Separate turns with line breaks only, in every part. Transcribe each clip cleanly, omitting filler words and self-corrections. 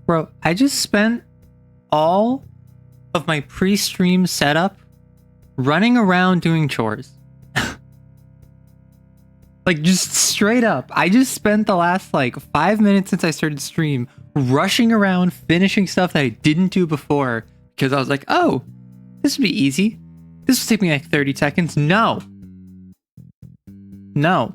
Bro, I just spent all of my pre-stream setup running around doing chores. Like, just straight up. I just spent the last, like, 5 minutes since I started stream rushing around, finishing stuff that I didn't do before because I was like, oh, this would be easy. This will take me, like, 30 seconds. No. No.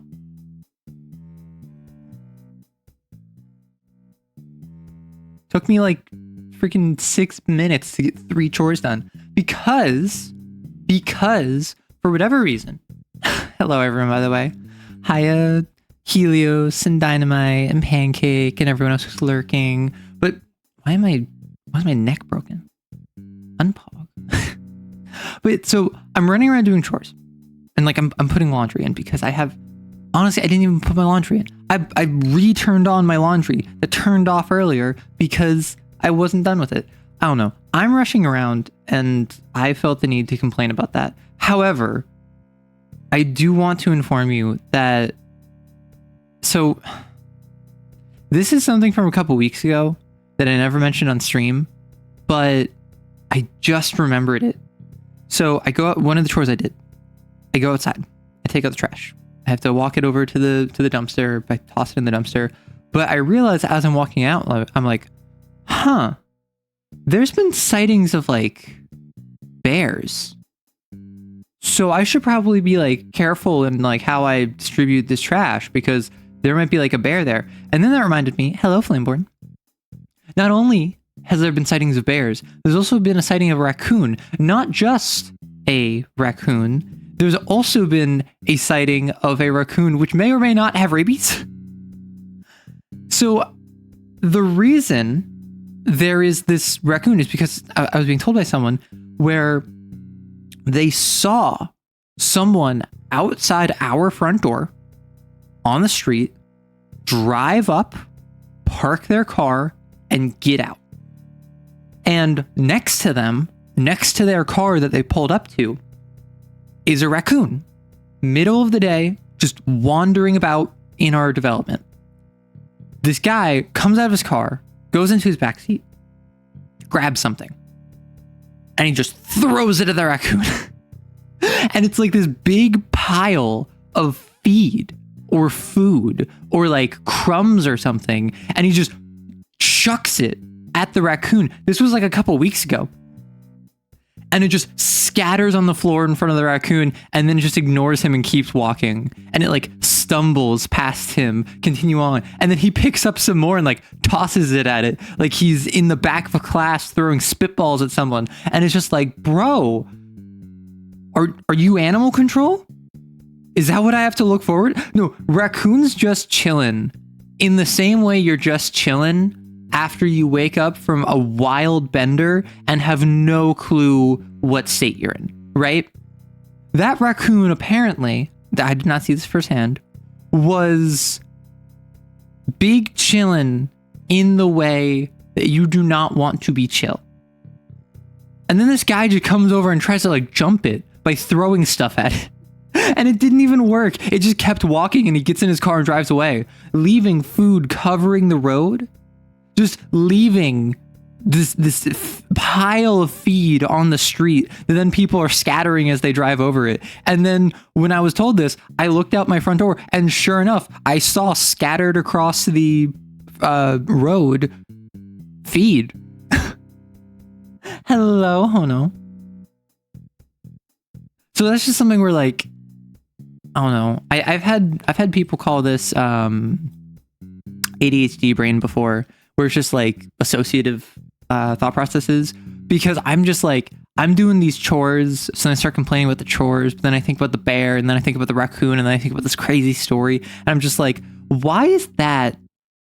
Took me, like, freaking 6 minutes to get 3 chores done. Because, for whatever reason... Hello, everyone, by the way. Hiya, Helios and Dynamite and Pancake and everyone else who's lurking. But why is my neck broken? Unpog. But so I'm running around doing chores. And like I'm putting laundry in because I have, honestly, I didn't even put my laundry in. I re-turned on my laundry that turned off earlier because I wasn't done with it. I don't know. I'm rushing around and I felt the need to complain about that. However, I do want to inform you that, so this is something from a couple weeks ago that I never mentioned on stream, but I just remembered it. So I go out, one of the chores I did, I go outside, I take out the trash. I have to walk it over to the dumpster, I toss it in the dumpster. But I realized as I'm walking out, I'm like, huh, there's been sightings of like bears. So I should probably be like careful in like how I distribute this trash because there might be like a bear there. And then that reminded me, hello, Flameborn. Not only has there been sightings of bears, there's also been a sighting of a raccoon. Not just a raccoon. There's also been a sighting of a raccoon which may or may not have rabies. So the reason there is this raccoon is because I was being told by someone where they saw someone outside our front door on the street drive up, park their car, and get out. And next to them, next to their car that they pulled up to, is a raccoon. Middle of the day, just wandering about in our development. This guy comes out of his car, goes into his backseat, grabs something, and he just throws it at the raccoon. And it's like this big pile of feed or food or like crumbs or something. And he just chucks it at the raccoon. This was like a couple weeks ago. And it just scatters on the floor in front of the raccoon and then just ignores him and keeps walking. And it like stumbles past him, continue on. And then he picks up some more and like tosses it at it. Like he's in the back of a class throwing spitballs at someone. And it's just like, bro, are you animal control? Is that what I have to look forward? No, raccoons just chilling in the same way you're just chilling after you wake up from a wild bender and have no clue what state you're in, right? That raccoon apparently, I did not see this firsthand, was big chillin' in the way that you do not want to be chill. And then this guy just comes over and tries to like jump it by throwing stuff at it. And it didn't even work. It just kept walking and he gets in his car and drives away, leaving food covering the road. Just leaving this pile of feed on the street that then people are scattering as they drive over it. And then when I was told this, I looked out my front door and sure enough, I saw scattered across the road feed. Hello, Hono. So that's just something where like, I don't know. I've had people call this ADHD brain before, where it's just like associative thought processes, because I'm just like, I'm doing these chores, so then I start complaining about the chores, but then I think about the bear, and then I think about the raccoon, and then I think about this crazy story, and I'm just like, why is that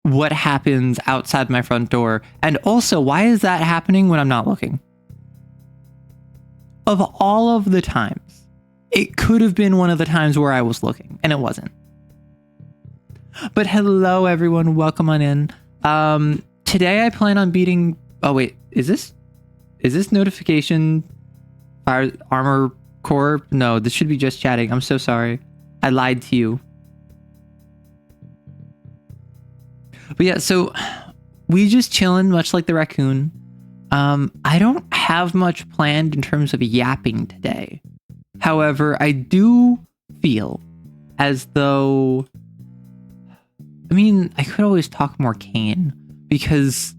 what happens outside my front door? And also, why is that happening when I'm not looking? Of all of the times, it could have been one of the times where I was looking, and it wasn't. But hello, everyone. Welcome on in. Today I plan on beating... Oh, wait. Is this notification Fire Armor Core? No, this should be just chatting. I'm so sorry. I lied to you. But yeah, so we just chilling, much like the raccoon. I don't have much planned in terms of yapping today. However, I do feel as though, I mean, I could always talk more Kane, because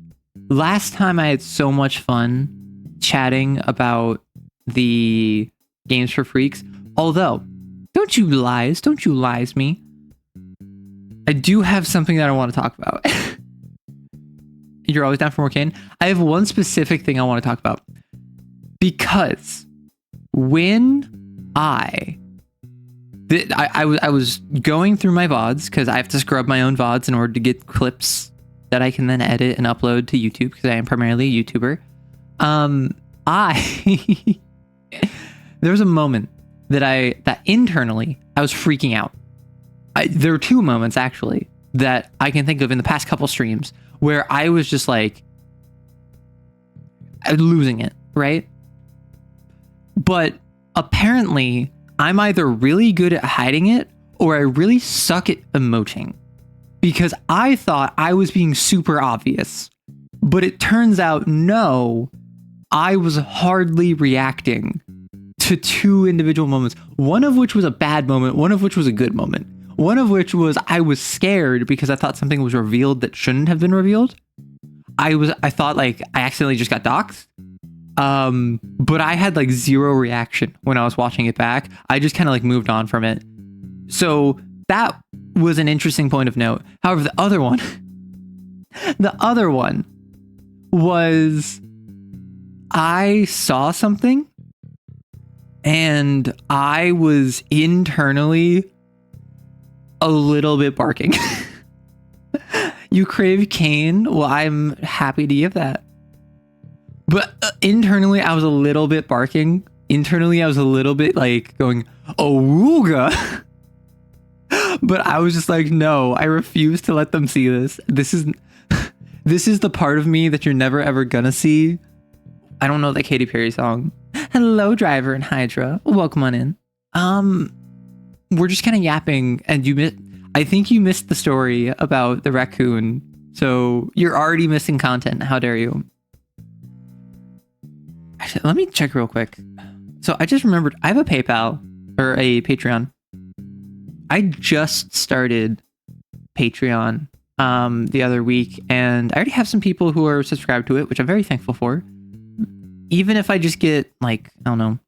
last time I had so much fun chatting about the Games for Freaks. Although, don't you lies me. I do have something that I want to talk about. You're always down for more Kane? I have one specific thing I want to talk about. Because when I was going through my VODs, because I have to scrub my own VODs in order to get clips that I can then edit and upload to YouTube, because I am primarily a YouTuber. There was a moment that internally I was freaking out. There were two moments actually that I can think of in the past couple streams where I was just like losing it, right? But apparently I'm either really good at hiding it or I really suck at emoting, because I thought I was being super obvious, but it turns out no, I was hardly reacting to two individual moments, one of which was a bad moment, one of which was a good moment. One of which was I was scared because I thought something was revealed that shouldn't have been revealed. I thought like I accidentally just got doxxed. But I had like zero reaction when I was watching it back. I just kind of like moved on from it. So that was an interesting point of note. However, the other one was I saw something and I was internally a little bit barking. You crave Kane? Well, I'm happy to give that. But internally, I was a little bit barking. Internally, I was a little bit like going, "Awooga." But I was just like, no, I refuse to let them see this. This is the part of me that you're never ever gonna see. I don't know that Katy Perry song. Hello, Driver and Hydra. Welcome on in. We're just kind of yapping, and I think you missed the story about the raccoon. So you're already missing content. How dare you? Actually, let me check real quick. So I just remembered I have a PayPal or a Patreon. I just started Patreon the other week, and I already have some people who are subscribed to it, which I'm very thankful for. Even if I just get like, I don't know,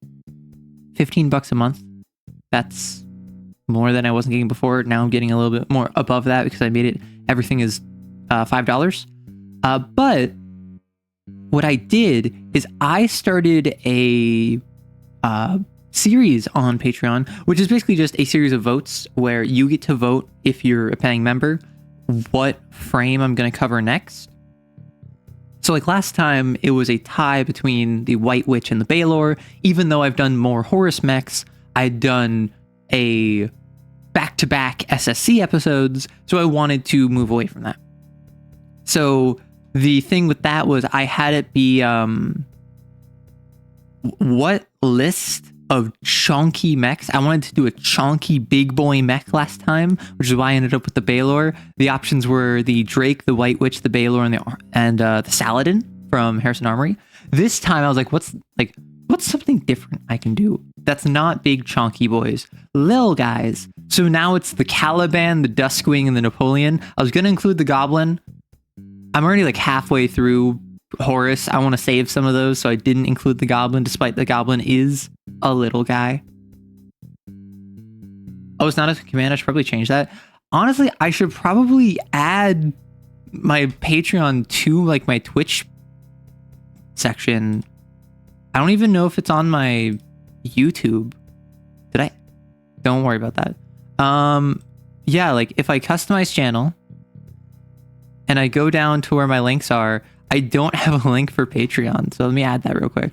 $15 a month, that's more than I wasn't getting before. Now I'm getting a little bit more above that because I made it, everything is $5. But what I did is I started a series on Patreon, which is basically just a series of votes where you get to vote, if you're a paying member, what frame I'm going to cover next. So like last time, it was a tie between the White Witch and the Baylor. Even though I've done more Horus mechs, I'd done a back-to-back SSC episodes, so I wanted to move away from that. So the thing with that was I had it be what list of chonky mechs. I wanted to do a chonky big boy mech last time, which is why I ended up with the Baylor. The options were the Drake, the White Witch, the Baylor, and the Saladin from Harrison Armory. This time I was like, what's something different I can do that's not big chonky boys, lil guys? So now it's the Caliban, the Duskwing, and the Napoleon. I was gonna include the Goblin. I'm already like halfway through Horus. I want to save some of those, so I didn't include the Goblin, despite the Goblin is a little guy. Oh, it's not a command. I should probably change that. Honestly, I should probably add my Patreon to like my Twitch section. I don't even know if it's on my YouTube. Did I? Don't worry about that. Yeah, like if I customize channel and I go down to where my links are, I don't have a link for Patreon. So let me add that real quick.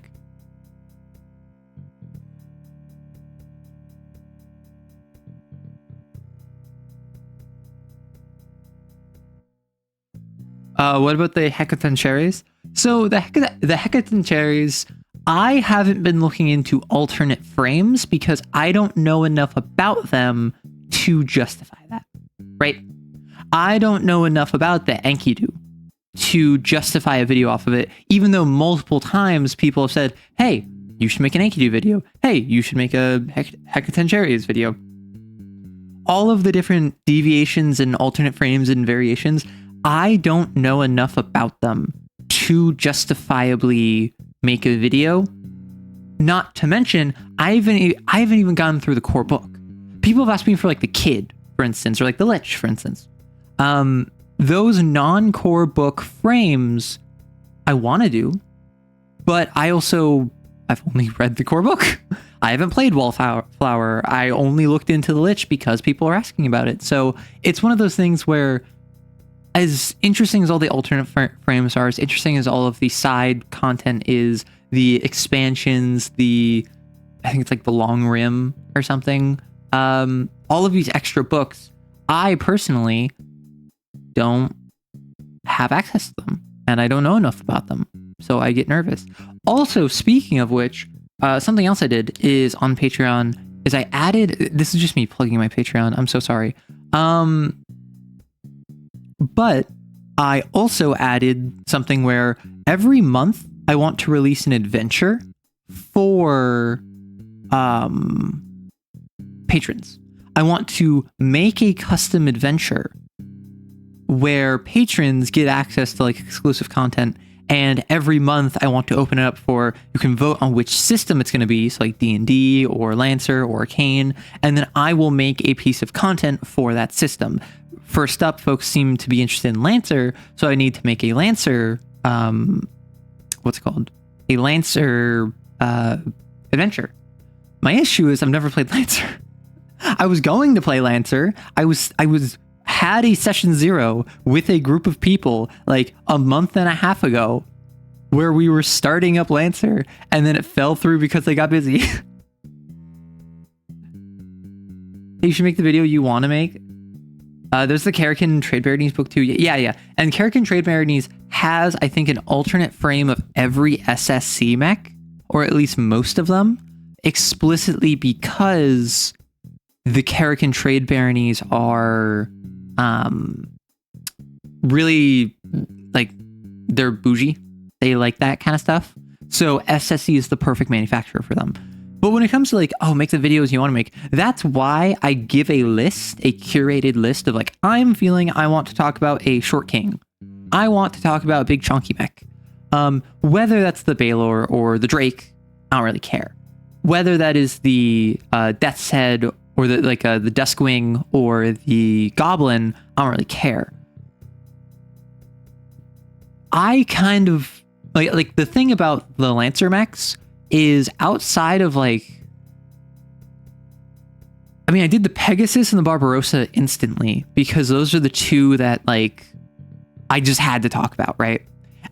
What about the Hecaton cherries? So the Hecaton cherries, I haven't been looking into alternate frames because I don't know enough about them to justify that, right? I don't know enough about the Enkidu to justify a video off of it, even though multiple times people have said, hey, you should make an Enkidu video. Hey, you should make a Hecatentarius video. All of the different deviations and alternate frames and variations, I don't know enough about them to justifiably make a video. Not to mention, I haven't even gone through the core book. People have asked me for like the Kid, for instance, or like the Lich, for instance. Those non-core book frames I want to do, but I've only read the core book. I haven't played Wallflower. I only looked into the Lich because people are asking about it. So it's one of those things where, as interesting as all the alternate frames are, as interesting as all of the side content is, the expansions, I think it's like the Long Rim or something, all of these extra books, I personally don't have access to them, and I don't know enough about them, so I get nervous. Also, speaking of which, something else I did is on Patreon is I added, this is just me plugging my Patreon, I'm so sorry. But I also added something where every month I want to release an adventure for patrons. I want to make a custom adventure where patrons get access to like exclusive content, and every month I want to open it up for, you can vote on which system it's going to be, so like D&D or Lancer or Arcane, and then I will make a piece of content for that system. First up, folks seem to be interested in Lancer, so I need to make a Lancer, what's it called? A Lancer adventure. My issue is I've never played Lancer. I was going to play Lancer. I had a session 0 with a group of people like a month and a half ago where we were starting up Lancer, and then it fell through because they got busy. You should make the video you want to make. There's the Karakin Trade Baronies book too. Yeah. And Karakin Trade Baronies has, I think, an alternate frame of every SSC mech, or at least most of them, explicitly because the Karakin Trade Baronies are really, like, they're bougie. They like that kind of stuff. So SSC is the perfect manufacturer for them. But when it comes to like, oh, make the videos you want to make, that's why I give a list, a curated list of like, I'm feeling I want to talk about a Short King. I want to talk about a big chunky mech. Whether that's the Baylor or the Drake, I don't really care. Whether that is the Death's Head or the Duskwing or the Goblin, I don't really care. I kind of like the thing about the Lancer mechs is outside of like, I mean, I did the Pegasus and the Barbarossa instantly because those are the two that like I just had to talk about, right?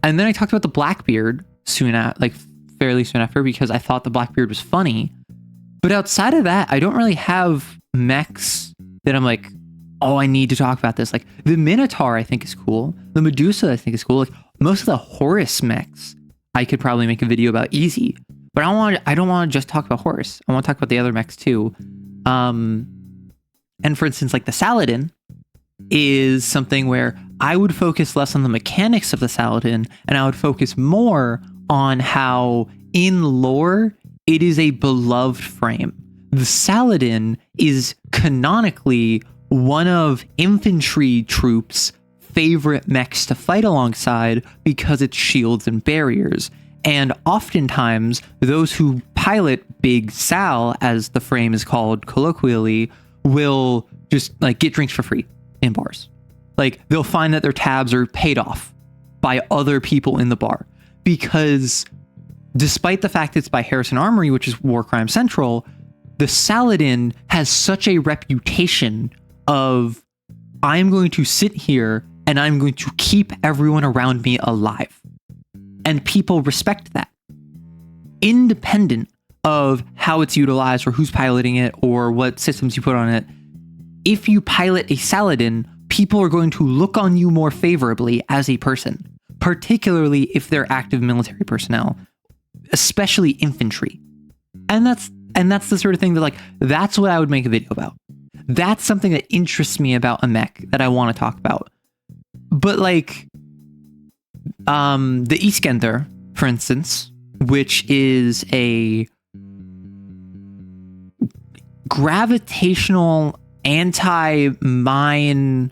And then I talked about the Blackbeard fairly soon after because I thought the Blackbeard was funny. But outside of that, I don't really have mechs that I'm like, oh, I need to talk about this. Like the Minotaur, I think is cool. The Medusa, I think is cool. Like most of the Horus mechs, I could probably make a video about easy. But I don't want to just talk about Horus. I want to talk about the other mechs too. And for instance, like the Saladin is something where I would focus less on the mechanics of the Saladin, and I would focus more on how in lore it is a beloved frame. The Saladin is canonically one of infantry troops' favorite mechs to fight alongside because it's shields and barriers. And oftentimes, those who pilot Big Sal, as the frame is called colloquially, will just like get drinks for free in bars. Like they'll find that their tabs are paid off by other people in the bar because despite the fact it's by Harrison Armory, which is War Crime Central, the Saladin has such a reputation of I'm going to sit here and I'm going to keep everyone around me alive. And people respect that, independent of how it's utilized or who's piloting it or what systems you put on it. If you pilot a Saladin, people are going to look on you more favorably as a person, particularly if they're active military personnel, especially infantry. And that's the sort of thing that like, that's what I would make a video about. That's something that interests me about a mech that I want to talk about. But like, the Iskender, for instance, which is a gravitational anti-mine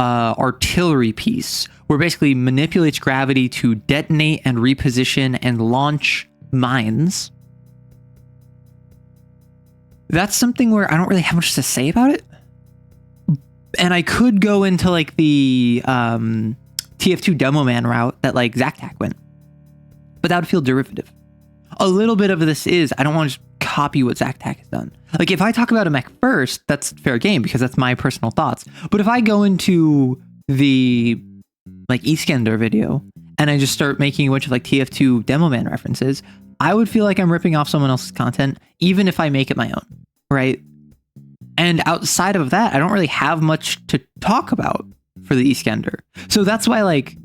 artillery piece, where basically manipulates gravity to detonate and reposition and launch mines. That's something where I don't really have much to say about it. And I could go into like the TF2 demo man route that like Zactac went, but that would feel derivative. A little bit of this is, I don't want to just copy what Zactac has done. Like if I talk about a mech first, that's fair game because that's my personal thoughts. But if I go into the like Iskender video and I just start making a bunch of like TF2 demo man references, I would feel like I'm ripping off someone else's content, even if I make it my own, right? And outside of that, I don't really have much to talk about for the Iskender. So that's why like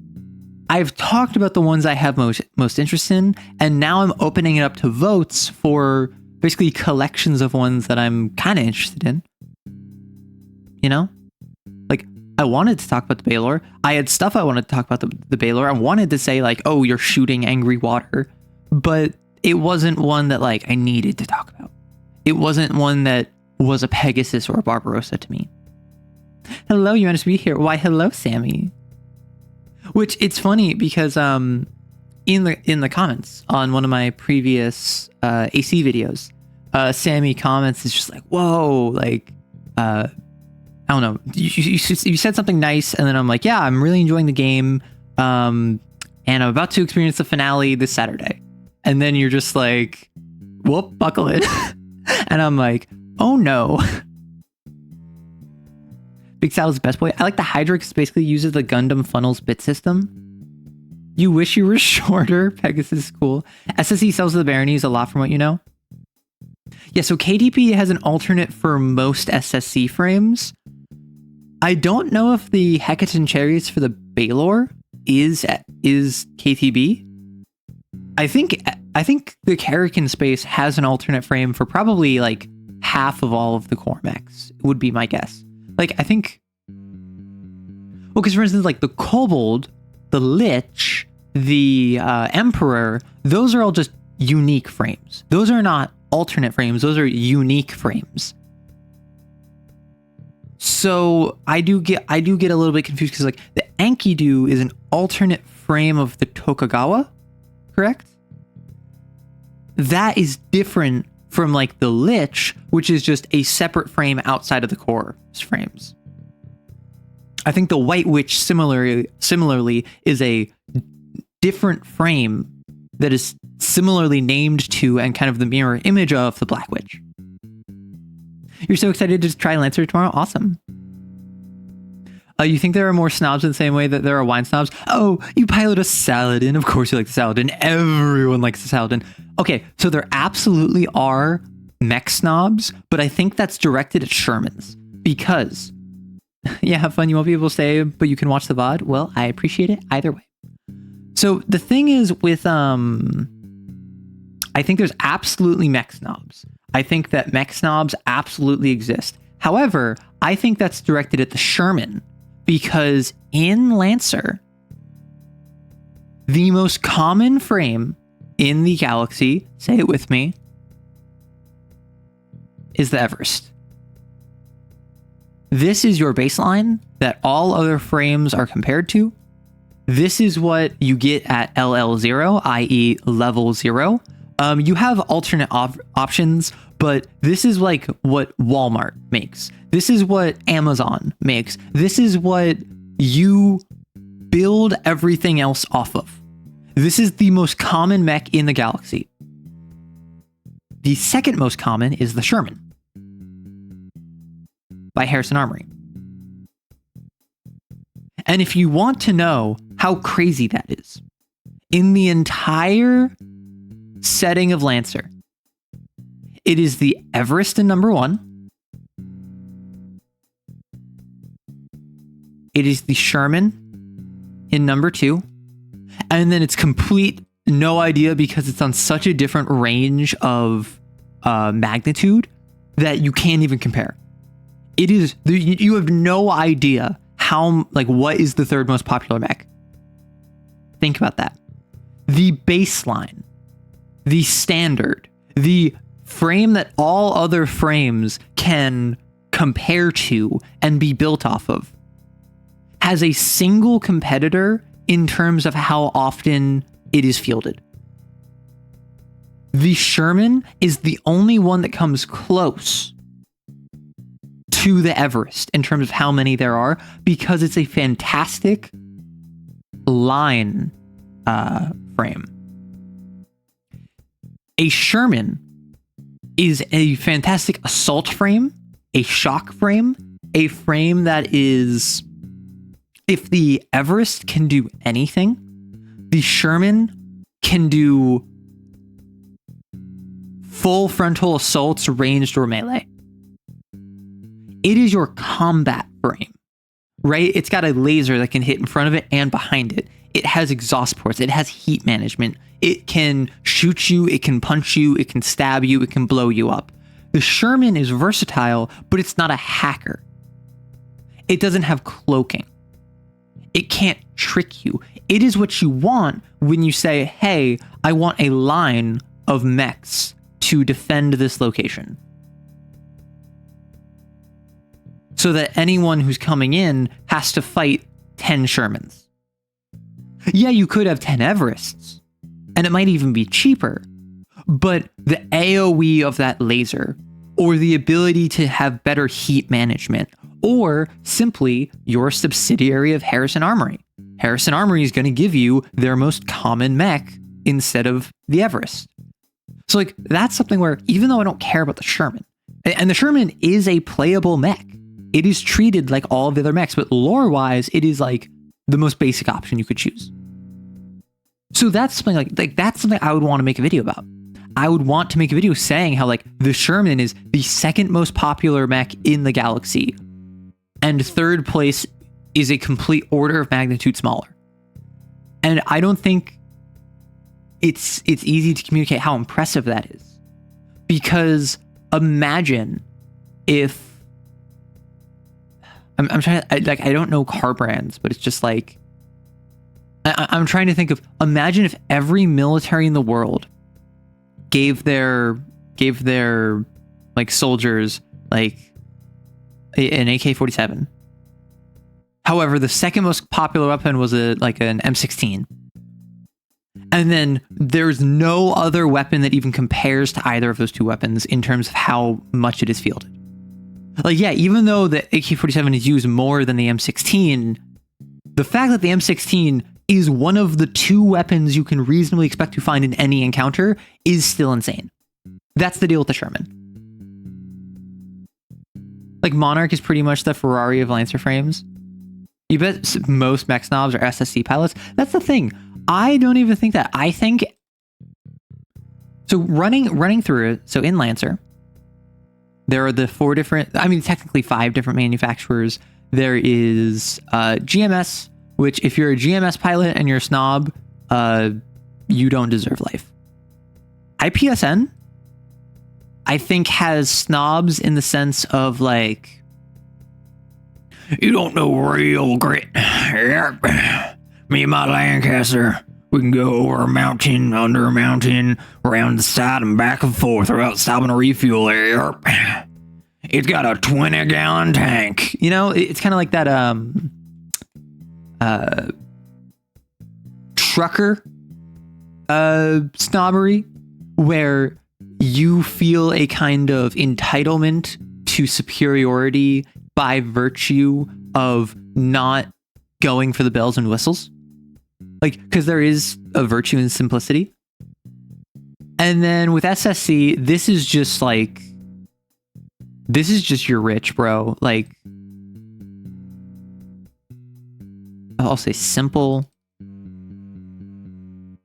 I've talked about the ones I have most interest in, and now I'm opening it up to votes for basically collections of ones that I'm kind of interested in. You know? Like, I wanted to talk about the Baylor. I had stuff I wanted to talk about the Baylor. I wanted to say, like, oh, you're shooting angry water. But it wasn't one that, like, I needed to talk about. It wasn't one that was a Pegasus or a Barbarossa to me. Hello, you managed to be here. Why, hello, Sammy. Which, it's funny because in the comments on one of my previous AC videos, Sammy comments is just like, whoa, like, I don't know, you said something nice, and then I'm like, yeah, I'm really enjoying the game, and I'm about to experience the finale this Saturday. And then you're just like, whoop, buckle in. And I'm like, oh no. Big Sal's best boy. I like the Hydrix basically uses the Gundam funnels bit system. You wish you were shorter. Pegasus is cool. SSE sells the Baronies a lot from what you know. Yeah, so KDP has an alternate for most SSC frames. I don't know if the Hecaton Chariots for the Baylor is KTB. I think the Karakin space has an alternate frame for probably like half of all of the core mechs, would be my guess. Like, I think, well, because for instance, like the Kobold, the Lich, the Emperor, those are all just unique frames. Those are not alternate frames. Those are unique frames. So I do get a little bit confused because like the Enkidu is an alternate frame of the Tokugawa, correct? That is different from like the Lich, which is just a separate frame outside of the core frames. I think the White Witch similarly is a different frame that is similarly named to and kind of the mirror image of the Black Witch. You're so excited to try Lancer tomorrow? Awesome. You think there are more snobs in the same way that there are wine snobs? Oh, you pilot a Saladin. Of course you like the Saladin. Everyone likes the Saladin. Okay, so there absolutely are mech snobs, but I think that's directed at Shermans. Because, yeah, have fun. You won't be able to stay, but you can watch the VOD. Well, I appreciate it either way. So the thing is with, I think there's absolutely mech snobs. I think that mech snobs absolutely exist. However, I think that's directed at the Sherman. Because in Lancer, the most common frame in the galaxy, say it with me, is the Everest. This is your baseline that all other frames are compared to. This is what you get at LL0, i.e. level 0. You have alternate options, but this is like what Walmart makes. This is what Amazon makes. This is what you build everything else off of. This is the most common mech in the galaxy. The second most common is the Sherman by Harrison Armory. And if you want to know how crazy that is, in the entire setting of Lancer, it is the Everest in number 1. It is the Sherman in number 2. And then it's complete no idea because it's on such a different range of magnitude that you can't even compare. It is, you have no idea how, like, what is the third most popular mech. Think about that. The baseline, the standard, the frame that all other frames can compare to and be built off of, has a single competitor in terms of how often it is fielded. The Sherman is the only one that comes close to the Everest in terms of how many there are, because it's a fantastic line frame. A Sherman is a fantastic assault frame, a shock frame, a frame that is, if the Everest can do anything, the Sherman can do full frontal assaults, ranged or melee. It is your combat frame, right? It's got a laser that can hit in front of it and behind it. It has exhaust ports. It has heat management. It can shoot you. It can punch you. It can stab you. It can blow you up. The Sherman is versatile, but it's not a hacker. It doesn't have cloaking. It can't trick you. It is what you want when you say, hey, I want a line of mechs to defend this location, so that anyone who's coming in has to fight 10 Shermans. Yeah, you could have 10 Everests, and it might even be cheaper, but the AoE of that laser, or the ability to have better heat management, or simply your subsidiary of Harrison Armory. Harrison Armory is going to give you their most common mech instead of the Everest. So like, that's something where, even though I don't care about the Sherman, and the Sherman is a playable mech, it is treated like all of the other mechs, but lore-wise, it is like the most basic option you could choose. So that's something like that's something I would want to make a video about. I would want to make a video saying how like the Sherman is the second most popular mech in the galaxy, and third place is a complete order of magnitude smaller. And I don't think it's easy to communicate how impressive that is, because imagine if I'm trying to, I don't know car brands, but it's just like, I'm trying to think of, imagine if every military in the world gave their like soldiers like an AK-47. However, the second most popular weapon was an M16. And then there's no other weapon that even compares to either of those two weapons in terms of how much it is fielded. Like, yeah, even though the AK-47 is used more than the M16, the fact that the M16 is one of the two weapons you can reasonably expect to find in any encounter is still insane. That's the deal with the Sherman. Like, Monarch is pretty much the Ferrari of Lancer frames. You bet most mech snobs are SSC pilots. That's the thing. I don't even think that. I think... So running through it, so in Lancer, there are the technically 5 different manufacturers. There is GMS, which if you're a GMS pilot and you're a snob, you don't deserve life. IPSN, I think, has snobs in the sense of like, you don't know real grit. Me and my Lancaster, we can go over a mountain, under a mountain, around the side and back and forth without stopping to refuel there. It's got a 20-gallon tank. You know, it's kind of like that trucker snobbery, where you feel a kind of entitlement to superiority by virtue of not going for the bells and whistles. Like, because there is a virtue in simplicity. And then with SSC, this is just you're rich, bro. Like, I'll say simple.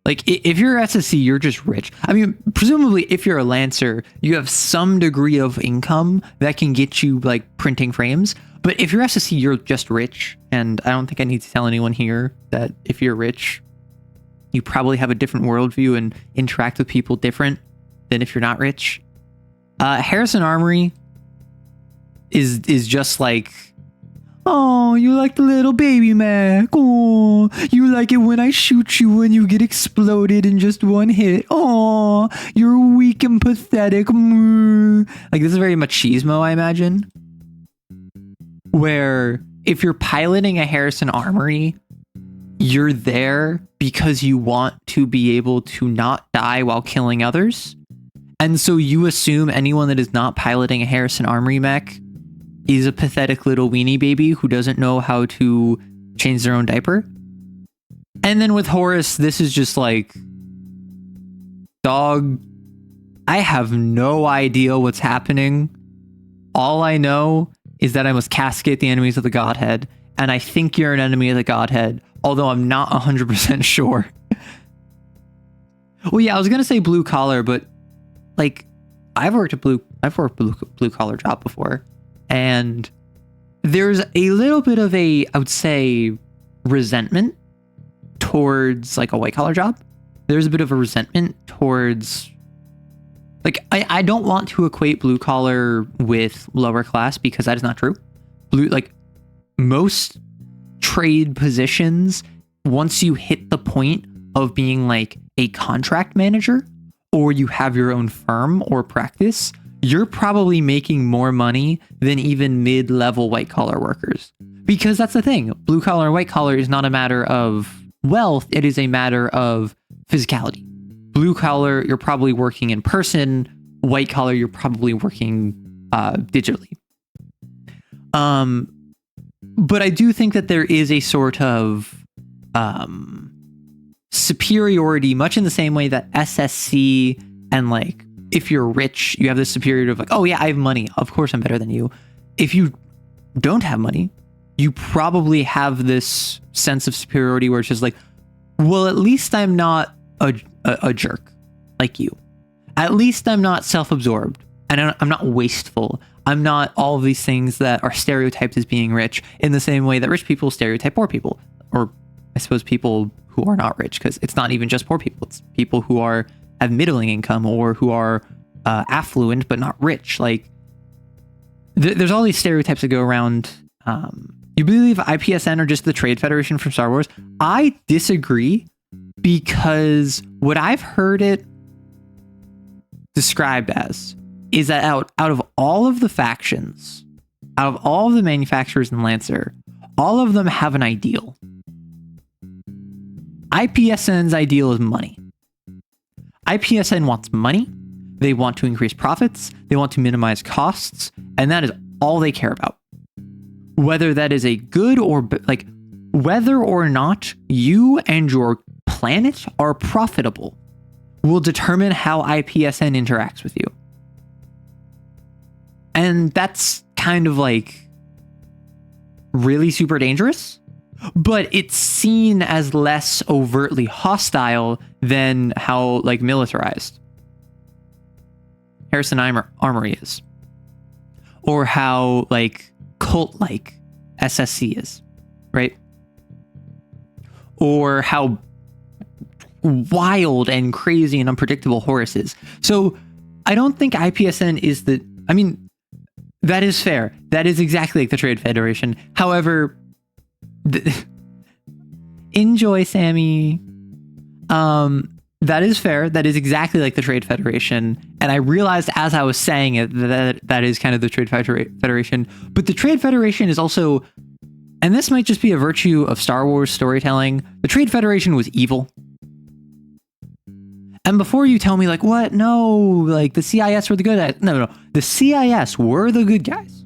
Like, if you're SSC, you're just rich. I mean, presumably, if you're a Lancer, you have some degree of income that can get you, like, printing frames. But if you're SSC, you're just rich. And I don't think I need to tell anyone here that if you're rich, you probably have a different worldview and interact with people different than if you're not rich. Harrison Armory is just like Oh, you like the little baby Mac. Oh, you like it when I shoot you and you get exploded in just one hit. Oh, you're weak and pathetic. Like, this is very machismo, I imagine. Where if you're piloting a Harrison Armory, you're there because you want to be able to not die while killing others. And so you assume anyone that is not piloting a Harrison Armory mech is a pathetic little weenie baby who doesn't know how to change their own diaper. And then with Horus, this is just like, dog, I have no idea what's happening. All I know is that I must castigate the enemies of the Godhead. And I think you're an enemy of the Godhead, although I'm not 100% sure. Well, yeah, I was going to say blue collar, but like, I've worked a blue collar job before. And there's a little bit of a, I would say, resentment towards like a white collar job. There's a bit of a resentment towards, like, I don't want to equate blue collar with lower class because that is not true. Like, most trade positions, once you hit the point of being like a contract manager or you have your own firm or practice, you're probably making more money than even mid-level white-collar workers. Because that's the thing. Blue-collar and white-collar is not a matter of wealth. It is a matter of physicality. Blue-collar, you're probably working in person. White-collar, you're probably working digitally. But I do think that there is a sort of superiority, much in the same way that SSC and like, if you're rich, you have this superiority of like, oh yeah, I have money. Of course I'm better than you. If you don't have money, you probably have this sense of superiority where it's just like, well, at least I'm not a jerk like you. At least I'm not self-absorbed and I'm not wasteful. I'm not all of these things that are stereotyped as being rich in the same way that rich people stereotype poor people. Or I suppose people who are not rich, because it's not even just poor people. It's people who have middling income or who are affluent but not rich. Like, there's all these stereotypes that go around. You believe IPSN are just the trade federation from Star Wars? I disagree, because what I've heard it described as is that out of all of the factions, out of all of the manufacturers in Lancer, all of them have an ideal. IPSN's ideal is money. IPSN wants money. They want to increase profits. They want to minimize costs. And that is all they care about. Whether that is a good or like, whether or not you and your planet are profitable will determine how IPSN interacts with you. And that's kind of like really super dangerous, but it's seen as less overtly hostile than how like militarized Harrison Armory is, or how like cult-like SSC is, right? Or how wild and crazy and unpredictable Horus is. So I don't think IPSN is that is fair. That is exactly like the Trade Federation. However, enjoy, Sammy. That is fair. That is exactly like the Trade Federation. And I realized as I was saying it that is kind of the Trade Federation. But the Trade Federation is also, and this might just be a virtue of Star Wars storytelling, the Trade Federation was evil. And before you tell me like, what? No, like the CIS were the good guys. No. The CIS were the good guys.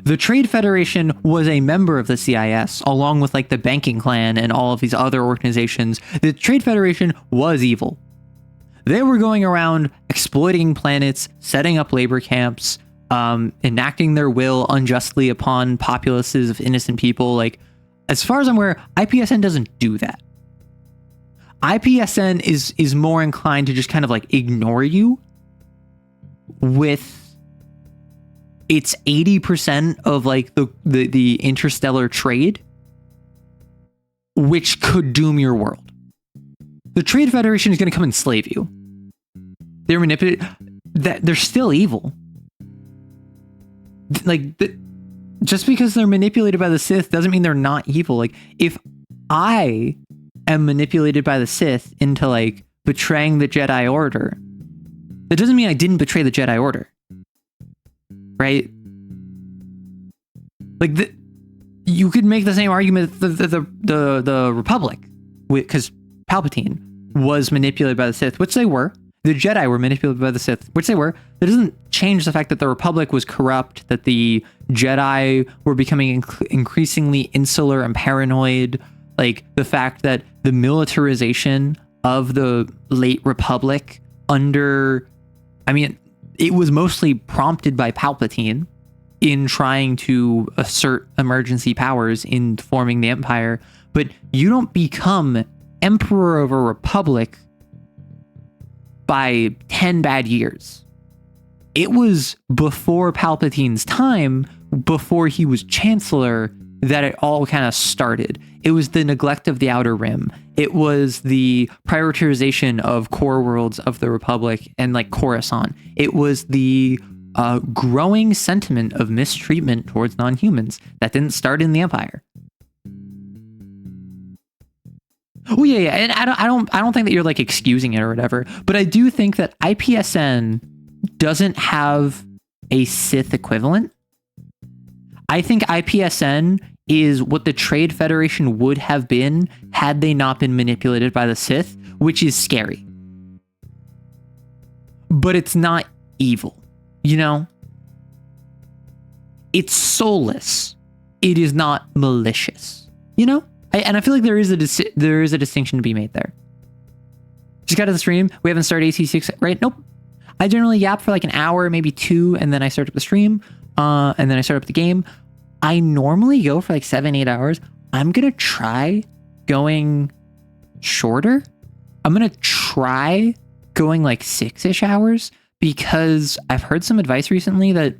The Trade Federation was a member of the CIS, along with like the Banking Clan and all of these other organizations. The Trade Federation was evil. They were going around exploiting planets, setting up labor camps, enacting their will unjustly upon populaces of innocent people. Like, as far as I'm aware, IPSN doesn't do that. IPSN is more inclined to just kind of like ignore you with its 80% of like the interstellar trade, which could doom your world. The Trade Federation is going to come and slave you. They're manipulated. They're still evil. Like, just because they're manipulated by the Sith doesn't mean they're not evil. Like, if I am manipulated by the Sith into like betraying the Jedi Order, that doesn't mean I didn't betray the Jedi Order, right? Like, you could make the same argument that the Republic, because Palpatine was manipulated by the Sith, which they were. The Jedi were manipulated by the Sith, which they were. That doesn't change the fact that the Republic was corrupt, that the Jedi were becoming increasingly insular and paranoid. Like, the fact that the militarization of the late Republic it was mostly prompted by Palpatine in trying to assert emergency powers in forming the Empire. But you don't become Emperor of a Republic by 10 bad years. It was before Palpatine's time, before he was Chancellor, that it all kind of started. It was the neglect of the Outer Rim. It was the prioritization of core worlds of the Republic and like Coruscant. It was the growing sentiment of mistreatment towards non-humans that didn't start in the Empire. Oh yeah, and I don't think that you're like excusing it or whatever, but I do think that IPSN doesn't have a Sith equivalent. I think IPSN is what the Trade Federation would have been had they not been manipulated by the Sith, which is scary. But it's not evil, you know? It's soulless. It is not malicious, you know? And I feel like there is a distinction to be made there. Just got to the stream. We haven't started AC6, right? Nope. I generally yap for like an hour, maybe 2, and then I start up the stream, and then I start up the game. I normally go for like 7-8 hours. I'm gonna try going shorter. I'm gonna try going like 6-ish hours, because I've heard some advice recently that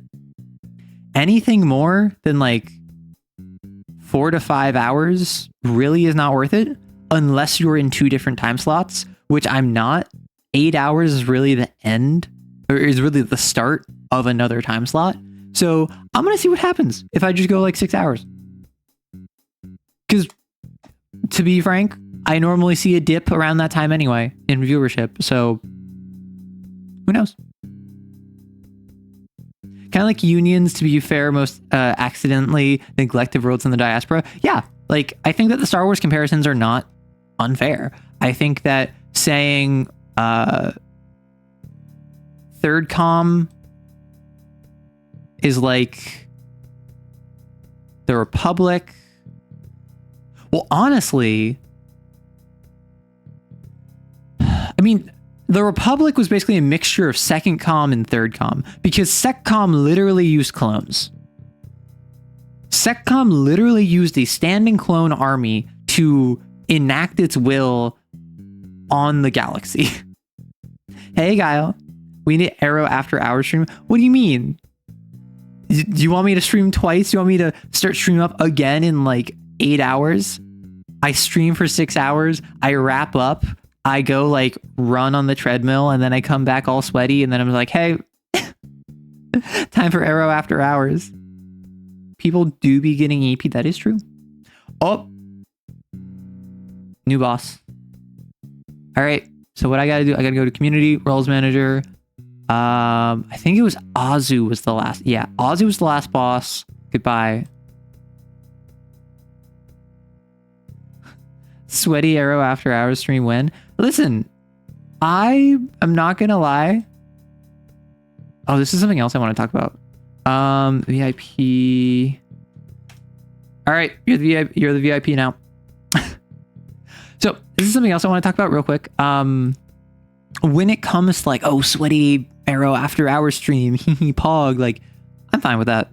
anything more than like 4 to 5 hours really is not worth it unless you're in 2 different time slots, which I'm not. 8 hours is really the end, or is really the start of another time slot. So I'm going to see what happens if I just go like 6 hours. Because to be frank, I normally see a dip around that time anyway in viewership. So who knows? Kind of like unions, to be fair, most accidentally neglected worlds in the diaspora. Yeah, like I think that the Star Wars comparisons are not unfair. I think that saying third com is like the Republic. Well, honestly, I mean, the Republic was basically a mixture of second com and third com, because SecCom literally used clones. SecCom literally used a standing clone army to enact its will on the galaxy. Hey, Guile, we need Arrow after hours stream. What do you mean? Do you want me to stream twice? Do you want me to start stream up again in like 8 hours? I stream for 6 hours. I wrap up. I go like run on the treadmill, and then I come back all sweaty, and then I'm like, hey, time for Arrow after hours. People do be getting EP. That is true. Oh, new boss. All right. So what I got to do, I got to go to community, roles manager. I think it was Azu was the last. Yeah, Azu was the last boss. Goodbye. Sweaty Arrow after hours stream win. Listen, I am not gonna lie. Oh, this is something else I want to talk about. VIP. All right, you're the VIP now. So this is something else I want to talk about real quick. When it comes to like, oh, sweaty Arrow after hours stream, pog, like, I'm fine with that.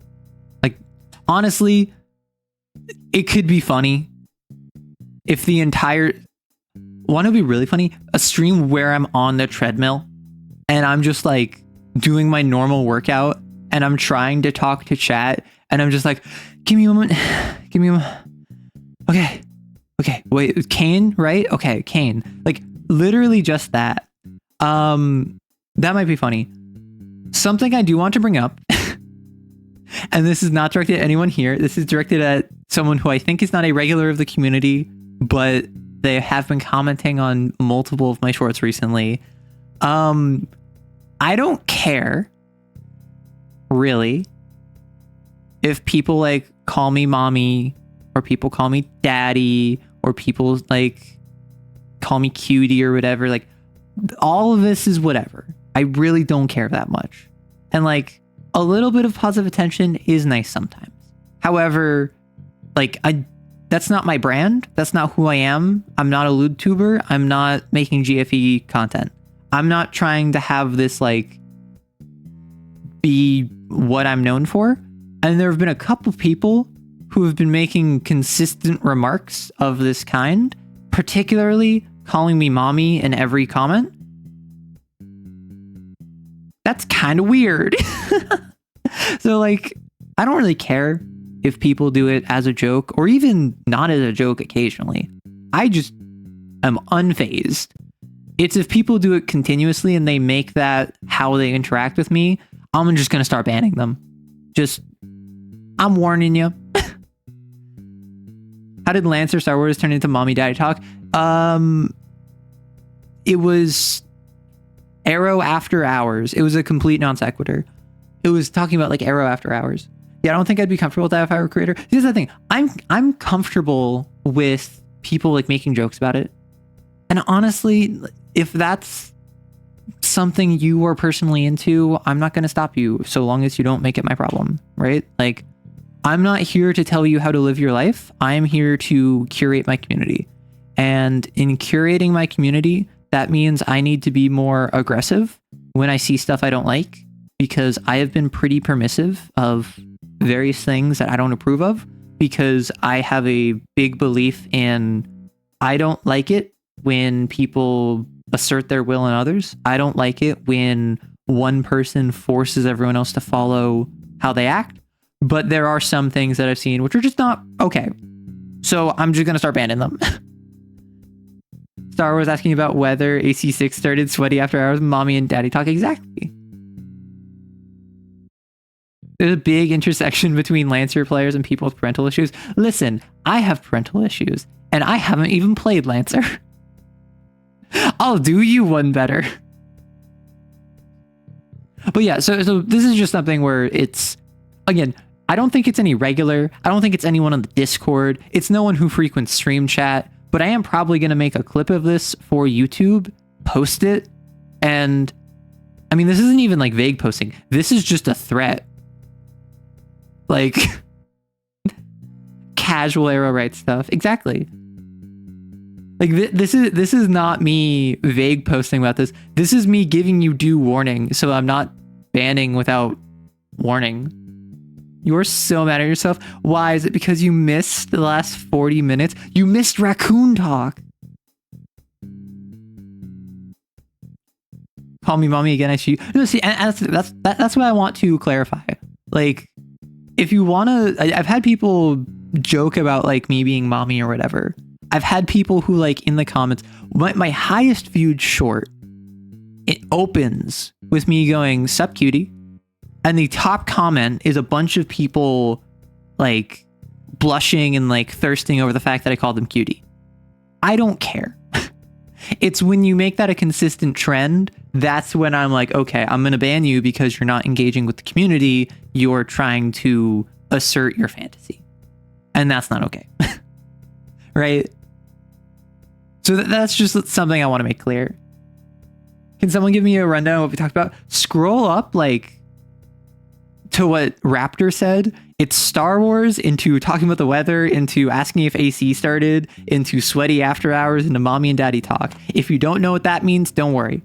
Like, honestly, it could be funny if the entire one would be really funny, a stream where I'm on the treadmill and I'm just like doing my normal workout and I'm trying to talk to chat and I'm just like, give me a moment, give me a moment. Okay, wait, Kane, right? Okay, Kane, like literally just that. That might be funny. Something I do want to bring up And this is not directed at anyone here. This is directed at someone who I think is not a regular of the community, but they have been commenting on multiple of my shorts recently. I don't care, really, if people like call me mommy, or people call me daddy, or people like call me cutie or whatever. Like, all of this is whatever. I really don't care that much. And like, a little bit of positive attention is nice sometimes. However, like, that's not my brand. That's not who I am. I'm not a lewd tuber. I'm not making GFE content. I'm not trying to have this like be what I'm known for. And there have been a couple of people who have been making consistent remarks of this kind, particularly calling me mommy in every comment. That's kind of weird. So like, I don't really care if people do it as a joke or even not as a joke occasionally. I just am unfazed. It's if people do it continuously and they make that how they interact with me, I'm just going to start banning them. I'm warning you. How did Lancer Star Wars turn into mommy daddy talk? It was Arrow After Hours. It was a complete non sequitur. It was talking about like Arrow After Hours. Yeah, I don't think I'd be comfortable with that if I were a creator. Here's the thing. I'm comfortable with people like making jokes about it. And honestly, if that's something you are personally into, I'm not going to stop you so long as you don't make it my problem, right? Like, I'm not here to tell you how to live your life. I'm here to curate my community. And in curating my community, that means I need to be more aggressive when I see stuff I don't like, because I have been pretty permissive of various things that I don't approve of, because I have a big belief in, I don't like it when people assert their will on others. I don't like it when one person forces everyone else to follow how they act. But there are some things that I've seen which are just not okay. So I'm just going to start banning them. Star Wars asking about whether AC6 started sweaty after hours, mommy and daddy talk. Exactly. There's a big intersection between Lancer players and people with parental issues. Listen, I have parental issues and I haven't even played Lancer. I'll do you one better. But yeah, so this is just something where it's, again, I don't think it's any regular. I don't think it's anyone on the Discord. It's no one who frequents stream chat, but I am probably going to make a clip of this for YouTube, post it. And I mean, this isn't even like vague posting. This is just a threat. Like casual arrow right stuff. Exactly. Like this is not me vague posting about this. This is me giving you due warning. So I'm not banning without warning. You're so mad at yourself. Why? Is it because you missed the last 40 minutes? You missed raccoon talk. Call me mommy again. I see. No, see, and that's what I want to clarify. Like, if you want to, I've had people joke about like me being mommy or whatever. I've had people who like in the comments, my highest viewed short, it opens with me going, "Sup, cutie." And the top comment is a bunch of people like blushing and like thirsting over the fact that I called them cutie. I don't care. It's when you make that a consistent trend, that's when I'm like, okay, I'm going to ban you because you're not engaging with the community. You're trying to assert your fantasy. And that's not okay. Right? So that's just something I want to make clear. Can someone give me a rundown of what we talked about? Scroll up like to what Raptor said. It's Star Wars, into talking about the weather, into asking if AC started, into sweaty after hours, into mommy and daddy talk. If you don't know what that means, don't worry.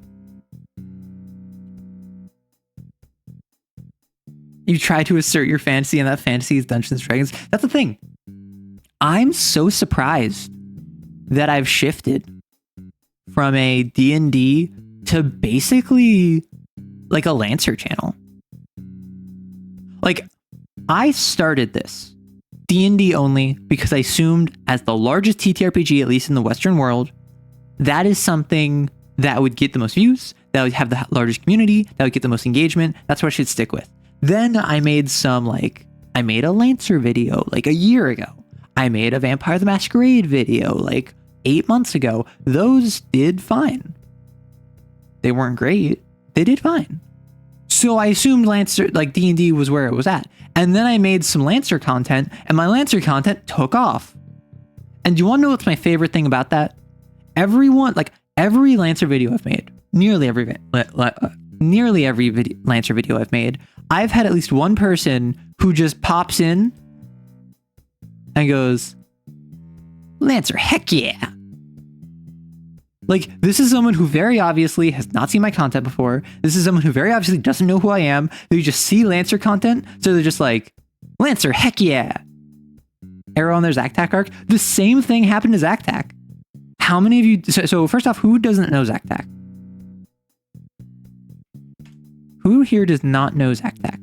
You try to assert your fantasy, and that fantasy is Dungeons & Dragons. That's the thing. I'm so surprised that I've shifted from a D&D to basically like a Lancer channel. Like, I started this D&D only because I assumed, as the largest TTRPG, at least in the Western world, that is something that would get the most views, that would have the largest community, that would get the most engagement. That's what I should stick with. Then I made I made a Lancer video like a year ago. I made a Vampire the Masquerade video like 8 months ago. Those did fine. They weren't great. They did fine. So I assumed Lancer, like D&D was where it was at. And then I made some Lancer content, and my Lancer content took off. And do you want to know what's my favorite thing about that? Every Lancer video I've made, nearly every Lancer video I've made, I've had at least one person who just pops in and goes, Lancer, heck yeah. Like, this is someone who very obviously has not seen my content before. This is someone who very obviously doesn't know who I am. They just see Lancer content, so they're just like, Lancer, heck yeah. Arrow on their Zactac arc. The same thing happened to Zactac. How many of you... So first off, who doesn't know Zactac? Who here does not know Zactac?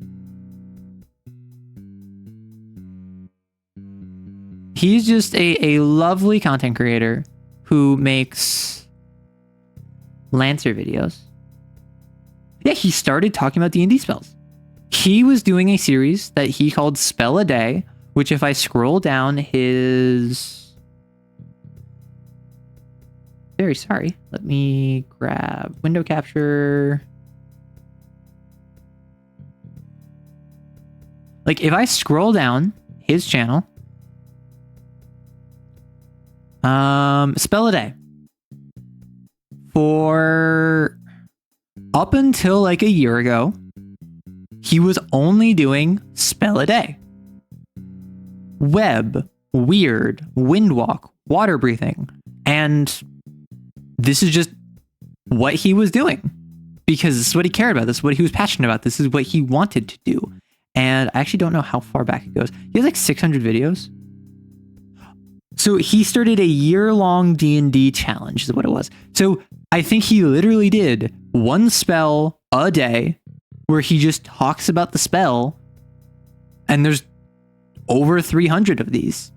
He's just a lovely content creator who makes Lancer videos. Yeah, he started talking about D&D spells. He was doing a series that he called Spell a Day, which if I scroll down his... Very sorry. Let me grab window capture. Like, if I scroll down his channel, Spell a Day, for up until like a year ago, he was only doing Spell a Day. Web, weird, windwalk, water breathing. And this is just what he was doing because this is what he cared about. This is what he was passionate about. This is what he wanted to do. And I actually don't know how far back it goes. He has like 600 videos. So he started a year-long D&D challenge is what it was. So I think he literally did one spell a day where he just talks about the spell. And there's over 300 of these.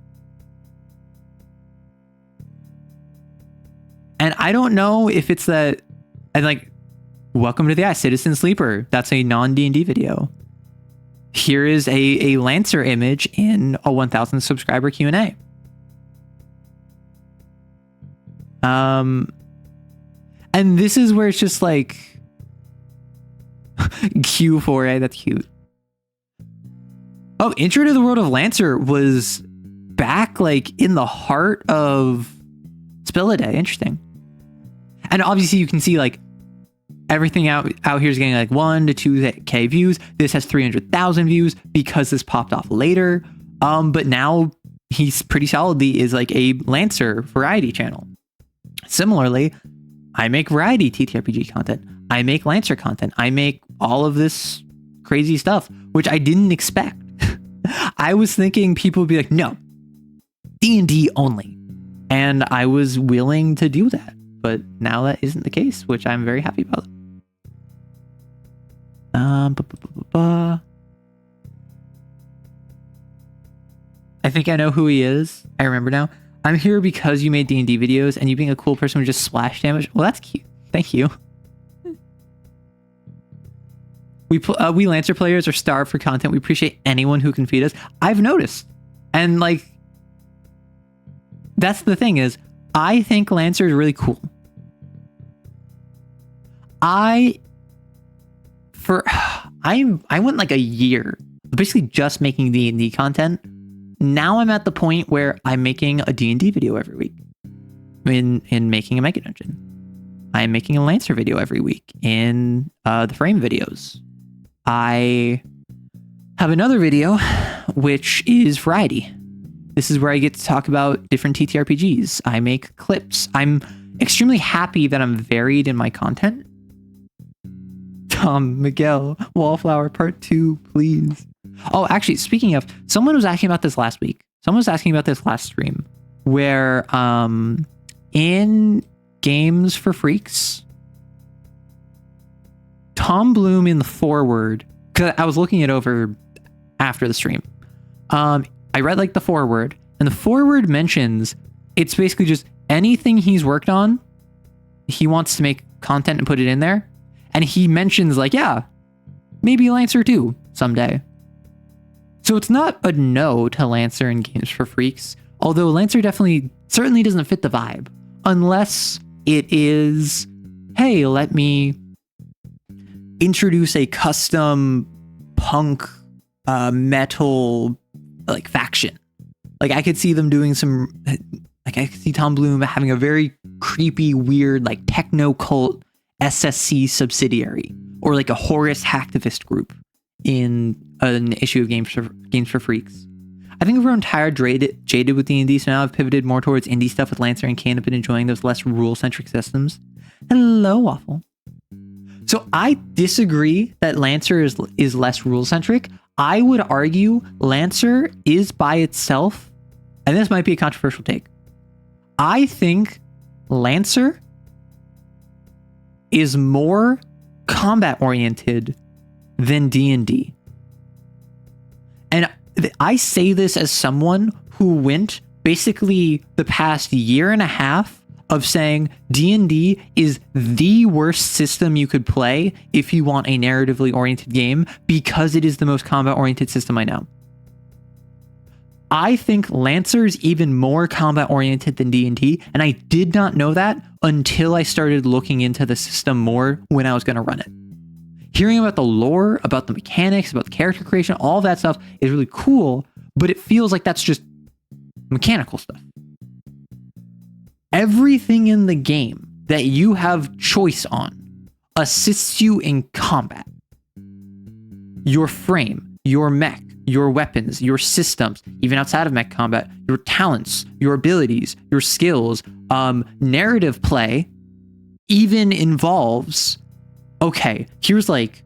And I don't know if it's that... And like, welcome to the Citizen Sleeper. That's a non-D&D video. Here is a Lancer image in a 1,000 subscriber Q&A. And this is where it's just like Q4A, that's cute. Oh, Intro to the World of Lancer was back like in the heart of Spell a Day. Interesting. And obviously you can see like everything out here is getting like 1 to 2K views. This has 300,000 views because this popped off later. But now he's pretty solidly is like a Lancer variety channel. Similarly, I make variety TTRPG content. I make Lancer content. I make all of this crazy stuff, which I didn't expect. I was thinking people would be like, no, D&D only. And I was willing to do that. But now that isn't the case, which I'm very happy about. I think I know who he is. I remember now. I'm here because you made D&D videos and you being a cool person with just splash damage. Well, that's cute. Thank you. We Lancer players are starved for content. We appreciate anyone who can feed us. I've noticed. And like, that's the thing is, I think Lancer is really cool. I went like a year basically just making D&D content. Now I'm at the point where I'm making a D&D video every week in making a Mega Dungeon. I'm making a Lancer video every week in the Frame videos. I have another video, which is variety. This is where I get to talk about different TTRPGs. I make clips. I'm extremely happy that I'm varied in my content. Tom, Miguel, Wallflower Part 2, please. Oh, actually, speaking of, someone was asking about this last week. Someone was asking about this last stream, where in Games for Freaks, Tom Bloom in the foreword, because I was looking it over after the stream. I read like the foreword, and the foreword mentions it's basically just anything he's worked on, he wants to make content and put it in there. And he mentions like, yeah, maybe Lancer too. someday. So it's not a no to Lancer in Games for Freaks, although Lancer certainly doesn't fit the vibe, unless it is, hey, let me introduce a custom punk metal like faction. Like I could see them doing some, like I could see Tom Bloom having a very creepy, weird, like techno cult SSC subsidiary, or like a Horus hacktivist group in an issue of Games for Freaks. I think everyone tired, jaded with D&D, so now I've pivoted more towards indie stuff with Lancer and Kane. I've been enjoying those less rule-centric systems. Hello, Waffle. So I disagree that Lancer is less rule-centric. I would argue Lancer is by itself, and this might be a controversial take. I think Lancer is more combat-oriented than D&D. And I say this as someone who went basically the past year and a half of saying D&D is the worst system you could play if you want a narratively oriented game because it is the most combat oriented system I know. I think Lancer is even more combat oriented than D&D, and I did not know that until I started looking into the system more when I was going to run it. Hearing about the lore, about the mechanics, about the character creation, all that stuff is really cool, but it feels like that's just mechanical stuff. Everything in the game that you have choice on assists you in combat. Your frame, your mech, your weapons, your systems, even outside of mech combat, your talents, your abilities, your skills, narrative play even involves, okay, here's like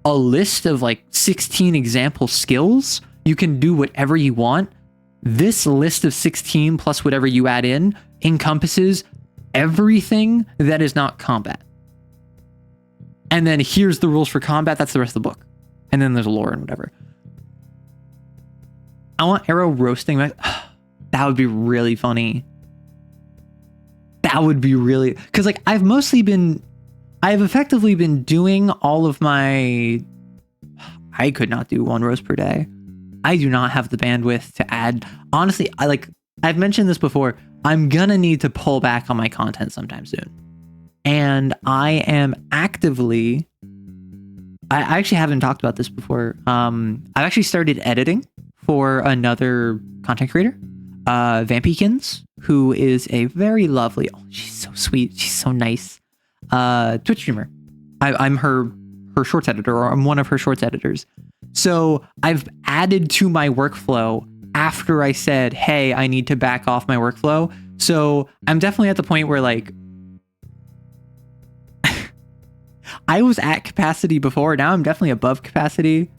a list of like 16 example skills. You can do whatever you want. This list of 16 plus whatever you add in encompasses everything that is not combat. And then here's the rules for combat. That's the rest of the book. And then there's lore and whatever. I want Arrow roasting. That would be really funny. That would be really... Because like I've effectively been doing all of my... I could not do one roast per day. I do not have the bandwidth to add. Honestly, I've mentioned this before. I'm gonna need to pull back on my content sometime soon. And I am actively... I actually haven't talked about this before. I've actually started editing for another content creator, Vampykins, who is a very lovely... Oh, she's so sweet. She's so nice. Twitch streamer. I'm her shorts editor, or I'm one of her shorts editors. So I've added to my workflow after I said, hey, I need to back off my workflow. So I'm definitely at the point where like I was at capacity before. Now I'm definitely above capacity.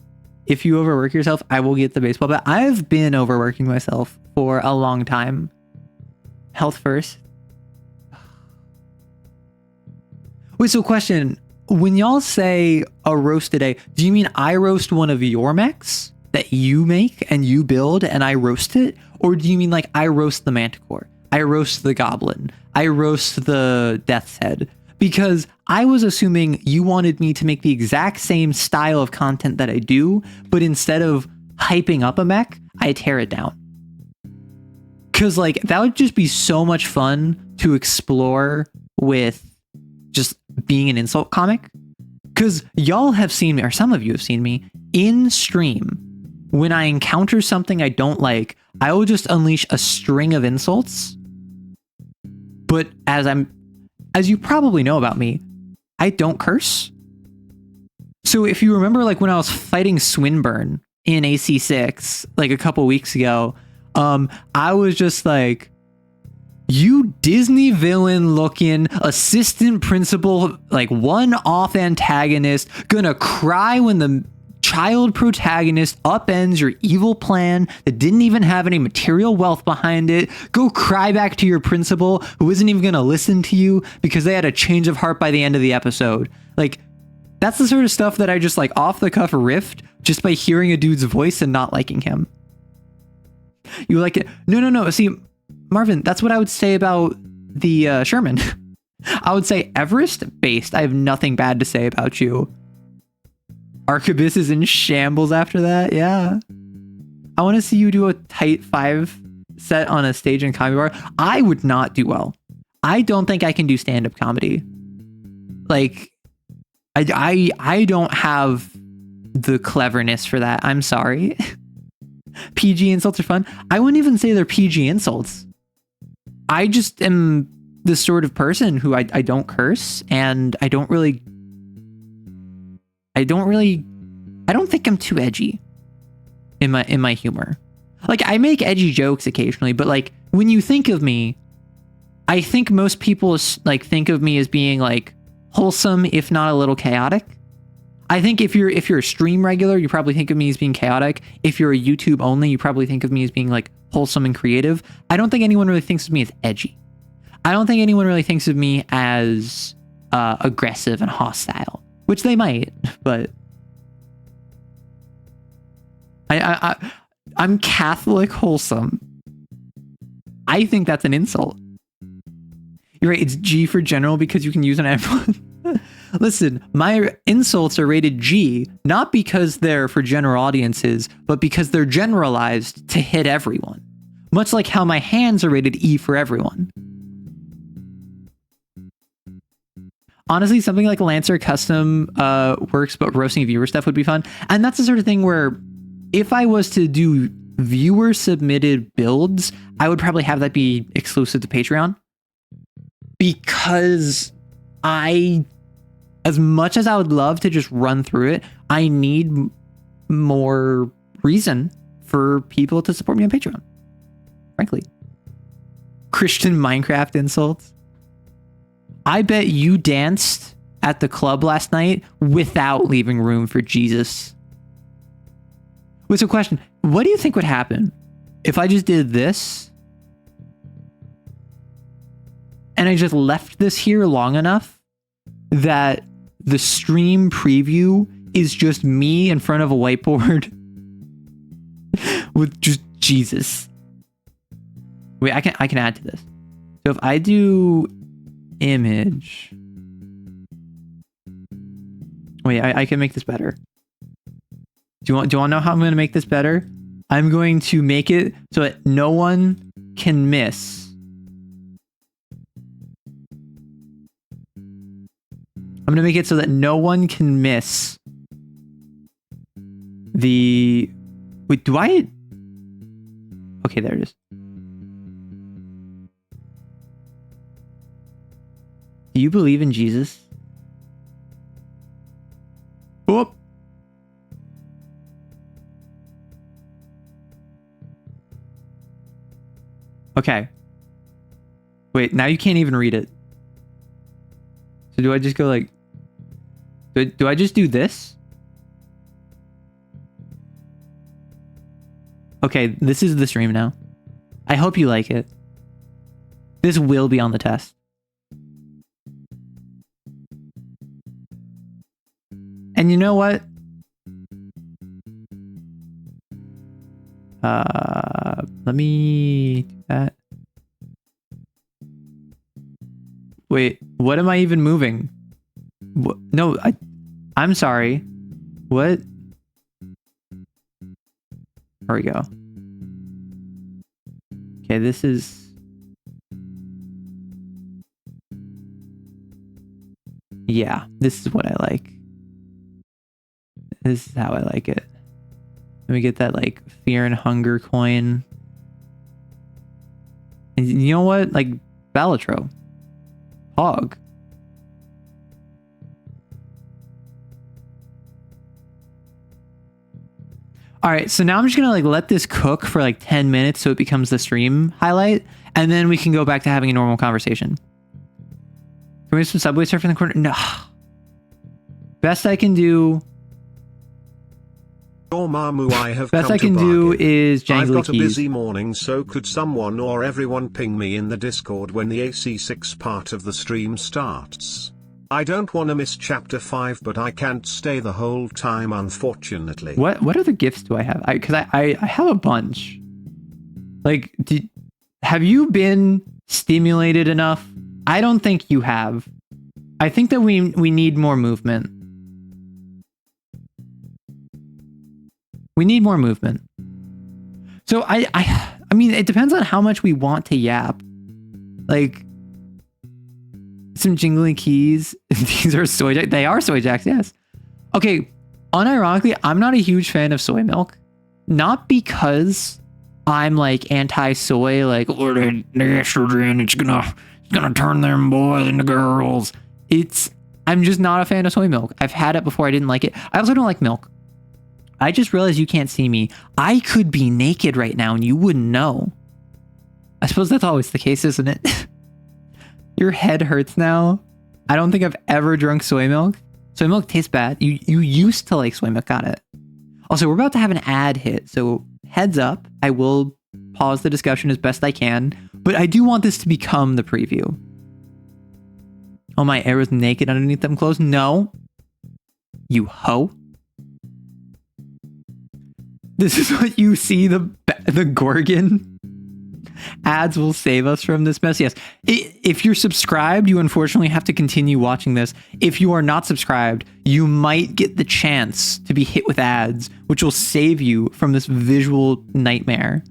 If you overwork yourself, I will get the baseball bat. I've been overworking myself for a long time. Health first. Wait, so question. When y'all say a roast a day, do you mean I roast one of your mechs that you make and you build and I roast it? Or do you mean like I roast the Manticore? I roast the Goblin. I roast the Death's Head? Because I was assuming you wanted me to make the exact same style of content that I do, but instead of hyping up a mech, I tear it down. Because like that would just be so much fun to explore with just being an insult comic. Because y'all have seen me, or some of you have seen me, in stream. When I encounter something I don't like, I will just unleash a string of insults. But as you probably know about me, I don't curse. So if you remember, like when I was fighting Swinburne in AC6, like a couple weeks ago, I was just like, you Disney villain looking assistant principal, like one-off antagonist, gonna cry when the child protagonist upends your evil plan that didn't even have any material wealth behind it. Go cry back to your principal who isn't even gonna listen to you because they had a change of heart by the end of the episode. Like, that's the sort of stuff that I just like off the cuff riffed just by hearing a dude's voice and not liking him. You like it? No. See, Marvin, that's what I would say about the Sherman. I would say Everest based. I have nothing bad to say about you. Arquebus is in shambles after that. Yeah. I want to see you do a tight 5 set on a stage in comedy bar. I would not do well. I don't think I can do stand-up comedy. Like, I don't have the cleverness for that. I'm sorry. PG insults are fun. I wouldn't even say they're PG insults. I just am the sort of person who I don't curse, and I don't think I'm too edgy in my humor. Like, I make edgy jokes occasionally, but like when you think of me, I think most people like think of me as being like wholesome, if not a little chaotic. I think if you're a stream regular, you probably think of me as being chaotic. If you're a YouTube only, you probably think of me as being like wholesome and creative. I don't think anyone really thinks of me as edgy. I don't think anyone really thinks of me as aggressive and hostile, which they might, but I'm Catholic wholesome. I think that's an insult. You're right, it's G for general because you can use an everyone. Listen, my insults are rated G, not because they're for general audiences, but because they're generalized to hit everyone. Much like how my hands are rated E for everyone. Honestly, something like Lancer Custom works, but roasting viewer stuff would be fun. And that's the sort of thing where if I was to do viewer submitted builds, I would probably have that be exclusive to Patreon. Because as much as I would love to just run through it, I need more reason for people to support me on Patreon. Frankly. Christian Minecraft insults. I bet you danced at the club last night without leaving room for Jesus. Wait, so question, what do you think would happen if I just did this and I just left this here long enough that the stream preview is just me in front of a whiteboard with just Jesus? Wait, I can add to this. So if I do image, wait, I can make this better. Do you want to know how I'm going to make this better? I'm going to make it so that no one can miss. I'm going to make it so that no one can miss the... Wait, do I... Okay, there it is. Do you believe in Jesus? Whoop. Okay. Wait, now you can't even read it. So do I just go like... Do I just do this? Okay, this is the stream now. I hope you like it. This will be on the test. And you know what? Let me do that. Wait, what am I even moving? No, I'm sorry. What? There we go. Okay, this is... Yeah, this is what I like. This is how I like it. Let me get that, like, fear and hunger coin. And you know what? Like, Balatro. Hog. All right, so now I'm just gonna like let this cook for like 10 minutes so it becomes the stream highlight, and then we can go back to having a normal conversation. Can we have some Subway Surf in the corner? No. Best I can do.
Mamu, I have
Best
come
I can do is jangly
I've got
keys.
a busy morning, so could someone or everyone ping me in the Discord when the AC6 part of the stream starts? I don't want to miss chapter 5, but I can't stay the whole time, unfortunately.
What other gifts do I have? Because I have a bunch. Like, have you been stimulated enough? I don't think you have. I think that we need more movement. We need more movement. So I mean, it depends on how much we want to yap. Like, some jingling keys. These are soy jacks. They are soy jacks, yes. Okay, unironically, I'm not a huge fan of soy milk. Not because I'm like anti-soy, like, oh, the estrogen, it's gonna turn them boys into girls. I'm just not a fan of soy milk. I've had it before, I didn't like it. I also don't like milk. I just realized you can't see me. I could be naked right now and you wouldn't know. I suppose that's always the case, isn't it? Your head hurts now. I don't think I've ever drunk soy milk. Soy milk tastes bad. You used to like soy milk, got it. Also, we're about to have an ad hit, so heads up. I will pause the discussion as best I can, but I do want this to become the preview. Oh, my Arrow's naked underneath them clothes? No. You hoe. This is what you see, the Gorgon. Ads will save us from this mess. Yes. If you're subscribed, you unfortunately have to continue watching this. If you are not subscribed, you might get the chance to be hit with ads, which will save you from this visual nightmare.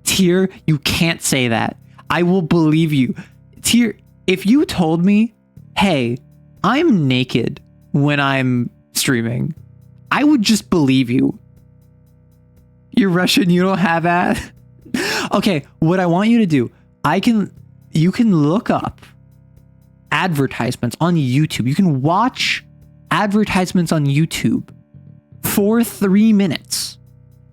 Tier, you can't say that. I will believe you. Tier, if you told me, hey, I'm naked when I'm streaming, I would just believe you. You're Russian, you don't have ad. Okay, what I want you to do, you can look up advertisements on YouTube. You can watch advertisements on YouTube for 3 minutes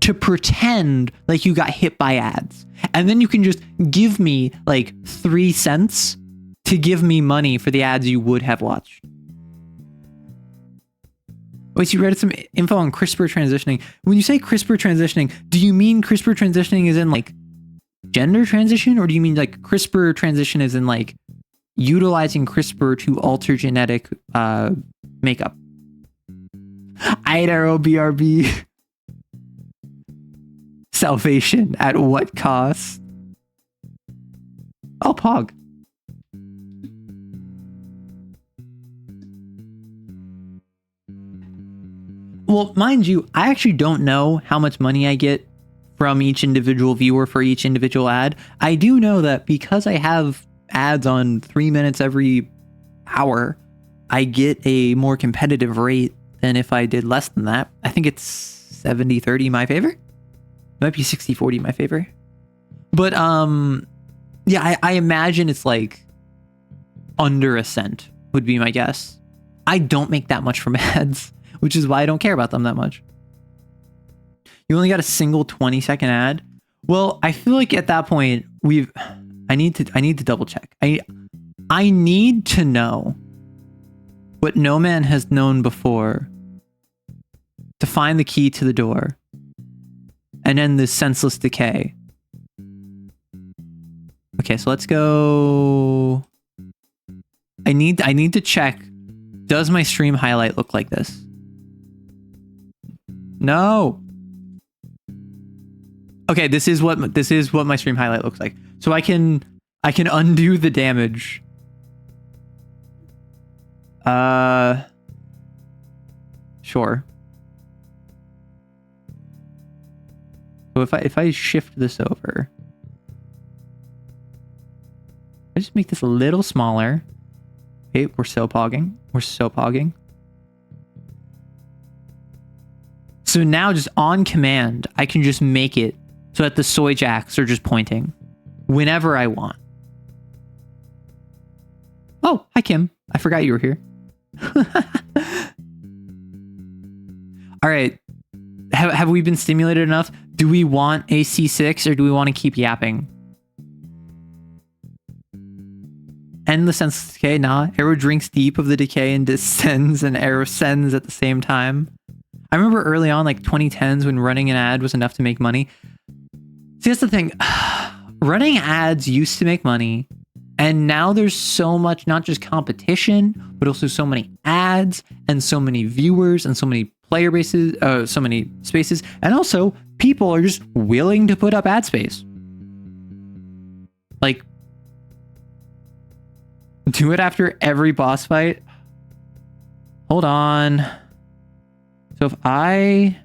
to pretend like you got hit by ads. And then you can just give me like 3 cents to give me money for the ads you would have watched. Wait, so you read some info on CRISPR transitioning. When you say CRISPR transitioning, do you mean CRISPR transitioning is in like gender transition? Or do you mean like CRISPR transition is in like utilizing CRISPR to alter genetic makeup? Idaho BRB. Salvation at what cost? Oh, Pog. Well, mind you, I actually don't know how much money I get from each individual viewer for each individual ad. I do know that because I have ads on 3 minutes every hour, I get a more competitive rate than if I did less than that. I think it's 70-30 my favor. It might be 60-40 my favor. But yeah, I imagine it's like under a cent would be my guess. I don't make that much from ads, which is why I don't care about them that much. You only got a single 20-second ad? Well, I feel like at that point I need to double check. I need to know what no man has known before to find the key to the door and end this senseless decay. Okay, so let's go. I need to check. Does my stream highlight look like this? No. Okay, this is what my stream highlight looks like. So I can undo the damage. Sure. So if I shift this over, I just make this a little smaller. Okay, we're so pogging. We're so pogging. So now just on command, I can just make it so that the soy jacks are just pointing whenever I want. Oh, hi Kim. I forgot you were here. All right. Have we been stimulated enough? Do we want a C6 or do we want to keep yapping? End the senseless decay? Nah. Arrow drinks deep of the decay and descends, and Arrow sends at the same time. I remember early on, like 2010s, when running an ad was enough to make money. See, that's the thing. Running ads used to make money, and now there's so much, not just competition, but also so many ads and so many viewers and so many player bases, so many spaces, and also people are just willing to put up ad space. Like, do it after every boss fight. Hold on. So if I...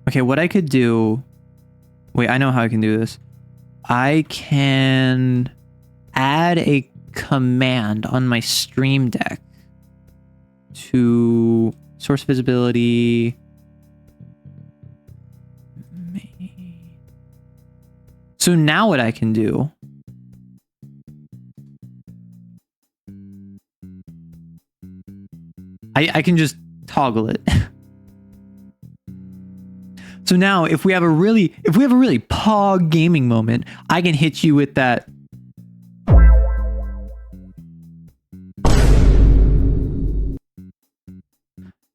Okay, what I could do... Wait, I know how I can do this. I can add a command on my Stream Deck to source visibility. So now what I can do... I can just toggle it. So now if we have a really pog gaming moment, I can hit you with that.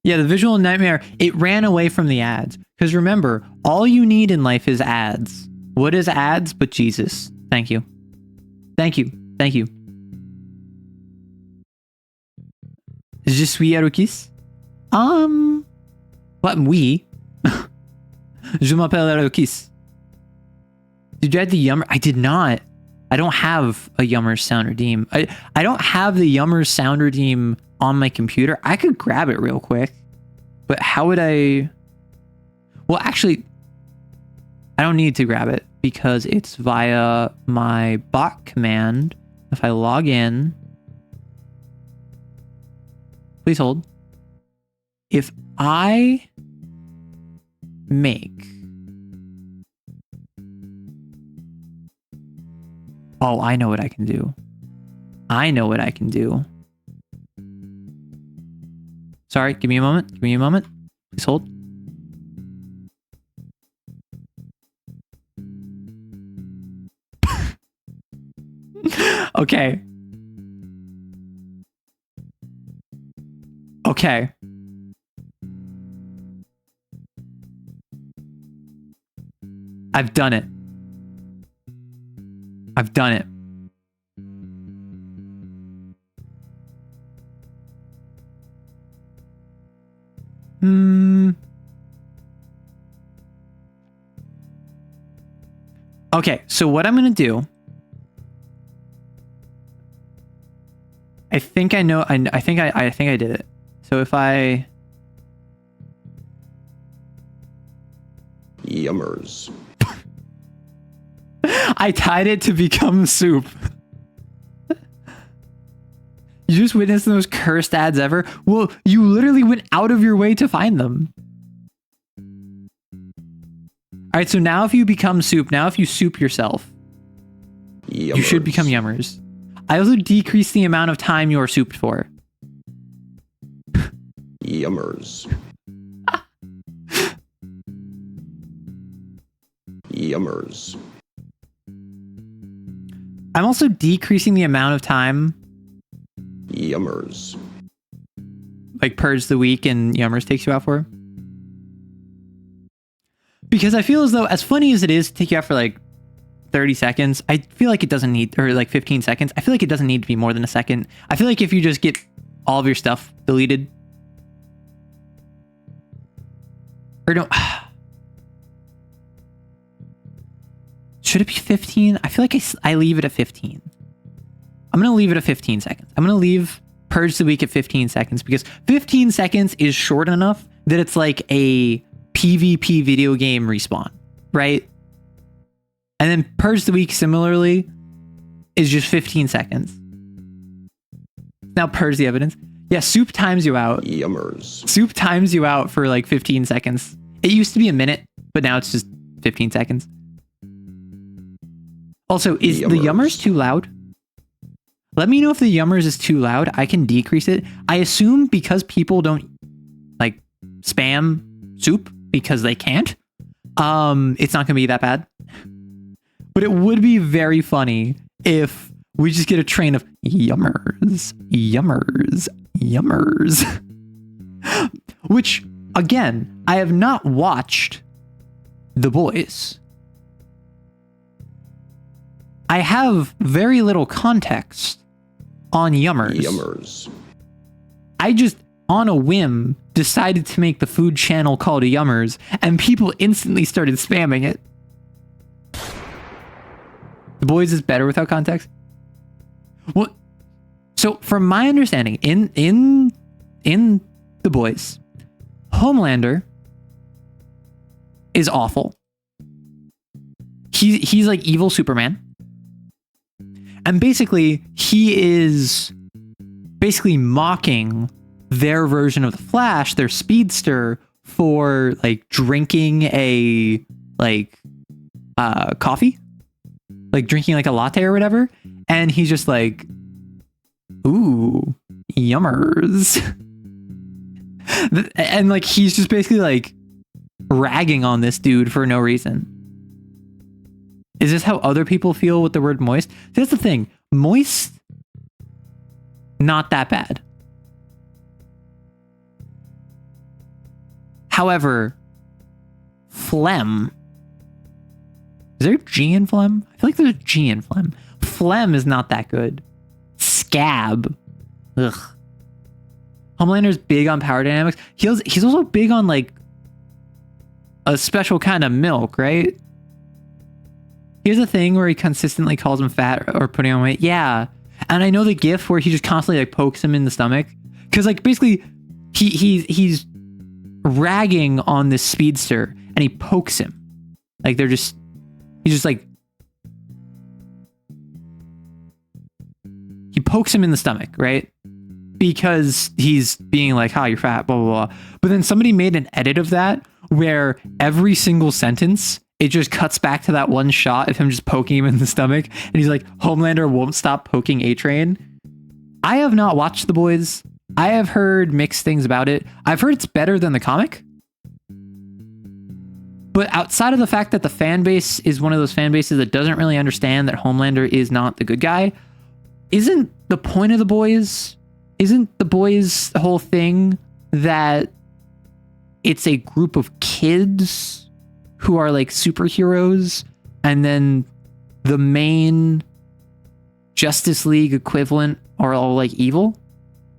Yeah, the visual nightmare, it ran away from the ads. Because remember, all you need in life is ads. What is ads but Jesus? Thank you. Thank you. Thank you. Je suis Arukis. What, oui? Je m'appelle Arukis. Did you add the Yummer? I did not. I don't have a Yummer sound redeem. I don't have the Yummer sound redeem on my computer. I could grab it real quick. But how would I... Well, actually, I don't need to grab it because it's via my bot command. If I log in... Please hold. If I make... Oh, I know what I can do. I know what I can do. Sorry, give me a moment. Give me a moment. Please hold. Okay. Okay. I've done it. I've done it. Okay, so what I'm gonna do... I think I know. I think I did it. So if I...
Yummers.
I tied it to become soup. You just witnessed the most cursed ads ever? Well, you literally went out of your way to find them. Alright, so now if you become soup, now if you soup yourself,
Yummers.
you should become yummers. I also decrease the amount of time you're souped for.
Yummers. Yummers.
I'm also decreasing the amount of time
Yummers.
like Purge the Week and Yummers takes you out for. Because I feel as though, as funny as it is to take you out for like 30 seconds, I feel like it doesn't need, or like 15 seconds, I feel like it doesn't need to be more than a second. I feel like if you just get all of your stuff deleted, or no, should it be 15? I feel like I leave it at 15. I'm going to leave it at 15 seconds. I'm going to leave Purge the Week at 15 seconds because 15 seconds is short enough that it's like a PvP video game respawn, right? And then Purge the Week similarly is just 15 seconds. Now Purge the Evidence. Yeah, soup times you out.
Yummers.
Soup times you out for like 15 seconds. It used to be a minute, but now it's just 15 seconds. Also, is the Yummers too loud? Let me know if the Yummers is too loud. I can decrease it. I assume because people don't like spam soup because they can't, it's not gonna be that bad. But it would be very funny if we just get a train of yummers, yummers, yummers. Which, again, I have not watched The Boys. I have very little context on yummers.
Yummers.
I just, on a whim, decided to make the food channel called Yummers, and people instantly started spamming it. The Boys is better without context? What? So from my understanding, in The Boys, Homelander is awful. He's like evil Superman. And basically, he is basically mocking their version of the Flash, their speedster, for like drinking a coffee, like drinking like a latte or whatever. And he's just like, ooh, yummers. And like, he's just basically like ragging on this dude for no reason. Is this how other people feel with the word moist? That's the thing. Moist, not that bad. However, phlegm. Is there a G in phlegm? I feel like there's a G in phlegm. Phlegm is not that good. Scab. Ugh. Homelander's big on power dynamics. He's also big on like a special kind of milk, right? Here's a thing where he consistently calls him fat or putting on weight. Yeah. And I know the gif where he just constantly like pokes him in the stomach. Cause like basically he's ragging on this speedster and he pokes him. Like he's just like, he pokes him in the stomach, right? Because he's being like, you're fat, blah, blah, blah. But then somebody made an edit of that where every single sentence, it just cuts back to that one shot of him just poking him in the stomach. And he's like, Homelander won't stop poking A-Train. I have not watched The Boys. I have heard mixed things about it. I've heard it's better than the comic. But outside of the fact that the fan base is one of those fan bases that doesn't really understand that Homelander is not the good guy, isn't the point of The Boys, isn't The Boys the whole thing that it's a group of kids who are like superheroes, and then the main Justice League equivalent are all like evil?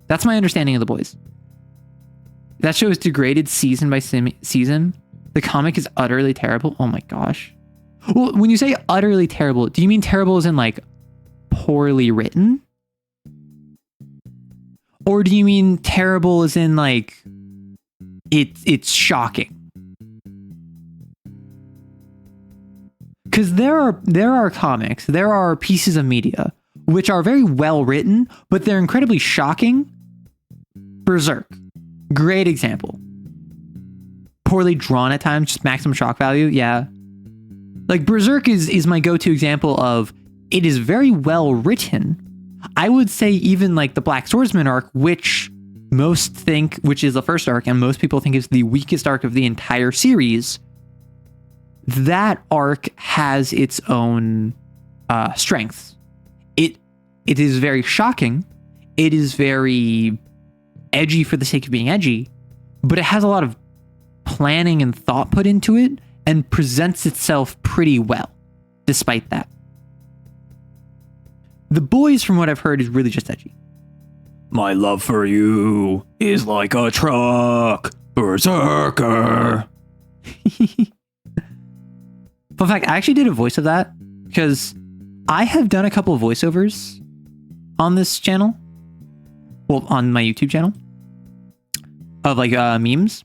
That's my understanding of The Boys. That show is degraded season by season. The comic is utterly terrible. Oh my gosh. Well, when you say utterly terrible, do you mean terrible as in like poorly written? Or do you mean terrible as in like it's shocking? Because there are comics, there are pieces of media which are very well written, but they're incredibly shocking. Berserk, great example. Poorly drawn at times, just maximum shock value. Yeah, like Berserk is my go-to example of it is very well written. I would say even like the Black Swordsman arc, which is the first arc, and most people think is the weakest arc of the entire series. That arc has its own strengths. It is very shocking. It is very edgy for the sake of being edgy, but it has a lot of planning and thought put into it and presents itself pretty well, despite that. The Boys, from what I've heard, is really just edgy. My love for you is like a truck, berserker. Fun fact, I actually did a voice of that because I have done a couple of voiceovers on this channel. Well, on my YouTube channel of like memes.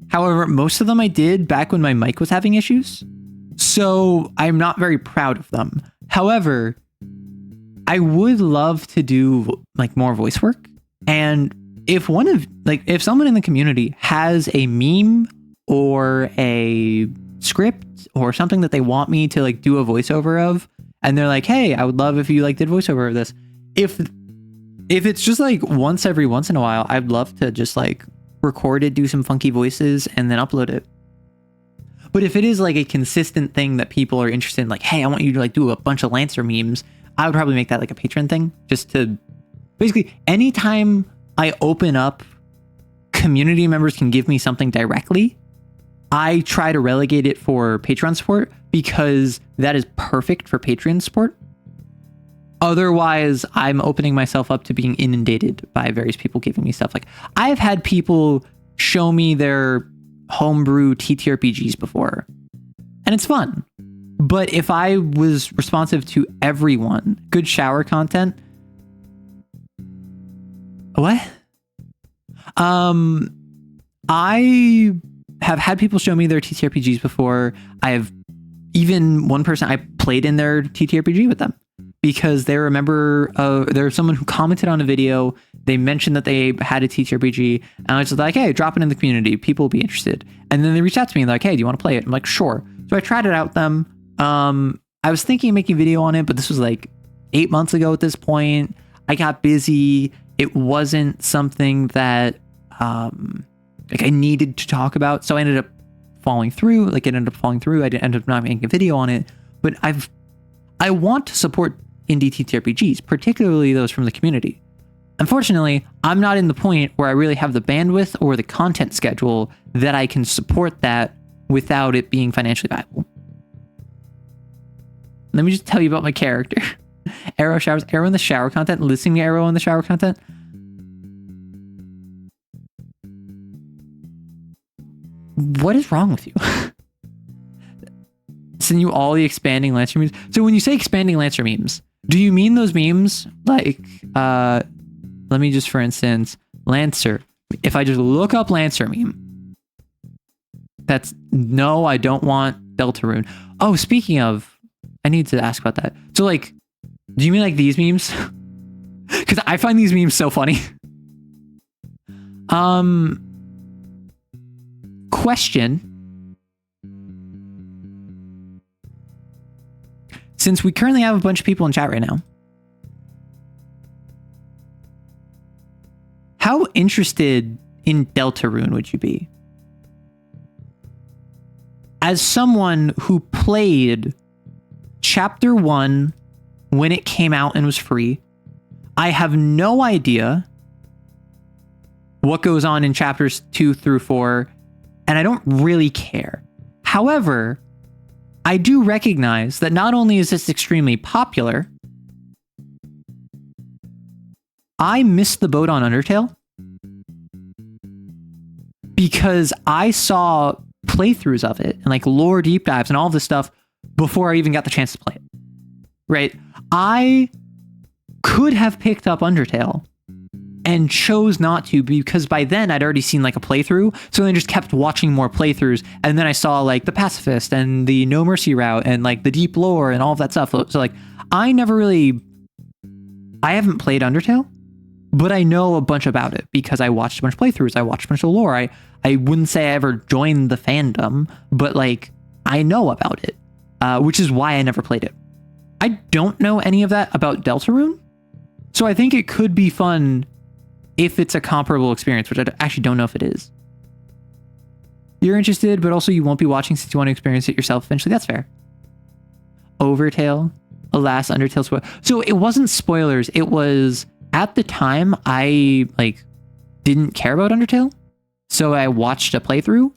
However, most of them I did back when my mic was having issues. So I'm not very proud of them. However, I would love to do like more voice work. And if someone in the community has a meme or a script or something that they want me to like do a voiceover of, and they're like, hey, I would love if you like did voiceover of this. If it's just like once every once in a while, I'd love to just like record it, do some funky voices, and then upload it. But if it is like a consistent thing that people are interested in, like, hey, I want you to like do a bunch of Lancer memes, I would probably make that like a Patreon thing, just to basically anytime I open up, community members can give me something directly. I try to relegate it for Patreon support because that is perfect for Patreon support. Otherwise, I'm opening myself up to being inundated by various people giving me stuff. Like, I've had people show me their homebrew TTRPGs before, and it's fun. But if I was responsive to everyone, good shower content, What? I have had people show me their TTRPGs before. I have even one person I played in their TTRPG with them because they remember there's someone who commented on a video. They mentioned that they had a TTRPG, and I was just like, hey, drop it in the community. People will be interested. And then they reached out to me and like, hey, do you want to play it? I'm like, sure. So I tried it out with them. I was thinking of making a video on it, but this was like 8 months ago at this point. I got busy. It wasn't something that like I needed to talk about. So I ended up falling through. Like it ended up falling through. I ended up not making a video on it. But I want to support indie TTRPGs, particularly those from the community. Unfortunately, I'm not in the point where I really have the bandwidth or the content schedule that I can support that without it being financially viable. Let me just tell you about my character. Arrow showers, Arrow in the shower content, listening to Arrow in the shower content. What is wrong with you? Send you all the expanding Lancer memes. So when you say expanding Lancer memes, do you mean those memes like, let me just, for instance, Lancer. If I just look up Lancer meme, that's, no, I don't want Deltarune. Oh, speaking of, I need to ask about that. So like, do you mean like these memes? Because I find these memes so funny. Question. Since we currently have a bunch of people in chat right now, how interested in Deltarune would you be? As someone who played Chapter 1 when it came out and was free, I have no idea what goes on in chapters 2 through 4, and I don't really care. However, I do recognize that not only is this extremely popular, I missed the boat on Undertale because I saw playthroughs of it and like lore deep dives and all this stuff before I even got the chance to play it. Right? I could have picked up Undertale and chose not to because by then I'd already seen like a playthrough. So then I just kept watching more playthroughs. And then I saw like the pacifist and the no mercy route and like the deep lore and all of that stuff. So like I haven't played Undertale, but I know a bunch about it because I watched a bunch of playthroughs. I watched a bunch of lore. I wouldn't say I ever joined the fandom, but like I know about it, which is why I never played it. I don't know any of that about Deltarune. So I think it could be fun if it's a comparable experience, which I actually don't know if it is. You're interested, but also you won't be watching since you want to experience it yourself eventually. That's fair. Overtale. Alas, Undertale spoil. So it wasn't spoilers. It was, at the time, I like didn't care about Undertale. So I watched a playthrough.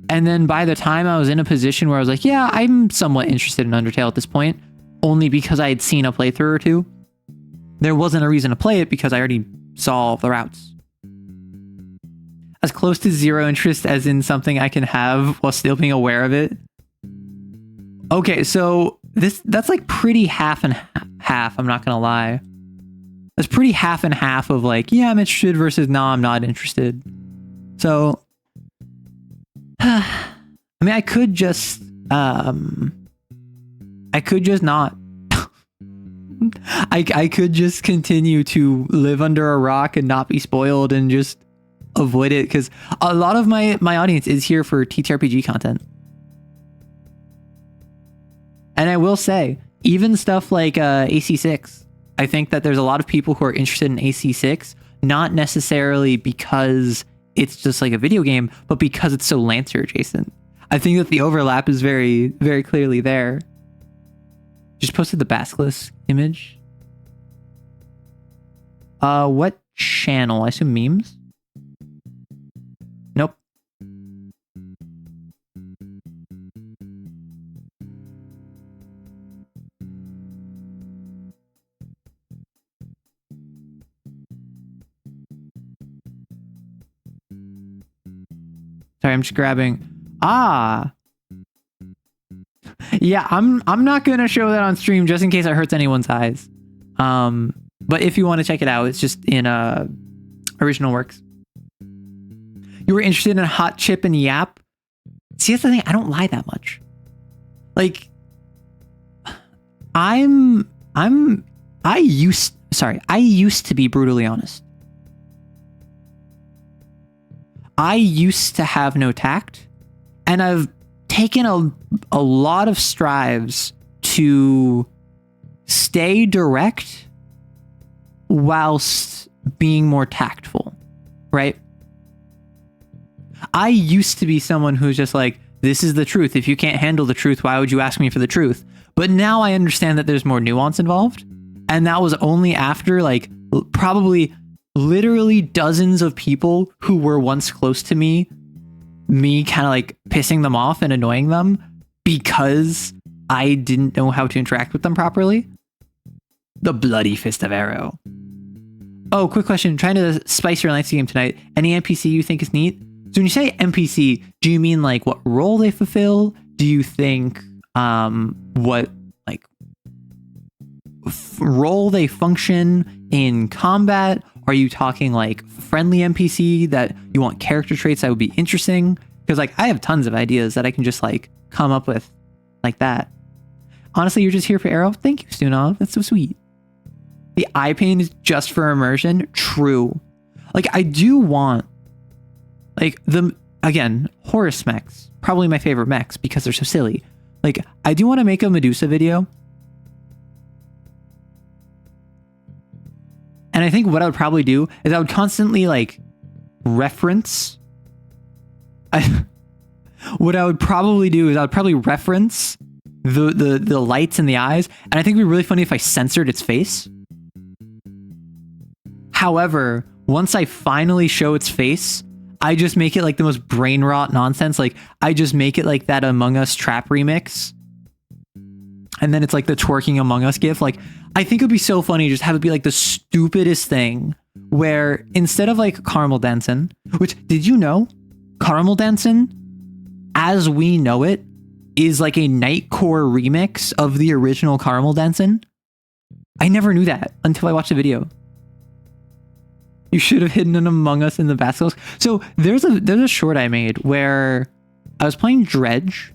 And then by the time I was in a position where I was like, yeah, I'm somewhat interested in Undertale at this point, only because I had seen a playthrough or two. There wasn't a reason to play it because I already saw the routes. As close to zero interest as in something I can have while still being aware of it. Okay, so that's like pretty half and half, I'm not gonna lie. That's pretty half and half of like, yeah, I'm interested versus no, I'm not interested. So I mean, I could just not. I could just continue to live under a rock and not be spoiled and just avoid it because a lot of my audience is here for TTRPG content. And I will say, even stuff like AC6, I think that there's a lot of people who are interested in AC6, not necessarily because it's just like a video game, but because it's so Lancer adjacent. I think that the overlap is very, very clearly there. Just posted the Basilisk image. What channel? I assume memes? Nope. Sorry, I'm just grabbing. Yeah, I'm not gonna show that on stream just in case it hurts anyone's eyes. But if you want to check it out, it's just in original works. You were interested in Hot Chip and Yap? See, that's the thing. I don't lie that much. Like, I used to be brutally honest. I used to have no tact, and I've taken a lot of strives to stay direct whilst being more tactful, right? I used to be someone who's just like, this is the truth. If you can't handle the truth, why would you ask me for the truth? But now I understand that there's more nuance involved. And that was only after like probably literally dozens of people who were once close to me kind of like pissing them off and annoying them because I didn't know how to interact with them properly. The bloody fist of arrow. Oh, quick question. Trying to spice your Alliance game tonight. Any NPC you think is neat? So when you say NPC, do you mean like what role they fulfill? Do you think what like role they function in combat? Are you talking like friendly NPC that you want character traits that would be interesting? Because like I have tons of ideas that I can just like come up with like that. Honestly, you're just here for Arrow? Thank you, Stunov. That's so sweet. The eye pain is just for immersion. True. Like I do want like again, Horus mechs, probably my favorite mechs because they're so silly. Like I do want to make a Medusa video. And I think what I would probably do is I would constantly like reference. What I would probably do is I would probably reference the lights in the eyes. And I think it'd be really funny if I censored its face. However, once I finally show its face, I just make it like the most brain rot nonsense. Like I just make it like that Among Us trap remix. And then it's like the twerking Among Us gif. Like I think it'd be so funny just have it be like the stupidest thing where instead of like Caramel Dancin', which did you know Caramel Dancin', as we know it, is like a Nightcore remix of the original Caramel Dancin'? I never knew that until I watched the video. You should have hidden an Among Us in the basketballs. So there's a short I made where I was playing Dredge,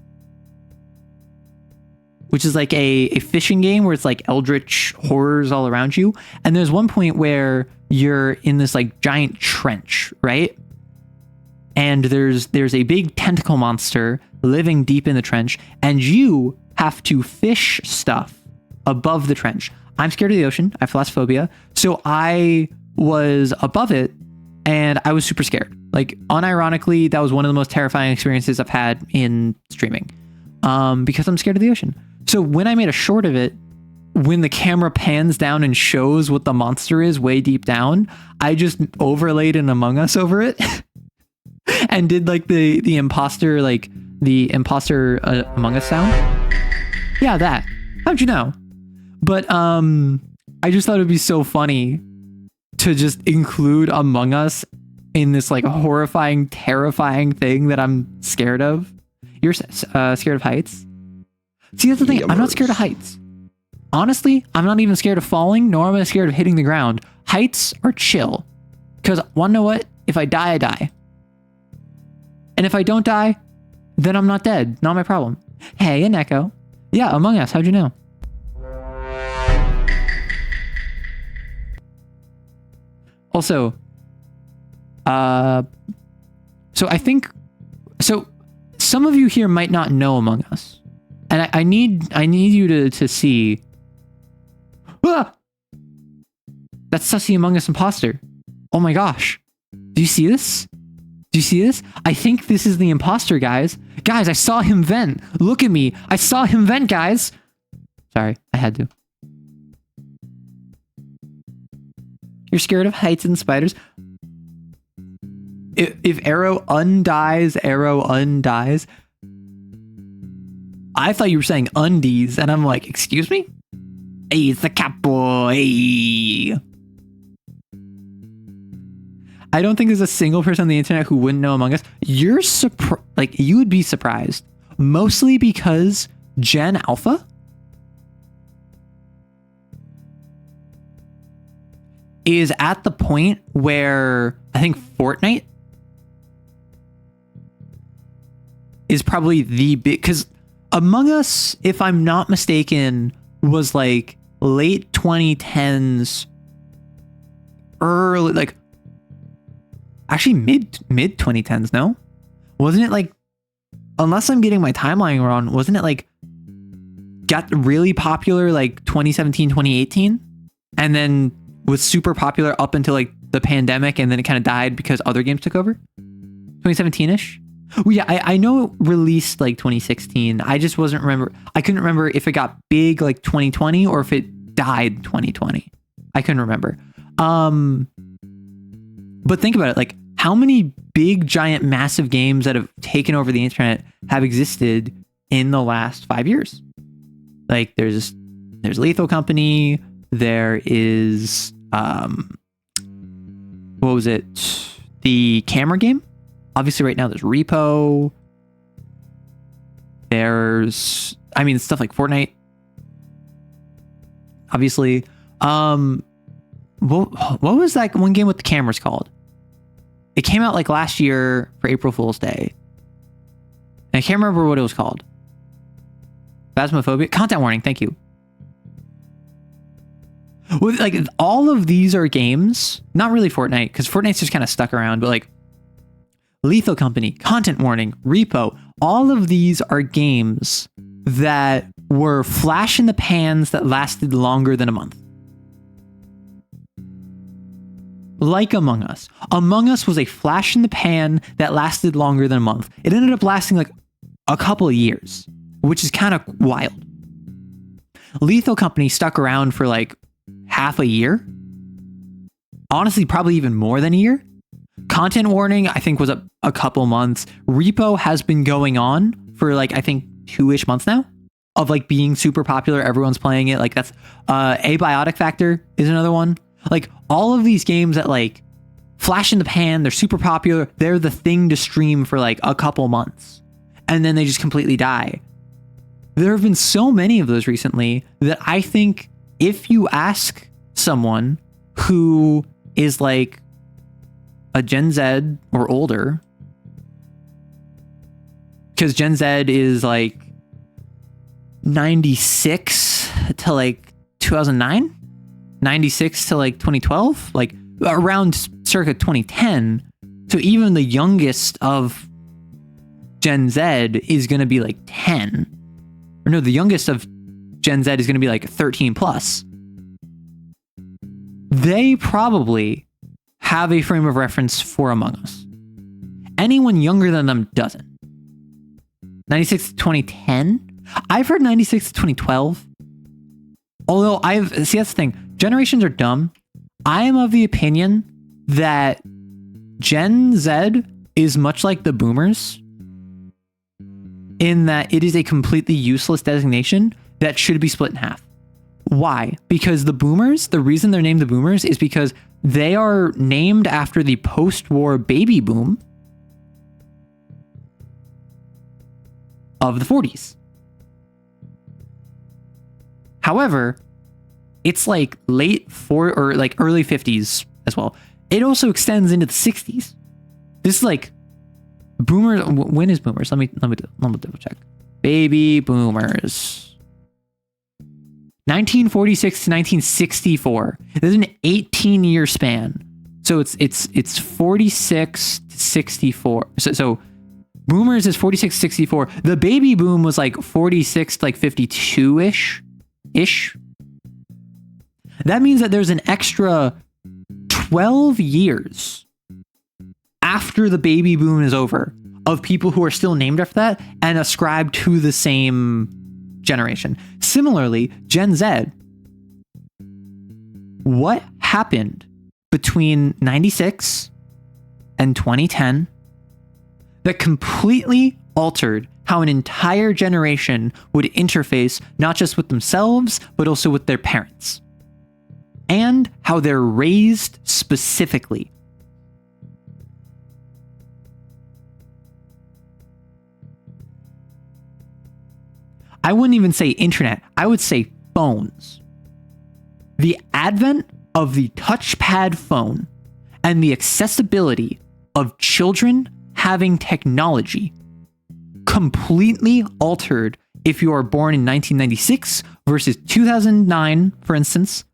which is like a fishing game where it's like eldritch horrors all around you. And there's one point where you're in this like giant trench, right? And there's a big tentacle monster living deep in the trench, and you have to fish stuff above the trench. I'm scared of the ocean. I have thalassophobia. So I was above it and I was super scared. Like unironically, that was one of the most terrifying experiences I've had in streaming because I'm scared of the ocean. So when I made a short of it, when the camera pans down and shows what the monster is way deep down, I just overlaid an Among Us over it and did like the imposter Among Us sound. Yeah, that. How'd you know? But I just thought it'd be so funny to just include Among Us in this like horrifying, terrifying thing that I'm scared of. You're scared of heights? See, that's the thing. I'm not scared of heights. Honestly, I'm not even scared of falling, nor am I scared of hitting the ground. Heights are chill. Because, wanna know what? If I die, I die. And if I don't die, then I'm not dead. Not my problem. Hey, an Echo. Yeah, Among Us. How'd you know? Also, so I think, so some of you here might not know Among Us, and I need you to see. Ah! That's Sussy Among Us imposter. Oh my gosh. Do you see this? Do you see this? I think this is the imposter, guys. Guys, I saw him vent. Look at me. I saw him vent, guys. Sorry, I had to. You're scared of heights and spiders? If Arrow undies, Arrow undies. I thought you were saying undies, and I'm like, excuse me? Hey, it's the cat boy. Hey. I don't think there's a single person on the internet who wouldn't know Among Us. You're like, you would be surprised. Mostly because Gen Alpha? is at the point where I think Fortnite is probably the big, because Among Us, if I'm not mistaken, was like late 2010s, early, like actually mid 2010s. No, wasn't it like, unless I'm getting my timeline wrong, wasn't it like got really popular like 2017, 2018, and then was super popular up until like the pandemic, and then it kind of died because other games took over? 2017-ish. Well, yeah, I know it released like 2016. I just I couldn't remember if it got big like 2020 or if it died 2020. I couldn't remember. But think about it, like how many big, giant, massive games that have taken over the internet have existed in the last 5 years? Like there's Lethal Company, there is what was it? The camera game. Obviously right now there's Repo. There's, I mean, stuff like Fortnite. Obviously. What was that one game with the cameras called? It came out like last year for April Fool's Day. And I can't remember what it was called. Phasmophobia? Content warning, thank you. Well, like all of these are games, not really Fortnite, because Fortnite's just kind of stuck around, but like Lethal Company, Content Warning, Repo, all of these are games that were flash in the pans that lasted longer than a month. Like Among Us. Among Us was a flash in the pan that lasted longer than a month. It ended up lasting like a couple of years, which is kind of wild. Lethal Company stuck around for like half a year. Honestly, probably even more than a year. Content Warning, I think, was a couple months. Repo has been going on for like, I think 2-ish months now of like being super popular. Everyone's playing it. Like that's Abiotic Factor is another one. Like all of these games that like flash in the pan, they're super popular. They're the thing to stream for like a couple months and then they just completely die. There have been so many of those recently that I think if you ask someone who is like a Gen Z or older, because Gen Z is like 96 to like 2009, 96 to like 2012, like around circa 2010. So even the youngest of Gen Z is going to be like 10. Or no, the youngest of Gen Z is going to be like 13 plus. They probably have a frame of reference for Among Us. Anyone younger than them doesn't. 96 to 2010? I've heard 96 to 2012. Although that's the thing. Generations are dumb. I am of the opinion that Gen Z is much like the boomers in that it is a completely useless designation that should be split in half. Why? Because the boomers, the reason they're named the boomers is because they are named after the post-war baby boom of the 40s. However, it's like early 50s as well. It also extends into the 60s. This is like boomers. When is boomers? Let me double check. Baby boomers. 1946 to 1964. There's an 18-year span. So it's 46 to 64. So boomers is 46 to 64. The baby boom was like 46 to like 52-ish. That means that there's an extra 12 years after the baby boom is over of people who are still named after that and ascribed to the same generation. Similarly, Gen Z. What happened between 96 and 2010 that completely altered how an entire generation would interface not just with themselves, but also with their parents? And how they're raised specifically. I wouldn't even say internet. I would say phones. The advent of the touchpad phone and the accessibility of children having technology completely altered if you are born in 1996 versus 2009, for instance.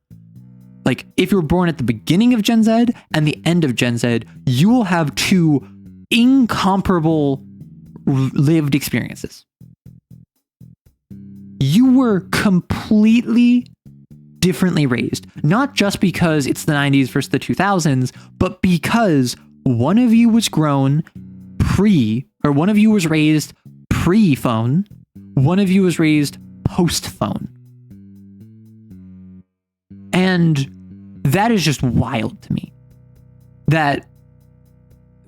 Like, if you're born at the beginning of Gen Z and the end of Gen Z, you will have two incomparable lived experiences. You were completely differently raised, not just because it's the 90s versus the 2000s, but because one of you was grown one of you was raised pre-phone, one of you was raised post-phone. And that is just wild to me. That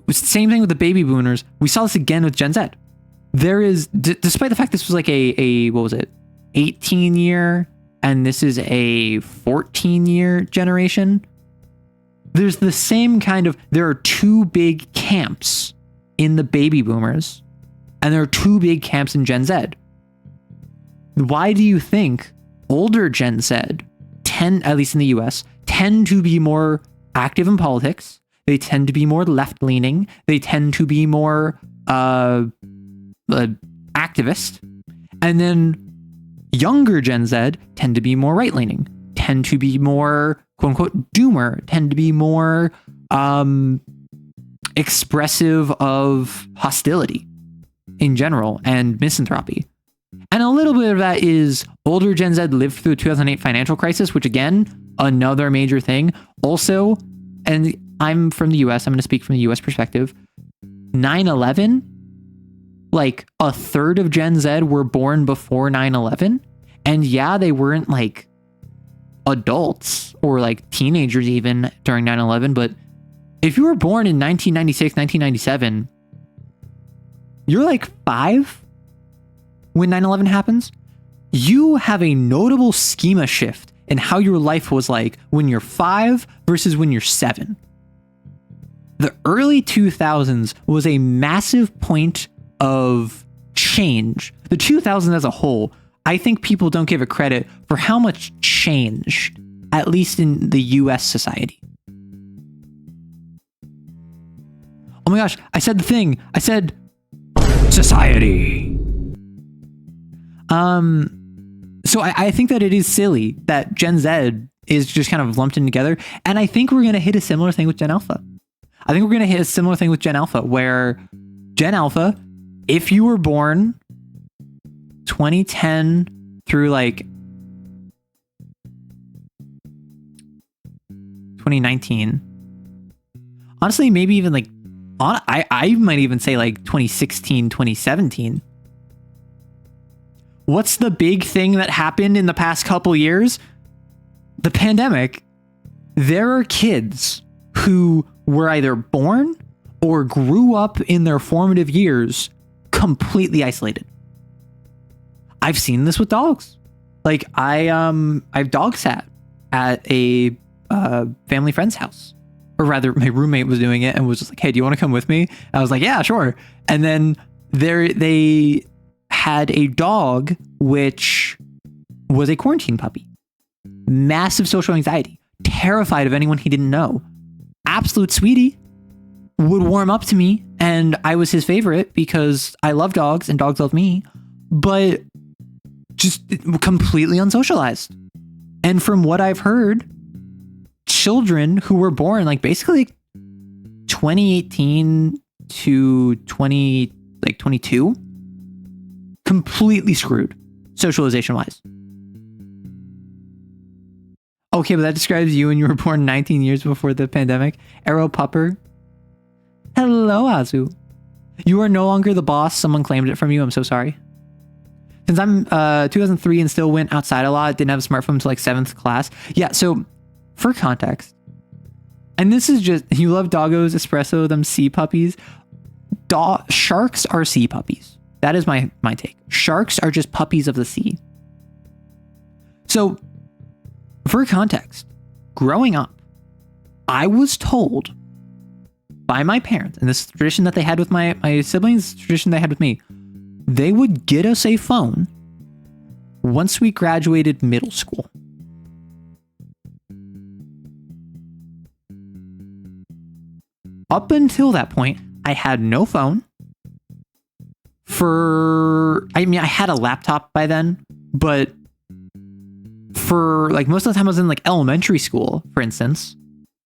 was the same thing with the baby boomers. We saw this again with Gen Z. There is, despite the fact this was like a what was it, 18-year, and this is a 14-year generation, there's the same kind of, there are two big camps in the baby boomers, and there are two big camps in Gen Z. Why do you think older Gen Z at least in the US, tend to be more active in politics? They tend to be more left-leaning. They tend to be more activist. And then younger Gen Z tend to be more right-leaning, tend to be more quote-unquote doomer, tend to be more expressive of hostility in general and misanthropy. And a little bit of that is older Gen Z lived through the 2008 financial crisis, which again, another major thing. Also, and I'm from the US, I'm going to speak from the US perspective, 9/11, like a third of Gen Z were born before 9/11. And yeah, they weren't like adults or like teenagers even during 9/11, but if you were born in 1996, 1997, you're like 5 when 9/11 happens. You have a notable schema shift in how your life was like when you're 5 versus when you're 7. The early 2000s was a massive point of change. The 2000s as a whole, I think people don't give it credit for how much changed, at least in the US society. Oh my gosh, I said the thing. I said society. So I think that it is silly that Gen Z is just kind of lumped in together. And I think we're going to hit a similar thing with Gen Alpha. I think we're going to hit a similar thing with Gen Alpha, where Gen Alpha, if you were born 2010 through like 2019, honestly, maybe even like, I might even say like 2016, 2017. What's the big thing that happened in the past couple years? The pandemic. There are kids who were either born or grew up in their formative years completely isolated. I've seen this with dogs. Like I've dog sat at a family friend's house, or rather my roommate was doing it and was just like, "Hey, do you want to come with me?" I was like, "Yeah, sure." And then they had a dog which was a quarantine puppy. Massive social anxiety, terrified of anyone he didn't know. Absolute sweetie, would warm up to me, and I was his favorite because I love dogs and dogs love me, but just completely unsocialized. And from what I've heard, children who were born like basically 2018 to 2022, completely screwed socialization wise. Okay, but that describes you, and you were born 19 years before the pandemic. Arrow Pupper. Hello, Azu. You are no longer the boss. Someone claimed it from you. I'm so sorry. Since I'm 2003 and still went outside a lot, didn't have a smartphone until like 7th class. Yeah, so for context, and this is just, you love doggos, espresso, them sea puppies. Sharks are sea puppies. That is my take. Sharks are just puppies of the sea. So, for context, growing up, I was told by my parents, and this is the tradition that they had with my siblings, tradition they had with me, they would get us a phone once we graduated middle school. up until that point, I had no phone. I had a laptop by then, but for like most of the time I was in like elementary school, for instance,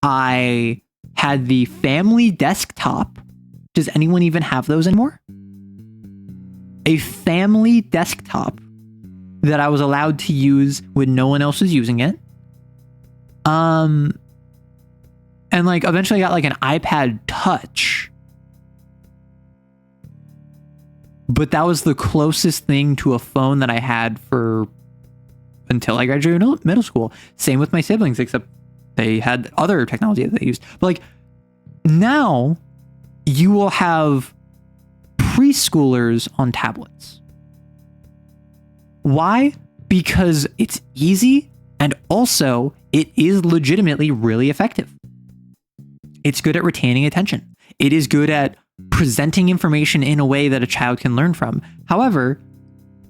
I had the family desktop. Does anyone even have those anymore? A family desktop that I was allowed to use when no one else was using it. And like eventually I got like an iPad Touch. But that was the closest thing to a phone that I had until I graduated middle school. Same with my siblings, except they had other technology that they used. But like now you will have preschoolers on tablets. Why? Because it's easy and also it is legitimately really effective. It's good at retaining attention. It is good at presenting information in a way that a child can learn from. However,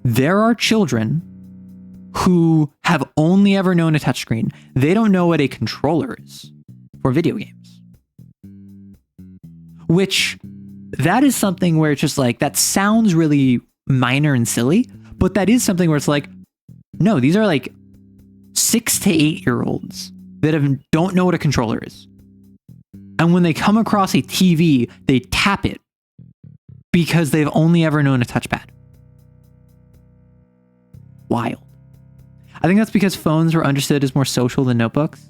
there are children who have only ever known a touchscreen. They don't know what a controller is for video games. Which, that is something where it's just like, that sounds really minor and silly, but that is something where it's like, no, these are like 6 to 8-year-olds that don't know what a controller is. And when they come across a TV, they tap it because they've only ever known a touchpad. Wild. I think that's because phones were understood as more social than notebooks.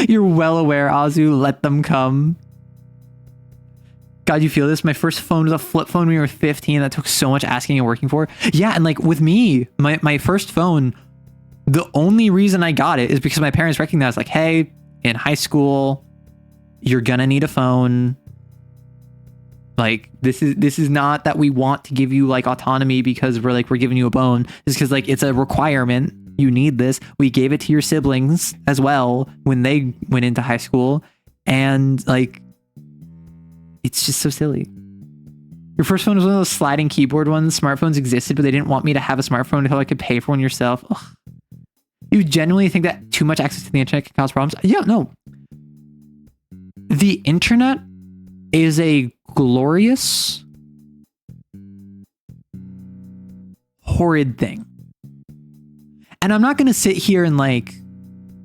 You're well aware, Azu. Let them come. God, you feel this? My first phone was a flip phone when we were 15. That took so much asking and working for. Yeah, and like with me, my first phone, the only reason I got it is because my parents recognized like, hey, in high school, you're gonna need a phone. Like this is not that we want to give you like autonomy because we're giving you a bone. It's because like it's a requirement. You need this. We gave it to your siblings as well when they went into high school, and like it's just so silly. Your first phone was one of those sliding keyboard ones. Smartphones existed, but they didn't want me to have a smartphone until I could pay for one yourself. Ugh. You genuinely think that too much access to the internet can cause problems? Yeah, no. The internet is a glorious, horrid thing. And I'm not going to sit here and like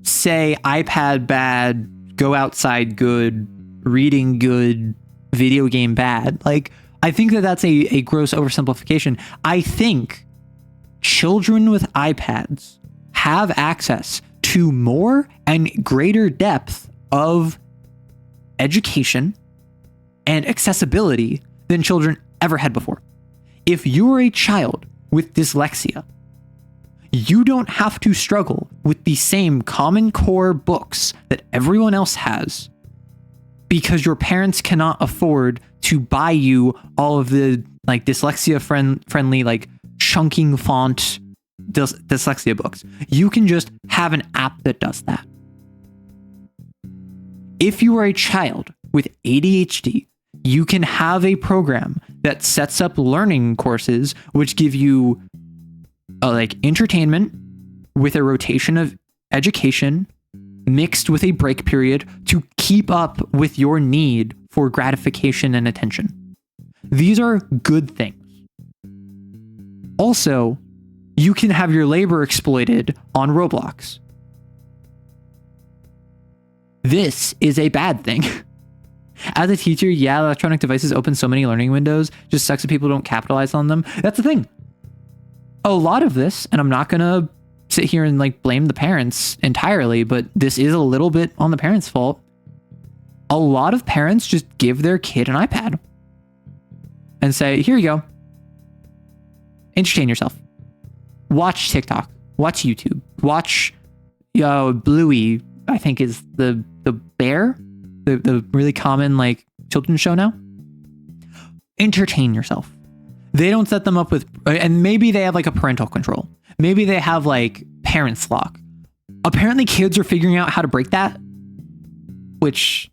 say iPad bad, go outside good, reading good, video game bad. Like, I think that that's a gross oversimplification. I think children with iPads have access to more and greater depth of education and accessibility than children ever had before. If you are a child with dyslexia, you don't have to struggle with the same Common Core books that everyone else has because your parents cannot afford to buy you all of the like dyslexia friendly like chunking font dyslexia books. You can just have an app that does that. If you are a child with ADHD, you can have a program that sets up learning courses which give you like entertainment with a rotation of education mixed with a break period to keep up with your need for gratification and attention. These are good things. Also, you can have your labor exploited on Roblox. This is a bad thing. As a teacher, yeah, electronic devices open so many learning windows. Just sucks that people don't capitalize on them. That's the thing. A lot of this, and I'm not going to sit here and like blame the parents entirely, but this is a little bit on the parents' fault. A lot of parents just give their kid an iPad and say, here you go. Entertain yourself. Watch TikTok. Watch YouTube. Watch Bluey, I think is the bear. The really common like children's show now. Entertain yourself. They don't set them up with, and maybe they have like a parental control. Maybe they have like parents lock. Apparently kids are figuring out how to break that, which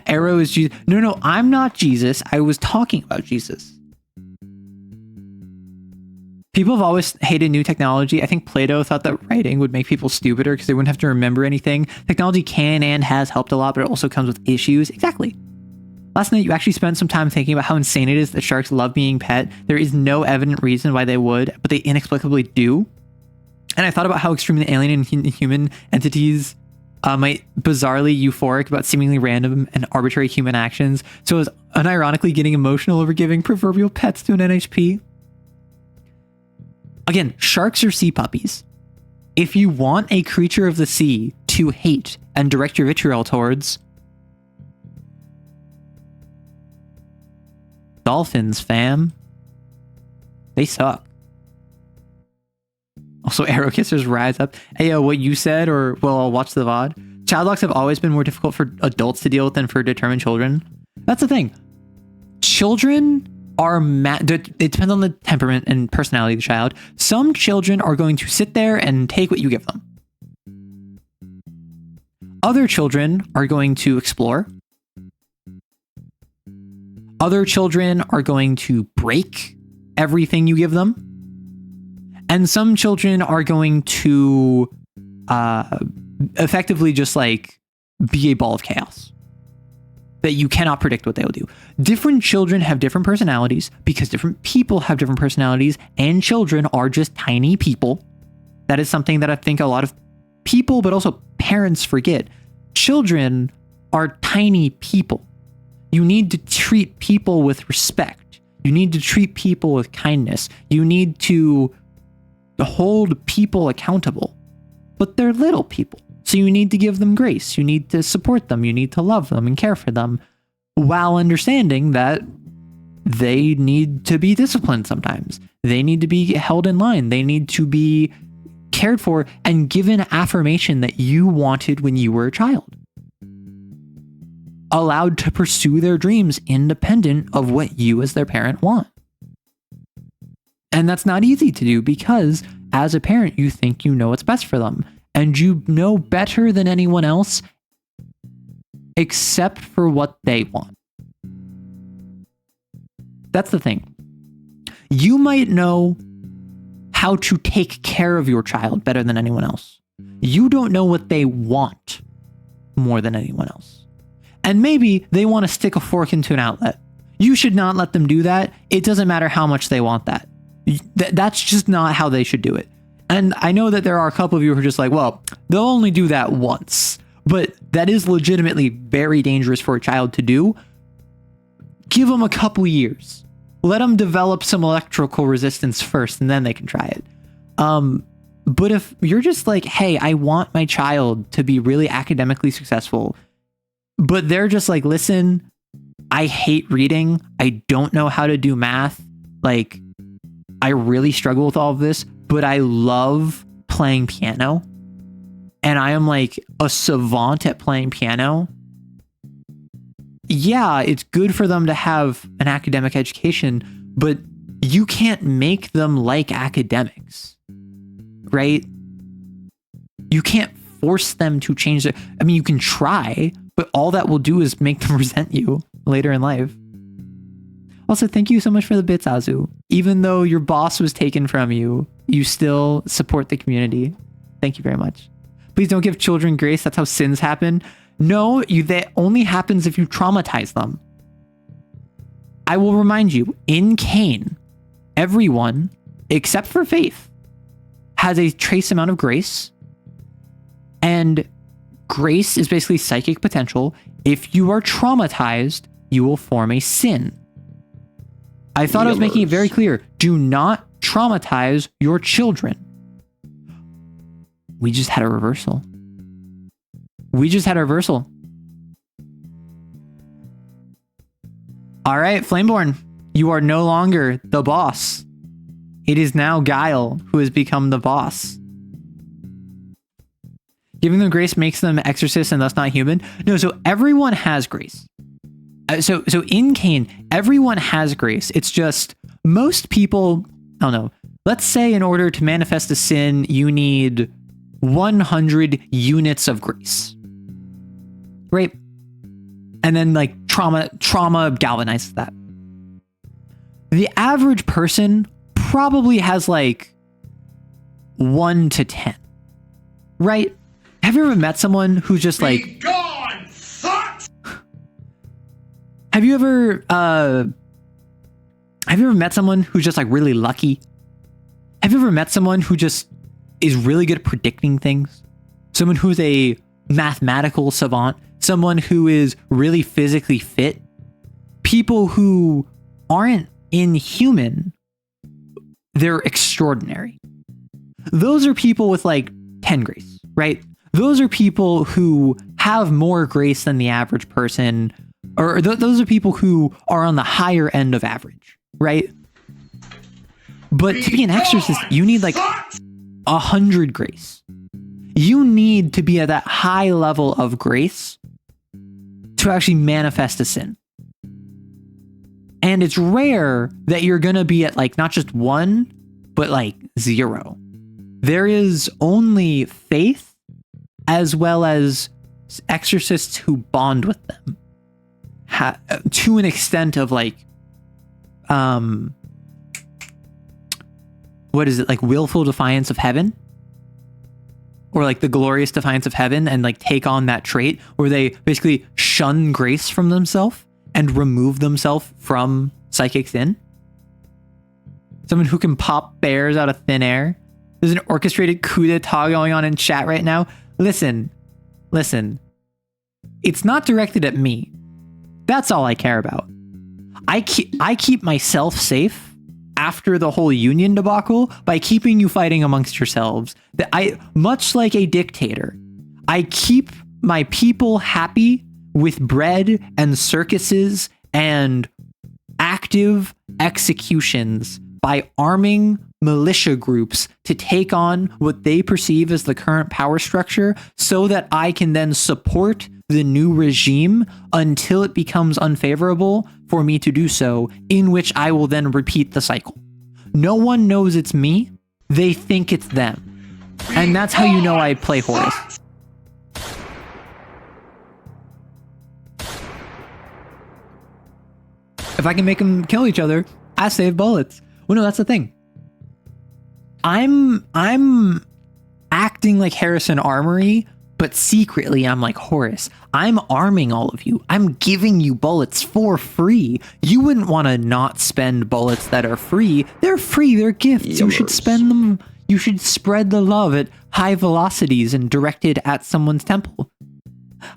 Arrow is Jesus. No, I'm not Jesus. I was talking about Jesus. People have always hated new technology. I think Plato thought that writing would make people stupider because they wouldn't have to remember anything. Technology can and has helped a lot, but it also comes with issues. Exactly. Last night, you actually spent some time thinking about how insane it is that sharks love being pet. There is no evident reason why they would, but they inexplicably do. And I thought about how extremely alien and human entities might bizarrely euphoric about seemingly random and arbitrary human actions. So I was unironically getting emotional over giving proverbial pets to an NHP. Again, sharks are sea puppies. If you want a creature of the sea to hate and direct your vitriol towards, dolphins, fam. They suck. Also, arrow kissers rise up. Hey, what you said, or, well, I'll watch the VOD. Child locks have always been more difficult for adults to deal with than for determined children. That's the thing. Children are it depends on the temperament and personality of the child. Some children are going to sit there and take what you give them. Other children are going to explore. Other children are going to break everything you give them. And some children are going to effectively just like be a ball of chaos that you cannot predict what they will do. Different children have different personalities because different people have different personalities, and children are just tiny people. That is something that I think a lot of people, but also parents, forget. Children are tiny people. You need to treat people with respect. You need to treat people with kindness. You need to hold people accountable. But they're little people. So you need to give them grace. You need to support them. You need to love them and care for them, while understanding that they need to be disciplined sometimes. They need to be held in line. They need to be cared for and given affirmation that you wanted when you were a child. Allowed to pursue their dreams independent of what you as their parent want. And that's not easy to do because as a parent, you think you know what's best for them. And you know better than anyone else except for what they want. That's the thing. You might know how to take care of your child better than anyone else. You don't know what they want more than anyone else. And maybe they want to stick a fork into an outlet. You should not let them do that. It doesn't matter how much they want that. That's just not how they should do it. And I know that there are a couple of you who are just like, well, they'll only do that once. But that is legitimately very dangerous for a child to do. Give them a couple years. Let them develop some electrical resistance first, and then they can try it. But if you're just like, hey, I want my child to be really academically successful, but they're just like, listen, I hate reading. I don't know how to do math. Like, I really struggle with all of this, but I love playing piano. And I am like a savant at playing piano. Yeah, it's good for them to have an academic education, but you can't make them like academics, right? You can't force them to change their... I mean, you can try, but all that will do is make them resent you later in life. Also, thank you so much for the bits, Azu. Even though your boss was taken from you, you still support the community. Thank you very much. Please don't give children grace. That's how sins happen. No, that only happens if you traumatize them. I will remind you, in Cain, everyone, except for Faith, has a trace amount of grace. And grace is basically psychic potential. If you are traumatized, you will form a sin. I thought I was making it very clear. Do not traumatize your children. We just had a reversal. All right, Flameborn, you are no longer the boss. It is now Guile who has become the boss. Giving them grace makes them exorcists and thus not human. No, so everyone has grace. So in Cain, everyone has grace. It's just most people, I don't know. Let's say in order to manifest a sin, you need 100 units of grace. Right? And then like trauma galvanizes that. The average person probably has like 1 to 10, right? Have you ever met someone who's just like,
gone, fuck!
have you ever met someone who's just like really lucky? Have you ever met someone who just is really good at predicting things? Someone who's a mathematical savant, someone who is really physically fit, people who aren't inhuman, they're extraordinary. Those are people with like 10 grace, right? Those are people who have more grace than the average person, or those are people who are on the higher end of average, right? But to be an exorcist, you need like 100 grace. You need to be at that high level of grace to actually manifest a sin. And it's rare that you're going to be at like not just 1, but like 0. There is only faith as well as exorcists who bond with them to an extent of like, what is it, like willful defiance of heaven? Or like the glorious defiance of heaven, and like take on that trait where they basically shun grace from themselves and remove themselves from psychic sin. Someone who can pop bears out of thin air. There's an orchestrated coup d'etat going on in chat right now. Listen. It's not directed at me. That's all I care about. I keep myself safe after the whole union debacle by keeping you fighting amongst yourselves. That much like a dictator, I keep my people happy with bread and circuses and active executions by arming militia groups to take on what they perceive as the current power structure, so that I can then support the new regime until it becomes unfavorable for me to do so, in which I will then repeat the cycle. No one knows it's me. They think it's them. And that's how you know I play Horus. If I can make them kill each other, I save bullets. Well, no, that's the thing. I'm acting like Harrison Armory, but secretly I'm like Horus. I'm arming all of you. I'm giving you bullets for free. You wouldn't want to not spend bullets that are free. They're free. They're gifts. You should spend them. You should spread the love at high velocities and directed at someone's temple.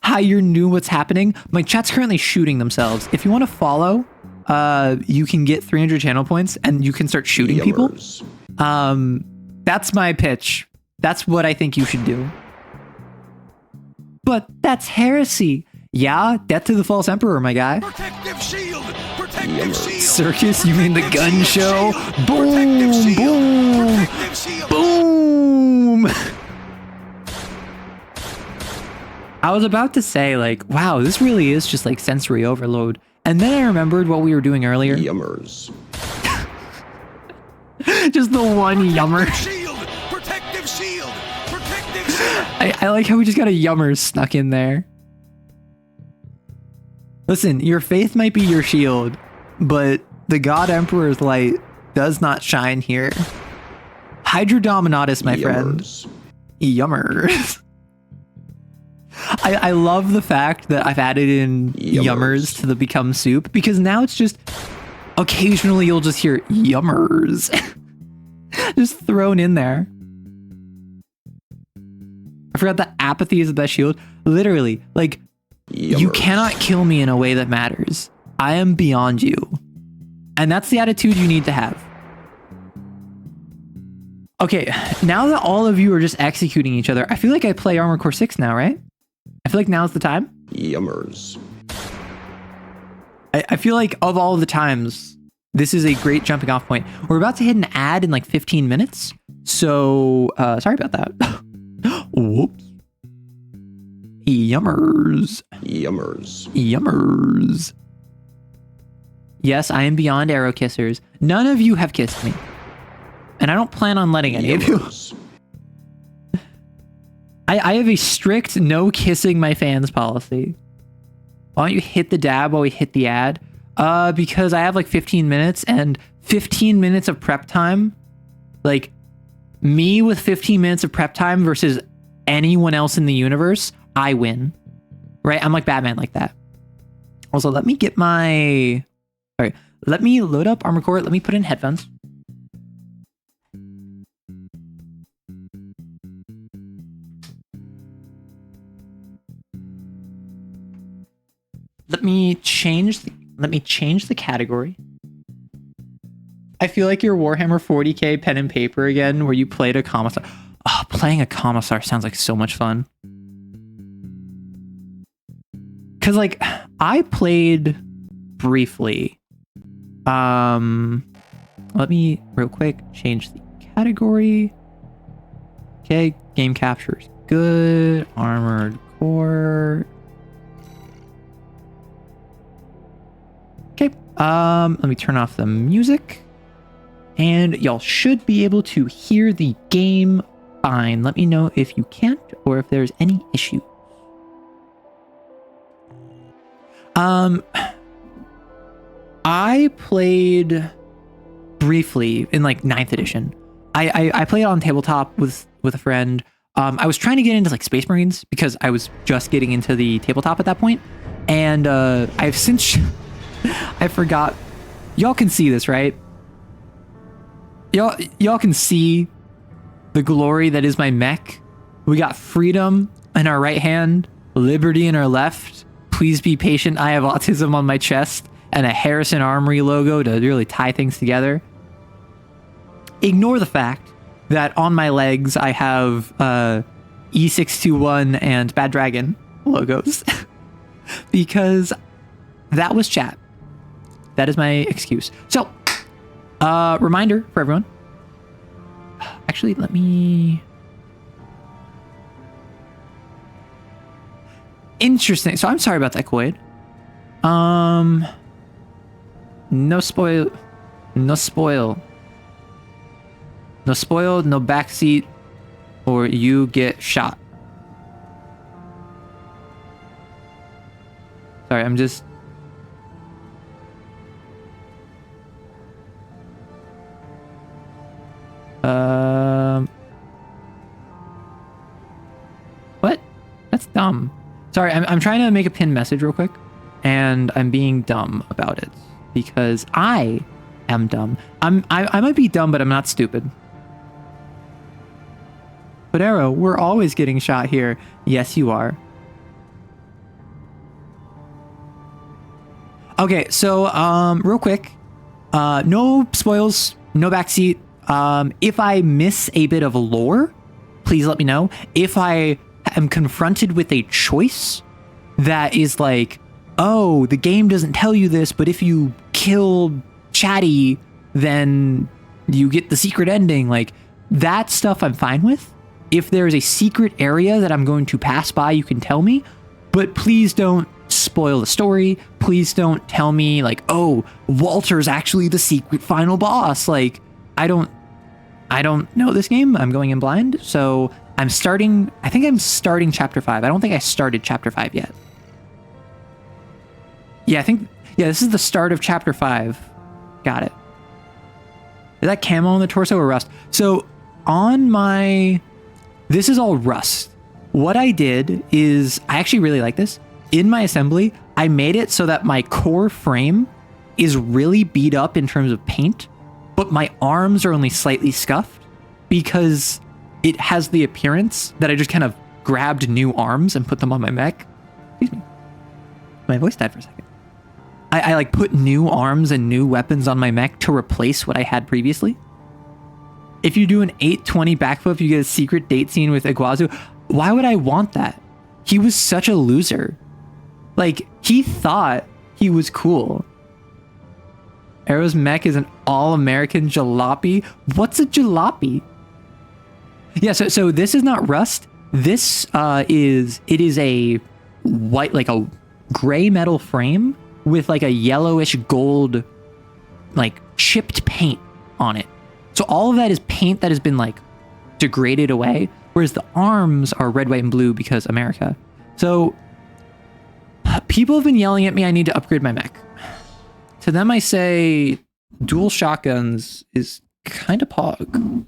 Hi, you knew what's happening. My chat's currently shooting themselves. If you want to follow, you can get 300 channel points and you can start shooting people. That's my pitch. That's what I think you should do. But that's heresy. Yeah, death to the false emperor, my guy.
Protective shield! Protective shield!
Circus, you mean the gun show? Boom,
Protective shield!
boom,
Protective shield!
boom. I was about to say, like, wow, this really is just like sensory overload. And then I remembered what we were doing earlier.
Yummers.
Just the one yummer.
Shield! Protective shield! Protective shield!
I like how we just got a yummer snuck in there. Listen, your faith might be your shield, but the God Emperor's light does not shine here. Hydrodominatus, my friend. Yummers. I love the fact that I've added in yummers to the become soup, because now it's just occasionally you'll just hear yummers just thrown in there. I forgot that apathy is the best shield. Literally, like, you cannot kill me in a way that matters. I am beyond you. And that's the attitude you need to have. Okay, now that all of you are just executing each other, I feel like I play Armored Core 6 now, right? I feel like now's the time.
Yummers.
I feel like of all the times, this is a great jumping off point. We're about to hit an ad in like 15 minutes. So, sorry about that. Whoops. Yummers.
Yummers.
Yummers. Yes, I am beyond arrow kissers. None of you have kissed me. And I don't plan on letting any of you. I have a strict no kissing my fans policy. Why don't you hit the dab while we hit the ad? Because I have like 15 minutes and 15 minutes of prep time, like me with 15 minutes of prep time versus anyone else in the universe, I win. Right? I'm like Batman like that. Also, let me get my... All right, let me load up Armor Core. Let me put in headphones. Let me change the category. I feel like your Warhammer 40k pen and paper again, where you played a commissar. Oh, playing a commissar sounds like so much fun. Cause like I played briefly. Let me real quick change the category. Okay, game captures good. Armored Core. Okay, let me turn off the music. And y'all should be able to hear the game fine. Let me know if you can't or if there's any issue. I played briefly in like 9th edition. I played on tabletop with a friend. I was trying to get into like Space Marines because I was just getting into the tabletop at that point. And I've since I forgot. Y'all can see this, right? Y'all can see the glory that is my mech. We got freedom in our right hand, liberty in our left. Please be patient. I have autism on my chest and a Harrison Armory logo to really tie things together. Ignore the fact that on my legs I have E621 and Bad Dragon logos because that was chat. That is my excuse. So, reminder for everyone. Actually, let me... Interesting. So I'm sorry about that, Koid. No spoil. No spoil. No spoil, no backseat, or you get shot. Sorry, I'm just... What? That's dumb. Sorry, I'm trying to make a pinned message real quick, and I'm being dumb about it because I am dumb. I might be dumb, but I'm not stupid. But Arrow, we're always getting shot here. Yes, you are. Okay, so real quick, no spoils, no backseat. If I miss a bit of lore, please let me know. If I am confronted with a choice that is like, oh, the game doesn't tell you this, but if you kill Chatty, then you get the secret ending. Like, that stuff I'm fine with. If there's a secret area that I'm going to pass by, you can tell me, but please don't spoil the story. Please don't tell me like, oh, Walter's actually the secret final boss. Like, I don't know this game. I'm going in blind. So I think I'm starting chapter 5. I don't think I started chapter 5 yet. Yeah, this is the start of chapter 5. Got it. Is that camo on the torso or rust? So on my, this is all rust. What I did is, I actually really like this. In my assembly, I made it so that my core frame is really beat up in terms of paint, but my arms are only slightly scuffed because it has the appearance that I just kind of grabbed new arms and put them on my mech. Excuse me. My voice died for a second. I like put new arms and new weapons on my mech to replace what I had previously. If you do an 820 backflip, you get a secret date scene with Iguazu. Why would I want that? He was such a loser. Like, he thought he was cool. Arrow's mech is an all-American jalopy. What's a jalopy? Yeah, so this is not rust. This is a white, like a gray metal frame with like a yellowish gold, like chipped paint on it. So all of that is paint that has been like degraded away, whereas the arms are red, white, and blue because America. So people have been yelling at me I need to upgrade my mech. To them I say, dual shotguns is kind of pog.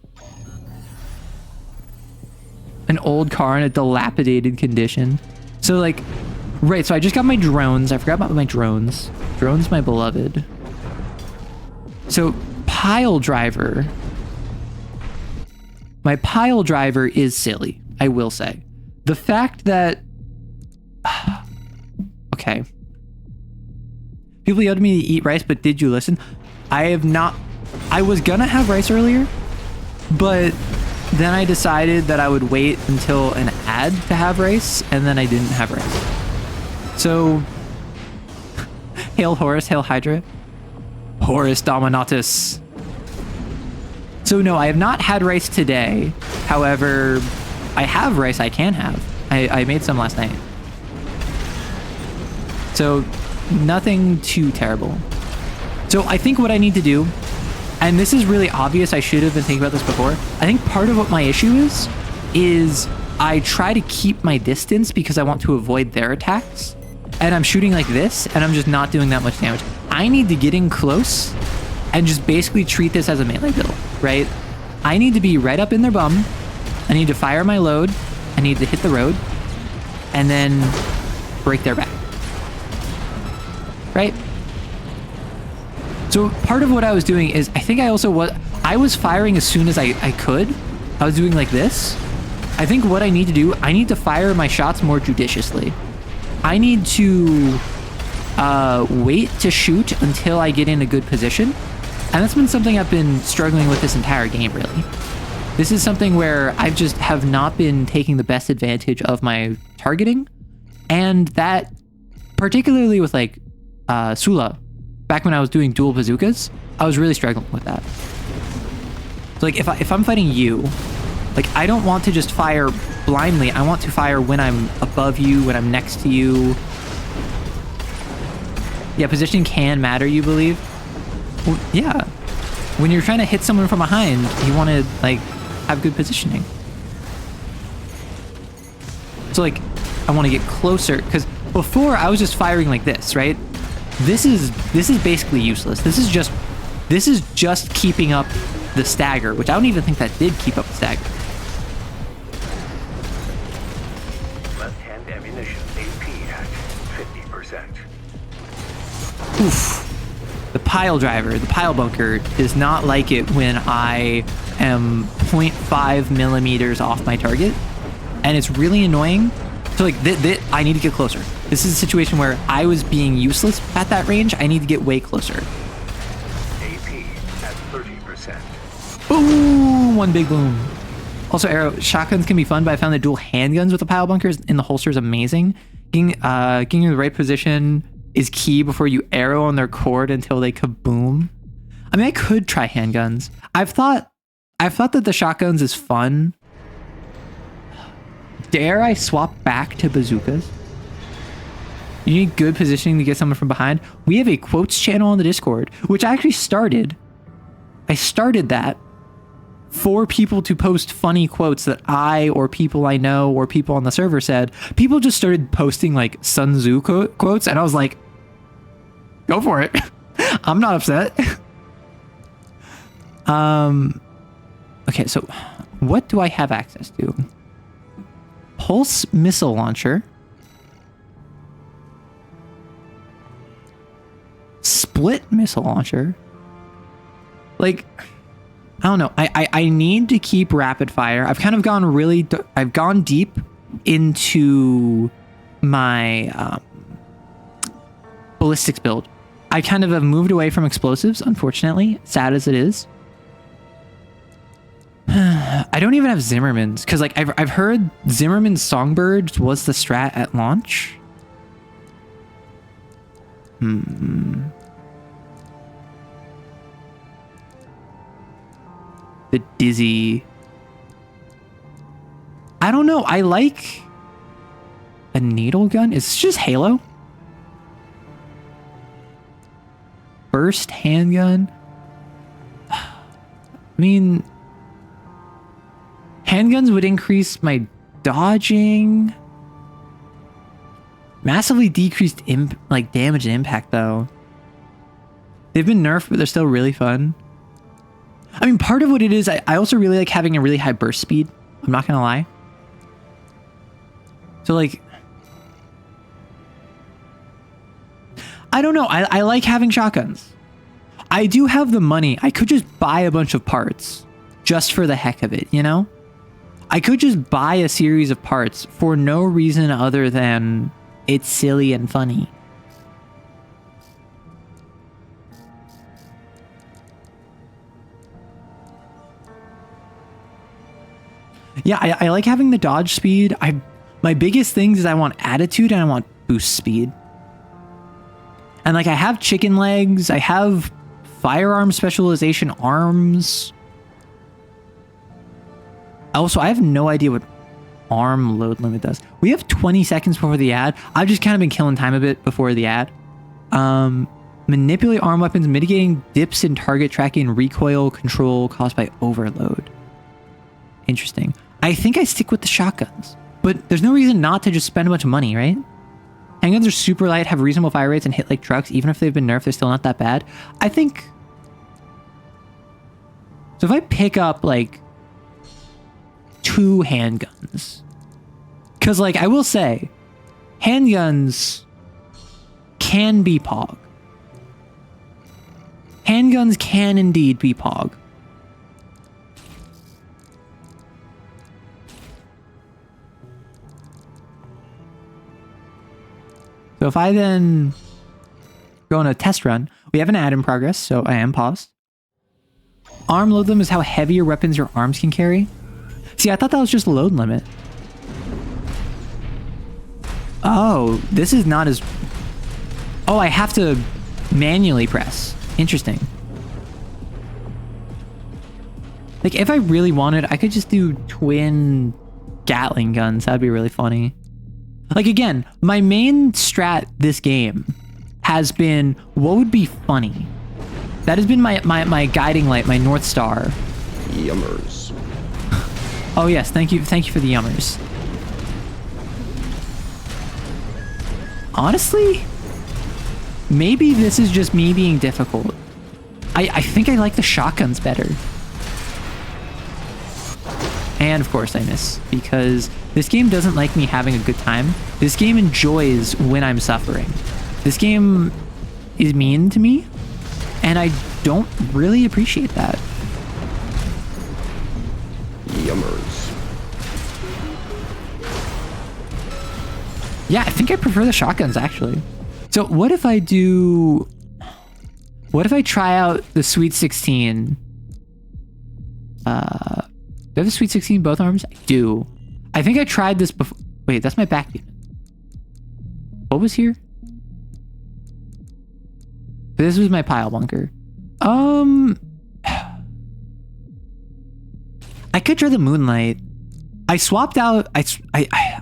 An old car in a dilapidated condition. So like, right, so I just got my drones. I forgot about my drones. Drones, my beloved. So pile driver. My pile driver is silly, I will say. The fact that... Okay. People yelled at me to eat rice, but did you listen? I have not... I was gonna have rice earlier, but then I decided that I would wait until an ad to have rice, and then I didn't have rice. So... Hail Horus, hail Hydra. Horus Dominatus. So no, I have not had rice today. However, I have rice I can have. I made some last night. So nothing too terrible. So I think what I need to do, and this is really obvious, I should have been thinking about this before. I think part of what my issue is I try to keep my distance because I want to avoid their attacks. And I'm shooting like this, and I'm just not doing that much damage. I need to get in close and just basically treat this as a melee build, right? I need to be right up in their bum. I need to fire my load. I need to hit the road. And then break their back. Right? So part of what I was doing is, I think I was firing as soon as I could. I was doing like this. I think what I need to do, I need to fire my shots more judiciously. I need to wait to shoot until I get in a good position. And that's been something I've been struggling with this entire game, really. This is something where I just have not been taking the best advantage of my targeting. And that, particularly with like Sula, back when I was doing dual bazookas, I was really struggling with that. So like if I'm fighting you, like I don't want to just fire blindly. I want to fire when I'm above you, when I'm next to you. Yeah, position can matter, you believe? Well, yeah. When you're trying to hit someone from behind, you want to like have good positioning. So like I want to get closer, because before I was just firing like this, right? This is basically useless. This is just keeping up the stagger, which I don't even think that did keep up the stagger.
Left-hand ammunition AP at 50%.
Oof. The pile driver, the pile bunker, does not like it when I am 0.5 millimeters off my target. And it's really annoying. So like, I need to get closer. This is a situation where I was being useless at that range. I need to get way closer.
AP at 30%.
Boom! One big boom. Also, arrow, shotguns can be fun, but I found the dual handguns with the pile bunkers in the holster is amazing. Getting in the right position is key before you arrow on their cord until they kaboom. I mean, I could try handguns. I've thought that the shotguns is fun. Dare I swap back to bazookas? You need good positioning to get someone from behind. We have a quotes channel on the Discord, which I actually started. I started that for people to post funny quotes that I or people I know or people on the server said. People just started posting like Sun Tzu quotes, and I was like, go for it. I'm not upset. Okay, so what do I have access to? Pulse missile launcher. Split missile launcher. Like, I don't know. I need to keep rapid fire. I've kind of gone I've gone deep into my ballistics build. I kind of have moved away from explosives, unfortunately, sad as it is. I don't even have Zimmerman's, because like I've heard Zimmerman's Songbirds was the strat at launch. The Dizzy. I don't know. I like a needle gun. Is this just Halo? Burst handgun. I mean, handguns would increase my dodging. Massively decreased damage and impact though. They've been nerfed, but they're still really fun. I mean, part of what it is, I also really like having a really high burst speed. I'm not gonna lie. So like, I don't know. I like having shotguns. I do have the money. I could just buy a bunch of parts just for the heck of it, you know? I could just buy a series of parts for no reason other than it's silly and funny. Yeah, I like having the dodge speed. My biggest things is I want attitude and I want boost speed. And like I have chicken legs, I have firearm specialization arms. Also, I have no idea what arm load limit does. We have 20 seconds before the ad. I've just kind of been killing time a bit before the ad. Manipulate arm weapons, mitigating dips in target tracking, recoil control caused by overload. Interesting. I think I stick with the shotguns, but there's no reason not to just spend a bunch of money, right? Handguns are super light, have reasonable fire rates, and hit like trucks. Even if they've been nerfed, they're still not that bad. I think... So if I pick up like 2 handguns, because like I will say, handguns can be pog. Handguns can indeed be pog. So if I then go on a test run, we have an ad in progress, so I am paused. Arm load limit is how heavy your weapons your arms can carry. See, I thought that was just a load limit. Oh, this is not as... Oh, I have to manually press. Interesting. Like, if I really wanted, I could just do twin Gatling guns. That'd be really funny. Like, again, my main strat this game has been, what would be funny? That has been my guiding light, my North Star.
Yummers.
Oh, yes. Thank you for the yummers. Honestly, maybe this is just me being difficult. I think I like the shotguns better. And of course I miss, because this game doesn't like me having a good time. This game enjoys when I'm suffering. This game is mean to me, and I don't really appreciate that.
Yummers.
Yeah, I think I prefer the shotguns, actually. So what if I do... What if I try out the Sweet 16? Do I have a Sweet 16 both arms? I do. I think I tried this before. Wait, that's my back unit. What was here? This was my pile bunker. I could try the Moonlight. I swapped out. I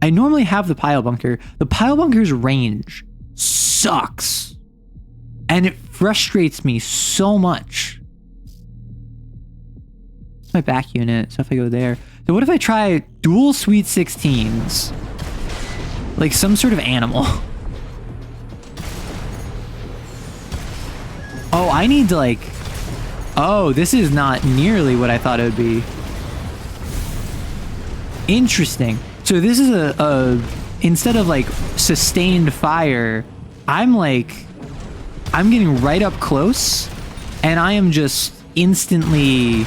normally have the pile bunker. The pile bunker's range sucks, and it frustrates me so much. My back unit, so if I go there. So what if I try dual Sweet 16s? Like some sort of animal. Oh, I need to like... Oh, this is not nearly what I thought it would be. Interesting. So this is a instead of like sustained fire, I'm getting right up close, and I am just instantly...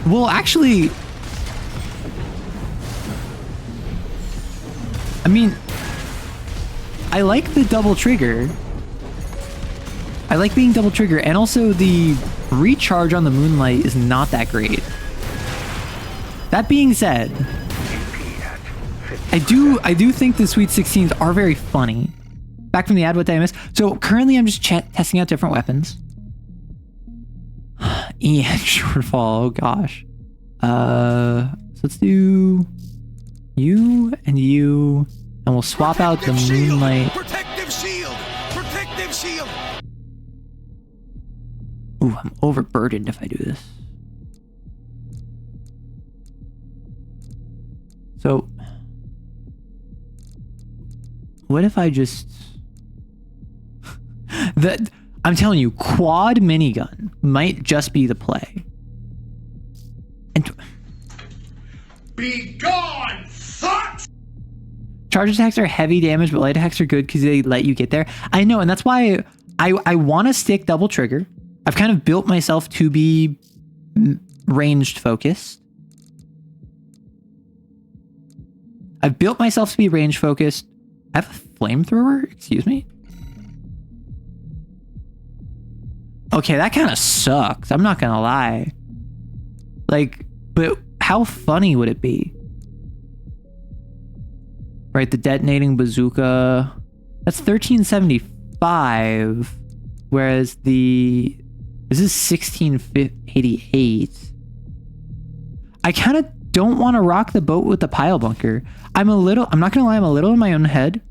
Well, actually, I mean, I like the double trigger. I like being double trigger, and also the recharge on the Moonlight is not that great. That being said, I do think the Sweet 16s are very funny. Back from the ad, what did I miss? So currently I'm just testing out different weapons. EN shortfall, oh gosh. So let's do you, and we'll swap out the Moonlight.
Protective shield! Protective shield!
Ooh, I'm overburdened if I do this. So What if I just... that I'm telling you, quad minigun might just be the play. And
Be gone, fuck!
charge attacks are heavy damage, but light attacks are good because they let you get there. I know, and that's why I want to stick double trigger. I've kind of built myself to be ranged focused. I've built myself to be range focused. I have a flamethrower? Excuse me? Okay, that kind of sucks. I'm not gonna lie. Like, but how funny would it be? Right, the detonating bazooka. That's 1375. Whereas this is 1688. I kind of don't want to rock the boat with the pile bunker. I'm not gonna lie, I'm a little in my own head.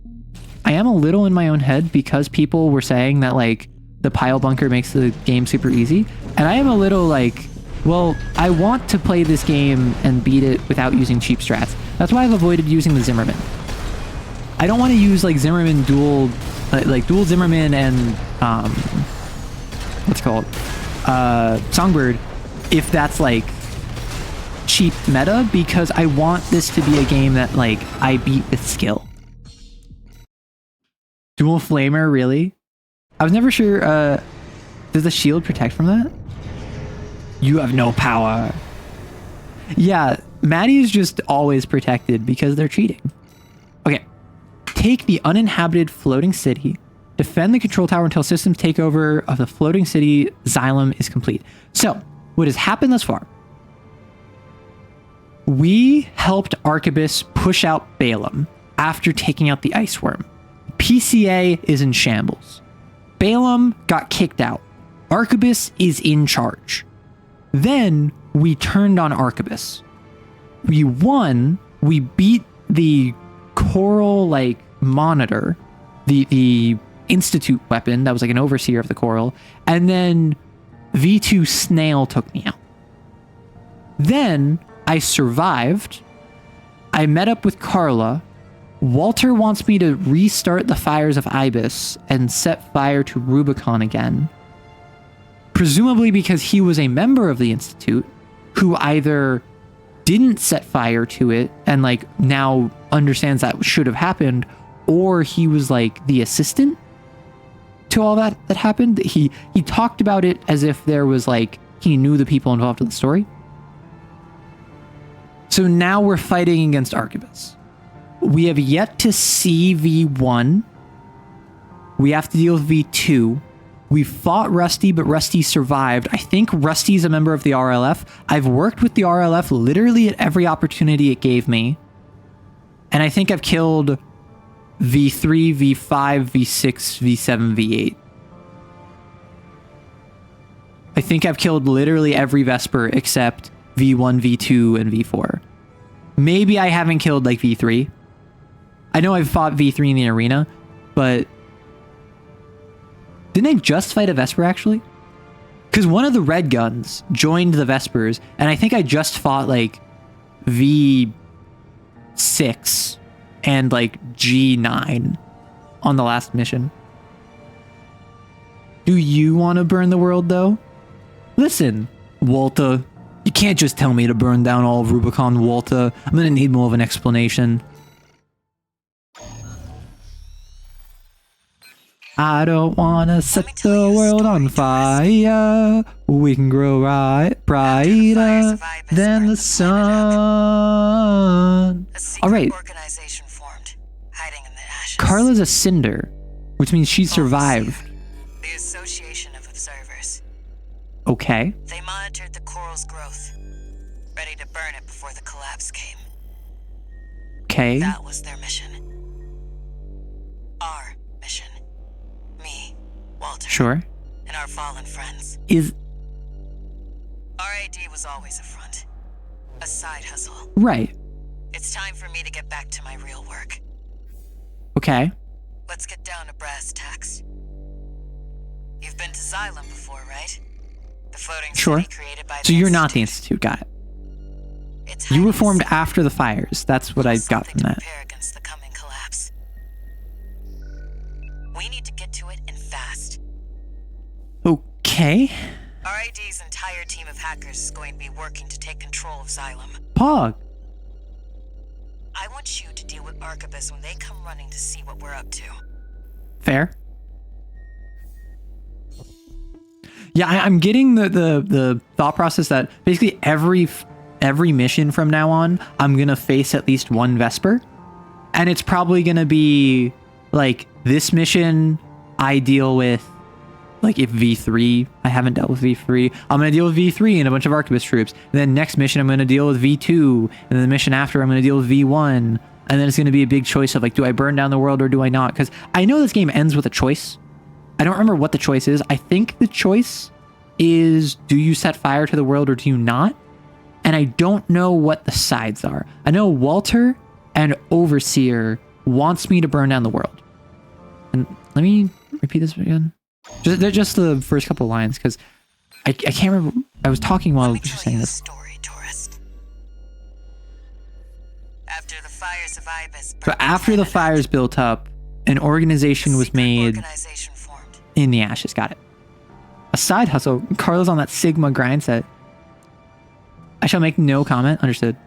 I am a little in my own head because people were saying that like the pile bunker makes the game super easy. And I am a little like, well, I want to play this game and beat it without using cheap strats. That's why I've avoided using the Zimmerman. I don't want to use like Zimmerman dual Zimmerman and what's it called? Songbird, if that's like cheap meta, because I want this to be a game that like I beat with skill. Dual flamer, really? I was never sure. Does the shield protect from that? You have no power. Yeah, Maddie is just always protected because they're cheating. Okay. Take the uninhabited floating city. Defend the control tower until systems takeover of the floating city Xylem is complete. So, what has happened thus far? We helped Arquebus push out Balaam after taking out the ice worm. PCA is in shambles. Balaam got kicked out. Arquebus is in charge. Then we turned on Arquebus. We won. We beat the coral like monitor, the institute weapon that was like an overseer of the coral, and then V2 Snail took me out. Then I survived. I met up with Carla. Walter wants me to restart the fires of Ibis and set fire to Rubicon again. Presumably because he was a member of the Institute who either didn't set fire to it and like now understands that should have happened, or he was like the assistant to all that happened. He talked about it as if there was like he knew the people involved in the story. So now we're fighting against Arquebus. We have yet to see V1. We have to deal with V2. We fought Rusty, but Rusty survived. I think Rusty's a member of the RLF. I've worked with the RLF literally at every opportunity it gave me. And I think I've killed V3, V5, V6, V7, V8. I think I've killed literally every Vesper except V1, V2, and V4. Maybe I haven't killed like V3. I know I've fought V3 in the arena, but didn't I just fight a Vesper actually? Because one of the red guns joined the Vespers, and I think I just fought like V6 and like G9 on the last mission. Do you want to burn the world though? Listen, Walter, you can't just tell me to burn down all of Rubicon, Walter. I'm gonna need more of an explanation. I don't wanna set the world on fire. We can grow brighter than the sun. All right.
Organization formed, hiding in the ashes.
Carla's a cinder, which means she survived.
The Association of Observers.
Okay.
They monitored the coral's growth, ready to burn it before the collapse came.
Okay.
That was their mission. Our mission. Me, Walter.
Sure.
And our fallen friends. RAD was always a front. A side hustle.
Right.
It's time for me to get back to my real work.
Okay.
Let's get down to brass tacks. You've been to Xylem before, right? The floating
Sure.
city created by
So you're not the Institute guy.
It's
You were
hiding
formed
something-
after the fires. That's what I got
something
from
to
that.
prepare against the coming collapse.
Okay.
RID's entire team of hackers is going to be working to take control of Xylem.
Pog.
I want you to deal with Arquebus when they come running to see what we're up to.
Fair. Yeah, I'm getting the thought process that basically every mission from now on, I'm gonna face at least one Vesper, and it's probably gonna be like this mission I deal with. Like if V3, I haven't dealt with V3, I'm going to deal with V3 and a bunch of Arquebus troops. And then next mission, I'm going to deal with V2. And then the mission after, I'm going to deal with V1. And then it's going to be a big choice of like, do I burn down the world or do I not? Because I know this game ends with a choice. I don't remember what the choice is. I think the choice is, do you set fire to the world or do you not? And I don't know what the sides are. I know Walter and Overseer wants me to burn down the world. And let me repeat this again. Just the first couple lines, because I can't remember. I was talking while I was saying this.
Story, tourist. After the fires of Ibis.
But after the fires built up, an organization was made in the ashes. Got it. A side hustle. Carlos on that Sigma grind set. I shall make no comment. Understood.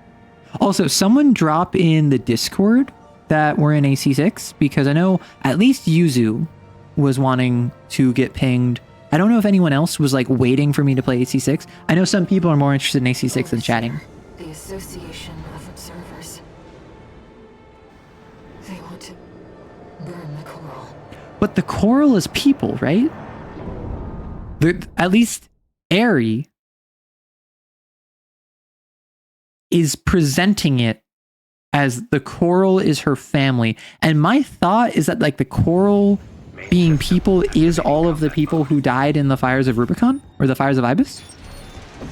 Also, someone drop in the Discord that we're in AC6, because I know at least Yuzu was wanting to get pinged. I don't know if anyone else was like waiting for me to play AC6. I know some people are more interested in AC6 than chatting.
The Association of Observers. They want to burn the coral.
But the coral is people, right? At least Aerie is presenting it as the coral is her family. And my thought is that like the coral being people is all of the people who died in the fires of Rubicon or the fires of Ibis.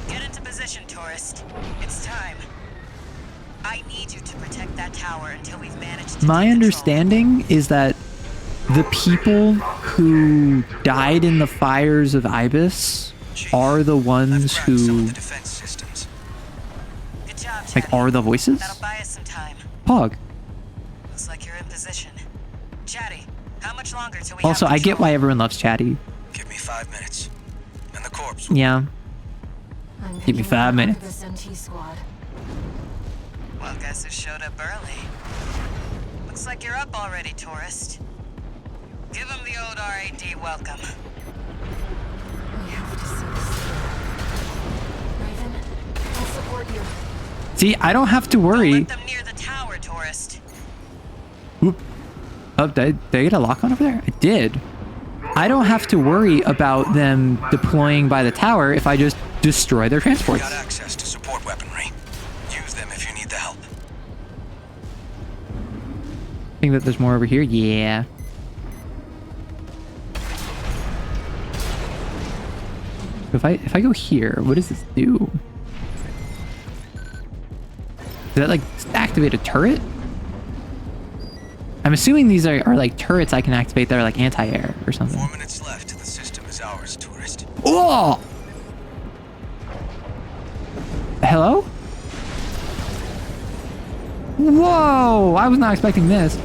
Get into position, tourist. It's time. I need you to protect that tower until we've managed to
My understanding is that the people who died in the fires of Ibis are the ones who like are the voices.
That'll buy us some time.
Pog.
Looks like you're in position. Chatty, how much longer till we
Also,
have
I get why everyone loves Chatty.
Give me 5 minutes. And the corpse.
Yeah.
I'm
Give me 5 minutes.
This MT squad.
Well, guess who showed up early? Looks like you're up already, tourist. Give him the old RAD welcome.
We have to see this through. Raven, I'll support you.
See, I don't have to
Don't
worry.
let them near the tower, tourist.
Whoop. Oh, did I get a lock on over there? I did. I don't have to worry about them deploying by the tower if I just destroy their transports.
Got access to support weaponry. Use them if you need the help.
Think that there's more over here? Yeah. If I go here, what does this do? Does that like activate a turret? I'm assuming these are like turrets I can activate that are like anti-air or something.
4 minutes left. The system is ours, tourist.
Oh! Hello? Whoa! I was not expecting this.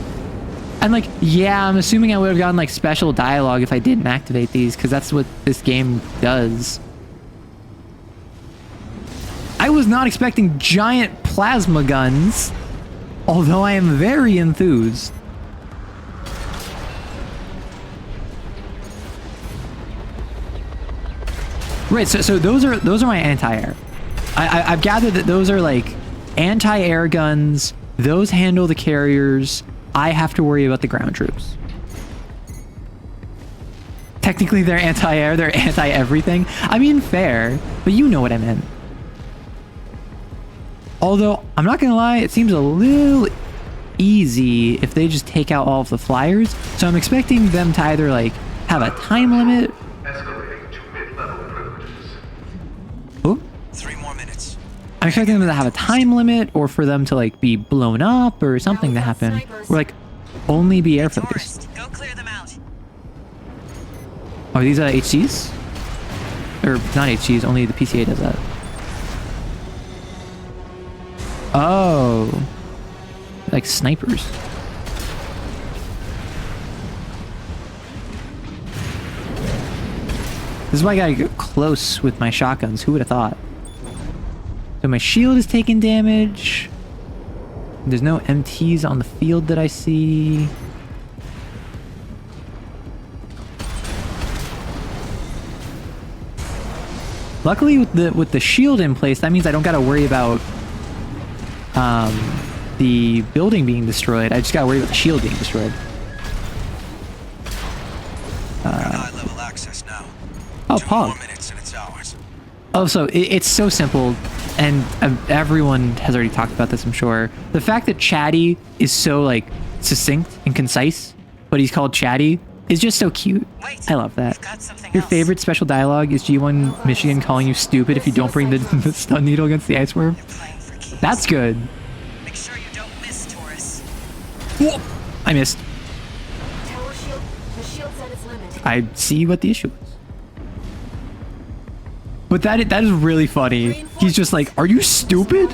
And like, yeah, I'm assuming I would have gotten like special dialogue if I didn't activate these, because that's what this game does. I was not expecting giant plasma guns, although I am very enthused. Right, so those are my anti-air. I've gathered that those are like anti-air guns. Those handle the carriers. I have to worry about the ground troops. Technically, they're anti-air. They're anti-everything. I mean, fair, but you know what I meant. Although, I'm not gonna lie, it seems a little easy if they just take out all of the flyers. So I'm expecting them to either like have a time limit.
Escalating to mid-level privileges.
Oh,
3 more minutes.
I'm expecting them to have a time limit, or for them to like be blown up, or something to happen, or like only be air focused.
Tourist, go clear them out.
Are these HCs? Or not HCs? Only the PCA does that. Oh, like snipers. This is why I gotta get close with my shotguns. Who would have thought? So my shield is taking damage. There's no MTs on the field that I see. Luckily with the shield in place, that means I don't gotta worry about the building being destroyed. I just gotta worry about the shield being destroyed.
High-level access now.
Oh,
2 more
Pog.
minutes and it's ours.
Oh, so it's so simple, and everyone has already talked about this, I'm sure. The fact that Chatty is so, like, succinct and concise, but he's called Chatty, is just so cute.
Wait,
I love that.
we've got something
Your
else.
favorite special dialogue is G1 Michigan calling you stupid if you don't bring the stun needle against the ice worm.
You're playing for keeps.
That's good.
Make sure you don't miss, Taurus.
I missed.
Tower shield. The shield's at its limit.
I see what the issue is. But that is really funny. He's just like, are you stupid?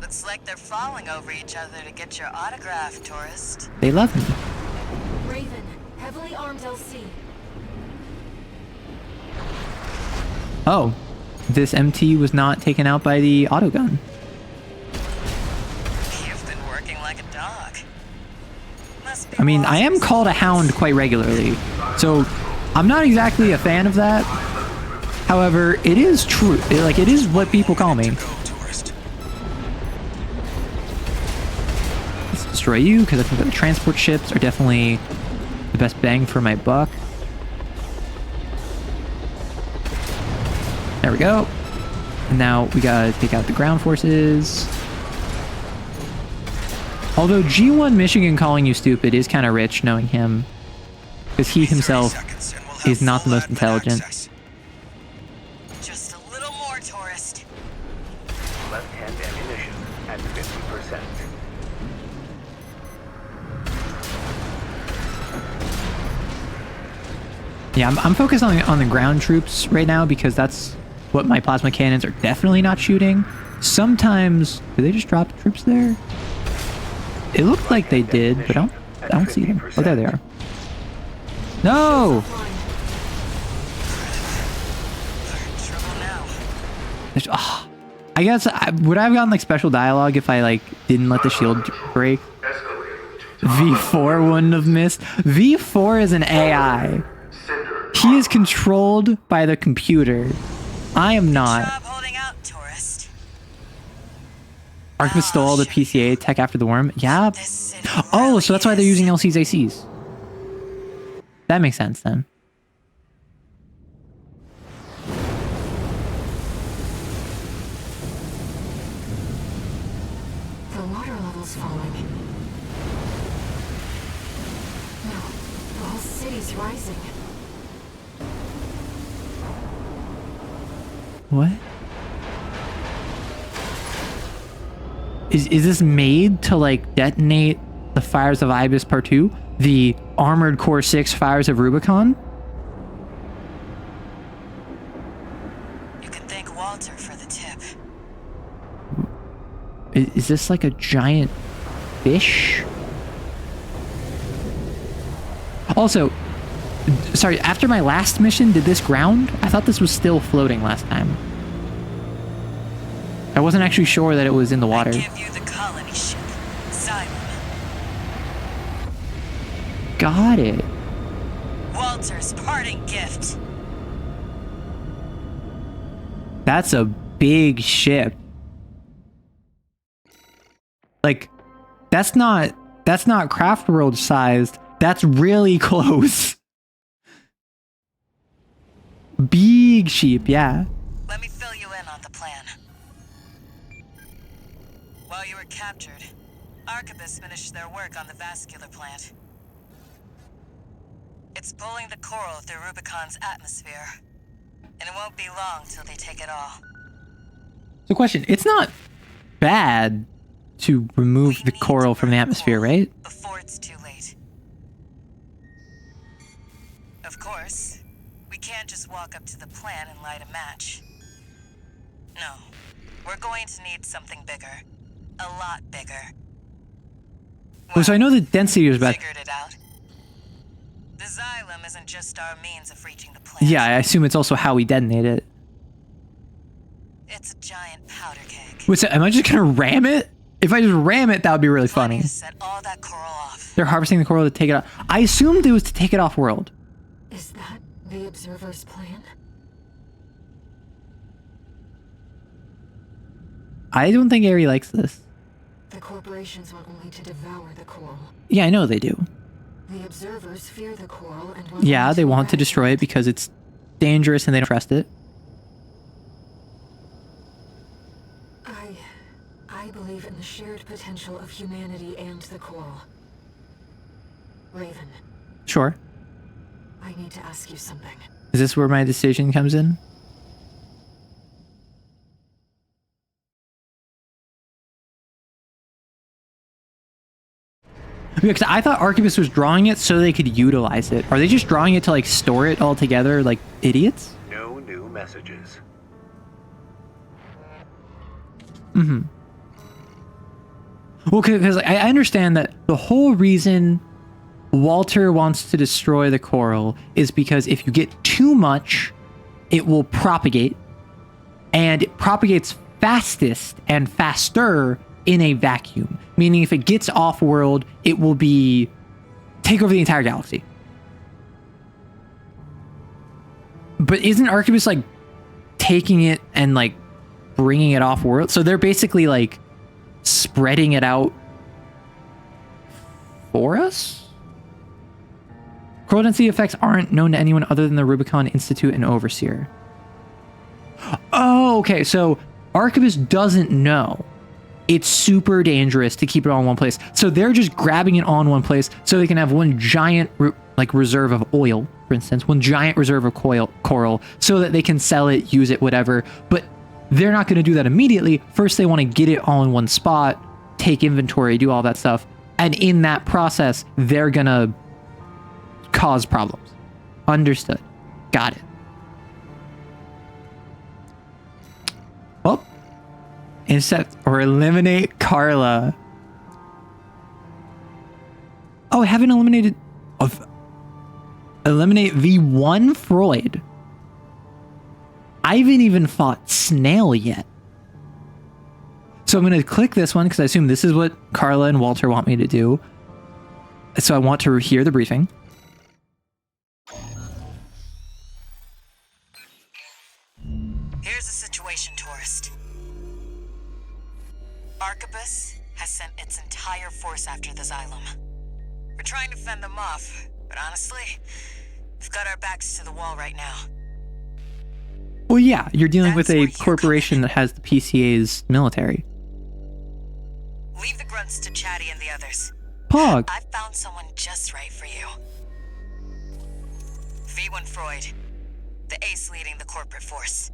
Looks like they're falling over each other to get your autograph, tourist.
They love me.
Raven, heavily armed LC.
Oh, this MT was not taken out by the autogun.
You've been working like a dog. Must be
I mean, I am
lost.
called a hound quite regularly, so I'm not exactly a fan of that. However, it is true. It is what people call me.
To go, tourist.
Let's destroy you, because I think that the transport ships are definitely the best bang for my buck. There we go. And now we gotta take out the ground forces. Although G1 Michigan calling you stupid is kind of rich, knowing him. Because he
30
himself
seconds and we'll have
is not the
full
most
admin
intelligent.
access.
Just a little more, tourist.
Left-hand ammunition at 50%.
Yeah, I'm focused on the ground troops right now because that's what my plasma cannons are definitely not shooting. Sometimes, do they just drop the troops there? It looked like they did, but I don't see them. Oh, there they are. No!
We're in trouble now.
I guess, would I have gotten like special dialogue if I like didn't let the shield break? V4 wouldn't have missed. V4 is an AI. He is controlled by the computer. I am not.
Job holding out, tourist.
Archibald stole all the PCA tech after the worm. Yeah.
This city
Oh,
really
so that's why they're
is.
using LC's ACs. That makes sense then.
The water level's falling. No, the whole city's rising.
What? Is this made to like detonate the fires of Ibis Part 2? The Armored Core 6 fires of Rubicon?
You can thank Walter for the tip.
Is this like a giant fish? Also, sorry, after my last mission, did this ground? I thought this was still floating last time. I wasn't actually sure that it was in the water.
I give you the colony ship, Simon.
Got it.
Walter's parting gift.
That's a big ship. Like, that's not Craft World sized. That's really close. Big sheep, yeah.
Let me fill you in on the plan. While you were captured, Arquebus finished their work on the vascular plant. It's pulling the coral through Rubicon's atmosphere, and it won't be long till they take it all.
So question, it's not bad to remove
We
the
need
coral
to
from the
burn
atmosphere,
coral
right?
Before it's too late. Of course, we can't just walk up to the plant and light a match. No, we're going to need something bigger. A lot bigger.
Oh, so I know the density is about...
Figured it out. The xylem isn't just our means of reaching the plant.
Yeah, I assume it's also how we detonate it.
It's a giant powder keg.
Wait, so am I just gonna ram it? If I just ram it, that would be really funny.
To set all that coral off.
They're harvesting the coral to take it off. I assumed it was to take it off world.
Is that the Observer's plan?
I don't think Aerie likes this.
The corporations want only to devour the coral.
Yeah, I know they do.
The Observers fear the coral and want
Yeah,
only
they want to destroy it
eradicate
because it's dangerous and they don't trust it.
I believe in the shared potential of humanity and the coral. Raven,
Sure.
I need to ask you something.
Is this where my decision comes in? Because I thought Arquebus was drawing it so they could utilize it. Are they just drawing it to like store it all together like idiots?
No new messages.
Mm-hmm. Well, because I understand that the whole reason Walter wants to destroy the coral is because if you get too much, it will propagate, and it propagates fastest and faster in a vacuum. Meaning if it gets off-world, it will take over the entire galaxy. But isn't Arquebus like taking it and like bringing it off-world? So they're basically like spreading it out for us? Coral density effects aren't known to anyone other than the Rubicon Institute and Overseer. Oh, okay. So Arquebus doesn't know. It's super dangerous to keep it all in one place. So they're just grabbing it all in one place so they can have one giant reserve of oil, for instance, one giant reserve of coral so that they can sell it, use it, whatever. But they're not going to do that immediately. First, they want to get it all in one spot, take inventory, do all that stuff. And in that process, they're going to cause problems. Understood. Got it. Well, intercept or eliminate Carla. Oh, I haven't eliminated... eliminate V1 Freud. I haven't even fought Snail yet. So I'm going to click this one because I assume this is what Carla and Walter want me to do. So I want to hear the briefing.
Here's the situation, tourist. Arquebus has sent its entire force after the xylem. We're trying to fend them off, but honestly, we've got our backs to the wall right now.
Well, yeah, you're dealing with
That's where
a
you
corporation
come in.
that has the PCA's military.
Leave the grunts to Chatty and the others.
Pog.
I've found someone just right for you. V1 Freud, the ace leading the corporate force.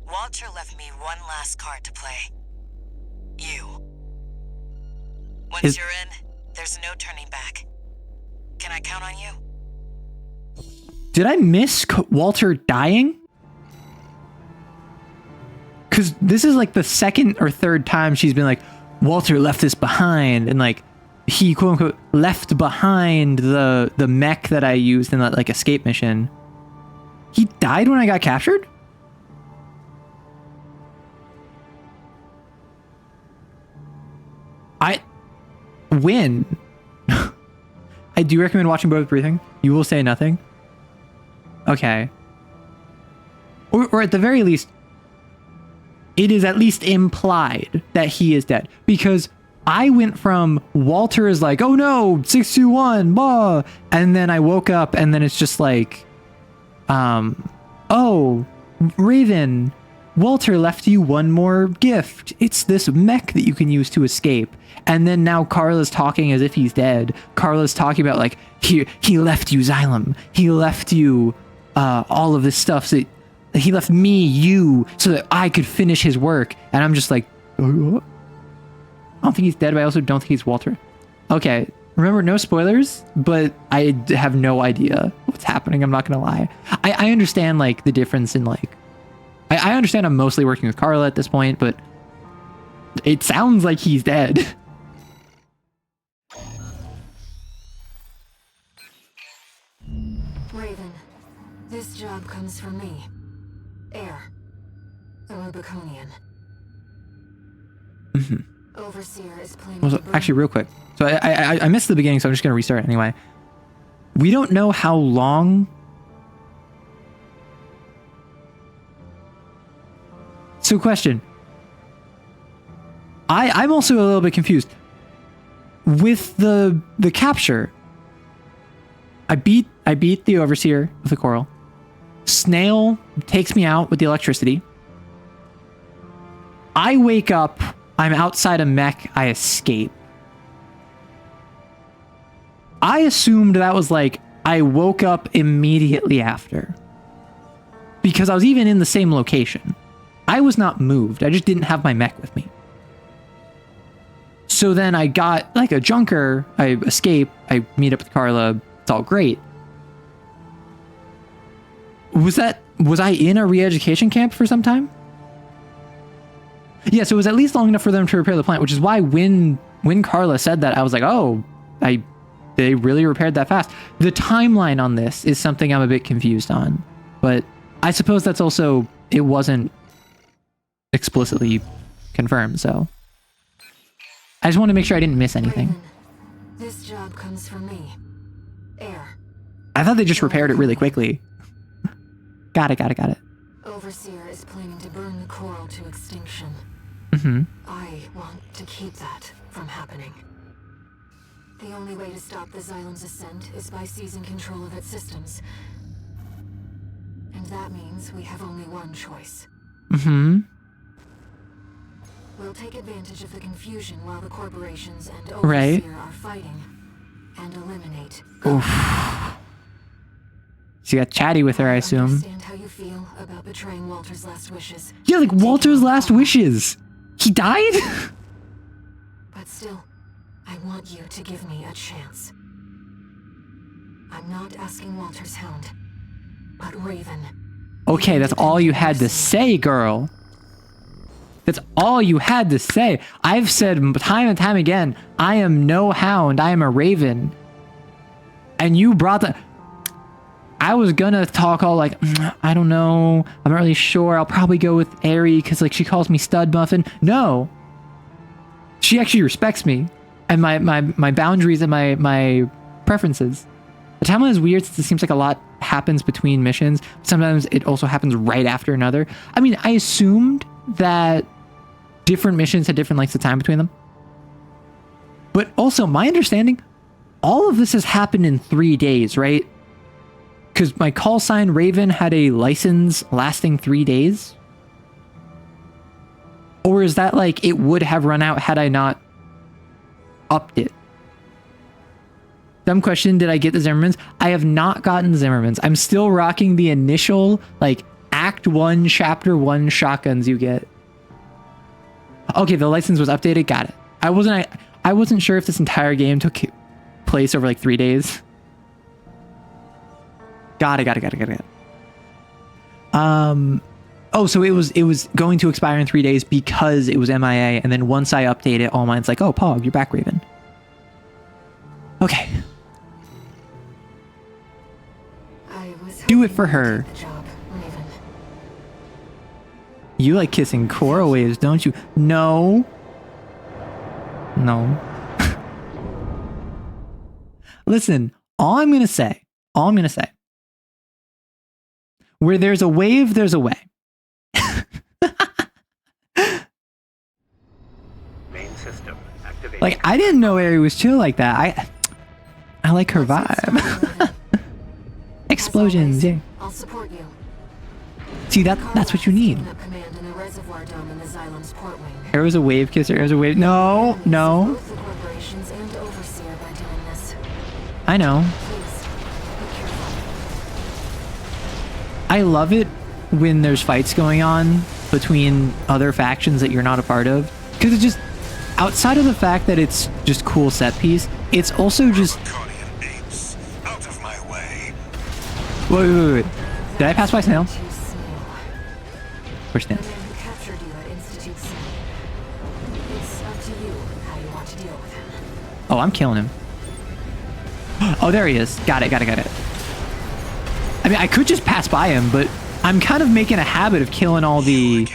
Walter left me one last card to play. You. Once you're in, there's no turning back. Can I count on you?
Did I miss Walter dying? Because this is like the second or third time she's been like, Walter left this behind, and like he quote unquote left behind the mech that I used in that like escape mission. He died when I got captured? When? I do recommend watching both briefing. You will say nothing. Okay. Or at the very least, it is at least implied that he is dead. Because I went from Walter is like, oh no, 621, blah. And then I woke up and then it's just like, oh, Raven, Walter left you one more gift. It's this mech that you can use to escape. And then now Carla's talking as if he's dead. Carla's talking about like, he left you Xylem. He left you all of this stuff. So he left me, you, so that I could finish his work. And I'm just like, I don't think he's dead, but I also don't think he's Walter. Okay, remember, no spoilers, but I have no idea what's happening. I'm not going to lie. I understand like the difference in like, I understand I'm mostly working with Carla at this point, but it sounds like he's dead.
Raven, this job comes from me. Air. A Rubiconian. Overseer is planning
Well,
to
so,
burn-
actually, real quick. So I missed the beginning, so I'm just gonna restart it anyway. We don't know how long. So, question. I'm also a little bit confused with the capture. I beat the overseer of the coral. Snail takes me out with the electricity. I wake up. I'm outside a mech. I escape. I assumed that was like I woke up immediately after. Because I was even in the same location. I was not moved. I just didn't have my mech with me. So then I got like a junker. I escape. I meet up with Carla. It's all great. Was I in a re-education camp for some time? Yeah, so it was at least long enough for them to repair the plant, which is why when Carla said that, I was like, oh, they really repaired that fast. The timeline on this is something I'm a bit confused on, but I suppose that's also, it wasn't explicitly confirmed, so. I just want to make sure I didn't miss anything.
Raven, this job comes from me. Air.
I thought they just repaired it really quickly. Got it.
Overseer is planning to burn the coral to extinction. I want to keep that from happening. The only way to stop the Xylem's ascent is by seizing control of its systems. And that means we have only one choice. We'll take advantage of the confusion while the corporations and Overseer
Right.
are fighting, and eliminate.
She got chatty with her, I assume.
Understand how you feel about betraying Walter's last wishes.
Yeah, like Walter's last wishes. He died?
But still, I want you to give me a chance. I'm not asking Walter's hound, but Raven.
Okay, that's all you had to say, girl. That's all you had to say. I've said time and time again, I am no hound, I am a raven. And you brought the... I was gonna talk all like, I don't know, I'm not really sure, I'll probably go with Aerie because like she calls me stud muffin. No. She actually respects me and my boundaries and my preferences. The timeline is weird since it seems like a lot happens between missions. Sometimes it also happens right after another. I mean, I assumed that different missions had different lengths of time between them. But also, my understanding, all of this has happened in 3 days, right? Because my call sign Raven had a license lasting 3 days? Or is that like it would have run out had I not upped it? Dumb question, did I get the Zimmermans? I have not gotten the Zimmermans. I'm still rocking the initial, like, Act 1, Chapter 1 shotguns you get. Okay, the license was updated. Got it. I wasn't sure if this entire game took place over like 3 days. Got it. Oh, so it was going to expire in 3 days because it was MIA, and then once I update it, all mine's like, oh, Pog, you're back, Raven. Okay. Do it for her. You like kissing coral waves, don't you? No. Listen, all I'm gonna say, where there's a wave, there's a way.
Main system activation.
Like, I didn't know Aerie was chill like that. I like her vibe. Explosions, yeah.
I'll support you.
See, that's what you need. There was a wave kisser. There was a wave. No.
Both the corporations and Overseer by doing this.
I know.
Please, be careful.
I love it when there's fights going on between other factions that you're not a part of. Because it just, outside of the fact that it's just cool set piece, it's also just...
Draconian apes, out of my way.
Wait. Did I pass by Snail?
To Snail.
Where's Snail?
The man who captured you at Institute Cell. It's up to you how you want to deal with him.
Oh, I'm killing him. Oh, there he is. Got it. I mean, I could just pass by him, but I'm kind of making a habit of killing all the...
I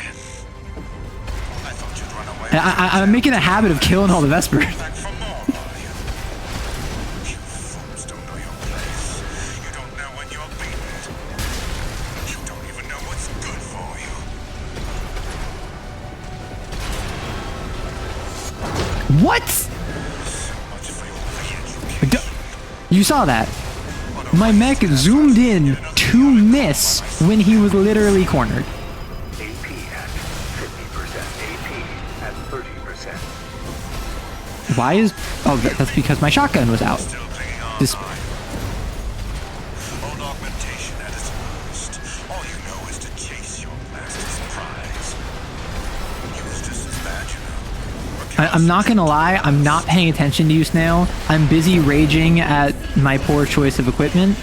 thought you'd run away.
I'm making a habit of killing all the Vespers.
Back for more, are you? You fools don't know your place. You don't know when you're beaten. You don't even know what's good for you.
What?
So much for your re-education.
You saw that. My mech zoomed in to miss when he was literally cornered.
AP at 50%. AP at 30%.
Why is... Oh, that's because my shotgun was out.
Still clinging on.
This...
Old augmentation at its worst. All you know is to chase your master's prize. He was just as bad, you know.
I'm not gonna lie, I'm not paying attention to you, Snail. I'm busy raging at my poor choice of equipment.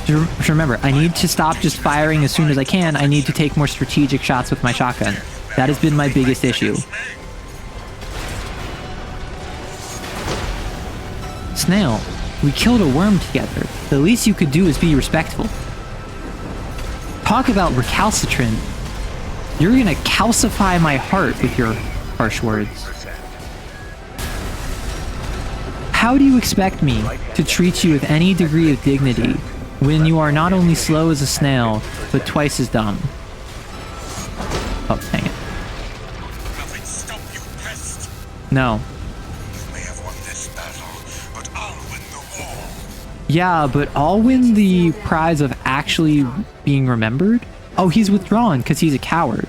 Just remember, I need to stop just firing as soon as I can. I need to take more strategic shots with my shotgun. That has been my biggest issue. Snail, we killed a worm together. The least you could do is be respectful. Talk about recalcitrant. You're gonna calcify my heart with your harsh words. How do you expect me to treat you with any degree of dignity when you are not only slow as a snail, but twice as dumb? Oh, dang it.
Nothing stop you, pest.
No.
You may have won this battle, but I'll win the war.
Yeah, but I'll win the prize of actually being remembered? Oh, he's withdrawn because he's a coward.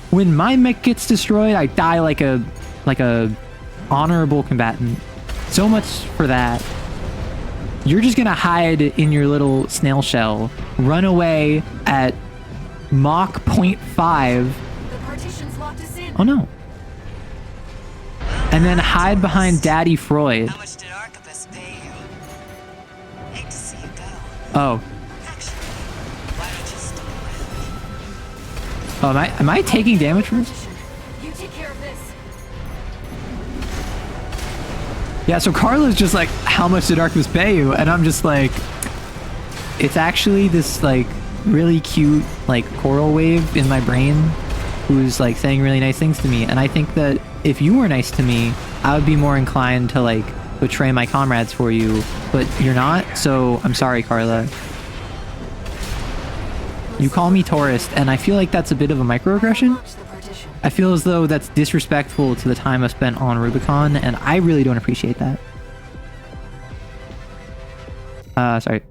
When my mech gets destroyed, I die like a honorable combatant. So much for that. You're just gonna hide in your little snail shell, run away at Mach 0.5.
The partition's locked us in.
Oh no. And then hide behind Daddy Freud.
How much did Arquebus pay you? Hate to see you go.
Oh.
Actually, why don't you stick around?
Oh, am I taking damage from this?
Partition, you take care of this.
Yeah, so Carla's just like, how much did Arquebus pay you? And I'm just like, it's actually this like really cute like coral wave in my brain who's like saying really nice things to me. And I think that if you were nice to me, I would be more inclined to like betray my comrades for you, but you're not. So I'm sorry, Carla. You call me tourist, and I feel like that's a bit of a microaggression.
Launch the partition.
I feel as though that's disrespectful to the time I spent on Rubicon, and I really don't appreciate that. Sorry.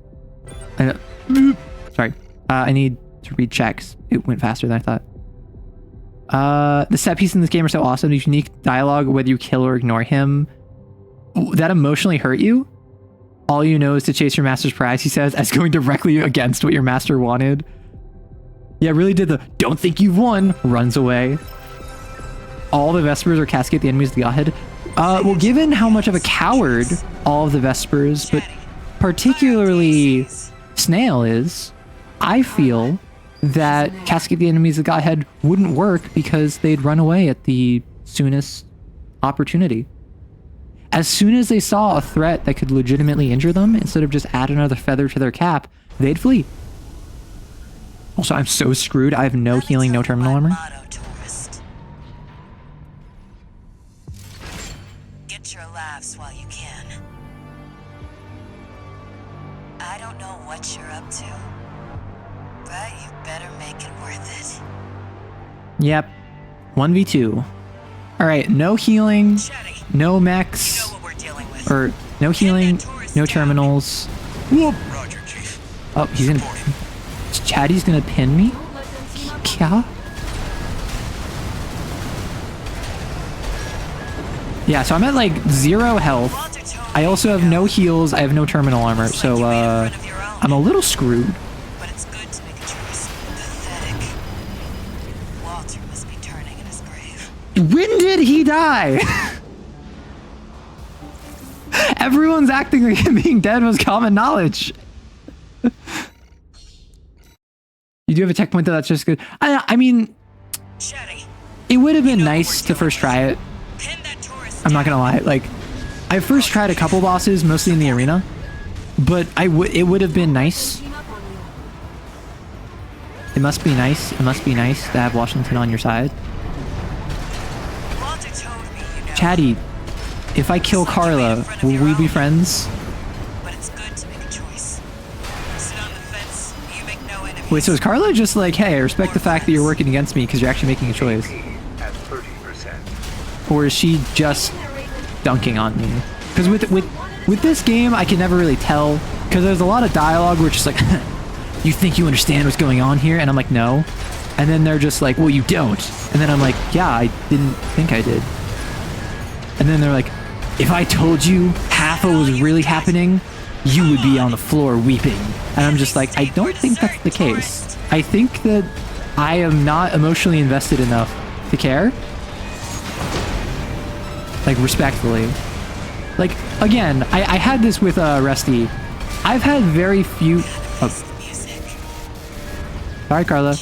Sorry. I need to read checks. It went faster than I thought. The set pieces in this game are so awesome. There's unique dialogue, whether you kill or ignore him. That emotionally hurt you? All you know is to chase your master's prize, he says, as going directly against what your master wanted. Yeah, really did the don't think you've won, runs away. All the Vespers are cascade the enemies of the Godhead. Well, given how much of a coward all of the Vespers, but particularly Snail is, I feel that cascade the enemies of the Godhead wouldn't work because they'd run away at the soonest opportunity. As soon as they saw a threat that could legitimately injure them, instead of just add another feather to their cap, they'd flee. Also, I'm so screwed. I have no healing, no terminal armor.
Get your laughs while you can. I don't know what you're up to, but you better make it worth it.
Yep. 1v2. Alright, no healing,
Chatty,
no
you
mechs,
know what we're dealing with.
or no healing, no terminals. Whoop!
Roger, Chief.
Oh, he's gonna... Chatty's gonna pin me?
Don't let them team up.
Kya? Yeah, so I'm at like 0 health.
Walter told
I
me
also have
you
no
know.
heals, I have no terminal armor,
Looks like
so
you made a friend of your own.
I'm a little screwed.
But it's good to make a choice. Pathetic. Walter must be turning in his grave.
When did he die? Everyone's acting like him being dead was common knowledge. You do have a tech point though, that's just good. I mean,
Chatty,
it would have been
You know
nice
what
to
we're
first try it.
pin that tourist
I'm not gonna lie, like, I first tried a couple bosses, mostly in the arena, but it would have been nice
Team up on you.
It must be nice. It must be nice to have Washington on your side.
Walter told me, you know.
Chatty, if I kill Carla, will we be friends?
But it's good to make a choice. Sit on the fence, you make no enemies.
Wait, so is Carla just like, hey, I respect the fact that you're working against me because you're actually making a choice?
AP at 30%.
Or is she just dunking on me? Because with this game, I can never really tell. Because there's a lot of dialogue where it's just like, you think you understand what's going on here? And I'm like, no. And then they're just like, well, you don't. And then I'm like, yeah, I didn't think I did. And then they're like, if I told you half of what was really happening, you would be on the floor weeping. And I'm just like, I don't think that's the case. I think that I am not emotionally invested enough to care. Like, respectfully. Like, again, I had this with Rusty. I've had very few... Oh. Sorry, Carla.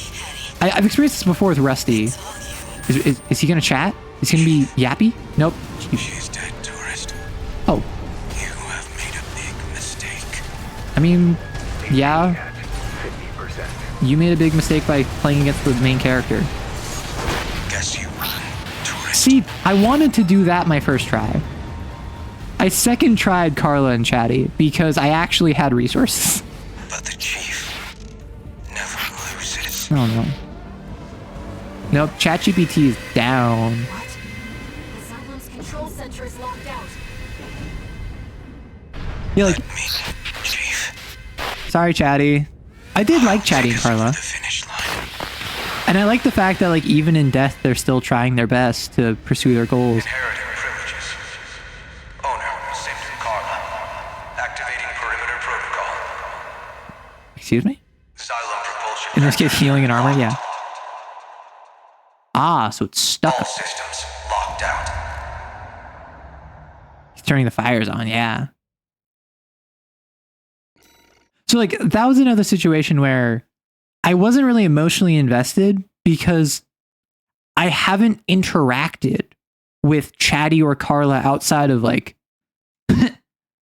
I've experienced this before with Rusty. Is he gonna chat? Is he gonna be yappy? Nope.
She's dead, tourist.
Oh.
You have made a big mistake.
I mean,
AP
yeah.
at 50%.
You made a big mistake by playing against the main character.
Guess you won, tourist.
See, I wanted to do that my first try. I second tried Carla and Chatty because I actually had resources.
But the chief never loses.
Oh no. Nope, ChatGPT is down.
What? The Xylem's control center is locked out.
Yeah, like,
Me, chief.
sorry, Chatty. I did like Chatty and
Take us over
Carla.
the finish line.
And I like the fact that, like, even in death, they're still trying their best to pursue their goals.
Inheriting privileges. Owner, same to Carla. Activating perimeter protocol.
Excuse me?
Xylem propulsion.
In this case, healing and armor, yeah. Ah, so it's stuck.
All systems locked out.
He's turning the fires on, yeah. So, like, that was another situation where I wasn't really emotionally invested because I haven't interacted with Chatty or Carla outside of, like,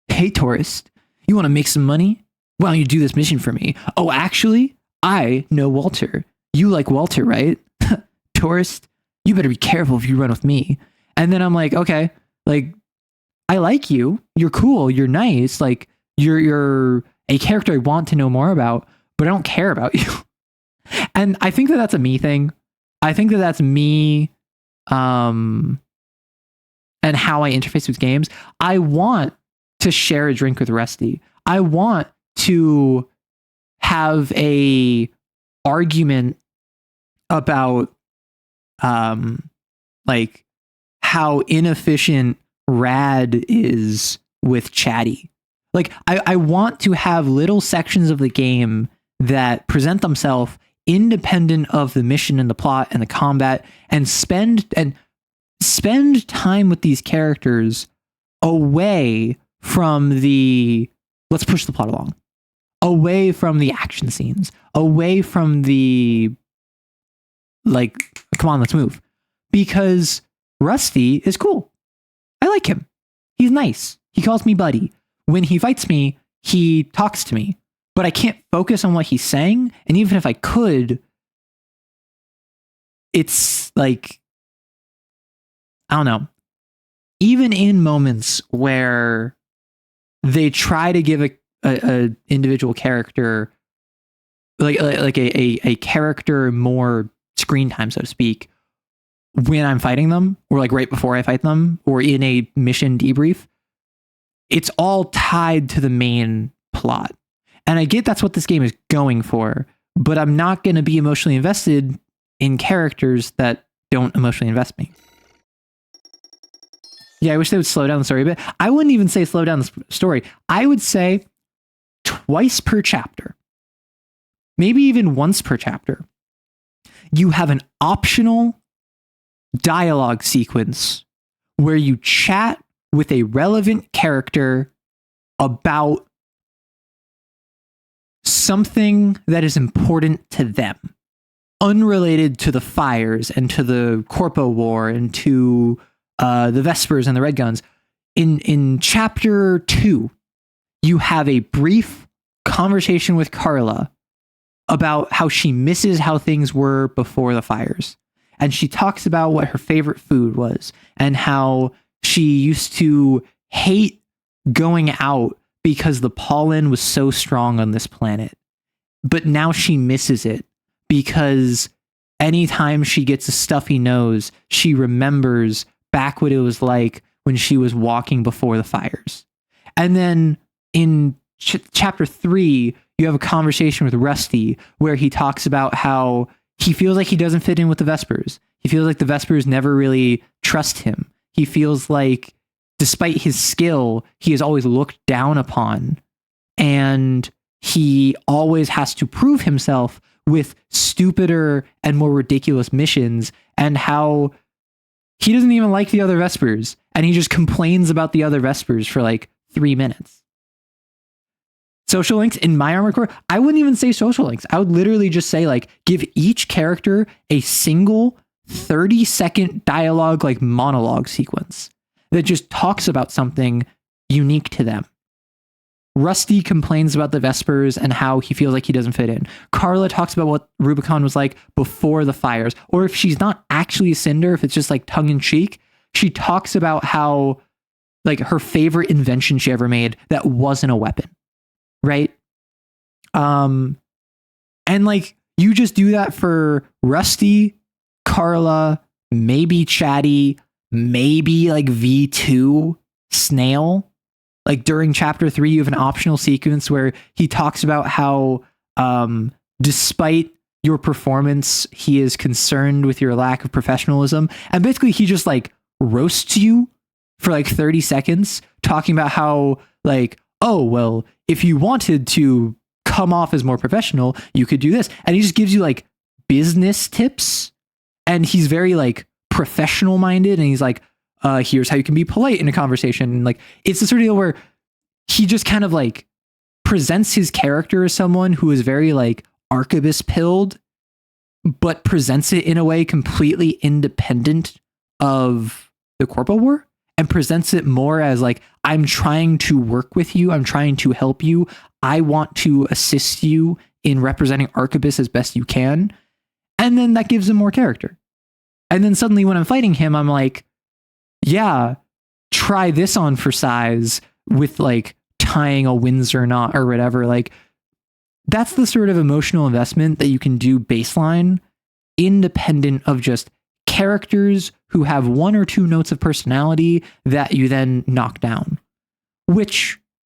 hey, tourist, you want to make some money? Why don't you do this mission for me? Oh, actually, I know Walter. You like Walter, right? Tourist, you better be careful if you run with me. And then I'm like, okay, like, I like you. You're cool. You're nice. Like, you're a character I want to know more about, but I don't care about you. And I think that that's a me thing. I think that that's me, and how I interface with games. I want to share a drink with Rusty. I want to have a argument about like how inefficient Rad is with Chatty. Like, I want to have little sections of the game that present themselves independent of the mission and the plot and the combat, and spend time with these characters away from the let's push the plot along, away from the action scenes, away from the like, come on, let's move. Because Rusty is cool. I like him. He's nice. He calls me buddy. When he fights me, he talks to me. But I can't focus on what he's saying. And even if I could, it's like, I don't know. Even in moments where they try to give a individual character, like a character more screen time, so to speak, when I'm fighting them, or like right before I fight them, or in a mission debrief, it's all tied to the main plot. And I get that's what this game is going for, but I'm not going to be emotionally invested in characters that don't emotionally invest me. Yeah, I wish they would slow down the story a bit. I wouldn't even say slow down the story. I would say twice per chapter, maybe even once per chapter, you have an optional dialogue sequence where you chat with a relevant character about something that is important to them, unrelated to the fires and to the Corpo War and to the Vespers and the Red Guns. In chapter 2, you have a brief conversation with Carla about how she misses how things were before the fires. And she talks about what her favorite food was and how she used to hate going out because the pollen was so strong on this planet. But now she misses it because anytime she gets a stuffy nose, she remembers back what it was like when she was walking before the fires. And then in chapter 3, you have a conversation with Rusty where he talks about how he feels like he doesn't fit in with the Vespers. He feels like the Vespers never really trust him. He feels like despite his skill, he is always looked down upon. And he always has to prove himself with stupider and more ridiculous missions, and how he doesn't even like the other Vespers. And he just complains about the other Vespers for like 3 minutes. Social links in my Armored Core, I wouldn't even say social links. I would literally just say like, give each character a single 30-second dialogue, like monologue sequence that just talks about something unique to them. Rusty complains about the Vespers and how he feels like he doesn't fit in. Carla talks about what Rubicon was like before the fires. Or if she's not actually a Cinder, if it's just like tongue in cheek, she talks about how like her favorite invention she ever made that wasn't a weapon. Right? And like you just do that for Rusty, Carla, maybe Chatty, maybe like V2, Snail. Like during chapter 3, you have an optional sequence where he talks about how despite your performance, he is concerned with your lack of professionalism. And basically he just like roasts you for like 30 seconds talking about how like, oh, well, if you wanted to come off as more professional, you could do this. And he just gives you like business tips. And he's very like professional minded. And he's like, here's how you can be polite in a conversation. And like, it's the sort of deal where he just kind of like presents his character as someone who is very like arquebus pilled, but presents it in a way completely independent of the Corpo War. And presents it more as like, I'm trying to work with you. I'm trying to help you. I want to assist you in representing Arquebus as best you can. And then that gives him more character. And then suddenly when I'm fighting him, I'm like, yeah, try this on for size with like tying a Windsor knot or whatever. Like that's the sort of emotional investment that you can do baseline independent of just characters who have 1 or 2 notes of personality that you then knock down, which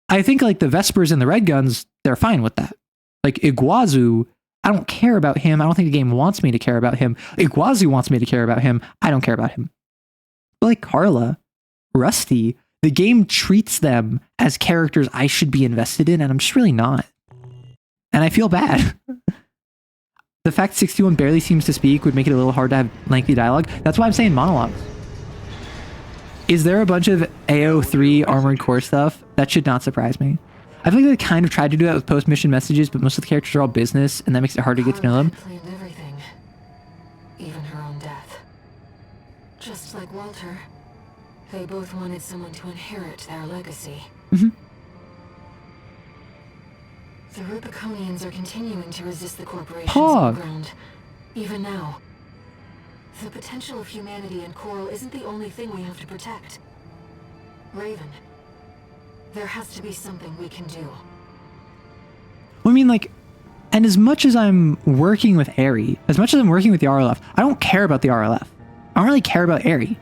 I think like the Vespers and the Red Guns, they're fine with that. Like Iguazu, I don't care about him. I don't think the game wants me to care about him. Iguazu wants me to care about him. I don't care about him. But like Carla, Rusty, the game treats them as characters I should be invested in, and I'm just really not. And I feel bad. The fact 61 barely seems to speak would make it a little hard to have lengthy dialogue. That's why I'm saying monologues. Is there a bunch of AO3 Armored Core stuff? That should not surprise me. I feel like they kind of tried to do that with post-mission messages, but most of the characters are all business, and that makes it hard to get to know them.
Planned everything, even her own death. Just like Walter, they both wanted someone to inherit their legacy.
Mm-hmm.
The Rubiconians are continuing to resist the corporations on the ground, even now. The potential of humanity and Coral isn't the only thing we have to protect. Raven, there has to be something we can do.
I mean, like, and as much as I'm working with Aerie, as much as I'm working with the RLF, I don't care about the RLF. I don't really care about Aerie.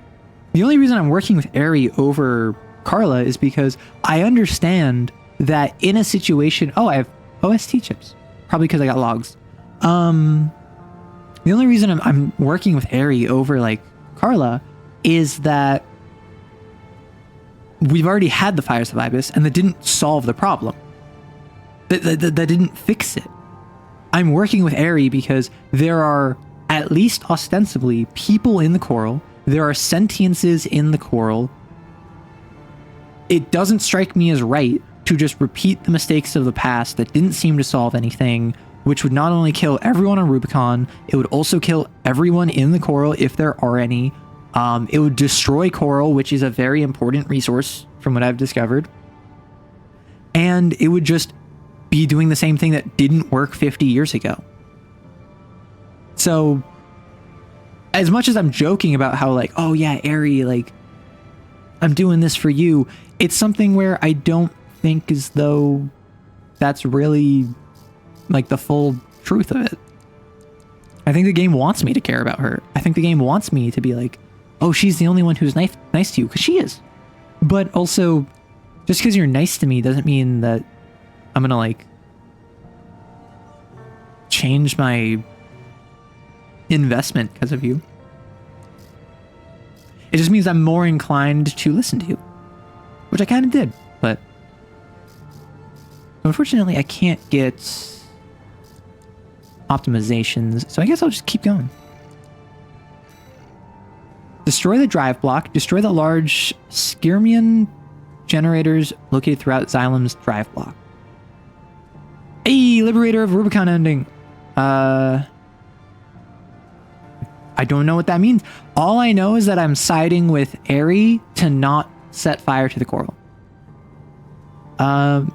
The only reason I'm working with Aerie over Carla is because I understand that in a situation, I have OST chips, probably because I got logs. The only reason I'm working with Aerie over like Carla is that we've already had the Fires of Ibis and that didn't solve the problem. That didn't fix it. I'm working with Aerie because there are, at least ostensibly, people in the Coral. There are sentiences in the Coral. It doesn't strike me as right to just repeat the mistakes of the past that didn't seem to solve anything, which would not only kill everyone on Rubicon, it would also kill everyone in the Coral if there are any. It would destroy Coral, which is a very important resource from what I've discovered. And it would just be doing the same thing that didn't work 50 years ago. So as much as I'm joking about how like, oh yeah, Eri, like I'm doing this for you, it's something where I don't think as though that's really like the full truth of it. I think the game wants me to care about her. I think the game wants me to be like, oh, she's the only one who's nice to you, because she is. But also, just because you're nice to me doesn't mean that I'm gonna like change my investment because of you. It just means I'm more inclined to listen to you, which I kind of did, but unfortunately I can't get optimizations, so I guess I'll just keep going. Destroy the drive block. Destroy the large Skirmian generators located throughout Xylem's drive block. Hey, Liberator of Rubicon ending. I don't know what that means. All I know is that I'm siding with Eri to not set fire to the coral.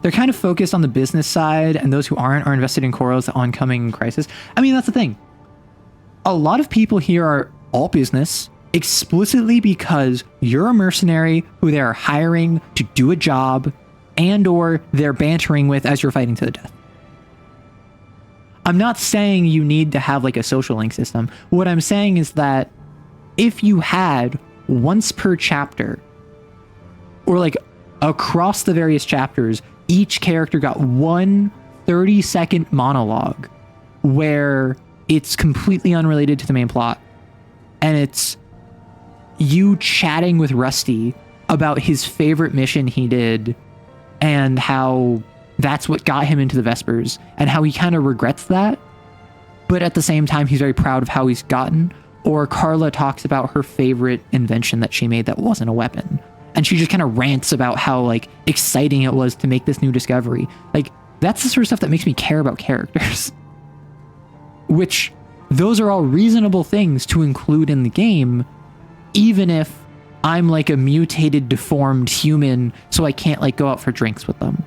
They're kind of focused on the business side, and those who aren't are invested in Coral's oncoming crisis. I mean, that's the thing. A lot of people here are all business explicitly because you're a mercenary who they are hiring to do a job and or they're bantering with as you're fighting to the death. I'm not saying you need to have like a social link system. What I'm saying is that if you had once per chapter or like across the various chapters, each character got one 30-second monologue where it's completely unrelated to the main plot. And it's you chatting with Rusty about his favorite mission he did and how that's what got him into the Vespers and how he kind of regrets that. But at the same time, he's very proud of how he's gotten. Or Carla talks about her favorite invention that she made that wasn't a weapon. And she just kind of rants about how like exciting it was to make this new discovery. Like that's the sort of stuff that makes me care about characters. Which those are all reasonable things to include in the game, even if I'm like a mutated, deformed human, so I can't like go out for drinks with them.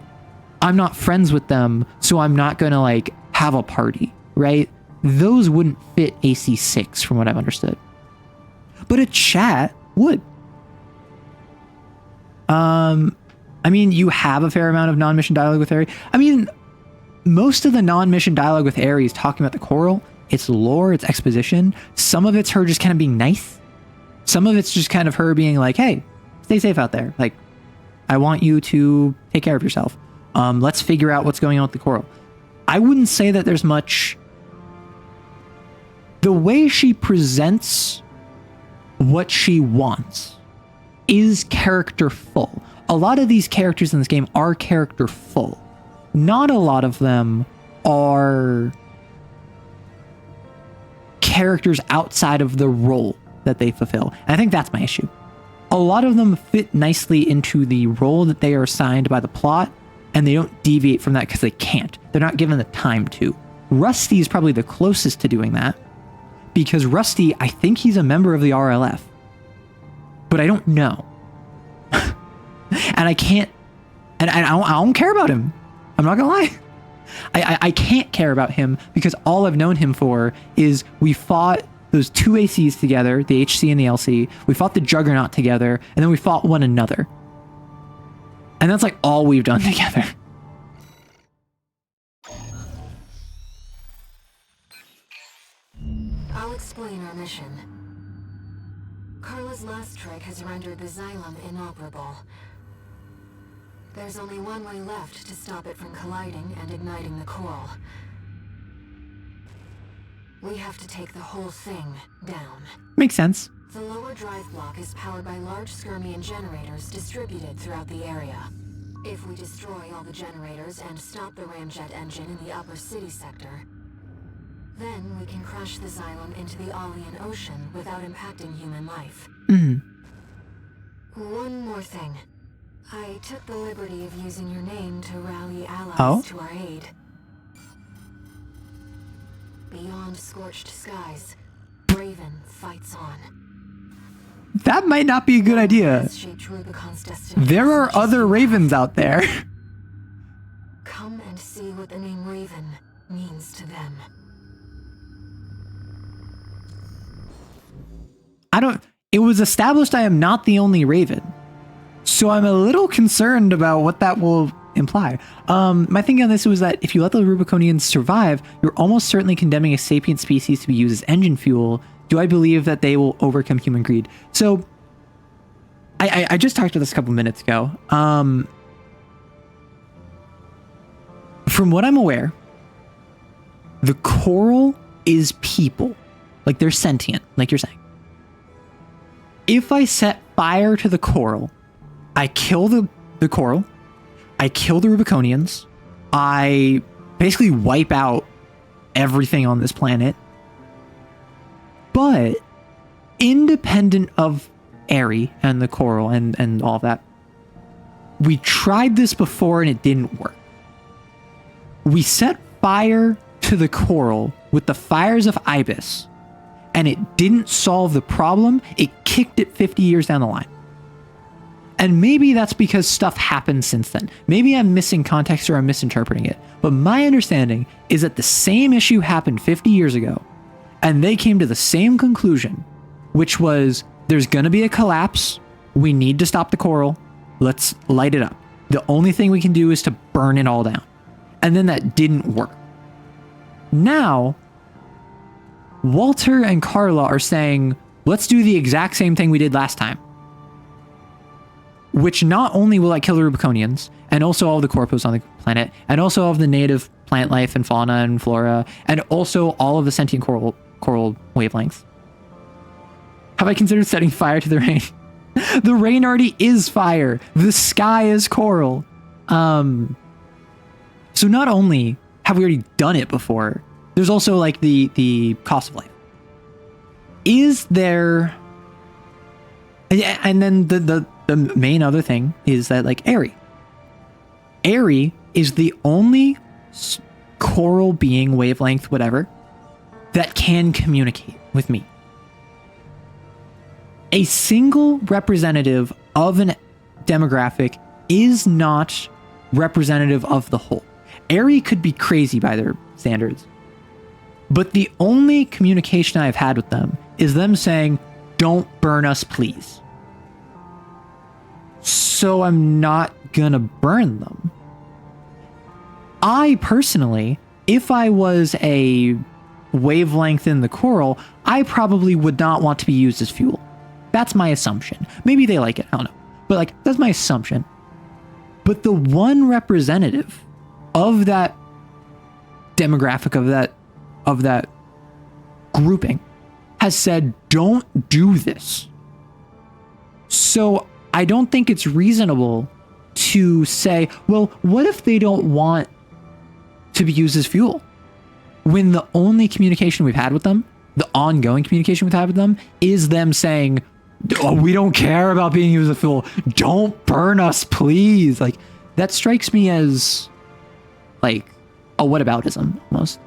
I'm not friends with them, so I'm not gonna like have a party, right? Those wouldn't fit AC6 from what I've understood. But a chat would. I mean, you have a fair amount of non-mission dialogue with Eri. I mean, most of the non-mission dialogue with Eri is talking about the coral. It's lore, it's exposition. Some of it's her just kind of being nice. Some of it's just kind of her being like, hey, stay safe out there. Like, I want you to take care of yourself. Let's figure out what's going on with the coral. I wouldn't say that there's much. The way she presents what she wants is characterful. A lot of these characters in this game are characterful. Not a lot of them are characters outside of the role that they fulfill. And I think that's my issue. A lot of them fit nicely into the role that they are assigned by the plot, and they don't deviate from that because they can't. They're not given the time to. Rusty is probably the closest to doing that, because Rusty, I think he's a member of the RLF, but I don't know. And I can't, and I don't care about him. I'm not gonna lie. I can't care about him because all I've known him for is we fought those two ACs together, the HC and the LC. We fought the Juggernaut together, and then we fought one another. And that's like all we've done together.
I'll explain our mission. Carla's last trick has rendered the Xylem inoperable. There's only one way left to stop it from colliding and igniting the coral. We have to take the whole thing down.
Makes sense.
The lower drive block is powered by large Skirmian generators distributed throughout the area. If we destroy all the generators and stop the ramjet engine in the upper city sector, then we can crash the Xylem into the Alian Ocean without impacting human life. One more thing. I took the liberty of using your name to rally allies to our aid. Beyond scorched skies, Raven fights on.
That might not be a good idea. There are other ravens out there.
Come and see what happens to them.
It was established I am not the only Raven. So I'm a little concerned about what that will imply. My thinking on this was that if you let the Rubiconians survive, you're almost certainly condemning a sapient species to be used as engine fuel. Do I believe that they will overcome human greed? So I just talked about this a couple minutes ago. From what I'm aware, the coral is people. Like, they're sentient, like you're saying. If I set fire to the coral, I kill the coral, I kill the Rubiconians, I basically wipe out everything on this planet. But independent of Aerie and the coral and all of that, we tried this before and it didn't work. We set fire to the coral with the fires of Ibis, and it didn't solve the problem. It kicked it 50 years down the line. And maybe that's because stuff happened since then. Maybe I'm missing context or I'm misinterpreting it. But my understanding is that the same issue happened 50 years ago, and they came to the same conclusion, which was there's going to be a collapse. We need to stop the coral. Let's light it up. The only thing we can do is to burn it all down. And then that didn't work. Now, Walter and Carla are saying, let's do the exact same thing we did last time. Which not only will I kill the Rubiconians, and also all the corpos on the planet, and also all of the native plant life and fauna and flora, and also all of the sentient coral wavelengths. Have I considered setting fire to the rain? The rain already is fire. The sky is coral. So not only have we already done it before, there's also like the cost of life. Is there... And then the main other thing is that, like, Aerie is the only coral being, wavelength, whatever, that can communicate with me. A single representative of an demographic is not representative of the whole. Aerie could be crazy by their standards, but the only communication I've had with them is them saying, "Don't burn us, please." So I'm not gonna burn them. I personally, if I was a wavelength in the coral, I probably would not want to be used as fuel. That's my assumption. Maybe they like it, I don't know. But like, that's my assumption. But the one representative of that demographic, of that grouping, has said, don't do this. So I don't think it's reasonable to say, well, what if they don't want to be used as fuel? When the only communication we've had with them, the ongoing communication we've had with them, is them saying, "Oh, we don't care about being used as fuel. Don't burn us, please." Like, that strikes me as like a whataboutism almost.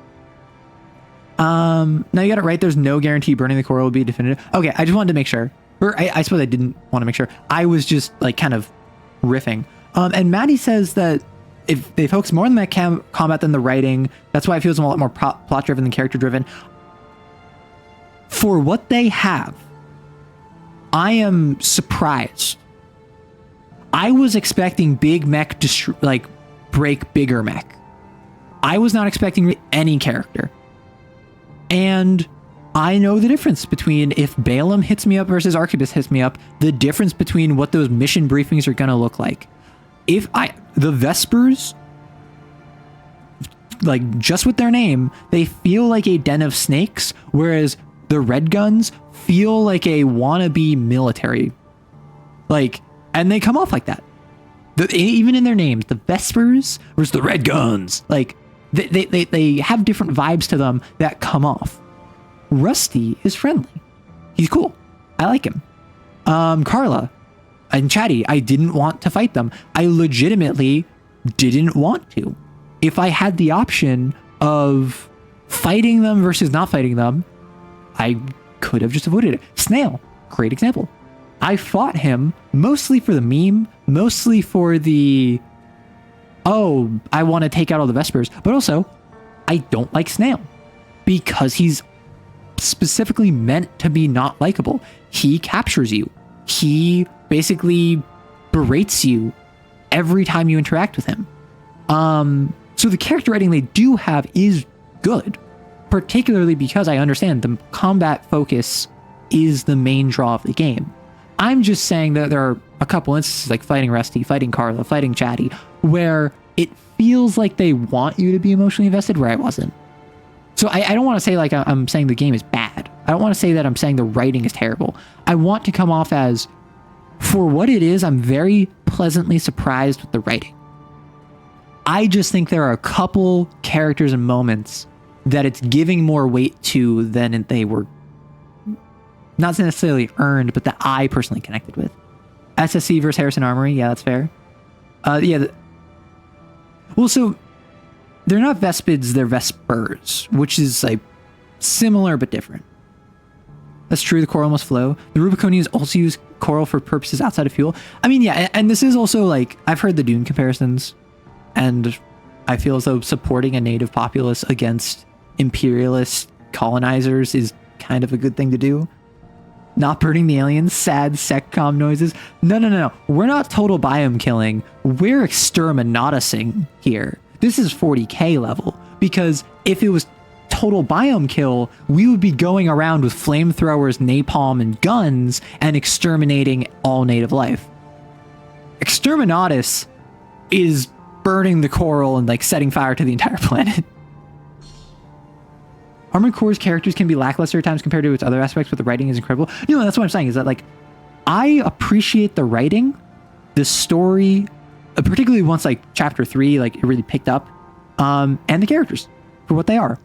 Now you got it right. There's no guarantee burning the coral would be definitive. Okay, I just wanted to make sure. Or I suppose I didn't want to make sure. I was just like kind of riffing. And Maddie says that if they focus more on the combat than the writing, that's why it feels a lot more plot driven than character driven. For what they have, I am surprised. I was expecting big mech break bigger mech. I was not expecting any character. And I know the difference between if Balaam hits me up versus Arquebus hits me up, the difference between what those mission briefings are going to look like. The Vespers, like, just with their name, they feel like a den of snakes, whereas the Red Guns feel like a wannabe military. Like, and they come off like that. Even in their names, the Vespers versus the Red Guns. Like, they have different vibes to them that come off. Rusty is friendly. He's cool. I like him. Carla and Chatty, I didn't want to fight them. I legitimately didn't want to. If I had the option of fighting them versus not fighting them, I could have just avoided it. Snail, great example. I fought him mostly for the meme, mostly for the, oh, I want to take out all the Vespers, but also I don't like Snail because he's specifically meant to be not likable. He captures you. He basically berates you every time you interact with him. So the character writing they do have is good, particularly because I understand the combat focus is the main draw of the game. I'm just saying that there are a couple instances like fighting Rusty, fighting Carla, fighting Chatty, where it feels like they want you to be emotionally invested where I wasn't. So I don't want to say like I'm saying the game is bad. I don't want to say that I'm saying the writing is terrible. I want to come off as, for what it is, I'm very pleasantly surprised with the writing. I just think there are a couple characters and moments that it's giving more weight to than they were not necessarily earned, but that I personally connected with. SSC versus Harrison Armory, yeah, that's fair. Well, so they're not Vespids, they're Vespers, which is like similar but different. That's true, the coral must flow. The Rubiconians also use coral for purposes outside of fuel. I mean, yeah, and this is also like, I've heard the Dune comparisons, and I feel as though supporting a native populace against imperialist colonizers is kind of a good thing to do. Not burning the aliens, sad seccom noises. No. We're not total biome killing. We're exterminatusing here. This is 40k level, because if it was total biome kill, we would be going around with flamethrowers, napalm, and guns and exterminating all native life. Exterminatus is burning the coral and like setting fire to the entire planet. Armored Core's characters can be lackluster at times compared to its other aspects, but the writing is incredible. You know, that's what I'm saying, is that like, I appreciate the writing, the story, particularly once like chapter 3, like it really picked up, and the characters for what they are.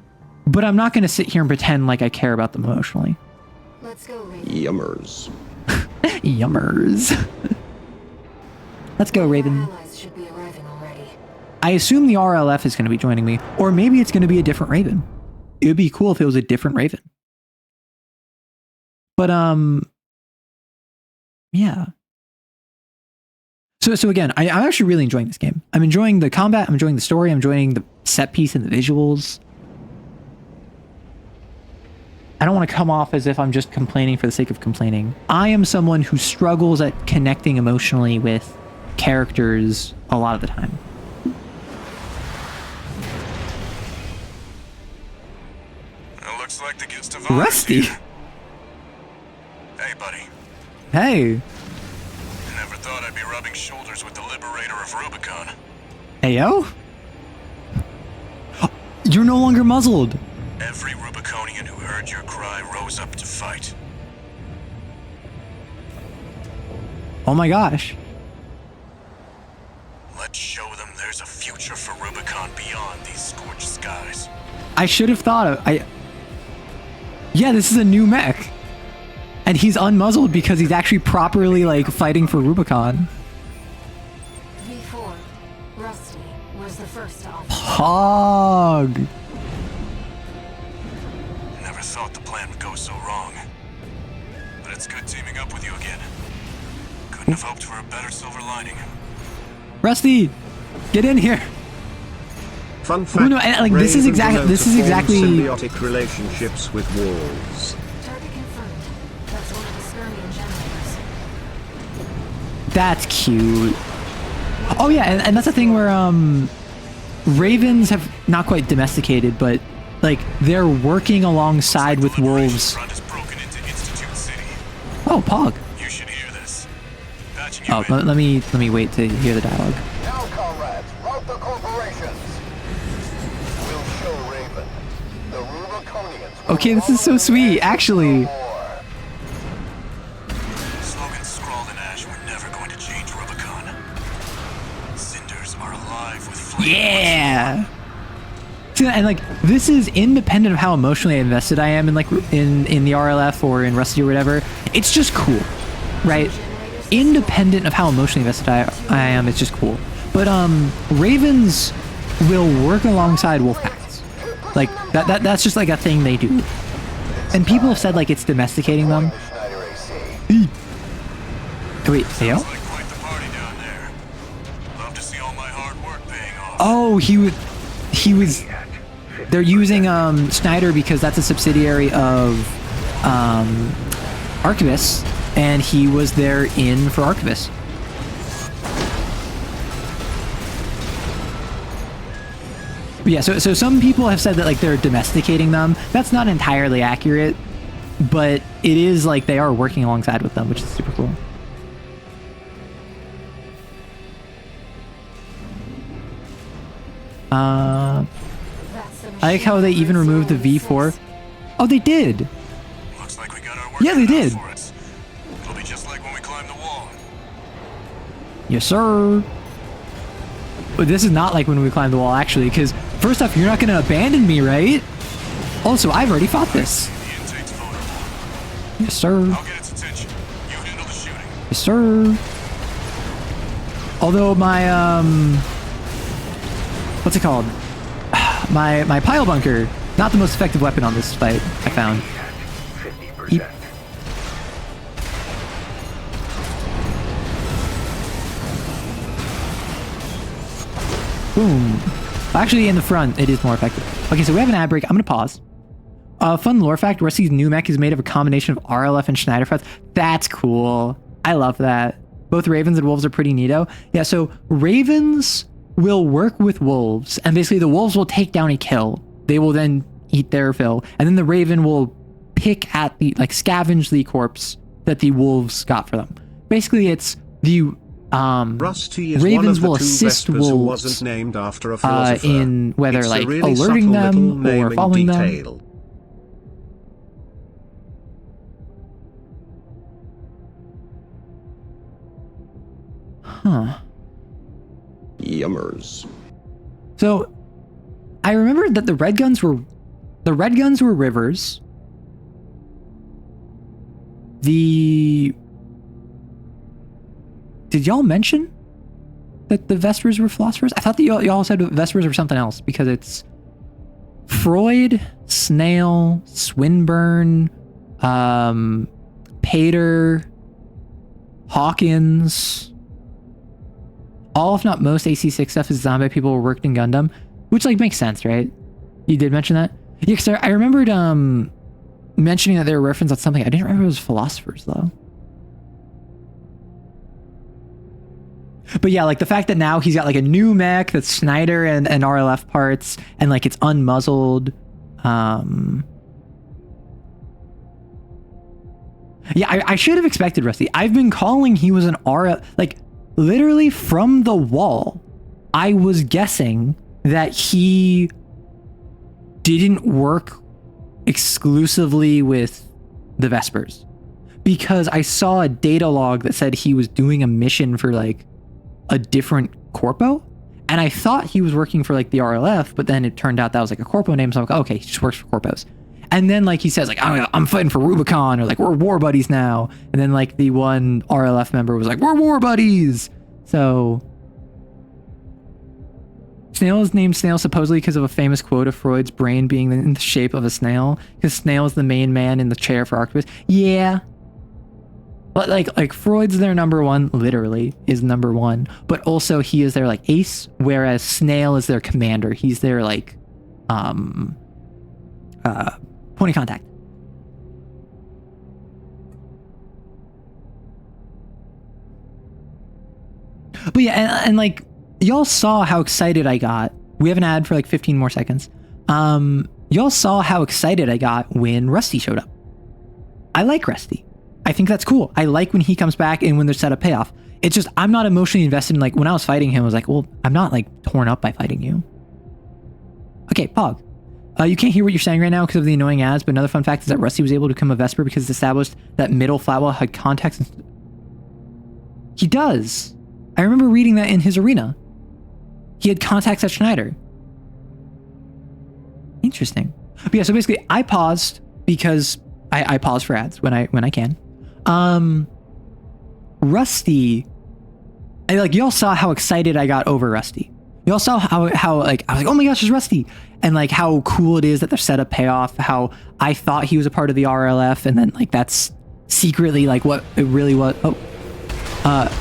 But I'm not going to sit here and pretend like I care about them emotionally.
Let's go, Raven.
Yummers.
Yummers. Let's go, Raven.
Allies should be arriving already.
I assume the RLF is going to be joining me, or maybe it's going to be a different Raven. It would be cool if it was a different Raven. But, yeah. So again, I'm actually really enjoying this game. I'm enjoying the combat, I'm enjoying the story, I'm enjoying the set piece and the visuals. I don't want to come off as if I'm just complaining for the sake of complaining. I am someone who struggles at connecting emotionally with characters a lot of the time.
It looks like the kids to
Rusty!
Hey, buddy.
Hey!
Never thought I'd be rubbing shoulders with the liberator of Rubicon.
Heyo? You're no longer muzzled!
Every Rubiconian who heard your cry rose up to fight.
Oh my gosh.
Let's show them there's a future for Rubicon beyond these scorched skies.
I should have thought of... Yeah, this is a new mech. And he's unmuzzled because he's actually properly, like, fighting for Rubicon.
V4, Rusty was the first to offer.
Hog!
Never thought the plan would go so wrong. But it's good teaming up with you again. Couldn't have hoped for a better silver lining.
Rusty! Get in here!
Fun fact,
no, like, this is exactly... This is exactly...
symbiotic relationships with wolves.
Target confirmed. That's one of the skirmion generators.
That's cute. Oh yeah, and that's the thing where ravens have not quite domesticated, but like they're working alongside with wolves.
Front is broken into Institute City.
Oh, Pog.
You should hear this. Patching you
Oh,
in.
let me wait to hear the dialogue.
Now, comrades, rout the corporations. We'll show Raven. The Rubiconians will
Okay, this is so sweet, actually.
Slogans scrawled in ash were never going to change Rubicon. Cinders are alive with flame.
Yeah. See, and like this is independent of how emotionally invested I am in like in the RLF or in Rusty or whatever. It's just cool, right? Independent of how emotionally invested I am, it's just cool. But ravens will work alongside wolf packs. Like that's just like a thing they do. And people have said like it's domesticating them. Wait, Theo?
Like quite the party down there. Love to see all my hard work paying off.
Oh, he was.
At
they're using Snyder because that's a subsidiary of Archivist, and he was there in for Archivist. But yeah, so some people have said that like they're domesticating them. That's not entirely accurate, but it is like they are working alongside with them, which is super cool. I like how they even removed the V4. Oh, they did.
Looks like we got our work
Yeah, they
cut out
did.
for us. It'll be just like when we climbed the wall.
Yes, sir. But this is not like when we climbed the wall, actually, because first off, you're not going to abandon me, right? Also, I've already fought this.
The intake's vulnerable.
Yes, sir.
I'll get its attention. You handle the shooting.
Yes, sir. Although my, what's it called? My pile bunker, not the most effective weapon on this fight, I found. Eep. Boom. Actually, in the front, it is more effective. Okay, so we have an ad break. I'm going to pause. Fun lore fact, Rusty's new mech is made of a combination of RLF and Schneider frets. That's cool. I love that. Both Ravens and Wolves are pretty neato. Yeah, so Ravens will work with Wolves, and basically the Wolves will take down a kill. They will then eat their fill, and then the Raven will pick at the, like, scavenge the corpse that the Wolves got for them. Basically, it's the
Rusty is
Ravens
one
will
of the two
assist
Vespers who
Wolves
wasn't named after a philosopher.
in whether
It's a
like
really
alerting
subtle
them
little
or
naming
following
detail.
them. Huh.
Yummers.
So I remembered that the red guns were rivers. Did y'all mention that the Vespers were philosophers? I thought that y'all said Vespers were something else, because it's Freud, Snail, Swinburne, Pater, Hawkins. All, if not most, AC6 stuff is designed by people who worked in Gundam, which like makes sense, right? You did mention that? Yeah, because I remembered mentioning that they were referenced on something. I didn't remember it was philosophers, though. But yeah, like the fact that now he's got like a new mech that's Snyder and RLF parts, and like it's unmuzzled. Yeah, I should have expected Rusty. I've been calling he was an RLF, like literally from the wall. I was guessing that he didn't work exclusively with the Vespers, because I saw a data log that said he was doing a mission for like a different corpo, and I thought he was working for like the RLF, but then it turned out that was like a corpo name, so I'm like, okay, he just works for corpos. And then like he says like, I'm fighting for Rubicon, or like we're war buddies now, and then like the one RLF member was like, we're war buddies. So Snail is named Snail supposedly because of a famous quote of Freud's brain being in the shape of a snail, because Snail is the main man in the chair for Archivist. Yeah. But like Freud's their number one, literally is number one, but also he is their like ace, whereas Snail is their commander. He's their like point of contact. But yeah, and like y'all saw how excited I got. We have an ad for like 15 more seconds. Y'all saw how excited I got when Rusty showed up. I like Rusty. I think that's cool. I like when he comes back and when there's set up payoff. It's just, I'm not emotionally invested in, like, when I was fighting him, I was like, well, I'm not like torn up by fighting you. Okay, Pog. You can't hear what you're saying right now because of the annoying ads, but another fun fact is that Rusty was able to become a Vesper because it's established that Middle Flatwell had contacts. He does. I remember reading that in his arena. He had contacts at Schneider. Interesting. But yeah, so basically I paused because I pause for ads when I can. Rusty, y'all saw how excited I got over Rusty. Y'all saw how like I was like, oh my gosh, it's Rusty, and like how cool it is that they're set up payoff. How I thought he was a part of the RLF, and then like that's secretly like what it really was. Oh,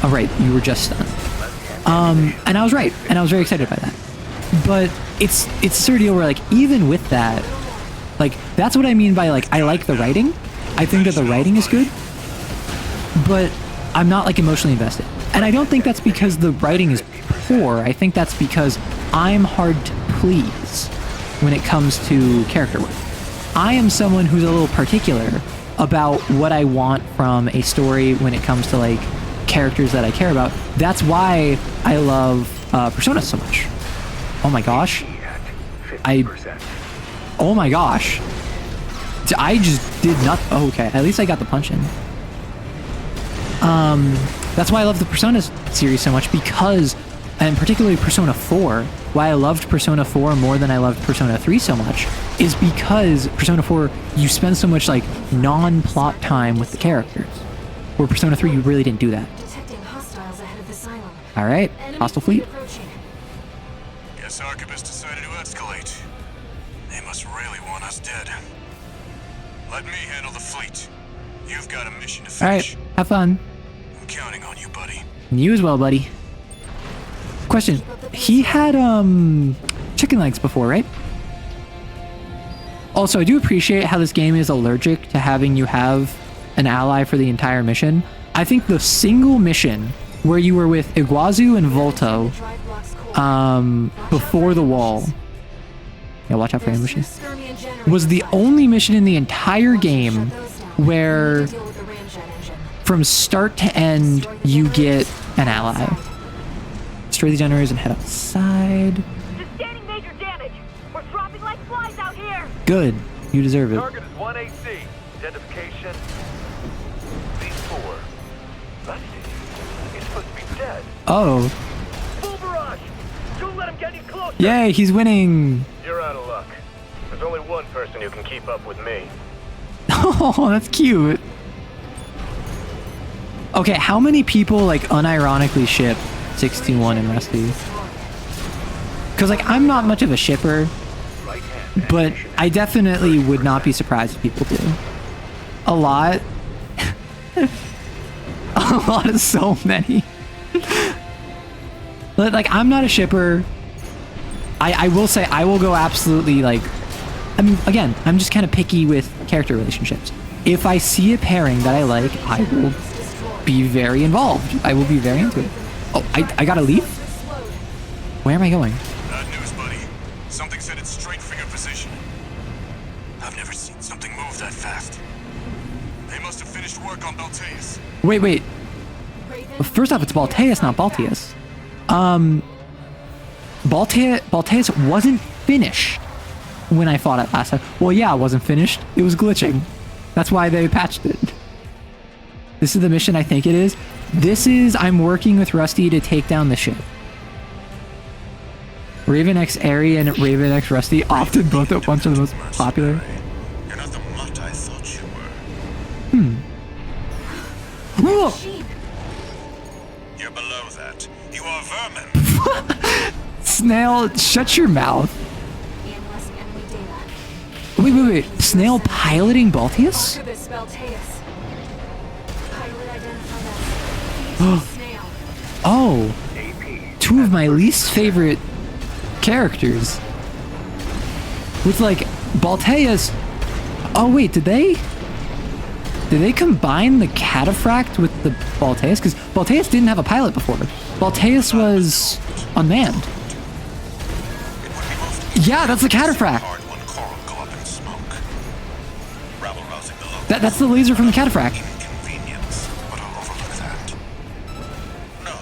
all right, you were just stunned. And I was right, and I was very excited by that. But it's a sort of deal where like even with that, like that's what I mean by like I like the writing. I think that the writing is good, but I'm not like emotionally invested. And I don't think that's because the writing is poor. I think that's because I'm hard to please when it comes to character work. I am someone who's a little particular about what I want from a story when it comes to like characters that I care about. That's why I love Persona so much. Oh my gosh. Oh my gosh. I just did not. Oh, okay. At least I got the punch in. That's why I love the Persona series so much, because, and particularly Persona 4, why I loved Persona 4 more than I loved Persona 3 so much, is because Persona 4, you spend so much like non-plot time with the characters. Where Persona 3, you really didn't do that.
Detecting hostiles ahead of the silo.
Alright,
Enemy
hostile fleet.
approaching.
Guess Archibus decided to escalate. They must really want us dead. Let me handle the fleet. You've got a mission to finish.
Alright, have fun.
I'm counting on you, buddy.
You as well, buddy. Question. He had, chicken legs before, right? Also, I do appreciate how this game is allergic to having you have an ally for the entire mission. I think the single mission where you were with Iguazu and Volto,
Drive blocks core.
before the wall. Yeah, watch out for
There's
ambushes.
Extermian generator
Was the
site.
only mission in the entire game
Shut those down.
where
We need to deal with the ramjet engine.
from start to end you get an ally. Destroy the generators and head outside.
Sustaining major damage. We're dropping like flies out here.
Good. You deserve it.
Target is 1AC. Identification. V4. Rusty. He's supposed to be dead.
Oh.
Full barrage! Don't let him get any closer!
Yay, he's winning.
You're out of luck. There's only one person who can keep up with me.
Oh, that's cute. Okay, how many people like unironically ship 61 and Rusty? Because like I'm not much of a shipper, but I definitely would not be surprised if people do. A lot. A lot of so many. But like I'm not a shipper. I will say I will go absolutely like, I mean, again, I'm just kind of picky with character relationships. If I see a pairing that I like, I will be very involved. I will be very into it. Oh, I gotta leave? Where am I going?
Bad news, buddy. Something said it's straight for your position. I've never seen something move that fast. They must have finished work on Balteus.
Wait. Well, first off, it's Balteus, not Balteus. Balteus wasn't finished when I fought it last time. Well, yeah, it wasn't finished. It was glitching. That's why they patched it. This is the mission I think it is. This is, I'm working with Rusty to take down the ship. Raven X Airy and Raven X Rusty, often both a bunch of the most popular.
You're not the mutt I thought you were.
Whoa!
You're below that. You are vermin.
Snail, shut your mouth.
Analyst enemy data.
Wait. Snail piloting Balteus?
Archibus Balteus. Pilot identified as Snail.
Oh, two of my least favorite characters. With like Balteus. Oh wait, did they combine the Cataphract with the Balteus? Because Balteus didn't have a pilot before. Balteus was unmanned.
It would be most
Yeah, that's the Cataphract.
hard when coral go up in smoke. Rabble rousing the local.
That's the laser from the Cataphract.
Inconvenience, but I'll overlook that. No,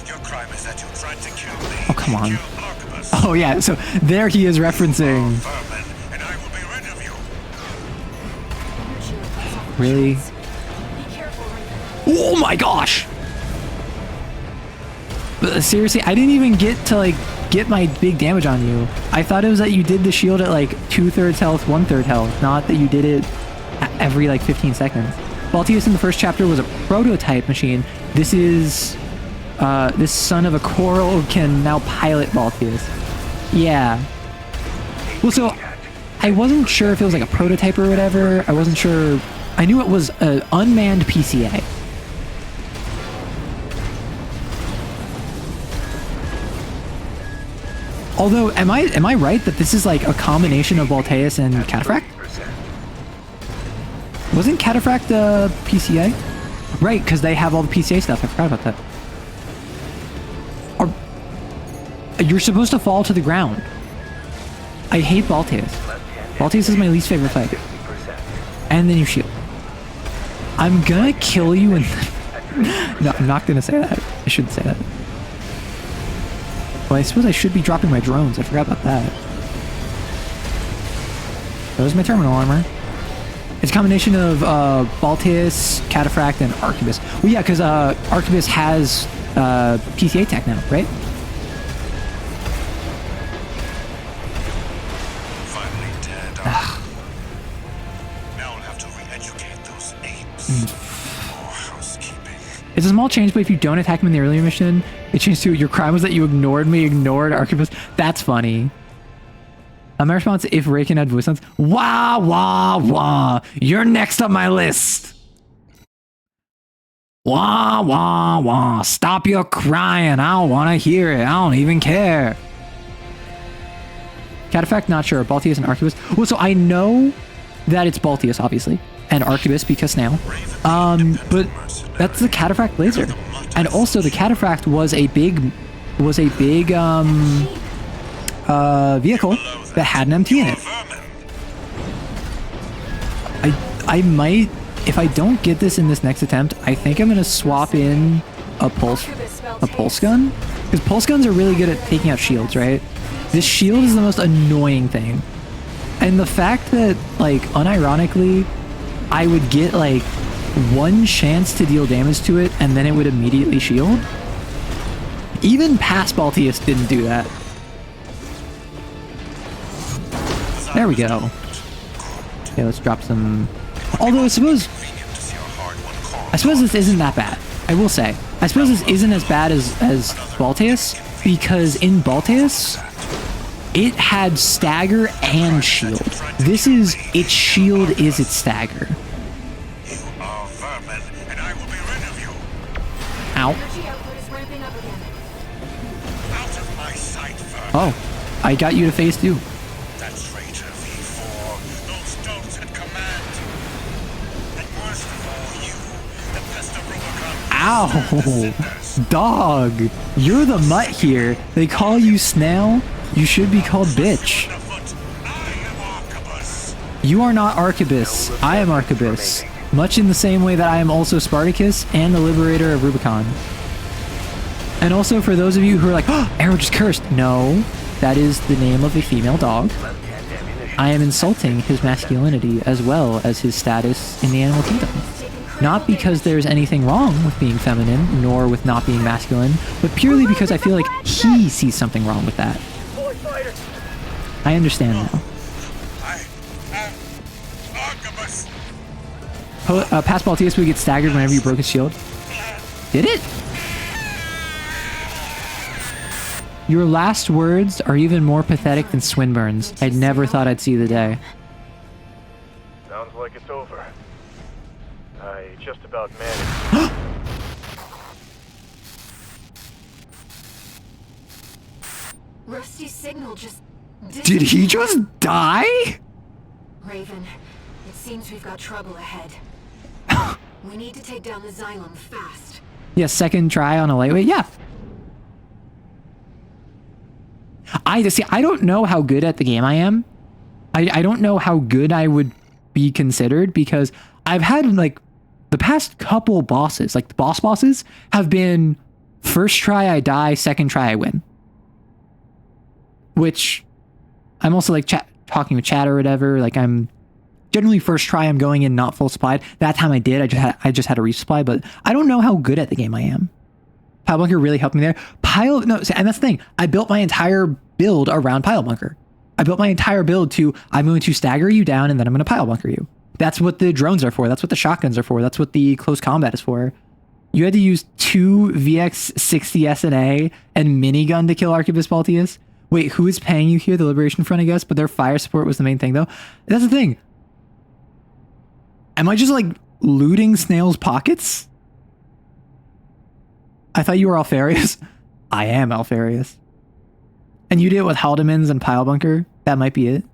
your crime is that you tried to kill me.
Oh, come on.
Kill Archibus.
Oh yeah, so there he is referencing.
Vermin, and I will be rid of you.
Really?
Be careful, Raven.
Oh my gosh! But seriously, I didn't even get to like get my big damage on you. I thought it was that you did the shield at like 2/3 health, 1/3 health, not that you did it every like 15 seconds. Balteus in the first chapter was a prototype machine. This is this son of a coral can now pilot Balteus. Yeah. Well, so I wasn't sure if it was like a prototype or whatever. I wasn't sure. I knew it was an unmanned PCA. Although, am I right that this is like a combination of Balteus and Cataphract? Wasn't Cataphract PCA? Right, because they have all the PCA stuff. I forgot about that. You're supposed to fall to the ground. I hate Balteus. Balteus is my least favorite fight. And then you shield. I'm gonna kill you and... No, I'm not gonna say that. I shouldn't say that. Well, I suppose I should be dropping my drones. I forgot about that. There's my terminal armor. It's a combination of Balteus, Cataphract, and Arquebus. Well, yeah, because Arquebus has PCA tech now, right?
Finally dead. Now I'll have to re-educate those apes. More housekeeping.
It's a small change, but if you don't attack him in the earlier mission, it changes to your crime was that you ignored me, ignored Arquebus. That's funny. My response, if Raken had voice sounds, wah, wah, wah. You're next on my list. Wah, wah, wah. Stop your crying. I don't want to hear it. I don't even care. Cataphract, not sure. Balteus and Arquebus. Well, so I know that it's Balteus, obviously, and Arquebus because snail. But that's the Cataphract laser. And also the Cataphract was a big vehicle that had an MT in it. I might, if I don't get this in this next attempt, I think I'm gonna swap in a pulse gun, because pulse guns are really good at taking out shields, right? This shield is the most annoying thing, and the fact that, like, unironically, I would get like one chance to deal damage to it, and then it would immediately shield. Even past Balteus didn't do that. There we go. Okay, let's drop some... Although I suppose this isn't that bad. I will say. I suppose this isn't as bad as Balteus, because in Balteus, it had stagger and shield. This is, its shield is its stagger.
You are vermin, and I will be rid of you.
Ow.
Out of my sight, vermin.
Oh, I got you to phase 2.
That traitor V4, those don'ts at command. And worst of all, you, the best of Rubicon.
Ow! Dog! You're the mutt here. They call you Snail. You should be called bitch. You are not Arquebus. I am Arquebus. Much in the same way that I am also Spartacus and the liberator of Rubicon. And also for those of you who are like, oh, Arrow just cursed. No, that is the name of a female dog. I am insulting his masculinity as well as his status in the animal kingdom. Not because there's anything wrong with being feminine, nor with not being masculine, but purely because I feel like he sees something wrong with that. I understand now. Past Balteus would get staggered whenever you broke his shield. Did it? Your last words are even more pathetic than Swinburne's. I never thought I'd see the day.
Sounds like it's over. I just about managed.
Rusty's signal just...
Did he just die?
Raven, it seems we've got trouble ahead. We need to take down the Xylem fast.
Yeah, second try on a lightweight? Yeah. I don't know how good at the game I am. I don't know how good I would be considered, because I've had, like, the past couple bosses, like the bosses, have been first try I die, second try I win. Which I'm also like talking with chat or whatever. Like, I'm generally first try I'm going in not full supplied. That time I did. I just had a resupply, but I don't know how good at the game I am. Pile Bunker really helped me there. And that's the thing. I built my entire build around Pile Bunker. I built my entire build to, I'm going to stagger you down and then I'm going to Pile Bunker you. That's what the drones are for. That's what the shotguns are for. That's what the close combat is for. You had to use 2 VX-60 SNA and minigun to kill Arquebus Balteus. Wait, who is paying you here? The Liberation Front, I guess, but their fire support was the main thing, though. That's the thing. Am I just, like, looting Snail's pockets? I thought you were Alfarius. I am Alfarius. and you did it with Haldemans and Pile Bunker, that might be it.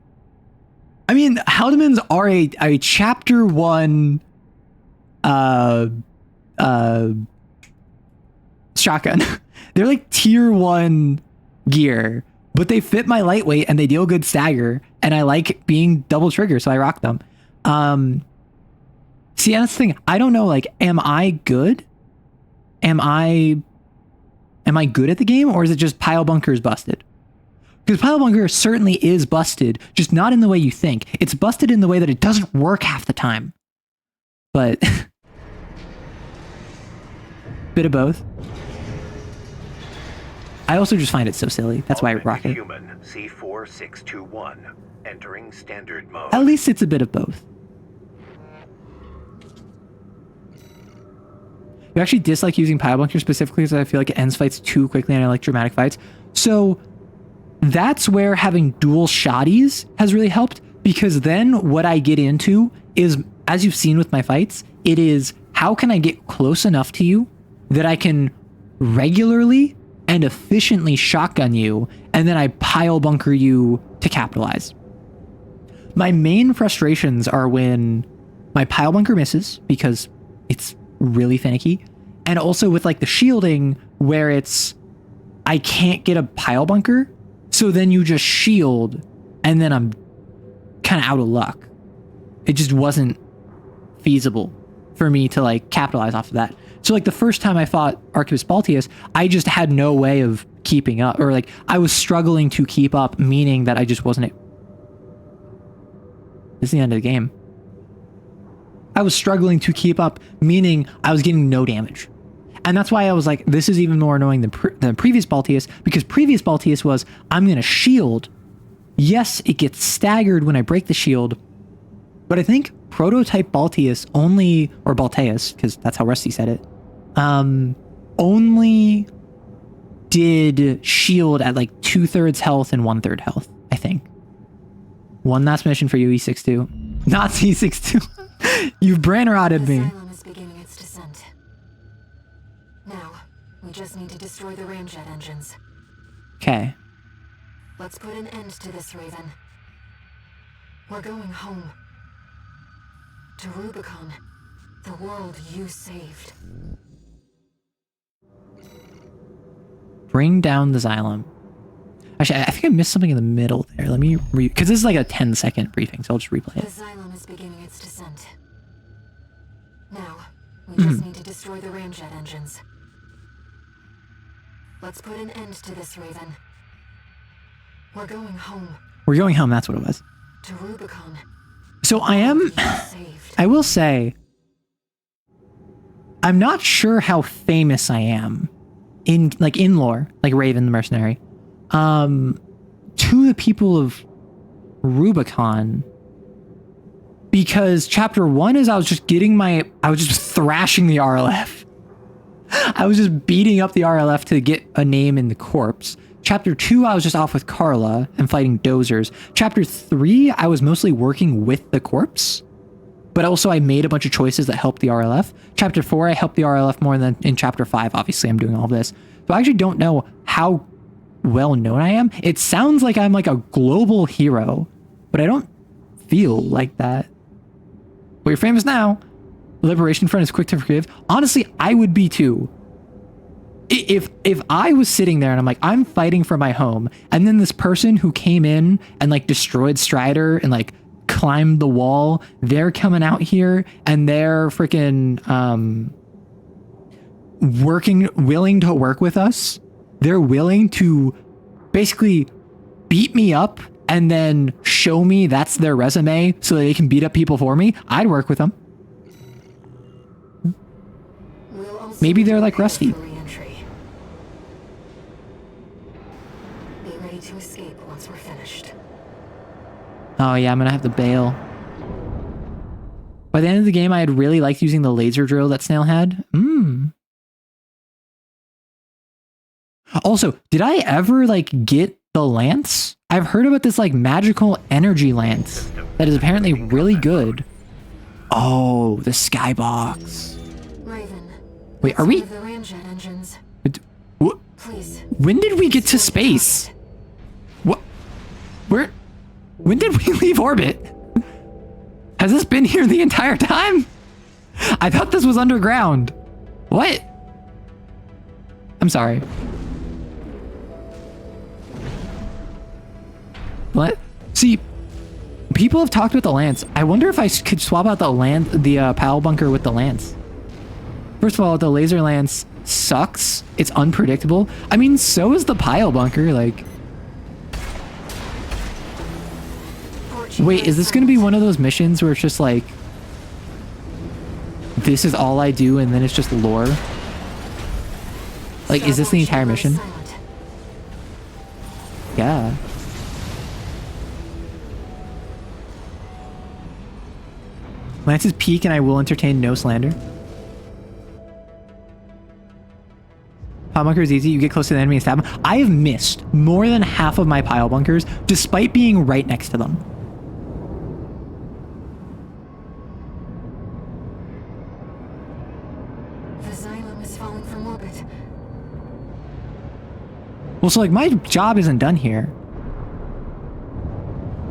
I mean, Haldemans are a chapter 1 shotgun. They're like tier 1 gear, but they fit my lightweight and they deal good stagger, and I like being double trigger, so I rock them. See, that's the thing. I don't know, like, am I good? Am I good at the game, or is it just Pile Bunker is busted? Because Pile Bunker certainly is busted, just not in the way you think. It's busted in the way that it doesn't work half the time. But bit of both. I also just find it so silly. That's why I rock it.
Human C4621 entering standard mode.
At least it's a bit of both. You actually dislike using Pile Bunker specifically because I feel like it ends fights too quickly and I like dramatic fights. So that's where having dual shotties has really helped, because then what I get into is, as you've seen with my fights, it is how can I get close enough to you that I can regularly and efficiently shotgun you, and then I Pile Bunker you to capitalize. My main frustrations are when my Pile Bunker misses because it's really finicky, and also with like the shielding where it's I can't get a Pile Bunker, so then you just shield and then I'm kind of out of luck. It just wasn't feasible for me to like capitalize off of that. So like the first time I fought Archivist Baltius, I just had no way of keeping up, or like I was struggling to keep up, meaning that I just wasn't. This is the end of the game. I was struggling to keep up, meaning I was getting no damage. And that's why I was like, this is even more annoying than previous Baltius, because previous Baltius was, I'm going to shield. Yes, it gets staggered when I break the shield, but I think prototype Baltius only, or Balteus, because that's how Rusty said it, only did shield at like 2/3 health and 1/3 health, I think. One last mission for you, E62. Not E62. You've brain-rotted me.
The Asylum is beginning its descent. Now, we just need to destroy the ramjet engines.
Okay.
Let's put an end to this, Raven. We're going home. To Rubicon. The world you saved.
Bring down the Xylem. Actually, I think I missed something in the middle there. Let me because this is like a 10-second briefing, so I'll just replay
The
it.
Xylem is beginning its descent. Now, we just need to destroy the ramjet engines. Let's put an end to this, Raven. We're going home.
We're going home, that's what it was.
To Rubicon.
So I will say, I'm not sure how famous I am in lore, like Raven the Mercenary, to the people of Rubicon, because chapter 1 is I was just thrashing the RLF. I was just beating up the RLF to get a name in the corpse. Chapter 2, I was just off with Carla and fighting dozers. Chapter 3, I was mostly working with the corpse, but also I made a bunch of choices that helped the RLF. Chapter 4, I helped the RLF more than in chapter 5. Obviously, I'm doing all this. So I actually don't know how well known I am. It sounds like I'm like a global hero, but I don't feel like that. Well, you're famous now. Liberation Front is quick to forgive. Honestly, I would be too. If I was sitting there and I'm like, I'm fighting for my home, and then this person who came in and like destroyed Strider and like climbed the wall, they're coming out here and they're freaking willing to work with us. They're willing to basically beat me up and then show me that's their resume so that they can beat up people for me. I'd work with them. Maybe they're like Rusty.
Be ready to escape once we're finished.
Oh yeah, I'm gonna have to bail. By the end of the game, I had really liked using the laser drill that Snail had. Also, did I ever like get the lance? I've heard about this like magical energy lance that is apparently really good. Oh, the skybox.
Raven.
Wait, are we?
The ramjet engines.
Please. When did we get to space? When did we leave orbit? Has this been here the entire time? I thought this was underground. What? I'm sorry. What? See, people have talked about the Lance. I wonder if I could swap out the PAL bunker with the Lance. First of all, the laser Lance sucks. It's unpredictable. I mean, so is the pile bunker. Like, wait, is this going to be one of those missions where it's just like, this is all I do and then it's just lore? Like, is this the entire mission? Yeah. Lance's peak and I will entertain no slander. Pile bunker is easy. You get close to the enemy and stab them. I have missed more than half of my pile bunkers despite being right next to them.
The Xylem is falling from orbit.
Well, so like my job isn't done here.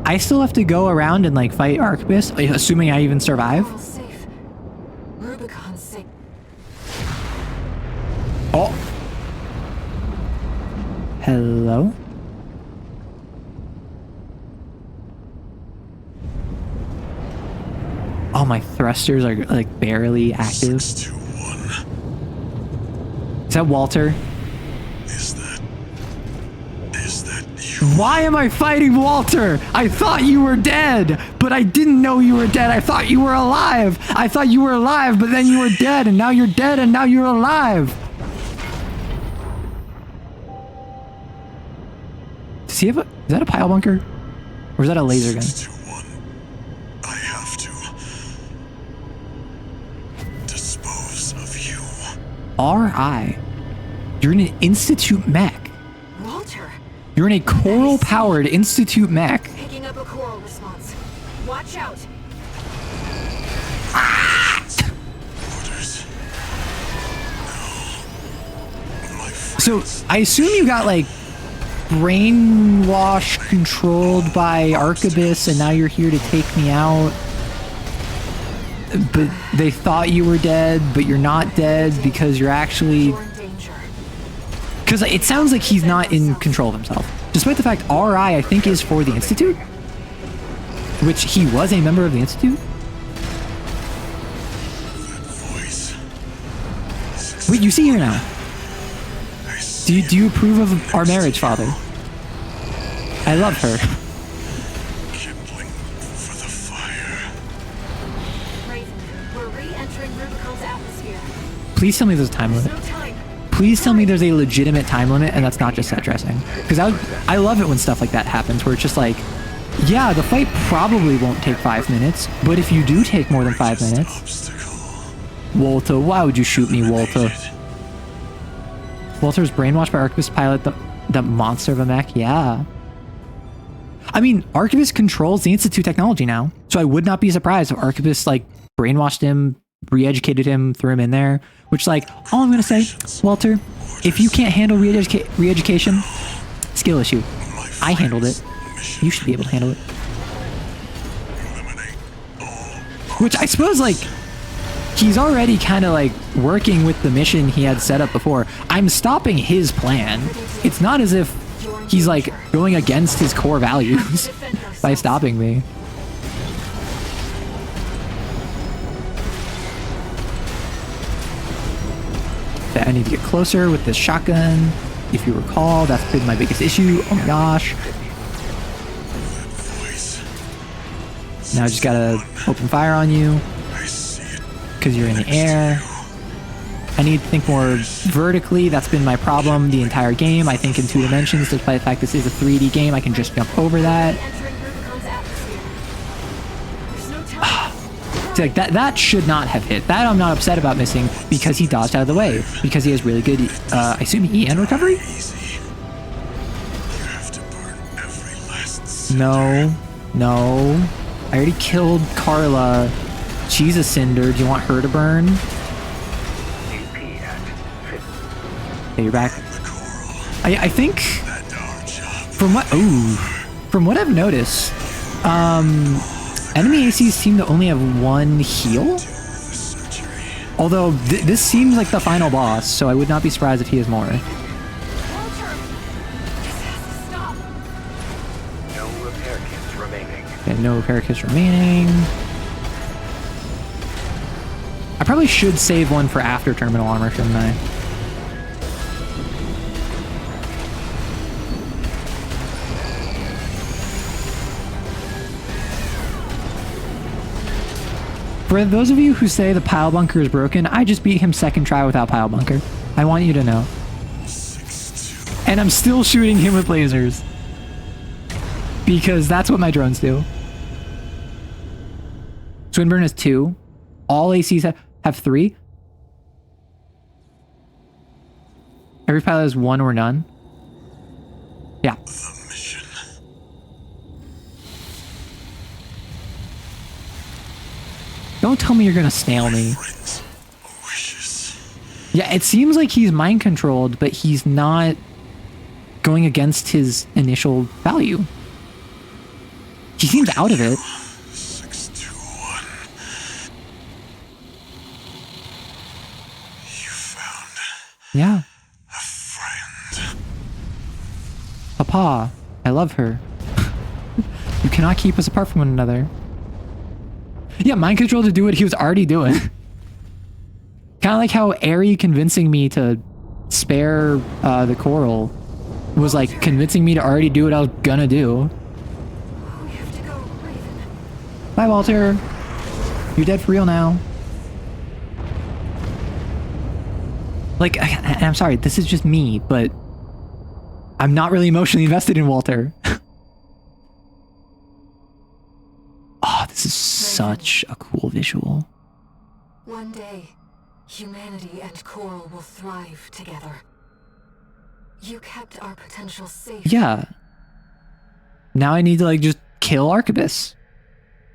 I still have to go around and like fight Arquebus, assuming I even survive.
Portal safe. Rubicon's safe.
Oh. Hello? Oh, my thrusters are like barely active.
621.
Is that Walter?
Is that you?
Why am I fighting Walter? I thought you were dead, but I didn't know you were dead. I thought you were alive. I thought you were alive, but then you were dead, and now you're dead, and now you're alive. Does he have a... Is that a pile bunker? Or is that a laser gun?
621. I have to dispose of you.
R.I. You're in an Institute mech.
Walter,
You're in a coral-powered Institute mech.
picking up a coral response. Watch out.
Orders. No. My
So, I assume you got, like, brainwashed, controlled by Arquebus, and now you're here to take me out. But they thought you were dead, but you're not dead because you're actually...
You're in danger.
Because it sounds like he's not in control of himself. Despite the fact RI, I think, is for the Institute. Which he was a member of the Institute.
voice.
Wait, you see here now. Do you approve of our marriage, Father? I love her.
Kindling for the fire.
Raven, we're re-entering Rubicon's atmosphere.
Please tell me there's a time limit.
No time.
Please tell me there's a legitimate time limit and that's not just set dressing. Because I love it when stuff like that happens, where it's just like, yeah, the fight probably won't take 5 minutes, but if you do take more than 5 minutes...
Obstacle.
Walter, why would you shoot me, Walter? Walter was brainwashed by Arquebus pilot, the monster of a mech. Yeah. I mean, Arquebus controls the Institute technology now, so I would not be surprised if Arquebus, like, brainwashed him, re-educated him, threw him in there. Which, like, all I'm gonna say, Walter, if you can't handle re-education, skill issue. I handled it. You should be able to handle it.
Eliminate all.
Which I suppose, like, he's already kind of like working with the mission he had set up before. I'm stopping his plan. It's not as if he's like going against his core values by stopping me. I need to get closer with this shotgun. If you recall, that's been my biggest issue. Oh my gosh. Now I just gotta open fire on you. Because you're in the air. I need to think more vertically. That's been my problem the entire game. I think in 2 dimensions, despite the fact this is a 3D game, I can just jump over that.
Entering Rubicon's atmosphere. There's no time.
See, like that should not have hit. That I'm not upset about missing because he dodged out of the way. Because he has really good, I assume EN recovery?
Easy. You have to burn every last
No. No. I already killed Carla. She's a cinder. Do you want her to burn?
AP at 50.
Okay, you're back. I think from what... Ooh. From what I've noticed, enemy ACs seem to only have one heal. Although this seems like the final boss, so I would not be surprised if he has more.
Walter! This has to stop!
No repair kits remaining.
Okay, no repair kits remaining. I probably should save one for after terminal armor, shouldn't I? For those of you who say the pile bunker is broken, I just beat him second try without pile bunker. I want you to know. And I'm still shooting him with lasers. Because that's what my drones do. Swinburne has 2. All ACs have 3. Every pilot has 1 or none. Yeah. Don't tell me you're gonna snail me. Yeah, it seems like he's mind controlled, but he's not going against his initial value. He seems out of it.
621. You found
Yeah.
a friend.
Papa, I love her. You cannot keep us apart from one another. Yeah, mind control to do what he was already doing. Kind of like how Aerie convincing me to spare the coral was like convincing me to already do what I was gonna do.
We have to go, Raven.
Bye, Walter. You're dead for real now. Like, I'm sorry, this is just me, but I'm not really emotionally invested in Walter. Oh, this is such a cool visual.
One day, humanity and Coral will thrive together. You kept our potential safe.
Yeah. Now I need to, like, just kill Arquebus.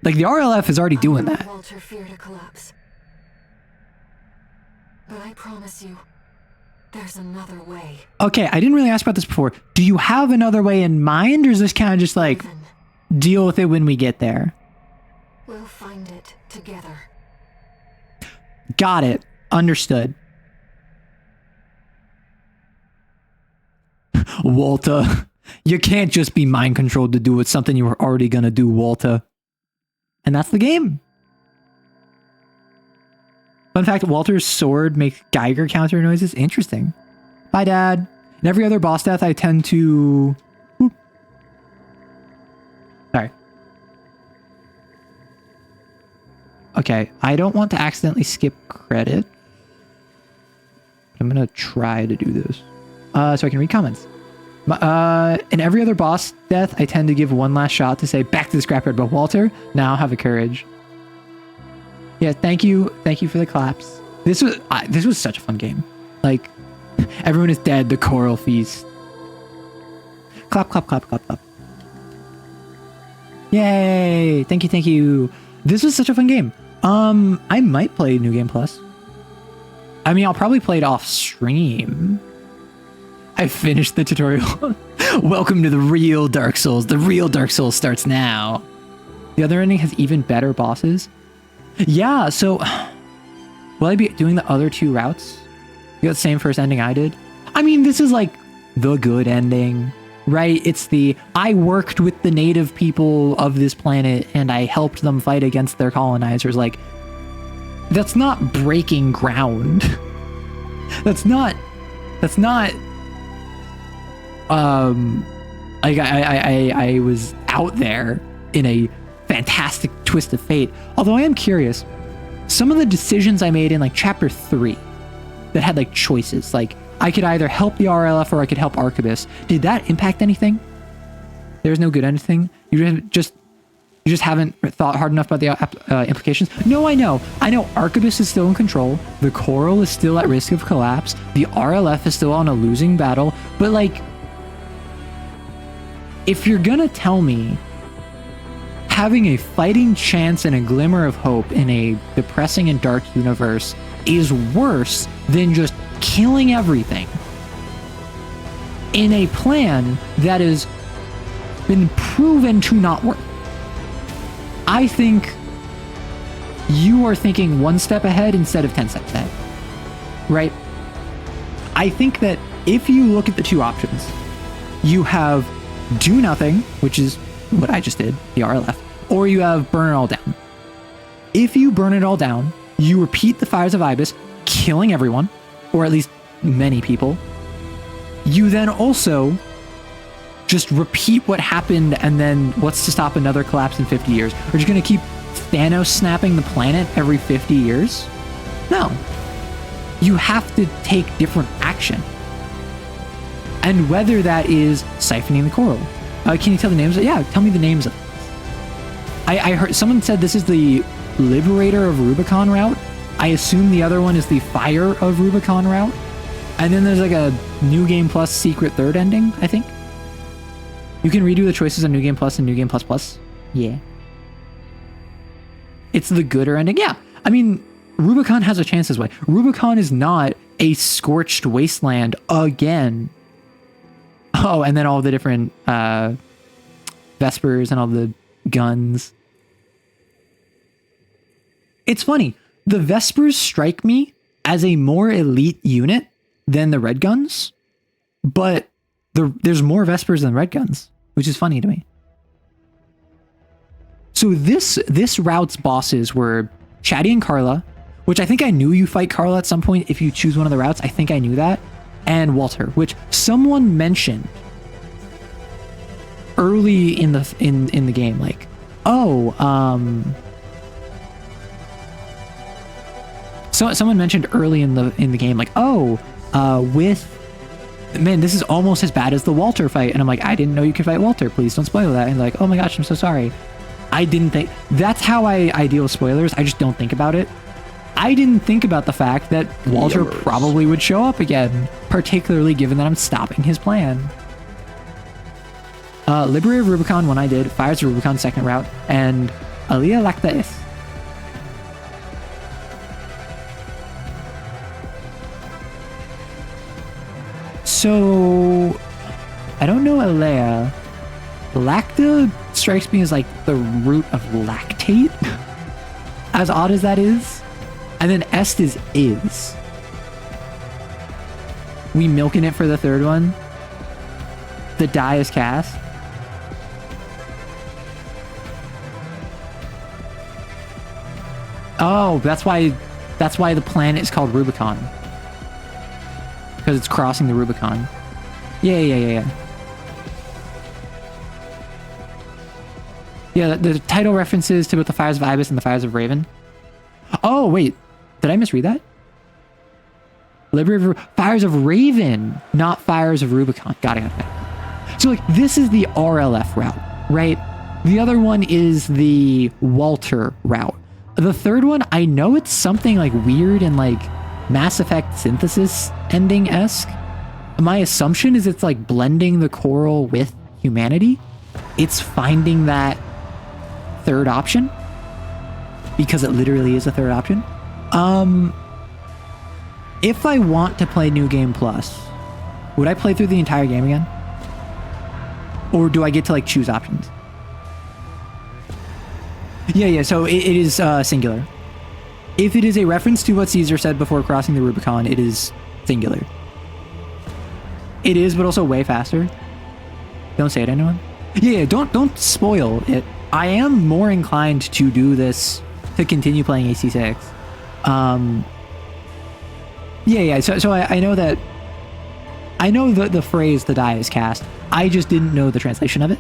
Like, the RLF is already doing that.
Walter feared a collapse. But I promise you, there's another way.
Okay, I didn't really ask about this before. Do you have another way in mind, or is this kind of just, like,
Raven,
deal with it when we get there?
we'll find it together.
Got it. Understood. Walter, you can't just be mind controlled to do something you were already gonna do, Walter. And that's the game. Fun fact, Walter's sword makes Geiger counter noises. Interesting. Bye, Dad. In every other boss death, I tend to... Oop. Sorry. Okay, I don't want to accidentally skip credit. I'm gonna try to do this. So I can read comments. In every other boss death, I tend to give one last shot to say, back to the scrapyard, but Walter, now have a courage. Yeah, thank you for the claps. This was such a fun game. Like, everyone is dead, the Coral Feast. Clap, clap, clap, clap, clap. Yay! Thank you. This was such a fun game. I might play New Game Plus. I mean, I'll probably play it off stream. I finished the tutorial. Welcome to the real Dark Souls. The real Dark Souls starts now. The other ending has even better bosses. Yeah, so will I be doing the other 2 routes? You got the same first ending I did? I mean, this is like the good ending, right? It's the, I worked with the native people of this planet and I helped them fight against their colonizers. Like, that's not breaking ground. That's not like I was out there in a fantastic twist of fate. Although I am curious, some of the decisions I made in like chapter 3 that had like choices, like I could either help the RLF or I could help Arquebus. Did that impact anything? There's no good anything. You just haven't thought hard enough about the implications. No, I know Arquebus is still in control. The Coral is still at risk of collapse. The RLF is still on a losing battle. But like, if you're gonna tell me having a fighting chance and a glimmer of hope in a depressing and dark universe is worse than just killing everything in a plan that is been proven to not work. I think you are thinking one step ahead instead of 10 steps ahead, right? I think that if you look at the two options, you have do nothing, which is what I just did, the RLF, or you have burn it all down. If you burn it all down, you repeat the fires of Ibis, killing everyone, or at least many people. You then also just repeat what happened, and then what's to stop another collapse in 50 years? Are you going to keep Thanos snapping the planet every 50 years? No. You have to take different action. And whether that is siphoning the coral. Can you tell the names? Yeah, tell me the names of it. I heard someone said this is the Liberator of Rubicon route. I assume the other one is the Fire of Rubicon route. And then there's like a New Game Plus secret third ending, I think. You can redo the choices on New Game Plus and New Game Plus Plus. Yeah. It's the gooder ending. Yeah. I mean, Rubicon has a chance this way. Rubicon is not a scorched wasteland again. Oh, and then all the different Vespers and all the guns. It's funny. The Vespers strike me as a more elite unit than the Red Guns, but there's more Vespers than Red Guns, which is funny to me. So this route's bosses were Chatty and Carla, which I think I knew you fight Carla at some point if you choose one of the routes. I think I knew that. And Walter, which someone mentioned early in the game, like, oh, so someone mentioned early in the game, like, oh, man, this is almost as bad as the Walter fight. And I'm like, I didn't know you could fight Walter. Please don't spoil that. And like, oh my gosh, I'm so sorry. I didn't think... That's how I deal with spoilers. I just don't think about it. I didn't think about the fact that Walter probably would show up again, particularly given that I'm stopping his plan. Liberator of Rubicon, one I did. Fires of Rubicon, second route. And Alia Lactaeus. So, I don't know Alea. Lacta strikes me as like the root of lactate, as odd as that is. And then est is. We milking it for the third one. The die is cast. Oh, that's why the planet is called Rubicon. Because it's crossing the Rubicon. Yeah. Yeah, the title references to both the Fires of Ibis and the Fires of Raven. Oh, wait. Did I misread that? Fires of Raven, not Fires of Rubicon. Got it. So, like, this is the RLF route, right? The other one is the Walter route. The third one, I know it's something, like, weird and, like, Mass Effect Synthesis ending-esque. My assumption is it's, like, blending the coral with humanity. It's finding that third option. Because it literally is a third option. If I want to play New Game Plus, would I play through the entire game again? Or do I get to like choose options? Yeah, so it is singular. If it is a reference to what Caesar said before crossing the Rubicon, it is singular. It is, but also way faster. Don't say it to anyone. Yeah, don't spoil it. I am more inclined to do this to continue playing AC6. Yeah. So I know that. I know the phrase "the die is cast." I just didn't know the translation of it.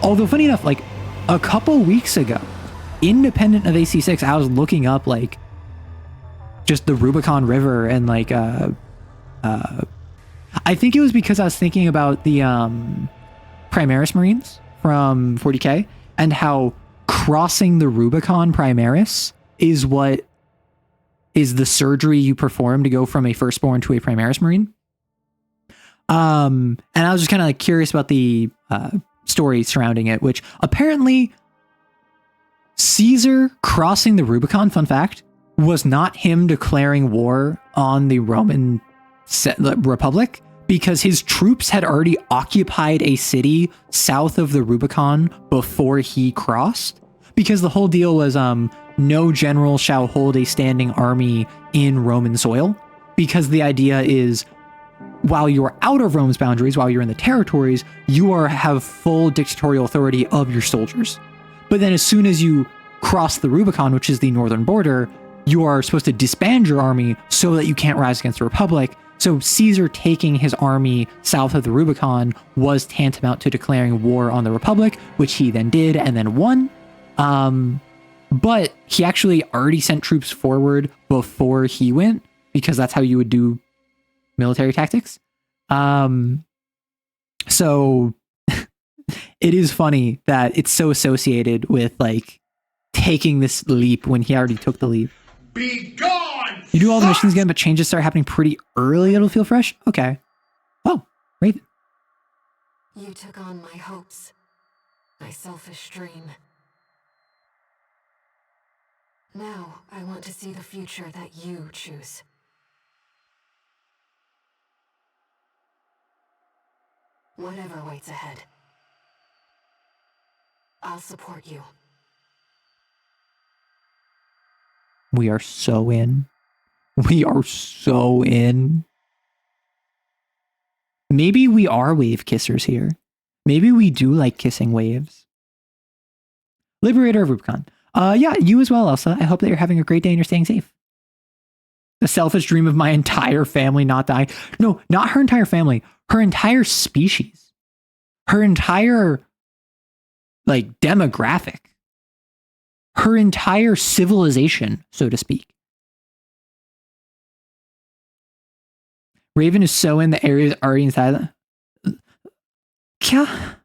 Although funny enough, like a couple weeks ago, independent of AC6, I was looking up like just the Rubicon River and like I think it was because I was thinking about the Primaris Marines from 40K and how crossing the Rubicon Primaris is what is the surgery you perform to go from a Firstborn to a Primaris Marine. And I was just kind of like curious about the story surrounding it, which apparently Caesar crossing the Rubicon, fun fact, was not him declaring war on the Roman Republic, because his troops had already occupied a city south of the Rubicon before he crossed. Because the whole deal was no general shall hold a standing army in Roman soil. Because the idea is, while you're out of Rome's boundaries, while you're in the territories, you have full dictatorial authority of your soldiers. But then as soon as you cross the Rubicon, which is the northern border, you are supposed to disband your army so that you can't rise against the Republic. So Caesar taking his army south of the Rubicon was tantamount to declaring war on the Republic, which he then did and then won. But he actually already sent troops forward before he went, because that's how you would do military tactics. So it is funny that it's so associated with like taking this leap when he already took the leap.
Be gone!
You do all the missions again, but changes start happening pretty early. It'll feel fresh. Okay. Oh, Raven.
You took on my hopes, my selfish dream. Now I want to see the future that you choose. Whatever waits ahead, I'll support you.
We are so in. We are so in. Maybe we are wave kissers here. Maybe we do like kissing waves. Liberator of Rubicon. Yeah, you as well, Elsa. I hope that you're having a great day and you're staying safe. The selfish dream of my entire family not dying. No, not her entire family. Her entire species. Her entire, like, demographic. Her entire civilization, so to speak. Raven is so in the areas already inside. Yeah.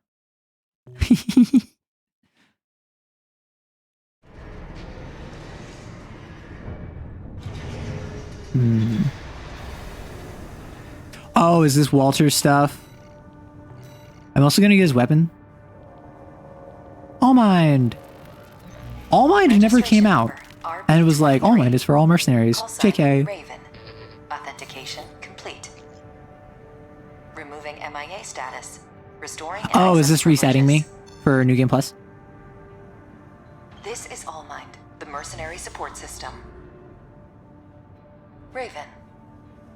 Oh, is this Walter's stuff? I'm also gonna get his weapon. All Mind. All Mind never came out, and it was like, All Mind is for all mercenaries. JK.
Raven. Authentication complete. Removing MIA status. Restoring.
Oh, is this resetting me for New Game Plus?
This is All Mind, the mercenary support system. Raven,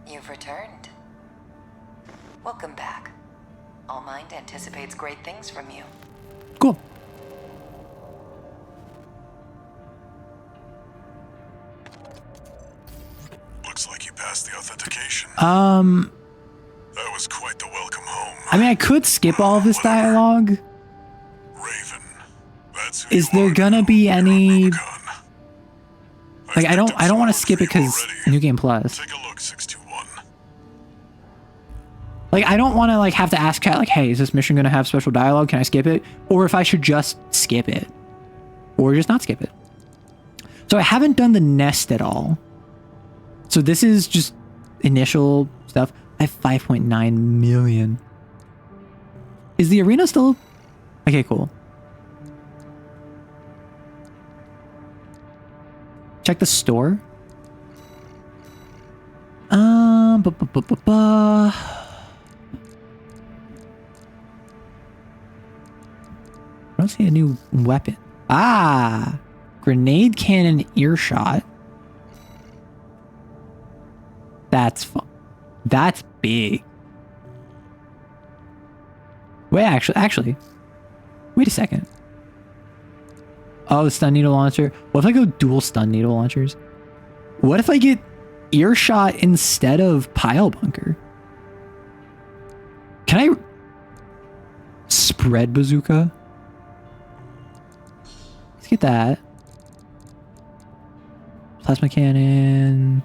you've returned. Welcome back. All Mind anticipates great things from you.
Cool.
Looks like you passed the authentication. That was quite the welcome home.
I mean, I could skip all of this dialogue.
Raven, that's who
Is
you
there
are
gonna
now.
be
You're on
any?
Rubicon.
Like, I
I've
don't
picked up
want to
some
skip it
work for you
because
already.
New Game Plus.
Take a look, 621.
Like, I don't want to like have to ask chat like, hey, is this mission gonna have special dialogue? Can I skip it? Or if I should just skip it, or just not skip it. So I haven't done the nest at all. So this is just initial stuff. I have 5.9 million. Is the arena still? Okay, cool. Check the store. I don't see a new weapon. Ah, grenade cannon earshot. That's fun. That's big. Wait, actually, wait a second. Oh, the stun needle launcher. What if I go dual stun needle launchers? What if I get earshot instead of pile bunker? Can I spread bazooka? Let's get that. Plasma cannon.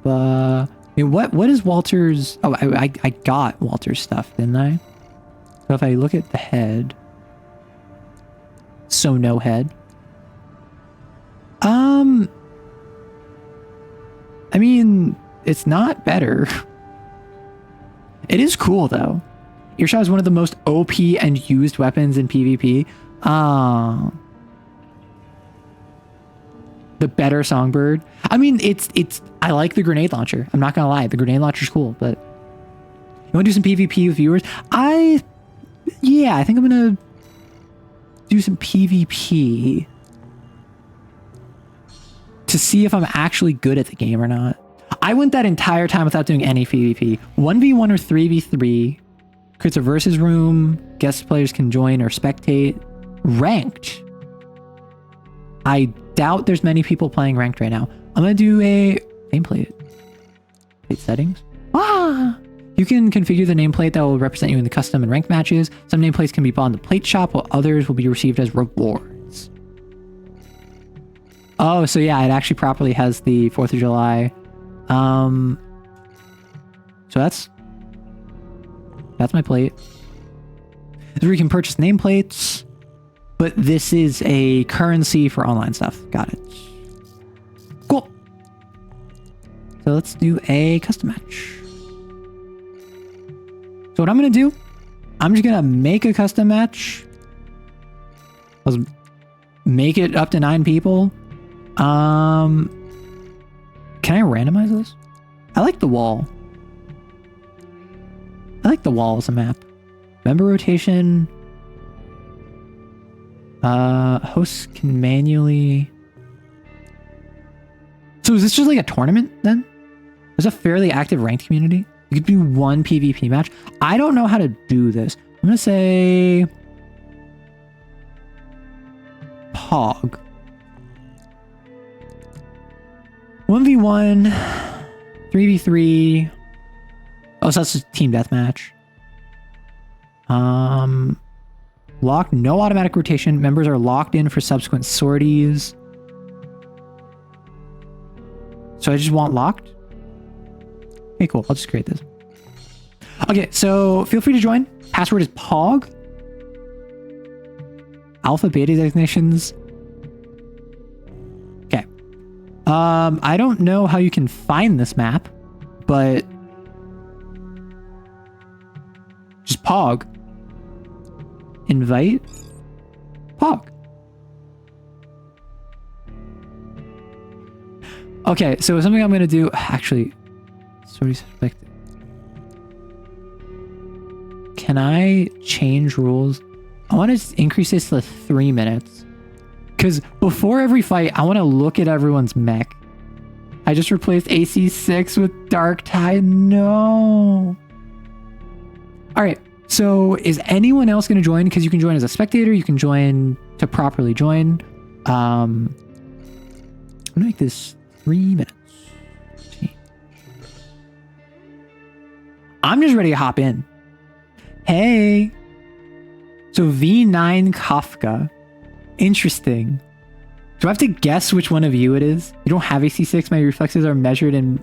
I mean, what is Walter's? Oh, I got Walter's stuff, didn't I? So if I look at the head, so no head. I mean, it's not better. It is cool though. Earshot is one of the most OP and used weapons in PvP. the better Songbird. I mean, I like the grenade launcher. I'm not gonna lie, the grenade launcher's cool, but you want to do some PvP with viewers? Yeah, I think I'm gonna do some PvP to see if I'm actually good at the game or not. I went that entire time without doing any PvP. 1v1 or 3v3. Creates a versus room. Guest players can join or spectate. Ranked. I doubt there's many people playing ranked right now. I'm gonna do a nameplate. Settings. You can configure the nameplate that will represent you in the custom and ranked matches. Some nameplates can be bought in the plate shop, while others will be received as rewards. Oh, so yeah, it actually properly has the 4th of July. So that's my plate. This is where you can purchase nameplates, but this is a currency for online stuff. Got it. Cool. So let's do a custom match. So what I'm going to do, I'm just going to make a custom match. Let's make it up to 9 people. Can I randomize this? I like the wall. I like the wall as a map. Member rotation. Hosts can manually... So is this just like a tournament then? There's a fairly active ranked community. You could do one PvP match. I don't know how to do this. I'm going to say... Pog. 1v1. 3v3. Oh, so that's just team deathmatch. Locked. No automatic rotation. Members are locked in for subsequent sorties. So I just want locked? Okay, cool. I'll just create this. Okay, so feel free to join. Password is POG. Alpha beta designations. Okay. I don't know how you can find this map, but just POG. Invite. POG. Okay, so something I'm going to do... Actually, sorry, suspected. Can I change rules? I want to increase this to 3 minutes. Because before every fight, I want to look at everyone's mech. I just replaced AC6 with Dark Tide. No. Alright, so is anyone else going to join? Because you can join as a spectator. You can join to properly join. I'm going to make this 3 minutes. I'm just ready to hop in. Hey. So V9 Kafka. Interesting. Do I have to guess which one of you it is? You don't have AC6. My reflexes are measured in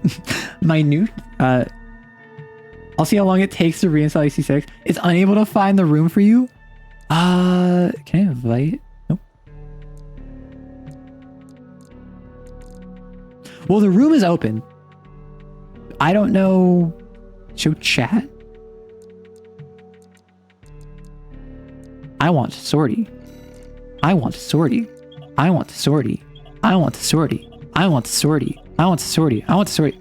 minute. I'll see how long it takes to reinstall AC6. It's unable to find the room for you. Can I invite? Nope. Well, the room is open. I don't know. Show chat? I want sortie. I want sortie. I want sortie. I want sortie. I want sortie. I want sortie. I want sortie.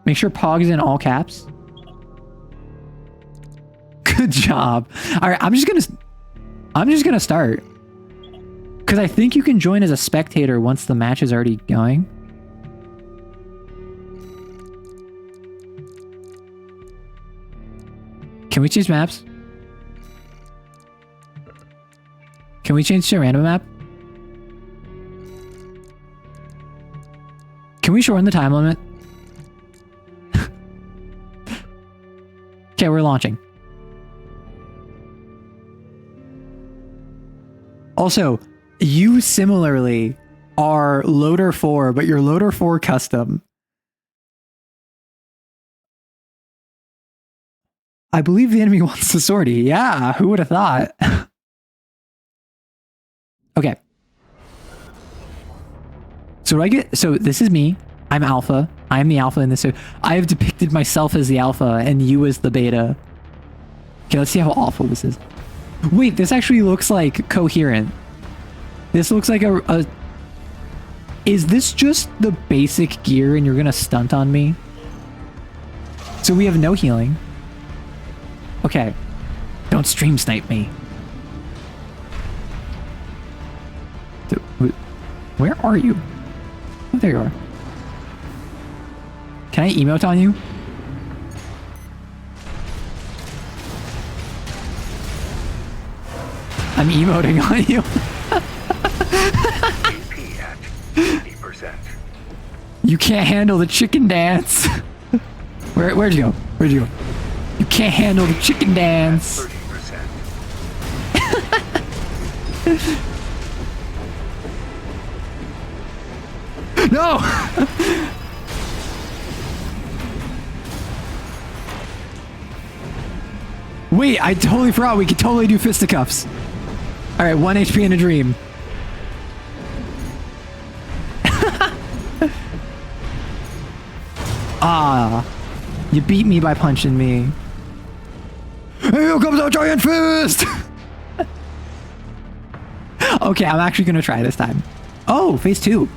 Make sure POG is in all caps. Good job. All right, I'm just gonna start. Because I think you can join as a spectator once the match is already going. Can we change maps? Can we change to a random map? Can we shorten the time limit? Okay, we're launching. Also, you similarly are loader 4, but you're loader 4 custom. I believe the enemy wants the sortie. Yeah, who would have thought? Okay. So this is me. I'm alpha. I'm the alpha in this. I have depicted myself as the alpha and you as the beta. Okay, let's see how awful this is. Wait, this actually looks like coherent. This looks like a... Is this just the basic gear and you're gonna stunt on me? So we have no healing. Okay. Don't stream snipe me. Where are you? Oh, there you are. Can I emote on you? I'm emoting on you.
AP at 50%.
You can't handle the chicken dance. Where'd you go? Where'd you go? You can't handle the chicken dance.
30%.
No! Wait, I totally forgot we could totally do fisticuffs. Alright, 1 HP in a dream. Ah, you beat me by punching me. Here comes our giant fist! Okay, I'm actually gonna try this time. Oh, phase 2.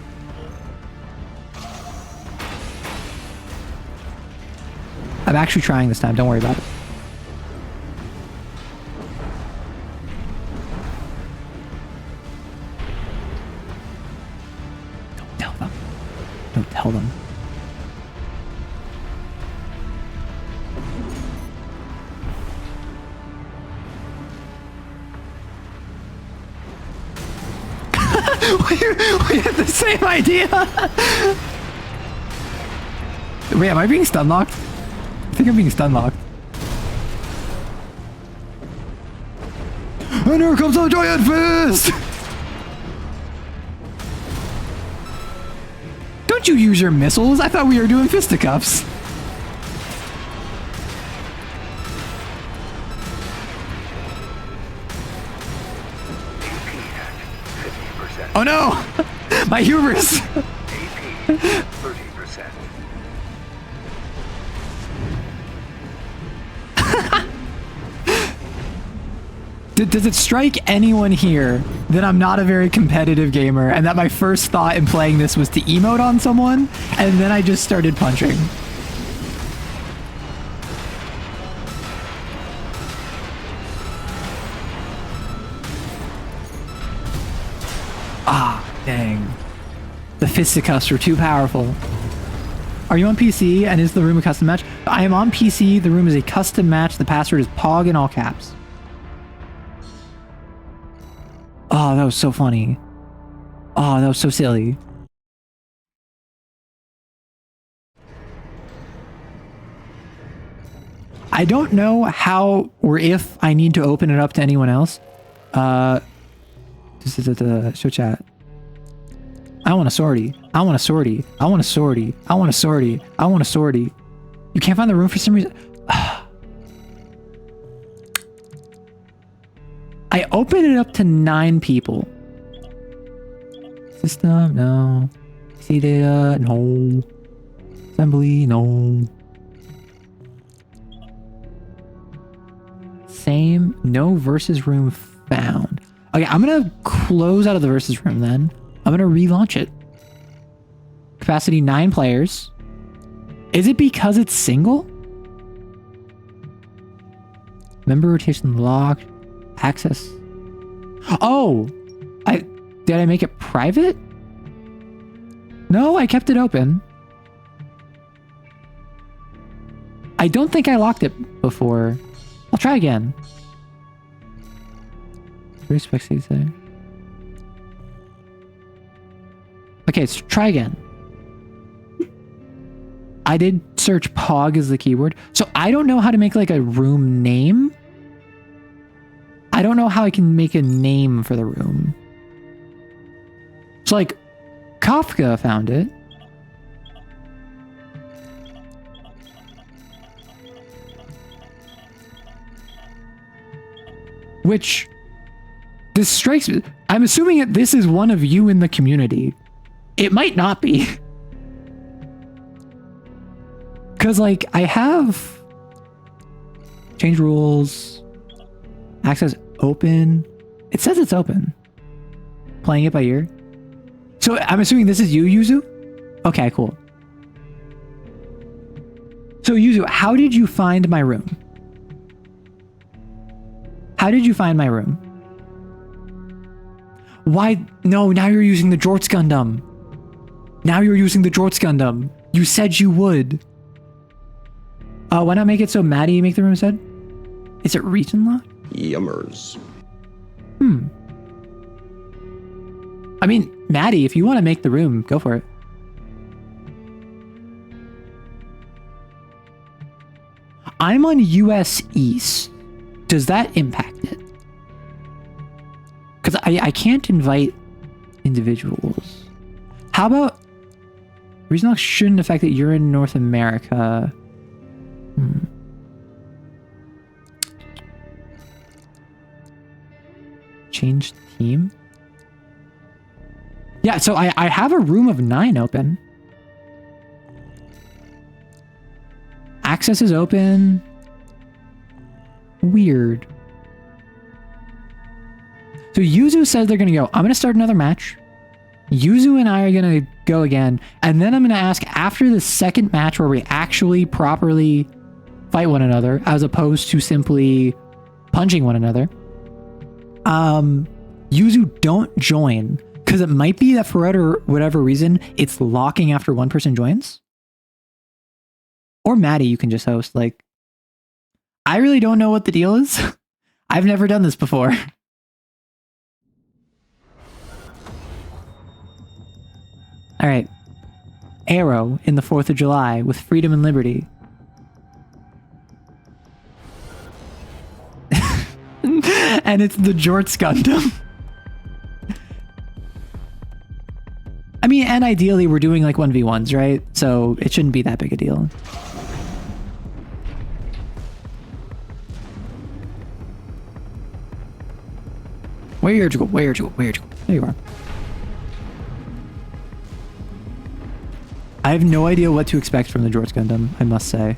I'm actually trying this time, don't worry about it. Don't tell them. Don't tell them. we had the same idea. Wait, am I being stun locked? I think I'm being stun locked. And here comes a giant fist! Don't you use your missiles? I thought we were doing fisticuffs. Oh no! My hubris!
AP 30%.
Does it strike anyone here that I'm not a very competitive gamer and that my first thought in playing this was to emote on someone and then I just started punching? Ah, dang. The fisticuffs were too powerful. Are you on PC and is the room a custom match? I am on PC. The room is a custom match. The password is POG in all caps. Oh, that was so funny. Oh, that was so silly. I don't know how or if I need to open it up to anyone else. This is the show chat. I want a sortie. I want a sortie. I want a sortie. I want a sortie. I want a sortie. You can't find the room for some reason. I opened it up to 9 people. System, no. PC data, no. Assembly, no. Same, no versus room found. Okay, I'm gonna close out of the versus room then. I'm gonna relaunch it. Capacity 9 players. Is it because it's single? Member rotation locked. Access. Oh! Did I make it private? No, I kept it open. I don't think I locked it before. I'll try again. Respect say. Okay, let's try again. I did search POG as the keyword. So I don't know how to make like a room name. I don't know how I can make a name for the room. So like Kafka found it. Which this strikes me. I'm assuming that this is one of you in the community. It might not be. Cause like I have Change rules. Access open. It says it's open. Playing it by ear. So I'm assuming this is you, Yuzu? Okay, cool. So Yuzu, how did you find my room? How did you find my room? Why? No, now you're using the Jorts Gundam. Now you're using the Jorts Gundam. You said you would. Why not make it so Maddie make the room instead? Is it region locked?
Yummers.
I mean, Maddie, if you want to make the room, go for it. I'm on US East. Does that impact it? Because I can't invite individuals. How about... Region lock shouldn't affect it. You're in North America. Change team? Yeah, so I have a room of 9 open. Access is open. Weird. So Yuzu says they're gonna go. I'm gonna start another match. Yuzu and I are gonna go again. And then I'm gonna ask after the second match where we actually properly fight one another, as opposed to simply punching one another. Yuzu, don't join. Because it might be that for whatever reason, it's locking after one person joins. Or Maddie, you can just host. Like, I really don't know what the deal is. I've never done this before. All right. Arrow in the 4th of July with freedom and liberty. And it's the Jorts Gundam. I mean, and ideally we're doing like 1v1s, right? So it shouldn't be that big a deal. Where'd you go? Where'd you go? Where'd you go? There you are. I have no idea what to expect from the Jorts Gundam, I must say.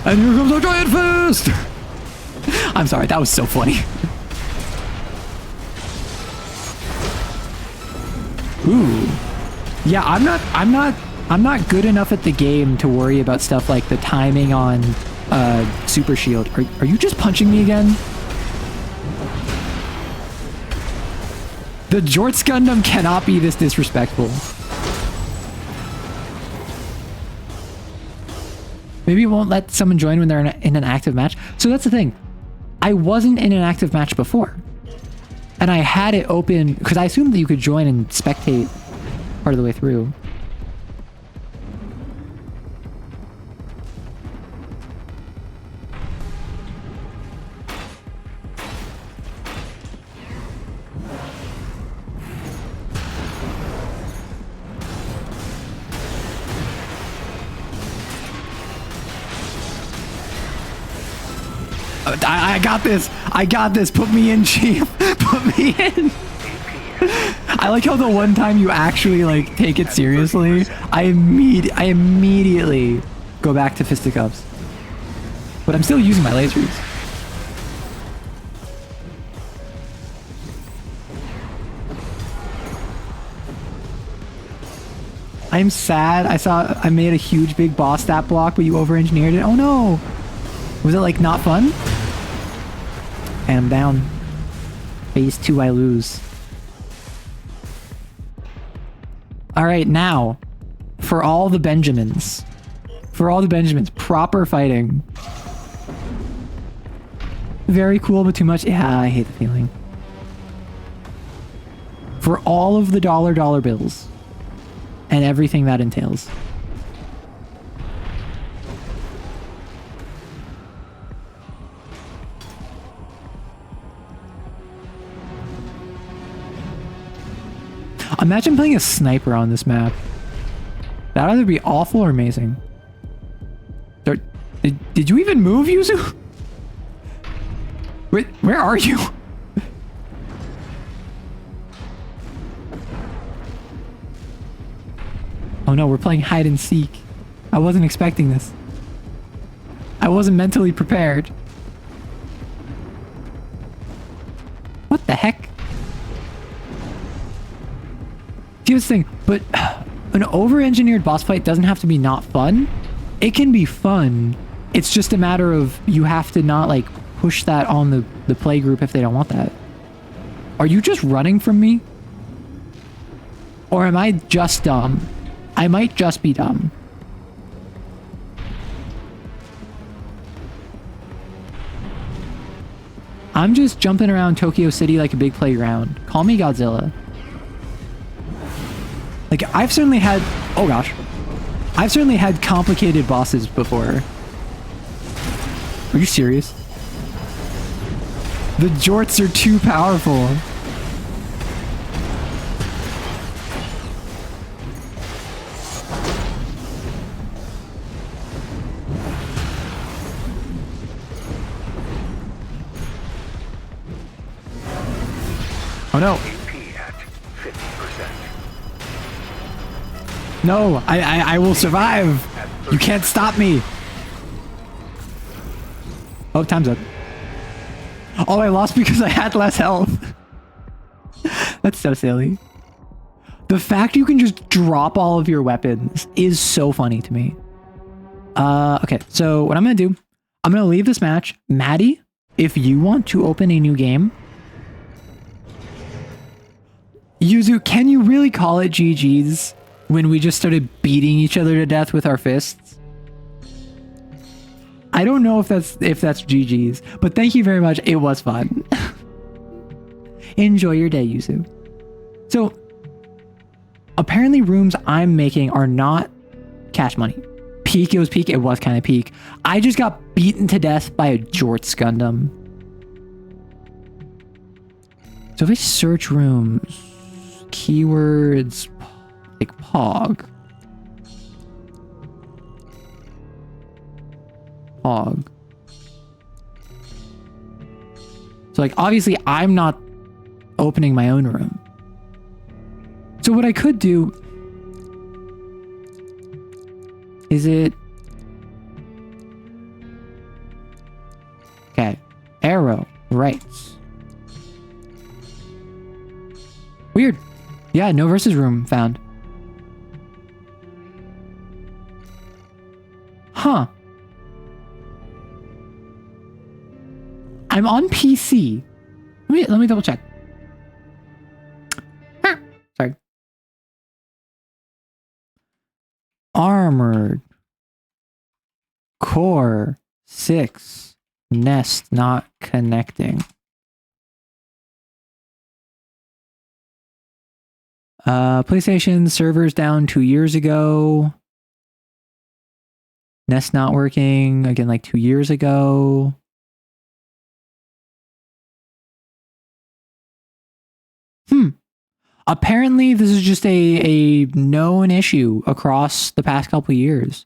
And here comes our giant fist! I'm sorry, that was so funny. Ooh. Yeah, I'm not good enough at the game to worry about stuff like the timing on Super Shield. Are you just punching me again? The Jorts Gundam cannot be this disrespectful. Maybe it won't let someone join when they're in an active match. So that's the thing. I wasn't in an active match before. And I had it open because I assumed that you could join and spectate part of the way through. I got this. I got this. Put me in, Chief. Put me in. I like how the one time you actually like take it seriously, I immediately go back to fisticuffs. But I'm still using my lasers. I'm sad. I made a huge big boss stat block, but you over-engineered it. Oh no. Was it like not fun? And I'm down. Phase 2, I lose. All right, now for all the Benjamins. For all the Benjamins, proper fighting. Very cool, but too much. Yeah, I hate the feeling. For all of the dollar bills and everything that entails. Imagine playing a sniper on this map. That'd either be awful or amazing. Did you even move, Yuzu? Wait, where are you? Oh no, we're playing hide and seek. I wasn't expecting this. I wasn't mentally prepared. What the heck? See, this thing, but an over-engineered boss fight doesn't have to be not fun. It can be fun. It's just a matter of you have to not like push that on the play group if they don't want that. Are you just running from me? Or am I just dumb? I might just be dumb. I'm just jumping around Tokyo City like a big playground. Call me Godzilla. Like, I've certainly had... Oh gosh. I've certainly had complicated bosses before. Are you serious? The jorts are too powerful. Oh no.
AP at 50%.
No, I will survive. You can't stop me. Oh, time's up. Oh, I lost because I had less health. That's so silly. The fact you can just drop all of your weapons is so funny to me. Okay, so what I'm gonna do, I'm gonna leave this match. Maddie, if you want to open a new game, Yuzu, can you really call it GG's when we just started beating each other to death with our fists? I don't know if that's GG's, but thank you very much. It was fun. Enjoy your day, Yuzu. So apparently rooms I'm making are not cash money. Peak, it was peak. It was kind of peak. I just got beaten to death by a Jorts Gundam. So if I search rooms, keywords like Pog. Pog. So like obviously I'm not opening my own room. So what I could do is it okay, arrow, rights. Weird. Yeah, no versus room found. Huh. I'm on PC. Let me double check. Sorry. Armored. Core 6. Nest not connecting. PlayStation servers down 2 years ago. Nest not working again like 2 years ago. Apparently this is just a known issue across the past couple of years.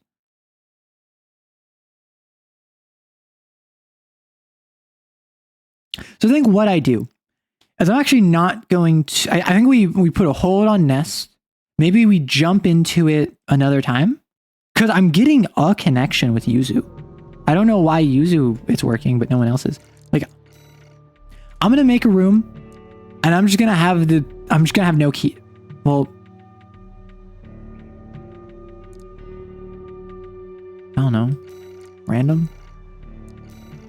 So I think what I do is I'm actually not going to... I think we put a hold on Nest. Maybe we jump into it another time. Because I'm getting a connection with Yuzu. I don't know why Yuzu it's working, but no one else is. Like, I'm going to make a room. And I'm just going to have no key. Well... I don't know. Random?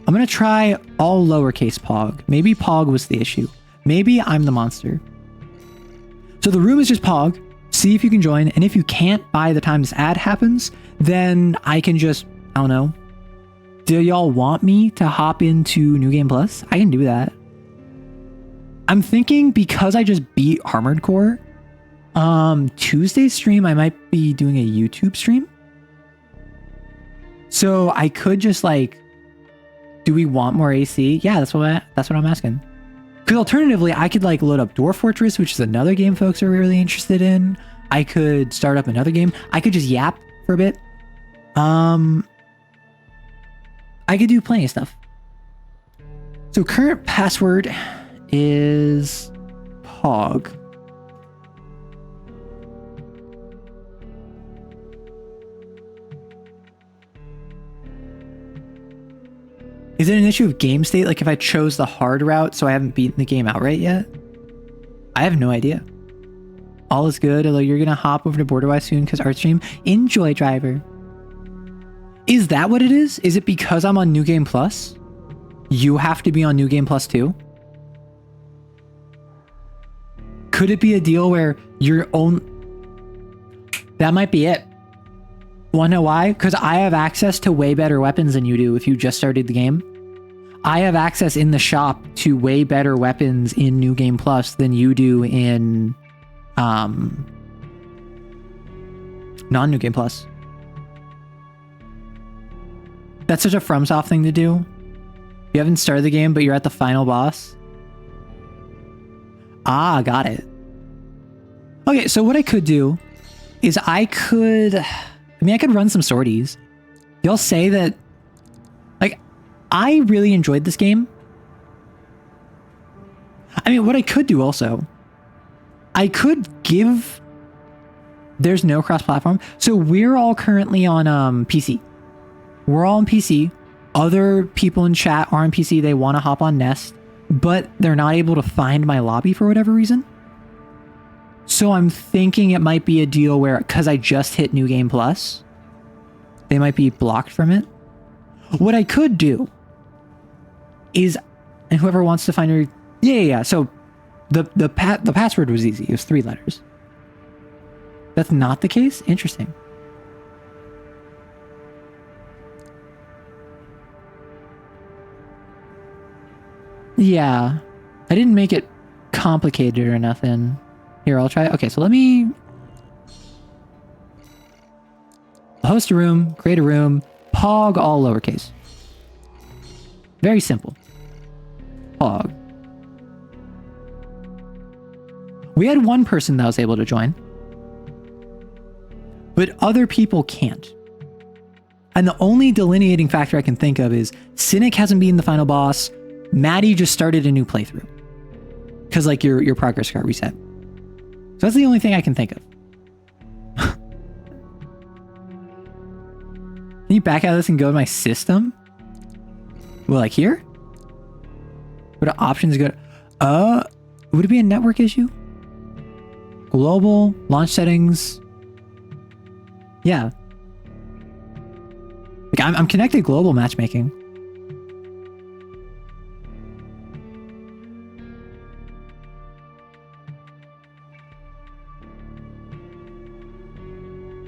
I'm going to try all lowercase Pog. Maybe Pog was the issue. Maybe I'm the monster. So the room is just Pog. See if you can join. And if you can't by the time this ad happens, then I can just, I don't know. Do y'all want me to hop into New Game Plus? I can do that. I'm thinking because I just beat Armored Core, Tuesday's stream, I might be doing a YouTube stream. So I could just like, do we want more AC? Yeah, that's what I'm asking. Because alternatively, I could like load up Dwarf Fortress, which is another game folks are really interested in. I could start up another game. I could just yap for a bit. I could do plenty of stuff. So current password is Pog. Is it an issue of game state? Like if I chose the hard route, so I haven't beaten the game outright yet? I have no idea. All is good, although you're gonna hop over to Borderwise soon because art stream. Enjoy, driver. Is that what it is? Is it because I'm on New Game Plus? You have to be on New Game Plus too? Could it be a deal where your own... That might be it. Wanna know why? Because I have access to way better weapons than you do if you just started the game. I have access in the shop to way better weapons in New Game Plus than you do in non-New Game Plus. That's such a FromSoft thing to do. You haven't started the game, but you're at the final boss. Ah, got it. Okay, so what I could do is I could run some sorties. Y'all say that, like, I really enjoyed this game. I mean, what I could do also, I could give, there's no cross-platform. So we're all currently on PC. We're all on PC. Other people in chat are on PC. They want to hop on Nest, but they're not able to find my lobby for whatever reason. So I'm thinking it might be a deal where, because I just hit New Game Plus, they might be blocked from it. What I could do is, and whoever wants to find your... Yeah. So the password was easy. It was 3 letters. That's not the case? Interesting. Yeah. I didn't make it complicated or nothing. Here, I'll try. Okay, so let me host a room, create a room, Pog, all lowercase. Very simple. Pog. We had one person that was able to join, but other people can't. And the only delineating factor I can think of is Cynic hasn't been the final boss. Maddie just started a new playthrough. Because, like, your progress got reset. So that's the only thing I can think of. Can you back out of this and go to my system? Well, like here? What are options go to... would it be a network issue? Global, launch settings. Yeah. Like, I'm connected global matchmaking.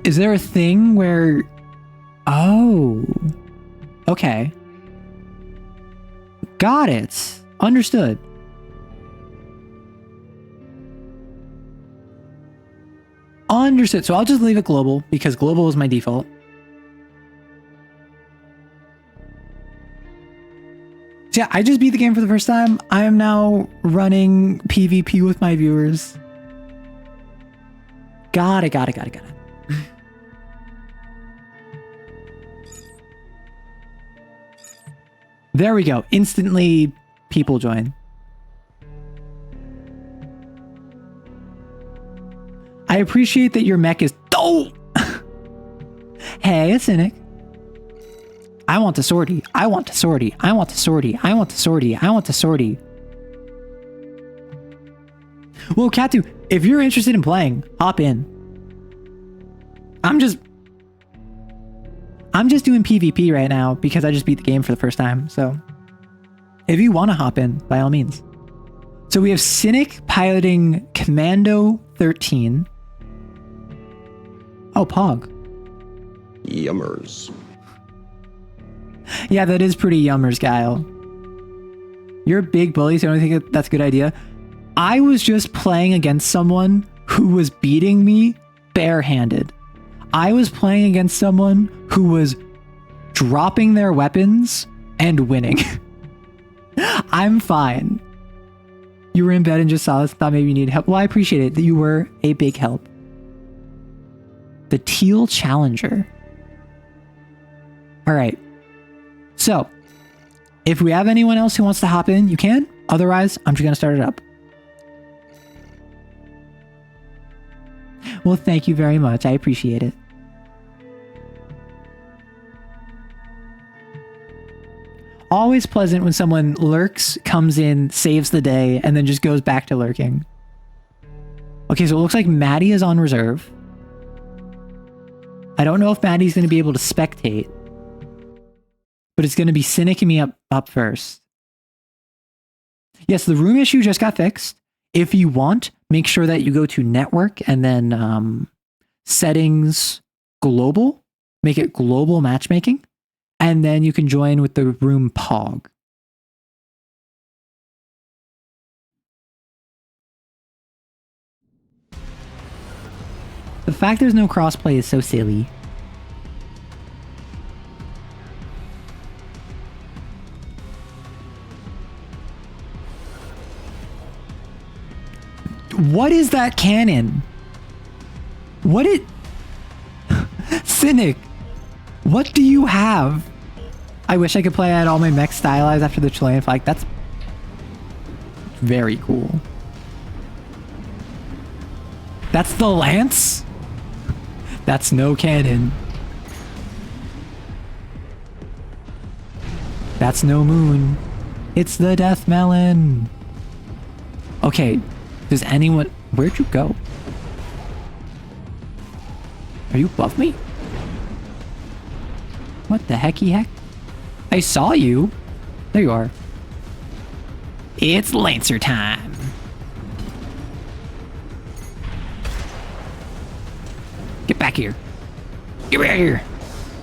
Is there a thing where... Oh. Okay. Got it. Understood. Understood. So I'll just leave it global because global is my default. So yeah, I just beat the game for the first time. I am now running PvP with my viewers. Got it. There we go. Instantly, people join. I appreciate that your mech is... Oh! Hey, it's Cynic. I want the sortie. I want the sortie. I want the sortie. I want the sortie. I want the sortie. Well, Katu, if you're interested in playing, hop in. I'm just doing PvP right now because I just beat the game for the first time. So if you want to hop in, by all means. So we have Cynic piloting Commando 13. Oh, Pog.
Yummers.
Yeah, that is pretty yummers, Guile. You're a big bully, so I don't think that's a good idea. I was just playing against someone who was beating me barehanded. I was playing against someone who was dropping their weapons and winning. I'm fine. You were in bed and just saw this, thought maybe you needed help. Well, I appreciate it that you were a big help. The Teal Challenger. All right. So, if we have anyone else who wants to hop in, you can. Otherwise, I'm just going to start it up. Well, thank you very much. I appreciate it. always pleasant when someone lurks, comes in, saves the day, and then just goes back to lurking. Okay, so it looks like Maddie is on reserve. I don't know if Maddie's going to be able to spectate, but it's going to be Cynic and me up first. Yes, the room issue just got fixed. If you want, make sure that you go to network and then settings global, make it global matchmaking, and then you can join with the room POG. The fact there's no crossplay is so silly. What is that cannon? What it... Cynic, what do you have? I wish I could play at all my mechs stylized after the Chilean flag. That's very cool. That's the lance? That's no cannon. That's no moon. It's the death melon. Okay, does anyone... Where'd you go? Are you above me? What the hecky heck? I saw you. There you are. It's Lancer time. Get back here. Get back here.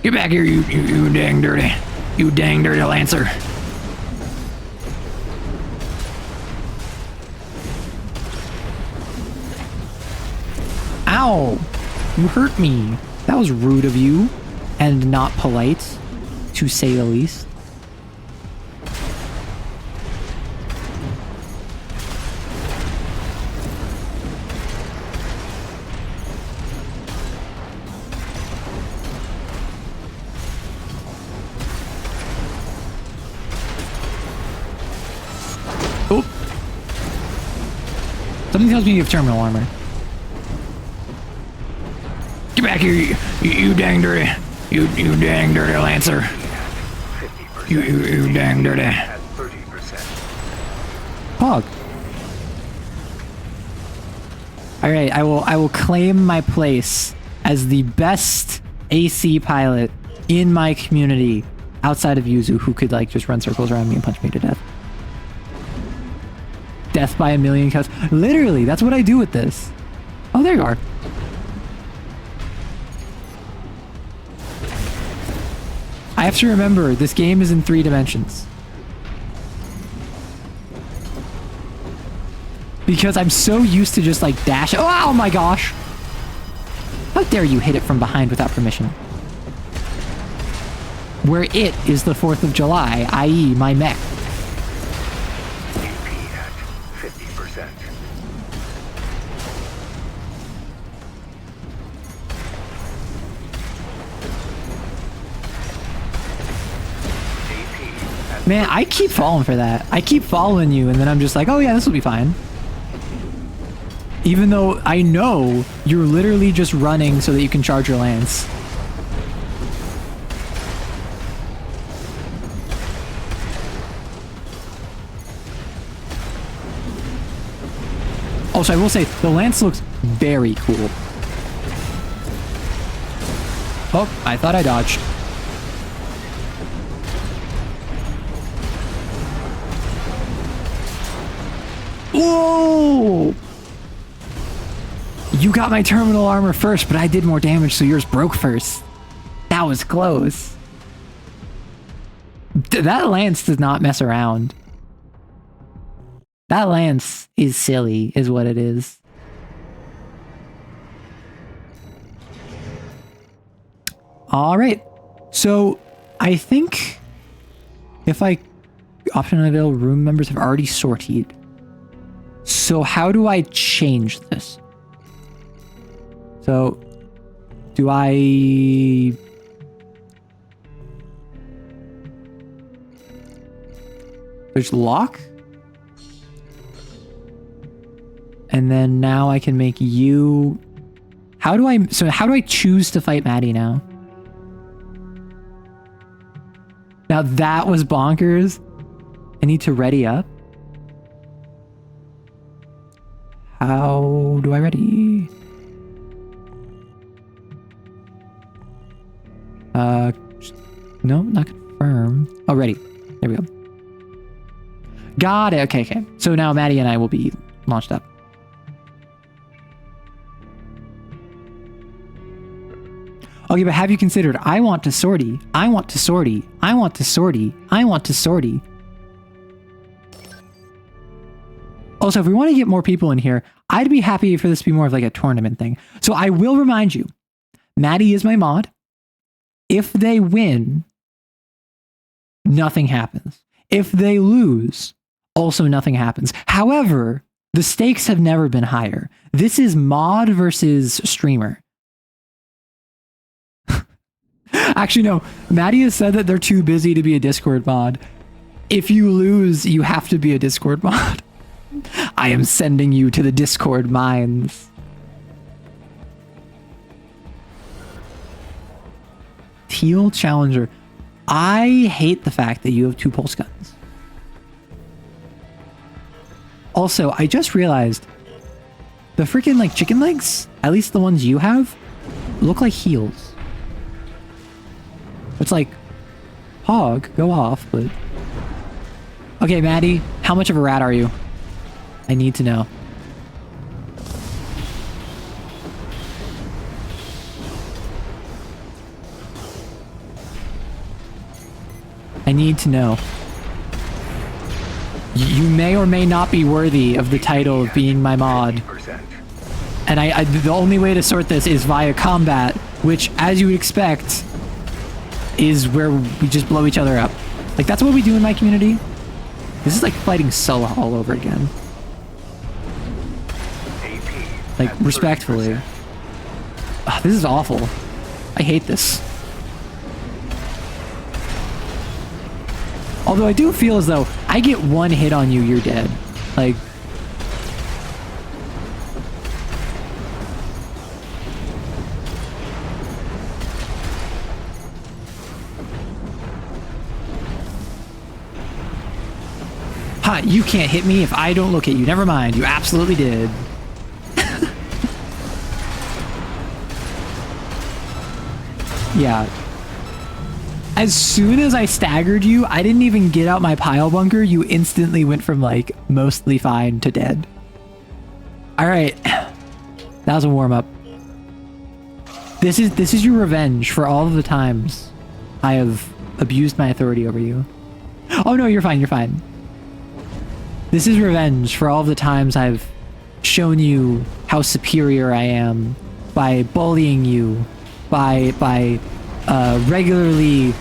Get back here, you dang dirty. You dang dirty Lancer. Ow! You hurt me. That was rude of you. And not polite, to say the least. Oh! Something tells me you have terminal armor. Get back here, you dang dirty. You dang dirty Lancer. You dang dirty. Hog. Alright, I will claim my place as the best AC pilot in my community outside of Yuzu, who could like just run circles around me and punch me to death. Death by a million cuts. Literally, that's what I do with this. Oh, there you are. I have to remember, this game is in 3 dimensions. Because I'm so used to just like dash. Oh my gosh! How dare you hit it from behind without permission? Where it is the 4th of July, i.e. my mech.
AP at 50%.
Man, I keep falling for that. I keep following you, and then I'm just like, oh yeah, this will be fine. Even though I know you're literally just running so that you can charge your lance. Also, I will say, the lance looks very cool. Oh, I thought I dodged. Whoa! You got my terminal armor first, but I did more damage, so yours broke first. That was close. That lance does not mess around. That lance is silly, is what it is. Alright. So, I think if I option unavailable room members have already sorted. So how do I change this? So, do I... There's lock? And then now I can make you... How do I choose to fight Maddie now? Now that was bonkers. I need to ready up. How do I ready? No, not confirm. Oh, ready. There we go. Got it. Okay, okay. So now Maddie and I will be launched up. Okay, but have you considered, I want to sortie, I want to sortie, I want to sortie, I want to sortie. Also, if we want to get more people in here, I'd be happy for this to be more of like a tournament thing. So I will remind you, Maddie is my mod. If they win, nothing happens. If they lose, also nothing happens. However, the stakes have never been higher. This is mod versus streamer. Actually, no. Maddie has said that they're too busy to be a Discord mod. If you lose, you have to be a Discord mod. I am sending you to the Discord mines. Teal Challenger. I hate the fact that you have 2 pulse guns. Also, I just realized the freaking like chicken legs, at least the ones you have, look like heels. It's like, hog, go off, but... Okay, Maddie, how much of a rat are you? I need to know. I need to know. You may or may not be worthy of the title of being my mod. And the only way to sort this is via combat, which, as you would expect, is where we just blow each other up. Like, that's what we do in my community. This is like fighting Sulla all over again. Like, respectfully. Ugh, this is awful. I hate this. Although I do feel as though I get 1 hit on you, you're dead. Like... Ha, you can't hit me if I don't look at you. Never mind, you absolutely did. Yeah. As soon as I staggered you, I didn't even get out my pile bunker. You instantly went from like mostly fine to dead. All right. That was a warm up. This is your revenge for all of the times I have abused my authority over you. Oh no, you're fine. You're fine. This is revenge for all of the times I've shown you how superior I am by bullying you, by regularly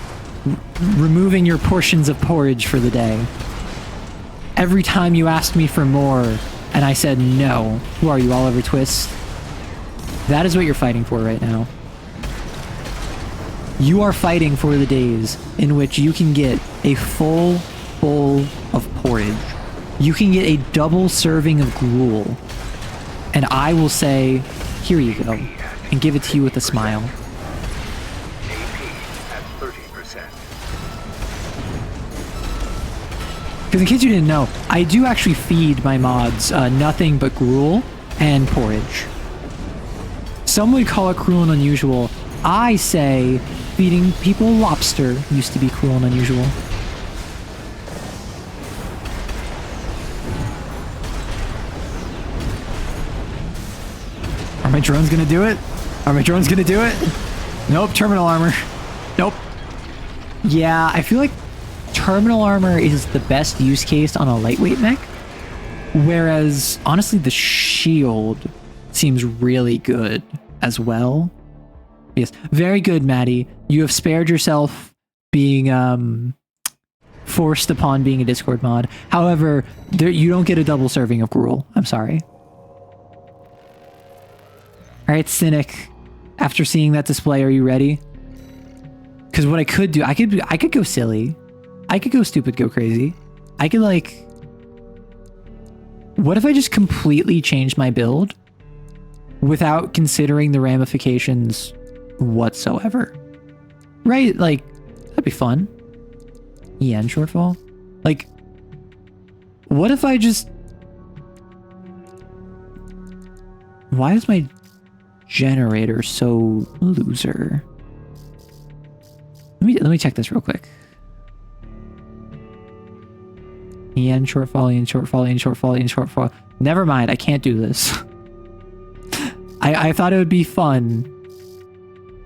removing your portions of porridge for the day. Every time you asked me for more and I said no. Who are you, Oliver Twist? That is what you're fighting for right now. You are fighting for the days in which you can get a full bowl of porridge. You can get a double serving of gruel. And I will say, here you go, and give it to you with a smile. Because in case you didn't know, I do actually feed my mods nothing but gruel and porridge. Some would call it cruel and unusual. I say feeding people lobster used to be cruel and unusual. Are my drones gonna do it? Are my drones gonna do it? Nope, terminal armor. Nope. Yeah, I feel like terminal armor is the best use case on a lightweight mech. Whereas, honestly, the shield seems really good as well. Yes, very good, Maddie. You have spared yourself being forced upon being a Discord mod. However, you don't get a double serving of gruel. I'm sorry. All right, Cynic. After seeing that display, are you ready? Because what I could do, I could go silly. I could go stupid, go crazy. I could like... What if I just completely changed my build without considering the ramifications whatsoever? Right? Like, that'd be fun. EN shortfall? Like, what if I just... Why is my generator so loser? Let me check this real quick. EN shortfall, EN shortfall, EN shortfall, EN shortfall. Never mind, I can't do this. I thought it would be fun.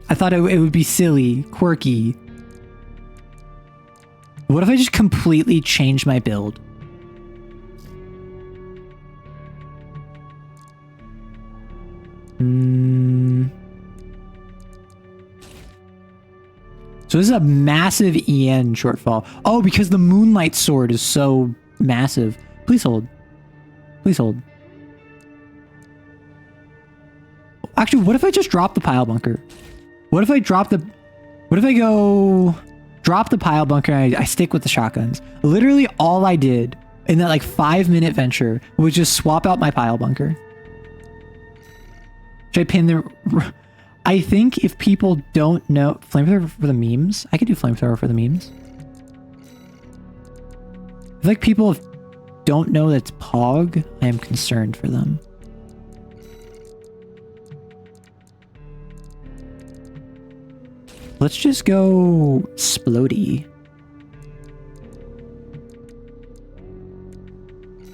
I thought it would be silly, quirky. What if I just completely change my build? So this is a massive EN shortfall. Oh, because the Moonlight Sword is so massive. Please hold. Please hold. Actually, what if I just drop the pile bunker? What if I drop the... What if I go... Drop the pile bunker and I stick with the shotguns? Literally all I did in that like 5-minute venture was just swap out my pile bunker. Should I pin the... I think if people don't know... Flamethrower for the memes? I could do flamethrower for the memes. I feel like people don't know that it's Pog. I am concerned for them. Let's just go Splody.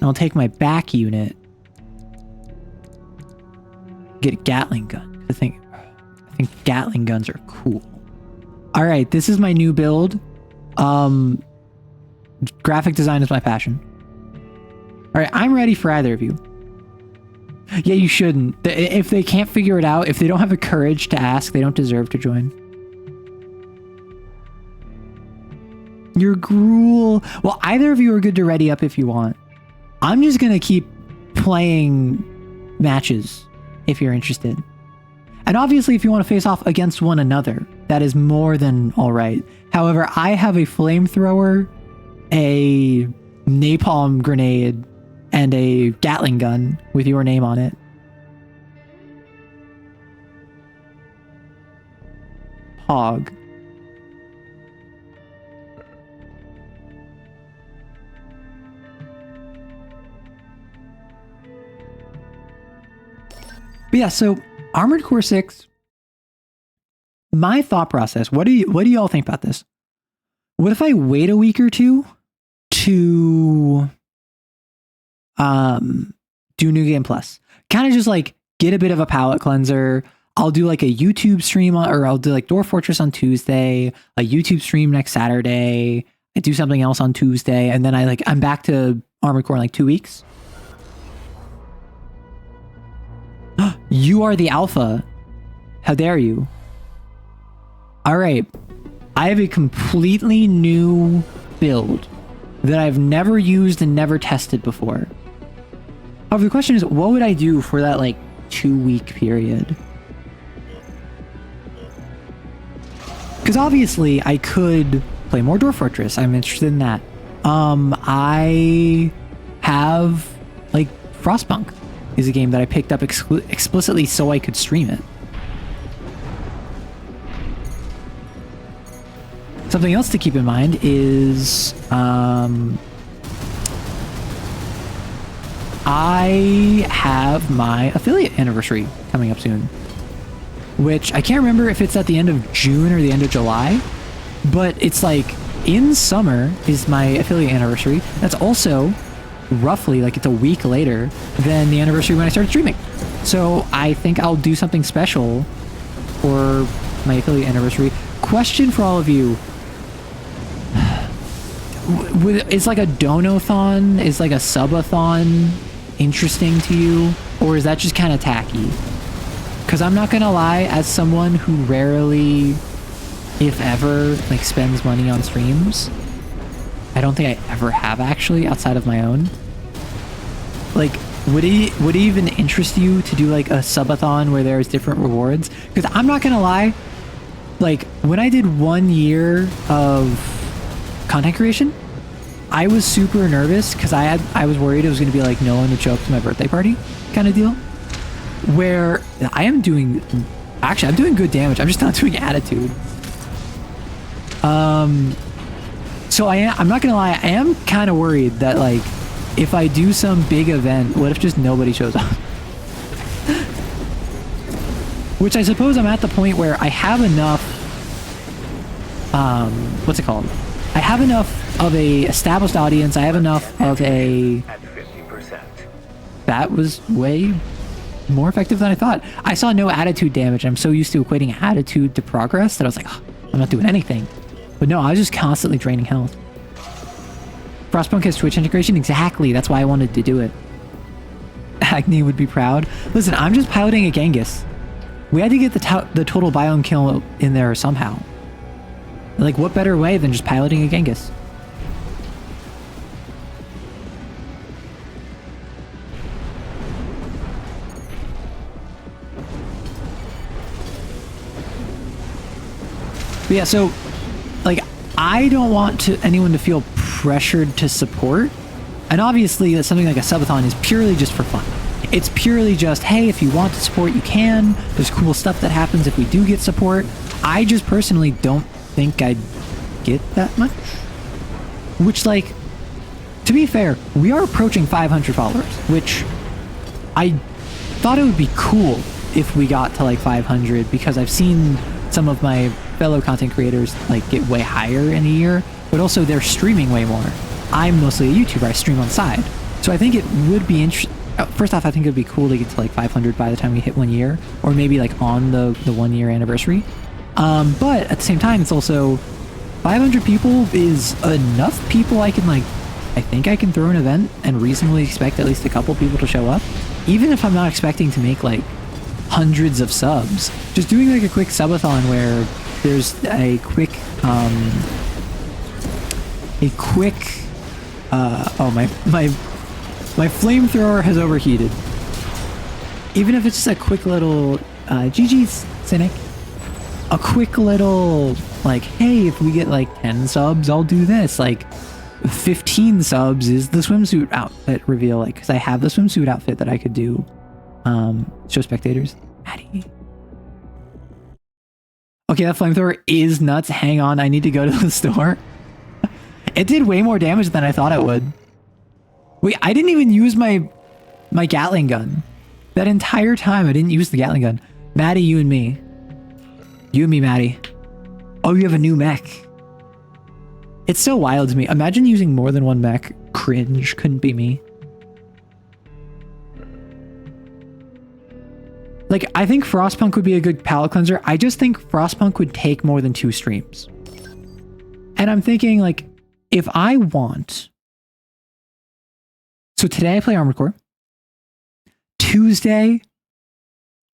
I'll take my back unit. Get a Gatling gun. I think Gatling guns are cool. All right, this is my new build. Graphic design is my passion. All right, I'm ready for either of you. Yeah, you shouldn't. If they can't figure it out, if they don't have the courage to ask, they don't deserve to join. You're gruel. Well, either of you are good to ready up if you want. I'm just gonna keep playing matches if you're interested. And obviously, if you want to face off against one another, that is more than all right. However, I have a flamethrower, a napalm grenade, and a Gatling gun with your name on it. Pog. But yeah, so Armored Core 6, my thought process, what do y'all think about this? What if I wait a week or two to do New Game Plus? Kind of just like get a bit of a palate cleanser. I'll do like a YouTube stream or I'll do like Dwarf Fortress on Tuesday, a YouTube stream next Saturday. I do something else on Tuesday, and then I'm back to Armored Core in like 2 weeks. You are the alpha. How dare you? All right. I have a completely new build that I've never used and never tested before. However, the question is, what would I do for that like 2-week period? Because obviously I could play more Dwarf Fortress. I'm interested in that. I have like Frostpunk is a game that I picked up explicitly so I could stream it. Something else to keep in mind is I have my affiliate anniversary coming up soon, which I can't remember if it's at the end of June or the end of July, but it's like in summer is my affiliate anniversary. That's also roughly like it's a week later than the anniversary when I started streaming. So I think I'll do something special for my affiliate anniversary. Question for all of you. Is like a donathon, is like a subathon interesting to you? Or is that just kind of tacky? Because I'm not gonna lie, as someone who rarely, if ever, like spends money on streams, I don't think I ever have actually, outside of my own. Like, would it even interest you to do like a subathon where there's different rewards? Because I'm not gonna lie, like when I did 1 year of content creation, I was super nervous because I was worried it was gonna be like no one would show up to my birthday party kind of deal. Where I'm doing good damage. I'm just not doing attitude. So I'm not gonna lie, I am kind of worried that like if I do some big event, what if just nobody shows up? Which I suppose I'm at the point where I have enough, what's it called? I have enough of a established audience. I have enough of a...
At 50%.
That was way more effective than I thought. I saw no attitude damage. I'm so used to equating attitude to progress that I was like, oh, I'm not doing anything. But no, I was just constantly draining health. Frostpunk has Twitch integration? Exactly. That's why I wanted to do it. Agni would be proud. Listen, I'm just piloting a Genghis. We had to get the total biome kill in there somehow. Like, what better way than just piloting a Genghis? But yeah, so, like, I don't want anyone to feel pressured to support. And obviously, something like a subathon is purely just for fun. It's purely just, hey, if you want to support, you can. There's cool stuff that happens if we do get support. I just personally don't think I'd get that much. Which, like, to be fair, we are approaching 500 followers, which I thought it would be cool if we got to, like, 500, because I've seen some of my fellow content creators, like, get way higher in a year, but also they're streaming way more. I'm mostly a YouTuber. I stream on the side. So I think it would be interesting. First off, I think it would be cool to get to like 500 by the time we hit 1 year, or maybe like on the 1 year anniversary. But at the same time, it's also 500 people is enough people I think I can throw an event and reasonably expect at least a couple people to show up. Even if I'm not expecting to make like hundreds of subs, just doing like a quick subathon where there's a quick, oh, my flamethrower has overheated. Even if it's just a quick little, GG's, Cynic. A quick little, like, hey, if we get like 10 subs, I'll do this. Like, 15 subs is the swimsuit outfit reveal. Like, because I have the swimsuit outfit that I could do. Show spectators. Maddie. Okay, that flamethrower is nuts. Hang on, I need to go to the store. It did way more damage than I thought it would. Wait, I didn't even use my Gatling gun. That entire time, I didn't use the Gatling gun. Maddie, you and me. You and me, Maddie. Oh, you have a new mech. It's so wild to me. Imagine using more than one mech. Cringe. Couldn't be me. Like, I think Frostpunk would be a good palate cleanser. I just think Frostpunk would take more than 2 streams. And I'm thinking, like, if I want... So today I play Armored Core. Tuesday,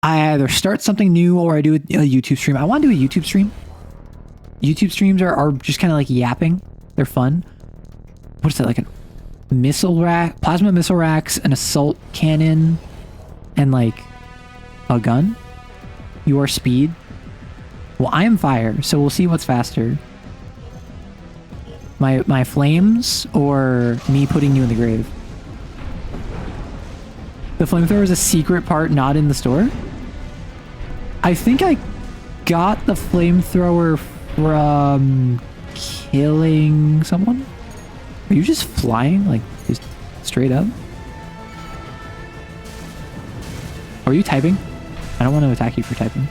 I either start something new or I do a YouTube stream. I want to do a YouTube stream. YouTube streams are just kind of like yapping. They're fun. What is that, like a missile rack? Plasma missile racks, an assault cannon, and like a gun? Your speed? Well, I am fire, so we'll see what's faster. My flames or me putting you in the grave? The flamethrower is a secret part not in the store? I think I got the flamethrower from killing someone? Are you just flying? Like, just straight up? Are you typing? I don't want to attack you for typing.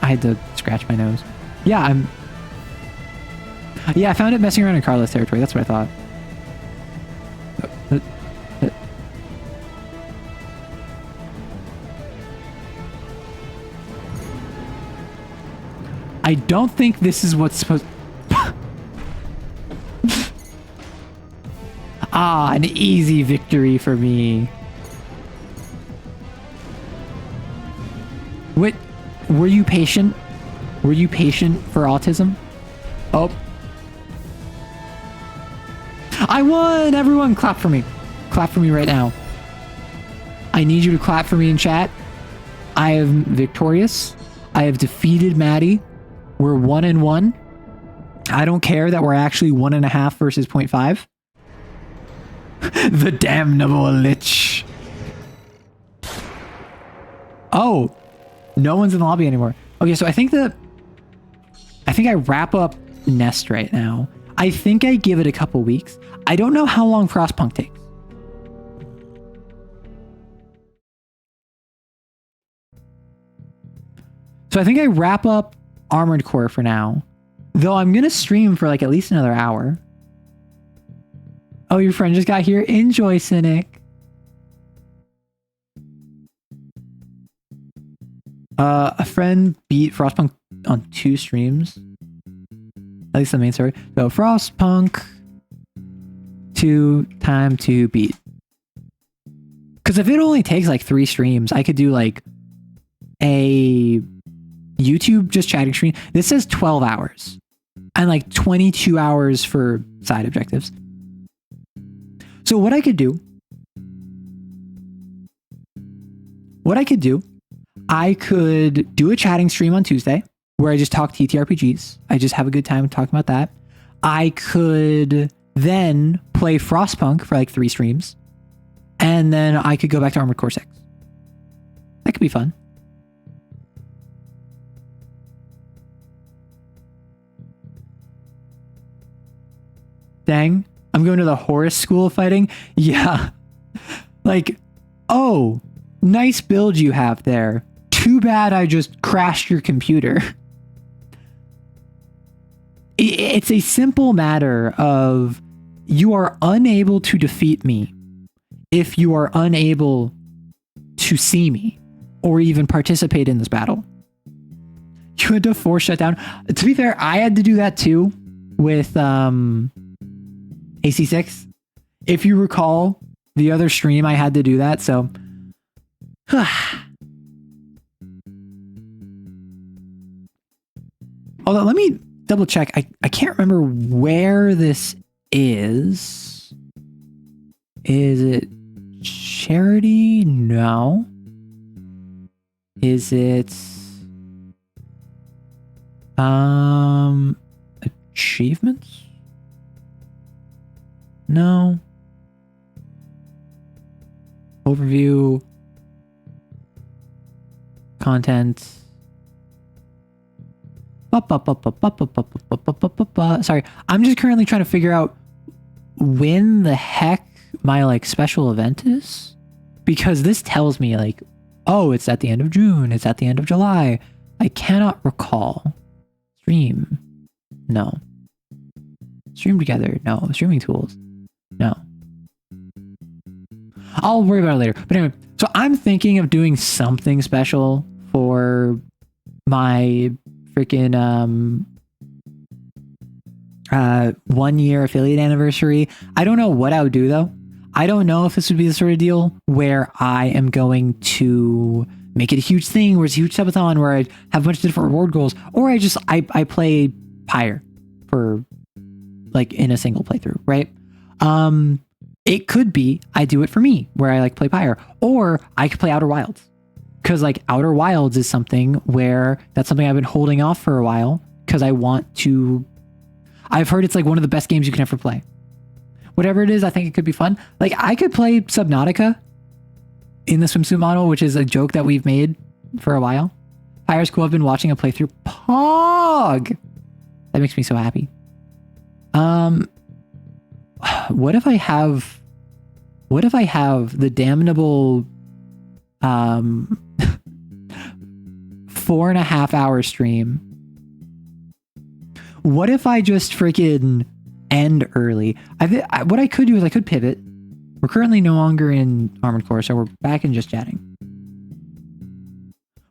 I had to scratch my nose. Yeah, I found it messing around in Carlos territory. That's what I thought. I don't think this is what's supposed... Ah, an easy victory for me. What? Were you patient? Were you patient for autism? Oh. I won! Everyone clap for me. Clap for me right now. I need you to clap for me in chat. I am victorious. I have defeated Maddie. We're 1-1. I don't care that we're actually 1.5 versus 0.5. The damnable lich. Oh, no one's in the lobby anymore. Okay, so I think that think I wrap up Nest right now. I think I give it a couple weeks. I don't know how long Frostpunk takes. So I think I wrap up Armored Core for now. Though I'm going to stream for like at least another hour. Oh, your friend just got here. Enjoy, Cynic. A friend beat Frostpunk on 2 streams. At least the main story. So Frostpunk 2 time to beat. Because if it only takes like 3 streams, I could do like a YouTube just chatting stream. This says 12 hours. And like 22 hours for side objectives. So what I could do, I could do a chatting stream on Tuesday where I just talk TTRPGs. I just have a good time talking about that. I could then play Frostpunk for like 3 streams. And then I could go back to Armored Core 6. That could be fun. Dang, I'm going to the Horus School of Fighting. Yeah. Like, oh, nice build you have there. Too bad I just crashed your computer. It's a simple matter of you are unable to defeat me if you are unable to see me or even participate in this battle. You had to force shut down. To be fair, I had to do that too with AC6. If you recall the other stream, I had to do that. So although let me double check. I can't remember where this is. Is it charity? No. Is it achievements? No. Overview. Content. Sorry, I'm just currently trying to figure out when the heck my like special event is, because this tells me like, oh, it's at the end of June, it's at the end of July. I cannot recall. Stream. No. Stream together. No. Streaming tools. No. I'll worry about it later. But anyway, so I'm thinking of doing something special for my freaking 1 year affiliate anniversary. I don't know what I would do though. I don't know if this would be the sort of deal where I am going to make it a huge thing, where it's a huge subathon, where I have a bunch of different reward goals, or I play Pyre for like in a single playthrough, right? It could be I do it for me, where I like play Pyre, or I could play Outer Wilds, because like Outer Wilds is something where that's something I've been holding off for a while because I want to. I've heard it's like one of the best games you can ever play. Whatever it is, I think it could be fun. Like I could play Subnautica in the swimsuit model, which is a joke that we've made for a while. Pyre's cool. I've been watching a playthrough. Pog. That makes me so happy. What if I have the damnable 4.5 hour stream? What if I just freaking end early? What I could do is I could pivot. We're currently no longer in Armored Core, so we're back in just chatting.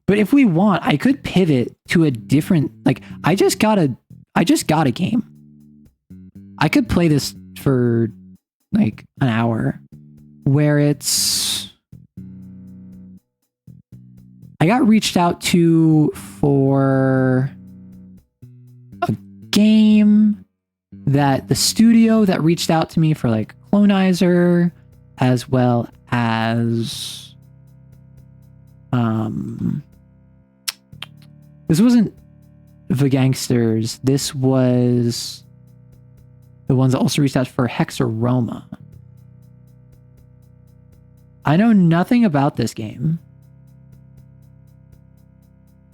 But if we want, I could pivot to a different, like, I just got a game. I could play this for like an hour where it's, I got reached out to for a game that the studio that reached out to me for like Clonizer, as well as this wasn't the Gangsters, this was the ones that also reached out for Hexaroma. I know nothing about this game,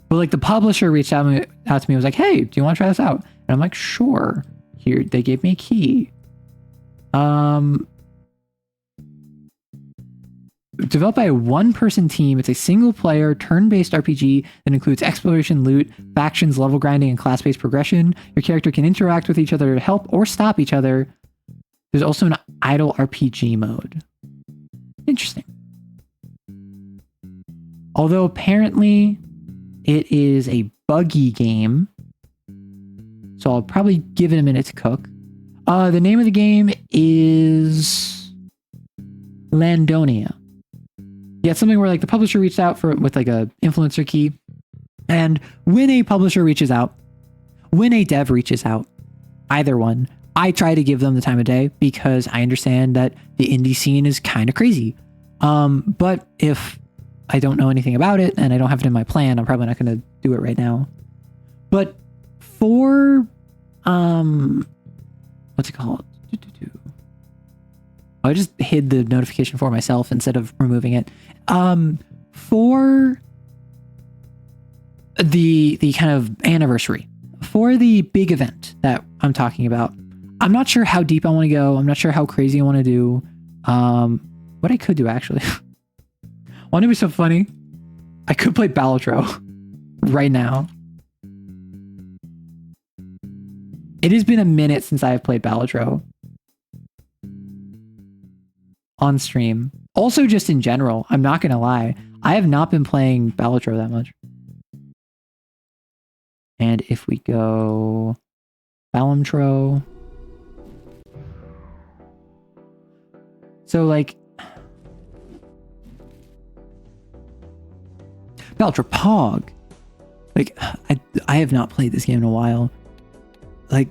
but like the publisher reached out out to me and was like, hey, do you want to try this out? And I'm like, sure. Here, they gave me a key. Developed by a one-person team, it's a single-player, turn-based RPG that includes exploration, loot, factions, level grinding, and class-based progression. Your character can interact with each other to help or stop each other. There's also an idle RPG mode. Interesting. Although apparently it is a buggy game, so I'll probably give it a minute to cook. The name of the game is Landonia. Yeah, it's something where like the publisher reached out with like a influencer key. And when a publisher reaches out, when a dev reaches out, either one, I try to give them the time of day because I understand that the indie scene is kind of crazy. But if I don't know anything about it and I don't have it in my plan, I'm probably not going to do it right now. But for, what's it called? I just hid the notification for myself instead of removing it. For the kind of anniversary, for the big event that I'm talking about, I'm not sure how deep I want to go. I'm not sure how crazy I want to do. What I could do actually, want to be so funny. I could play Balatro right now. It has been a minute since I have played Balatro on stream. Also, just in general, I'm not gonna lie, I have not been playing Balatro that much. And if we go Balamtro, so like Balatro Pog, like I have not played this game in a while. Like,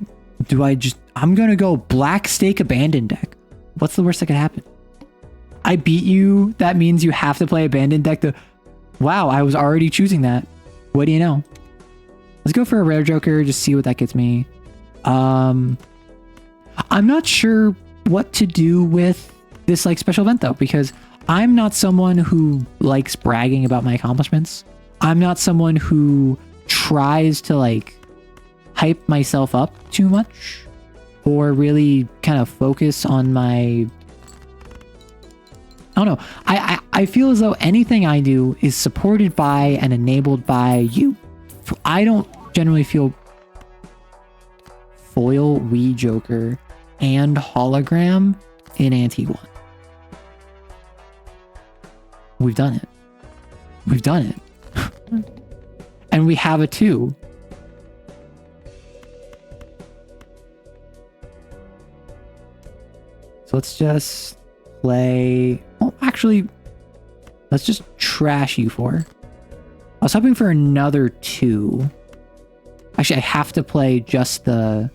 I'm gonna go Black Stake Abandoned deck. What's the worst that could happen? I beat you. That means you have to play Abandoned deck. Wow, I was already choosing that. What do you know? Let's go for a Rare Joker, just see what that gets me. I'm not sure what to do with this like special event though, because I'm not someone who likes bragging about my accomplishments. I'm not someone who tries to like hype myself up too much or really kind of focus on my... I don't know. I feel as though anything I do is supported by and enabled by you. I don't generally feel foil, Wii Joker, and hologram in Ante-1. We've done it. We've done it. And we have a 2. So let's just play... Oh, actually, let's just trash you 4. I was hoping for another 2. Actually, I have to play just the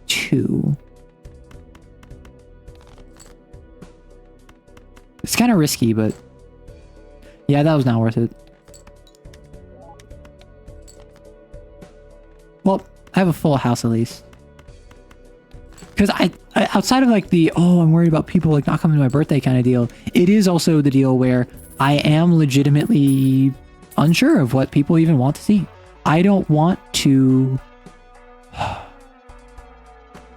2. It's kind of risky, but yeah, that was not worth it. Well, I have a full house at least. Because I outside of like the, oh, I'm worried about people like not coming to my birthday kind of deal, it is also the deal where I am legitimately unsure of what people even want to see. I don't want to... I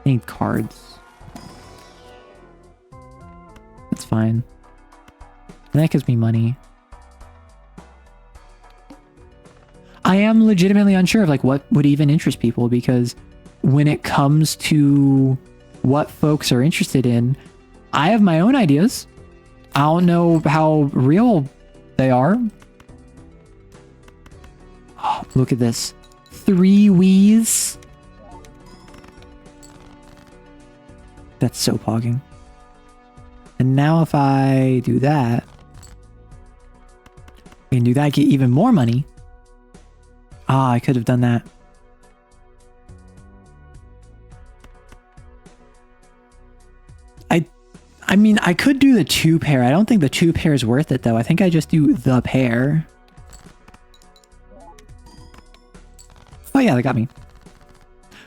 need cards. That's fine. And that gives me money. I am legitimately unsure of like what would even interest people, because when it comes to what folks are interested in, I have my own ideas. I don't know how real they are. Oh, look at this. 3 Wiis. That's so pogging. And now if I do that, I can do that, get even more money. Ah, I could have done that. I mean, I could do the 2 pair. I don't think the 2 pair is worth it though. I think I just do the pair. Oh yeah, that got me.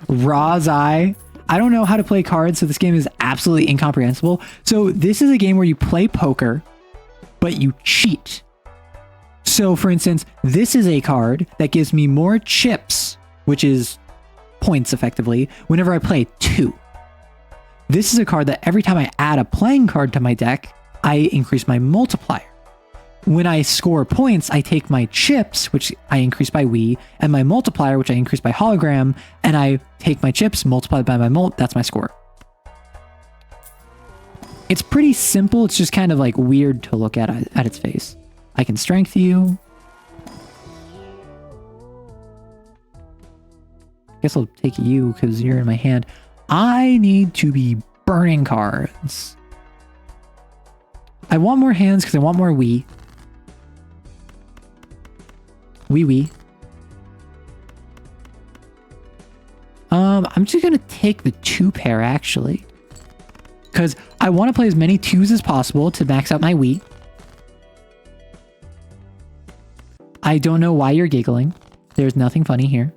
Raw's Eye. I don't know how to play cards, so this game is absolutely incomprehensible. So this is a game where you play poker, but you cheat. So for instance, this is a card that gives me more chips, which is points effectively, whenever I play 2. This is a card that every time I add a playing card to my deck, I increase my multiplier. When I score points, I take my chips, which I increase by Wii, and my multiplier, which I increase by hologram, and I take my chips multiplied by my that's my score. It's pretty simple, it's just kind of like weird to look at its face. I can strength you. Guess I'll take you because you're in my hand. I need to be burning cards. I want more hands because I want more Wii. Wee. I'm just gonna take the 2 pair actually, because I want to play as many 2s as possible to max out my Wii. I don't know why you're giggling. There's nothing funny here.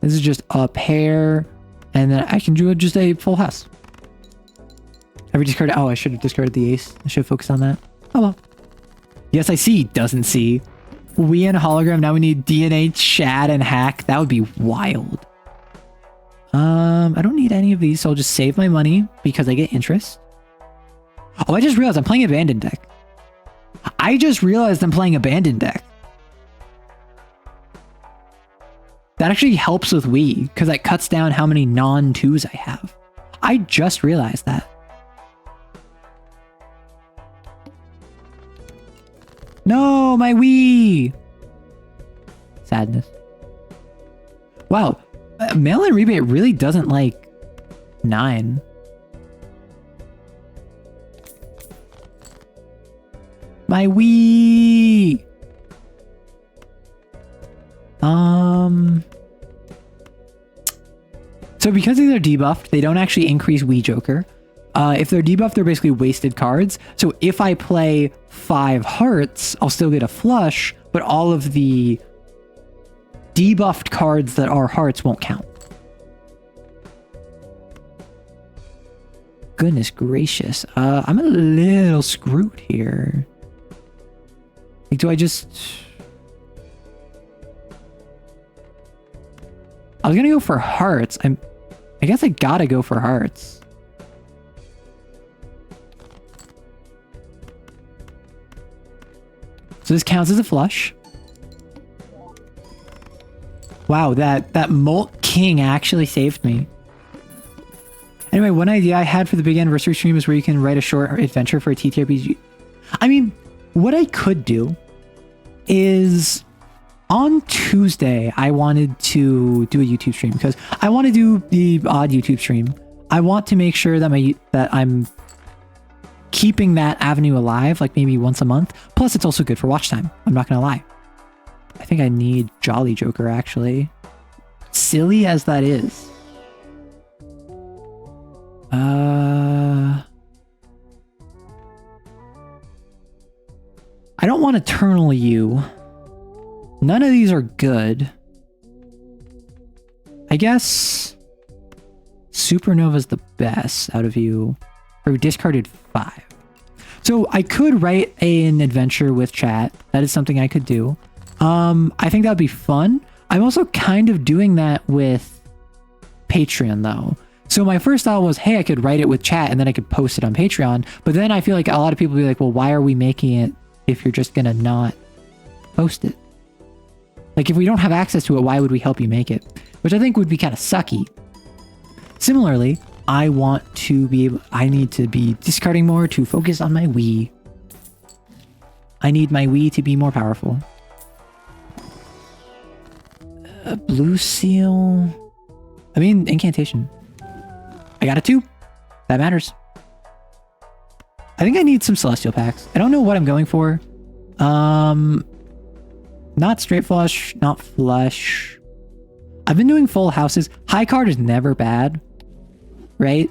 This is just a pair, and then I can do just a full house. Have we discarded? Oh, I should have discarded the ace. I should have focused on that. Oh well. Yes, I see. Doesn't see. We and hologram. Now we need DNA, Chad, and hack. That would be wild. I don't need any of these, so I'll just save my money because I get interest. Oh, I just realized I'm playing abandoned deck. I just realized I'm playing abandoned deck. That actually helps with Wii because that cuts down how many non-2s I have. I just realized that. No, my Wii! Sadness. Wow, mail-in rebate really doesn't like 9. My Wii! So because these are debuffed, they don't actually increase Wii Joker. If they're debuffed, they're basically wasted cards. So if I play 5 hearts, I'll still get a flush, but all of the debuffed cards that are hearts won't count. Goodness gracious. I'm a little screwed here. Like, do I just... I was gonna go for hearts. I guess I gotta go for hearts. So this counts as a flush. Wow, that Molt King actually saved me. Anyway, one idea I had for the big anniversary stream is where you can write a short adventure for a TTRPG. I mean, what I could do is on Tuesday, I wanted to do a YouTube stream because I want to do the odd YouTube stream. I want to make sure that I'm keeping that avenue alive, like maybe once a month. Plus, it's also good for watch time. I'm not gonna lie. I think I need Jolly Joker actually. Silly as that is. I don't want Eternal You. None of these are good. I guess Supernova's the best out of you. Or discarded 5. So I could write an adventure with chat. That is something I could do. I think that would be fun. I'm also kind of doing that with Patreon though. So my first thought was, hey, I could write it with chat and then I could post it on Patreon. But then I feel like a lot of people would be like, well, why are we making it if you're just gonna not post it? Like, if we don't have access to it, why would we help you make it? Which I think would be kind of sucky. Similarly, I need to be discarding more to focus on my Wii. I need my Wii to be more powerful. Blue Seal. I mean, Incantation. I got a 2. That matters. I think I need some Celestial packs. I don't know what I'm going for. Not straight flush, not flush. I've been doing full houses. High card is never bad, right?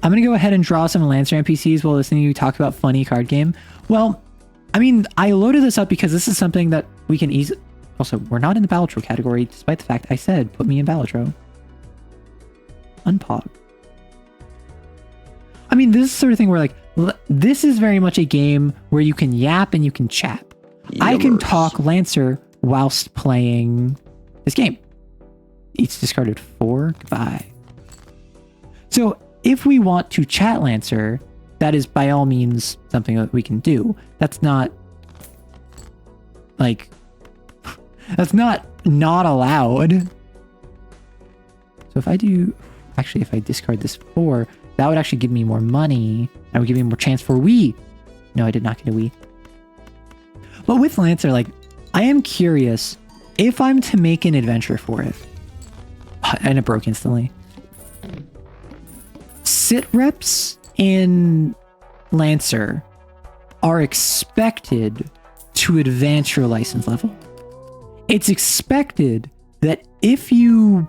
I'm going to go ahead and draw some Lancer NPCs while listening to you talk about funny card game. Well, I mean, I loaded this up because this is something that we can easily... Also, we're not in the Balatro category, despite the fact I said put me in Balatro. Unpog. I mean, this is the sort of thing where, like, this is very much a game where you can yap and you can chat. I can talk Lancer whilst playing this game. Each discarded 4. Goodbye. So if we want to chat Lancer, that is by all means something that we can do. That's not like, that's not allowed. So if I do, actually, if I discard this 4, that would actually give me more money. That would give me more chance for Wii. No, I did not get a Wii. But with Lancer, like, I am curious if I'm to make an adventure for it. And it broke instantly. Sit reps in Lancer are expected to advance your license level. It's expected that if you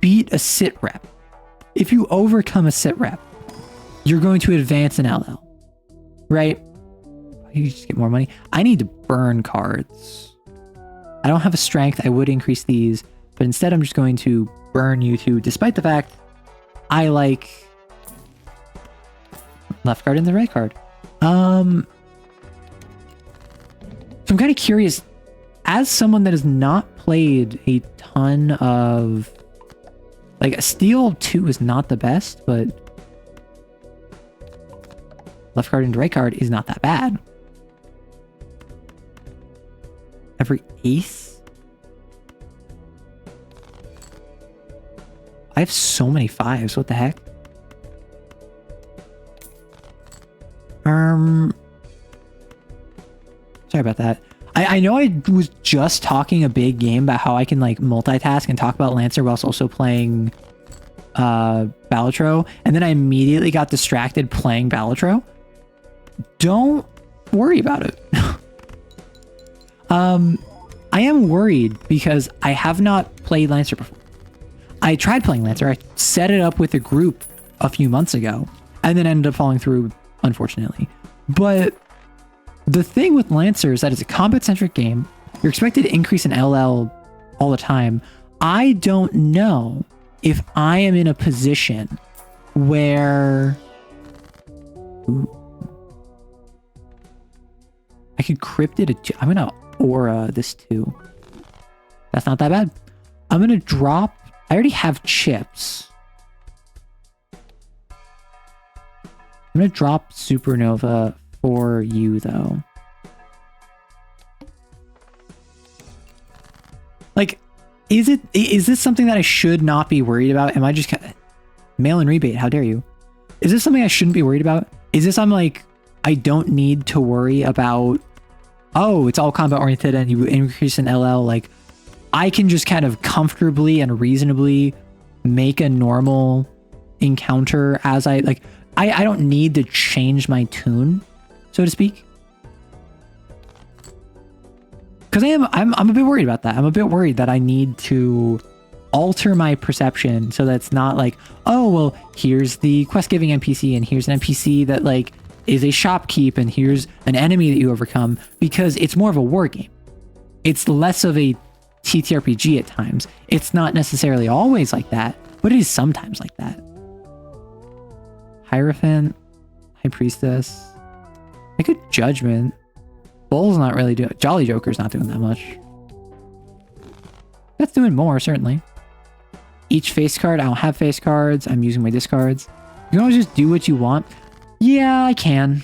beat a sit rep, if you overcome a sit rep, you're going to advance an LL, right? You just get more money. I need to burn cards. I don't have a strength. I would increase these, but instead I'm just going to burn you two, despite the fact I like left card and the right card. So I'm kind of curious, as someone that has not played a ton of, like, Steel 2 is not the best, but left card and right card is not that bad. Every ace? I have so many 5s, what the heck? Sorry about that. I know I was just talking a big game about how I can, like, multitask and talk about Lancer whilst also playing Balatro, and then I immediately got distracted playing Balatro. Don't worry about it. I am worried because I have not played Lancer before. I tried playing Lancer. I set it up with a group a few months ago and then ended up falling through, unfortunately. But the thing with Lancer is that it's a combat-centric game. You're expected to increase in LL all the time. I don't know if I am in a position where... Ooh. I could crypt it. I'm going to aura this too. That's not that bad. I'm going to drop... I already have chips. I'm going to drop Supernova for you, though. Like, is this something that I should not be worried about? Am I just... Mail-in rebate, how dare you? Is this something I shouldn't be worried about? Is this I'm like, I don't need to worry about, oh, it's all combat oriented and you increase in LL, like, I can just kind of comfortably and reasonably make a normal encounter as I, like, I don't need to change my tune, so to speak. Because I'm a bit worried about that. I'm a bit worried that I need to alter my perception so that it's not like, oh, well, here's the quest-giving NPC and here's an NPC that, like, is a shopkeep and here's an enemy that you overcome, because it's more of a war game. It's less of a TTRPG at times. It's not necessarily always like that, but it is sometimes like that. Hierophant, High Priestess, a good Judgment. Bull's not really doing... Jolly Joker's not doing that much. That's doing more, certainly. Each face card, I don't have face cards. I'm using my discards. You can always just do what you want. Yeah, I can.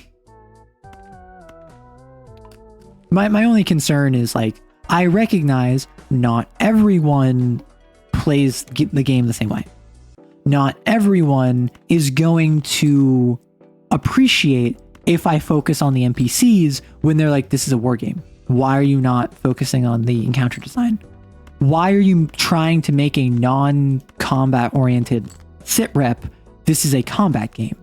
My only concern is, like, I recognize not everyone plays the game the same way. Not everyone is going to appreciate if I focus on the NPCs when they're like, this is a war game. Why are you not focusing on the encounter design? Why are you trying to make a non-combat oriented sit rep? This is a combat game.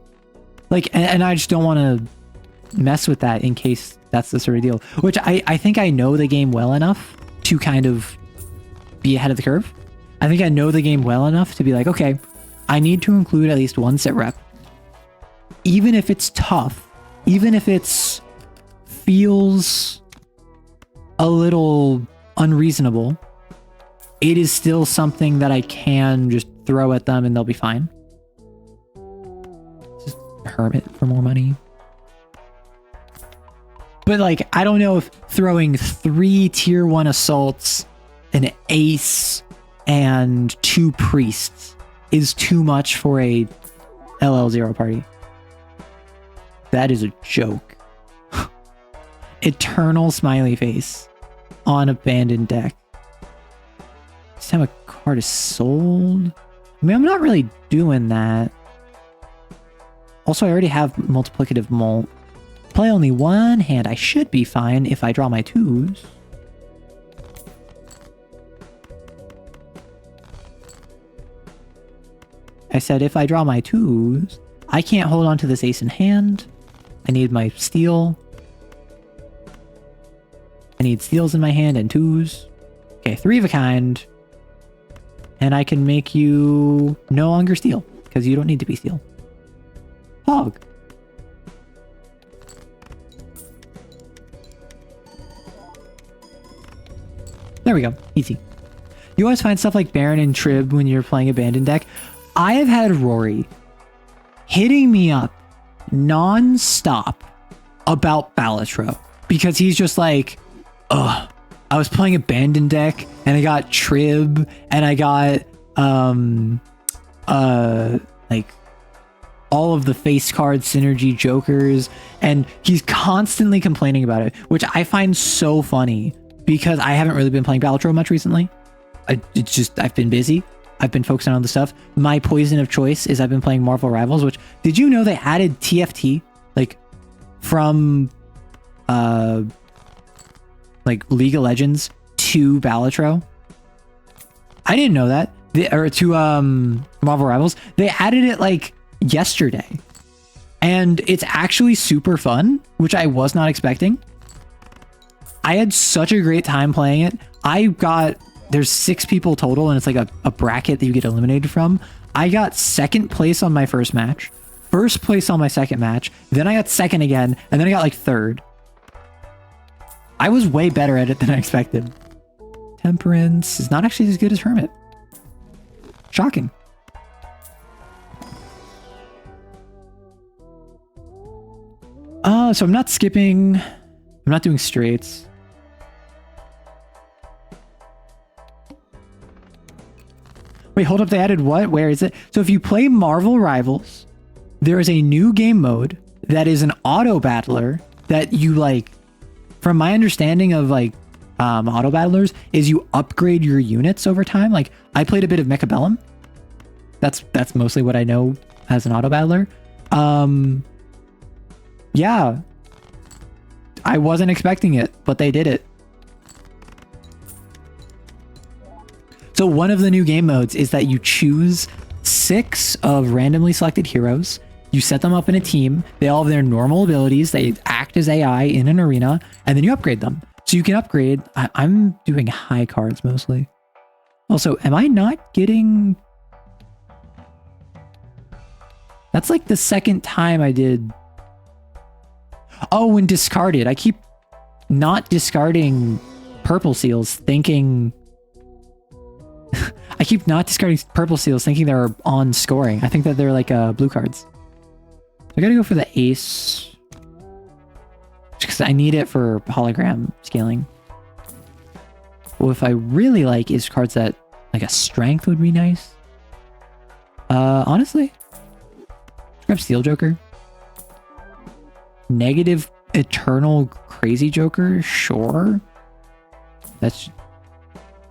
Like, and I just don't want to mess with that in case that's the sort of deal. Which I think I know the game well enough to kind of be ahead of the curve. I think I know the game well enough to be like, okay, I need to include at least one sit rep. Even if it's tough, even if it's feels a little unreasonable. It is still something that I can just throw at them and they'll be fine. Just hermit for more money. But like, I don't know if throwing 3 tier 1 assaults, an ace, and 2 priests is too much for a LL0 party. That is a joke. Eternal smiley face on abandoned deck. This time a card is sold. I mean, I'm not really doing that. Also, I already have multiplicative mult. Play only 1 hand. I should be fine if I draw my 2s. I said if I draw my 2s, I can't hold on to this ace in hand. I need my steel. I need steals in my hand and 2s. Okay, 3 of a kind. And I can make you no longer steal, because you don't need to be steal. Hog. There we go. Easy. You always find stuff like Baron and Trib when you're playing Abandoned deck. I have had Rory hitting me up non-stop about Balatro because he's just like, ugh, I was playing Abandoned deck and I got Trib and I got like all of the face card synergy jokers, and he's constantly complaining about it, which I find so funny because I haven't really been playing Balatro much recently. I've been busy. I've been focusing on other stuff. My poison of choice is I've been playing Marvel Rivals, which, did you know they added TFT like from like League of Legends to Balatro? I didn't know that. Or to Marvel Rivals. They added it like yesterday. And it's actually super fun, which I was not expecting. I had such a great time playing it. There's 6 people total, and it's like a bracket that you get eliminated from. I got 2nd place on my first match, 1st place on my 2nd match, then I got 2nd again, and then I got like 3rd. I was way better at it than I expected. Temperance is not actually as good as Hermit. Shocking. So I'm not skipping. I'm not doing straights. Wait, hold up. They added what? Where is it? So if you play Marvel Rivals, there is a new game mode that is an auto battler that you like. From my understanding of like auto battlers, is you upgrade your units over time. Like I played a bit of Mechabellum. That's mostly what I know as an auto battler. Yeah, I wasn't expecting it, but they did it. So one of the new game modes is that you choose 6 of randomly selected heroes. You set them up in a team. They all have their normal abilities. They act as AI in an arena, and then you upgrade them. So you can upgrade. I'm doing high cards mostly. Also, am I not getting... That's like the 2nd time I did... Oh, when discarded. I keep not discarding purple seals, thinking... I keep not discarding purple seals, thinking they're on scoring. I think that they're like blue cards. I gotta go for the ace. Because I need it for hologram scaling. Well, if I really like is cards that... Like a strength would be nice. Honestly. Grab Steel Joker. Negative Eternal Crazy Joker? Sure. That's...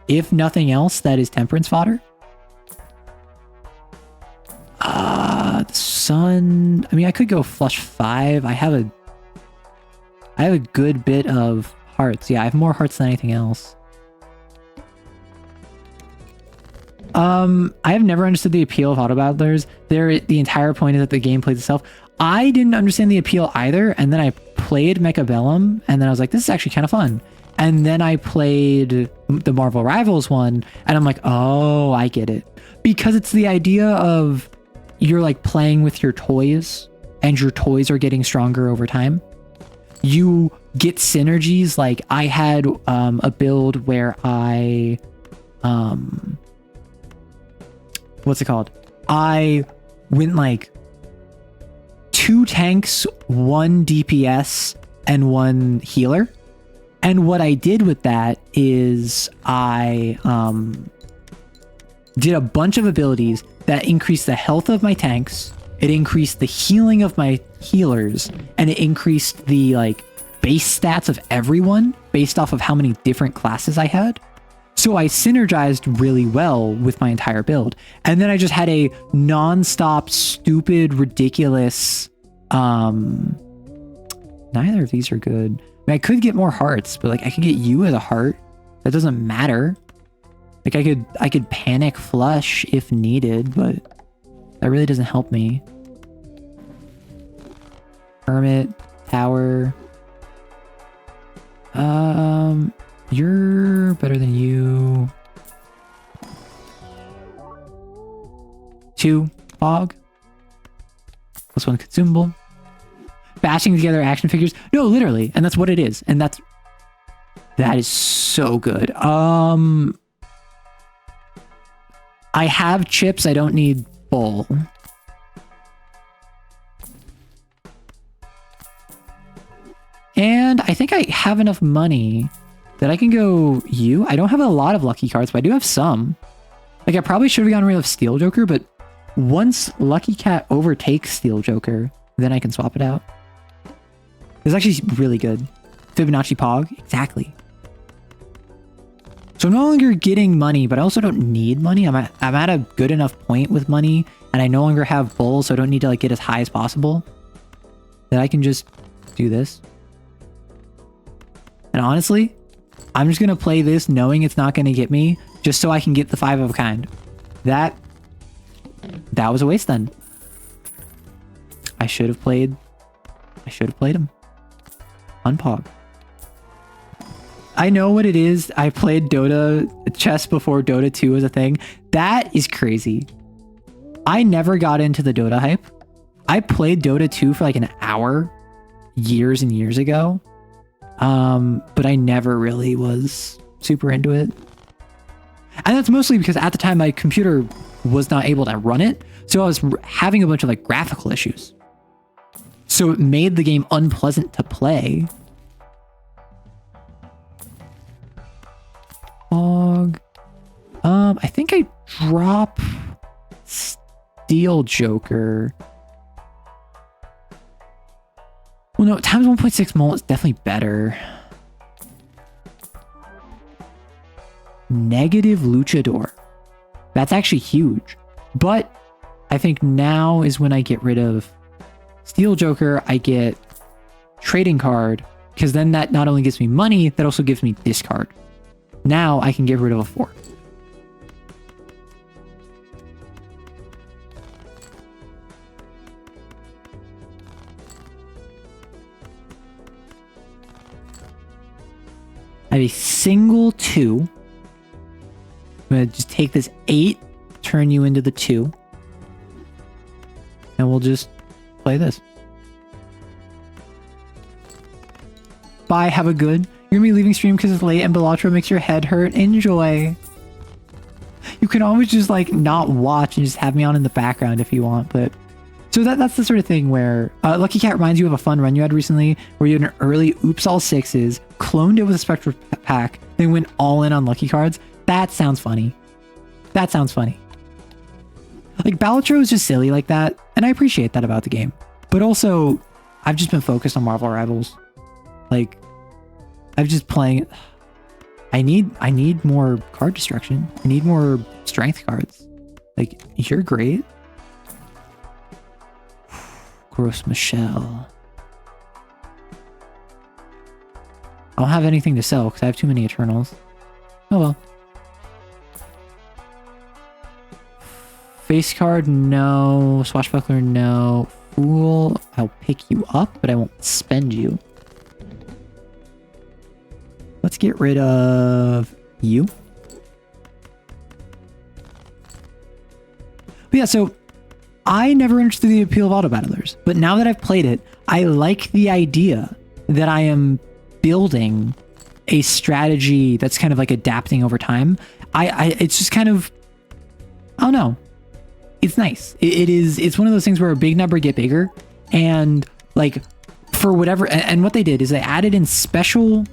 If nothing else, that is Temperance fodder. The Sun... I mean, I could go flush 5. I have a good bit of hearts. Yeah, I have more hearts than anything else. I have never understood the appeal of auto battlers. The entire point is that the game plays itself. I didn't understand the appeal either, and then I played Mechabellum, and then I was like, this is actually kind of fun. And then I played the Marvel Rivals one, and I'm like, oh, I get it. Because it's the idea of you're like playing with your toys, and your toys are getting stronger over time. You get synergies. Like I had a build where I what's it called? I went like 2 tanks, 1 DPS, and 1 healer. And what I did with that is I did a bunch of abilities that increased the health of my tanks, it increased the healing of my healers, and it increased the like base stats of everyone based off of how many different classes I had. So I synergized really well with my entire build. And then I just had a non-stop, stupid, ridiculous... neither of these are good. I mean, I could get more hearts, but like I could get you as a heart. That doesn't matter. Like I could panic flush if needed, but that really doesn't help me. Hermit, tower. You're better than you. 2 fog. +1 consumable. Bashing together action figures. No, literally, and that's what it is. And that is so good. I have chips. I don't need bull. And I think I have enough money that I can go you. I don't have a lot of lucky cards, but I do have some. Like I probably should have gone rid of Steel Joker, but once Lucky Cat overtakes Steel Joker, then I can swap it out. It's actually really good. Fibonacci Pog, exactly. So I'm no longer getting money, but I also don't need money. I'm at a good enough point with money, and I no longer have bull, so I don't need to like get as high as possible. That I can just do this. And honestly, I'm just gonna play this knowing it's not gonna get me, just so I can get the 5 of a kind. That was a waste then. I should have played him. Unpog. I know what it is. I played Dota chess before Dota 2 was a thing. That is crazy. I never got into the Dota hype. I played Dota 2 for like an hour years and years ago. But I never really was super into it. And that's mostly because at the time my computer was not able to run it. So I was having a bunch of like graphical issues. So it made the game unpleasant to play. Fog. I think I drop Steel Joker. Well, no, times 1.6 mult is definitely better. Negative Luchador. That's actually huge. But I think now is when I get rid of Steel Joker. I get trading card, because then that not only gives me money, that also gives me discard. Now I can get rid of a 4. I have a single 2. I'm going to just take this 8, turn you into the 2. And we'll just play this. Bye, have a good. You're going to be leaving stream because it's late and Belatro makes your head hurt. Enjoy. You can always just like not watch and just have me on in the background if you want, but... So that's the sort of thing where Lucky Cat reminds you of a fun run you had recently where you had an early oops all 6s, cloned it with a Spectre pack, then went all in on lucky cards. That sounds funny. That sounds funny. Like Balatro is just silly like that, and I appreciate that about the game. But also, I've just been focused on Marvel Rivals. Like, I've just playing... I need more card destruction. I need more strength cards. Like, you're great. Gross Michelle. I don't have anything to sell because I have too many Eternals. Oh well. Face card, no. Swashbuckler, no. Fool, I'll pick you up, but I won't spend you. Let's get rid of you. But yeah, so I never understood the appeal of auto battlers, but now that I've played it, I like the idea that I am building a strategy that's kind of like adapting over time. It's just kind of, I don't know. It's nice. It's one of those things where a big number get bigger, and like for whatever, and what they did is they added in special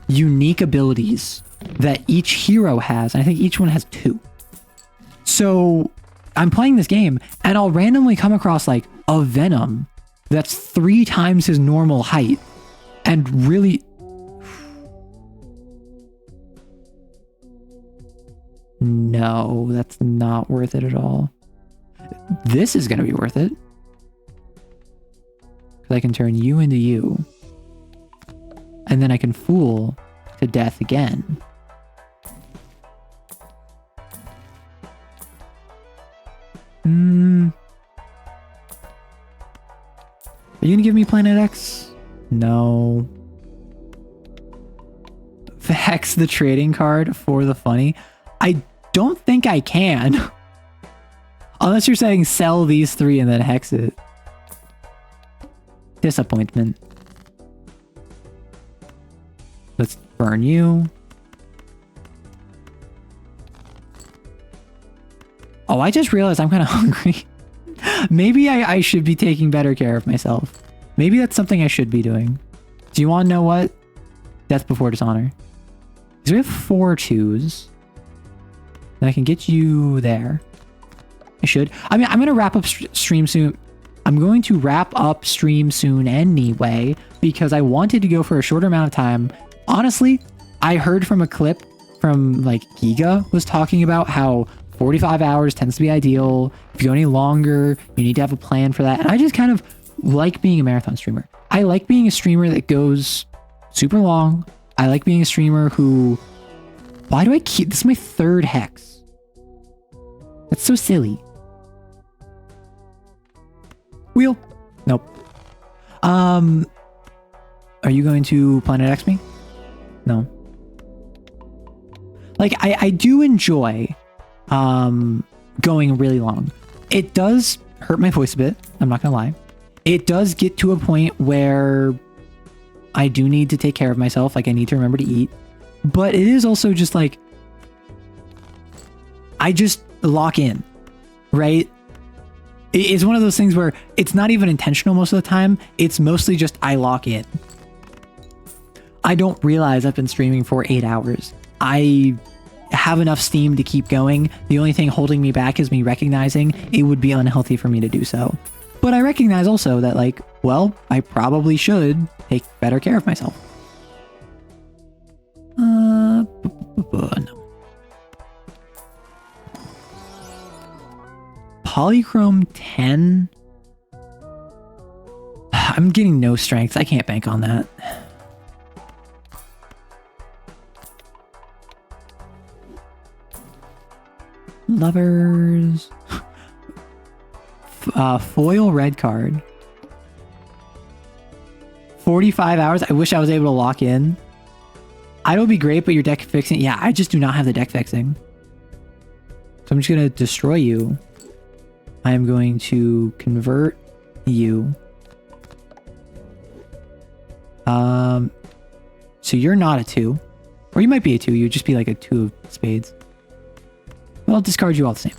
unique abilities that each hero has. And I think each one has 2. So I'm playing this game and I'll randomly come across like a Venom that's 3 times his normal height, and really, no, that's not worth it at all. This is going to be worth it. Because I can turn you into you. And then I can fool to death again. Are you going to give me Planet X? No. Hex the trading card for the funny. I don't think I can. Unless you're saying sell these 3 and then hex it. Disappointment. Let's burn you. Oh, I just realized I'm kind of hungry. Maybe I should be taking better care of myself. Maybe that's something I should be doing. Do you want to know what? Death before dishonor. Because we have 4 2s. And I can get you there. I should. I mean, I'm going to wrap up stream soon. I'm going to wrap up stream soon anyway, because I wanted to go for a shorter amount of time. Honestly, I heard from a clip from like Giga was talking about how 45 hours tends to be ideal. If you go any longer, you need to have a plan for that. And I just kind of like being a marathon streamer. I like being a streamer that goes super long. I like being a streamer who... Why do I keep... This is my 3rd hex. That's so silly. Wheel. Nope. Are you going to Planet X me? No. Like, I do enjoy going really long. It does hurt my voice a bit. I'm not gonna lie. It does get to a point where I do need to take care of myself. Like, I need to remember to eat. But it is also just like, I just lock in, right? It's one of those things where it's not even intentional most of the time. It's mostly just I lock in. I don't realize I've been streaming for 8 hours. I have enough steam to keep going. The only thing holding me back is me recognizing it would be unhealthy for me to do so. But I recognize also that, like, well, I probably should take better care of myself. No. Polychrome 10? I'm getting no strength. I can't bank on that. Lovers. Foil red card. 45 hours. I wish I was able to lock in. Idle would be great, but your deck fixing... Yeah, I just do not have the deck fixing. So I'm just going to destroy you. I am going to convert you. So you're not a 2. Or you might be a 2. You'd just be like a 2 of spades. Well, I'll discard you all the same.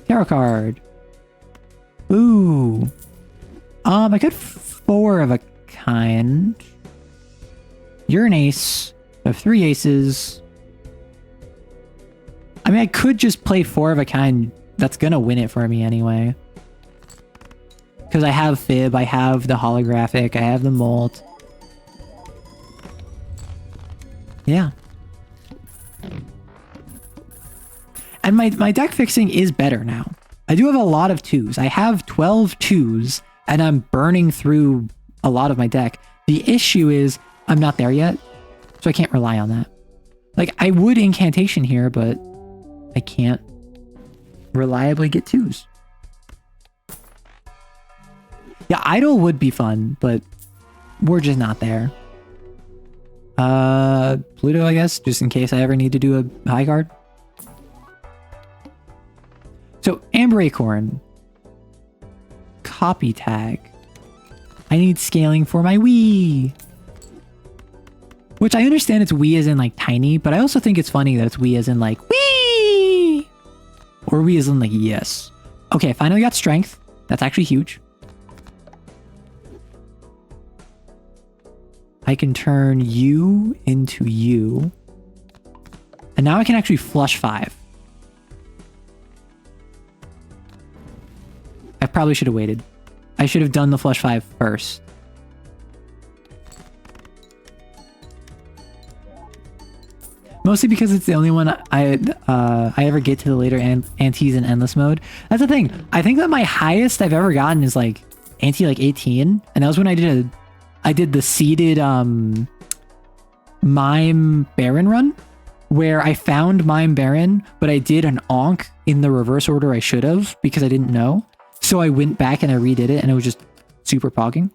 Tarot card. Ooh. I could 4 of a kind. You're an ace. I have 3 aces. I mean, I could just play 4 of a kind. That's gonna win it for me anyway. Because I have Fib, I have the holographic, I have the molt. Yeah. And my deck fixing is better now. I do have a lot of 2s. I have 12 2s, and I'm burning through a lot of my deck. The issue is I'm not there yet, so I can't rely on that. Like, I would incantation here, but I can't reliably get 2s. Yeah, idle would be fun, but we're just not there. Pluto, I guess, just in case I ever need to do a high card. So, Amber Acorn. Copy tag. I need scaling for my Wii. Which I understand it's Wii as in like tiny, but I also think it's funny that it's Wii as in like Wii. Or Wii as in like yes. Okay, finally got strength. That's actually huge. I can turn you into you. And now I can actually flush 5. I probably should have waited. I should have done the flush 5 first. Mostly because it's the only one I ever get to the later antes in endless mode. That's the thing. I think that my highest I've ever gotten is like ante like 18, and that was when I did the seeded Mime Baron run, where I found Mime Baron, but I did an Onk in the reverse order I should have because I didn't know. So I went back and I redid it, and it was just super pogging.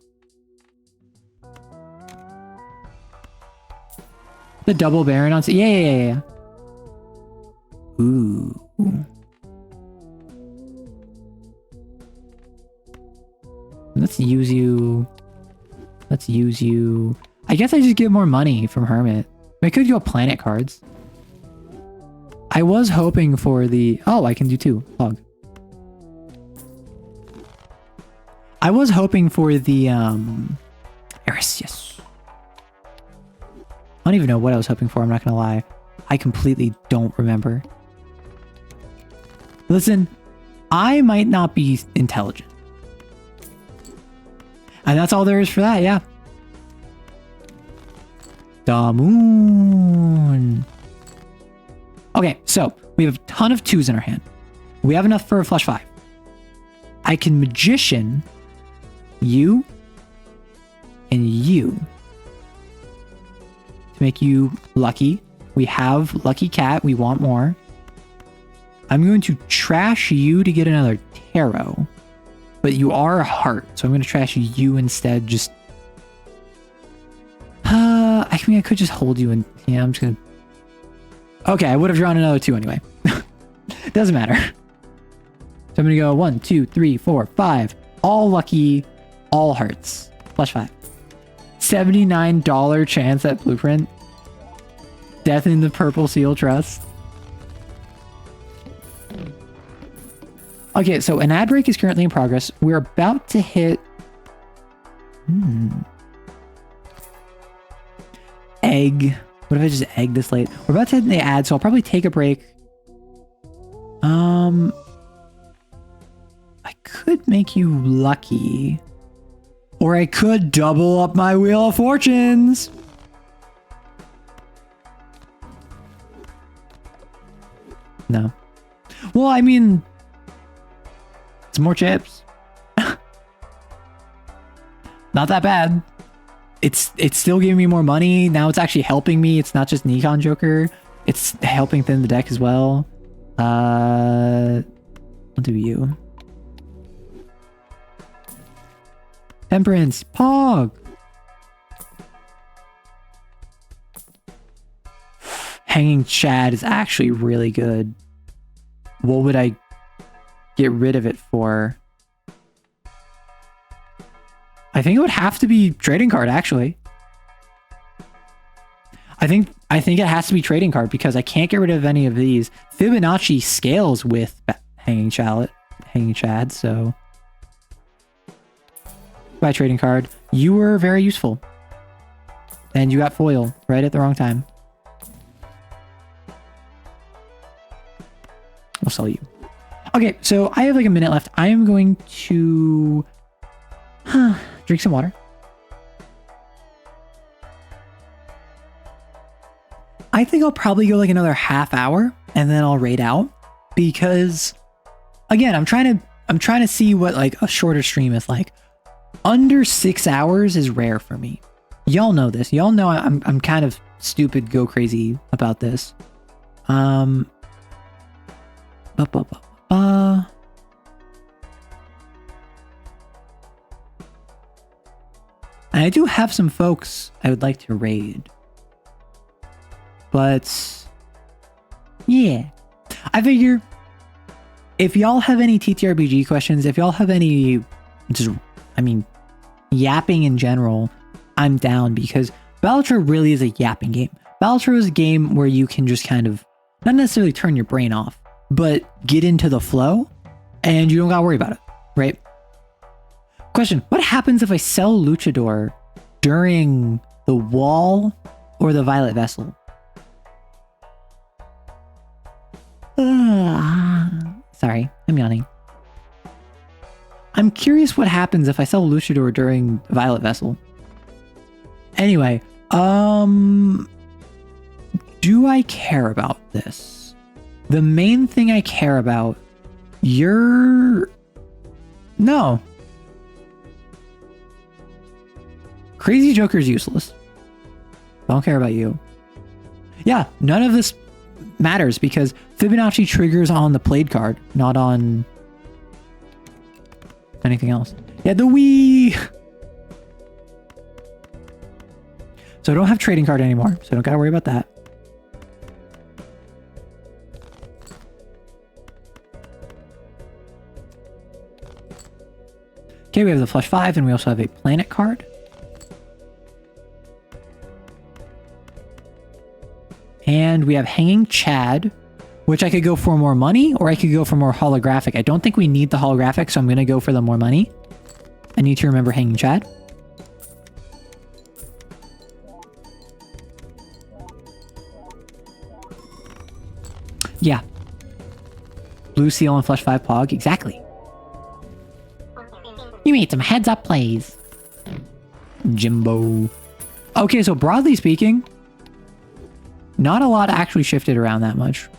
The double Baron on... Yeah. Ooh. Let's use you. I guess I just get more money from Hermit. I could go planet cards. I was hoping for the... Oh, I can do 2. Hog. I was hoping for the... Eris, yes. I don't even know what I was hoping for, I'm not gonna lie. I completely don't remember. Listen, I might not be intelligent. And that's all there is for that, yeah. The moon. Okay, so we have a ton of 2s in our hand. We have enough for a flush 5. I can magician you and you to make you lucky. We have lucky cat. We want more. I'm going to trash you to get another tarot, but you are a heart, so I'm going to trash you instead. Just I mean, I could just hold you and yeah, I'm just gonna. Okay, I would have drawn another 2 anyway. Doesn't matter. So I'm gonna go 1, 2, 3, 4, 5. All lucky, all hearts. Flush 5. $79 chance at blueprint. Death in the Purple Seal Trust. Okay, so an ad break is currently in progress. We're about to hit... Egg. What if I just egg this late? We're about to hit the ad, so I'll probably take a break. I could make you lucky. Or I could double up my Wheel of Fortunes. No. Well, I mean... It's more chips. Not that bad. It's still giving me more money. Now it's actually helping me. It's not just Nikon Joker. It's helping thin the deck as well. I'll do you. Temperance. Pog. Hanging Chad is actually really good. What would I get rid of it for? I think it would have to be trading card, actually. I think it has to be trading card because I can't get rid of any of these. Fibonacci scales with Hanging Chad, so buy trading card. You were very useful. And you got foil right at the wrong time. I'll sell you. Okay, so I have like a minute left. I am going to drink some water. I think I'll probably go like another half hour and then I'll raid out because again, I'm trying to see what like a shorter stream is like. Under 6 hours is rare for me. Y'all know this. Y'all know I'm kind of stupid, go crazy about this. And I do have some folks I would like to raid. But yeah, I figure if y'all have any TTRPG questions, if y'all have any just, I mean, yapping in general, I'm down because Balatro really is a yapping game. Balatro is a game where you can just kind of, not necessarily turn your brain off, but get into the flow and you don't gotta worry about it, right? Question, what happens if I sell Luchador during the wall or the Violet Vessel? Sorry, I'm yawning. I'm curious what happens if I sell Luchador during Violet Vessel. Anyway, do I care about this? The main thing I care about, no. Crazy Joker's useless. I don't care about you. Yeah, none of this matters because Fibonacci triggers on the played card, not on anything else. Yeah, the Wii! So I don't have trading card anymore, so I don't gotta worry about that. Okay, we have the Flush 5, and we also have a Planet card. And we have Hanging Chad, which I could go for more money, or I could go for more holographic. I don't think we need the holographic, so I'm going to go for the more money. I need to remember Hanging Chad. Yeah. Blue Seal and Flush 5 Pog, exactly. You made some heads-up plays. Jimbo. Okay, so broadly speaking, not a lot actually shifted around that much.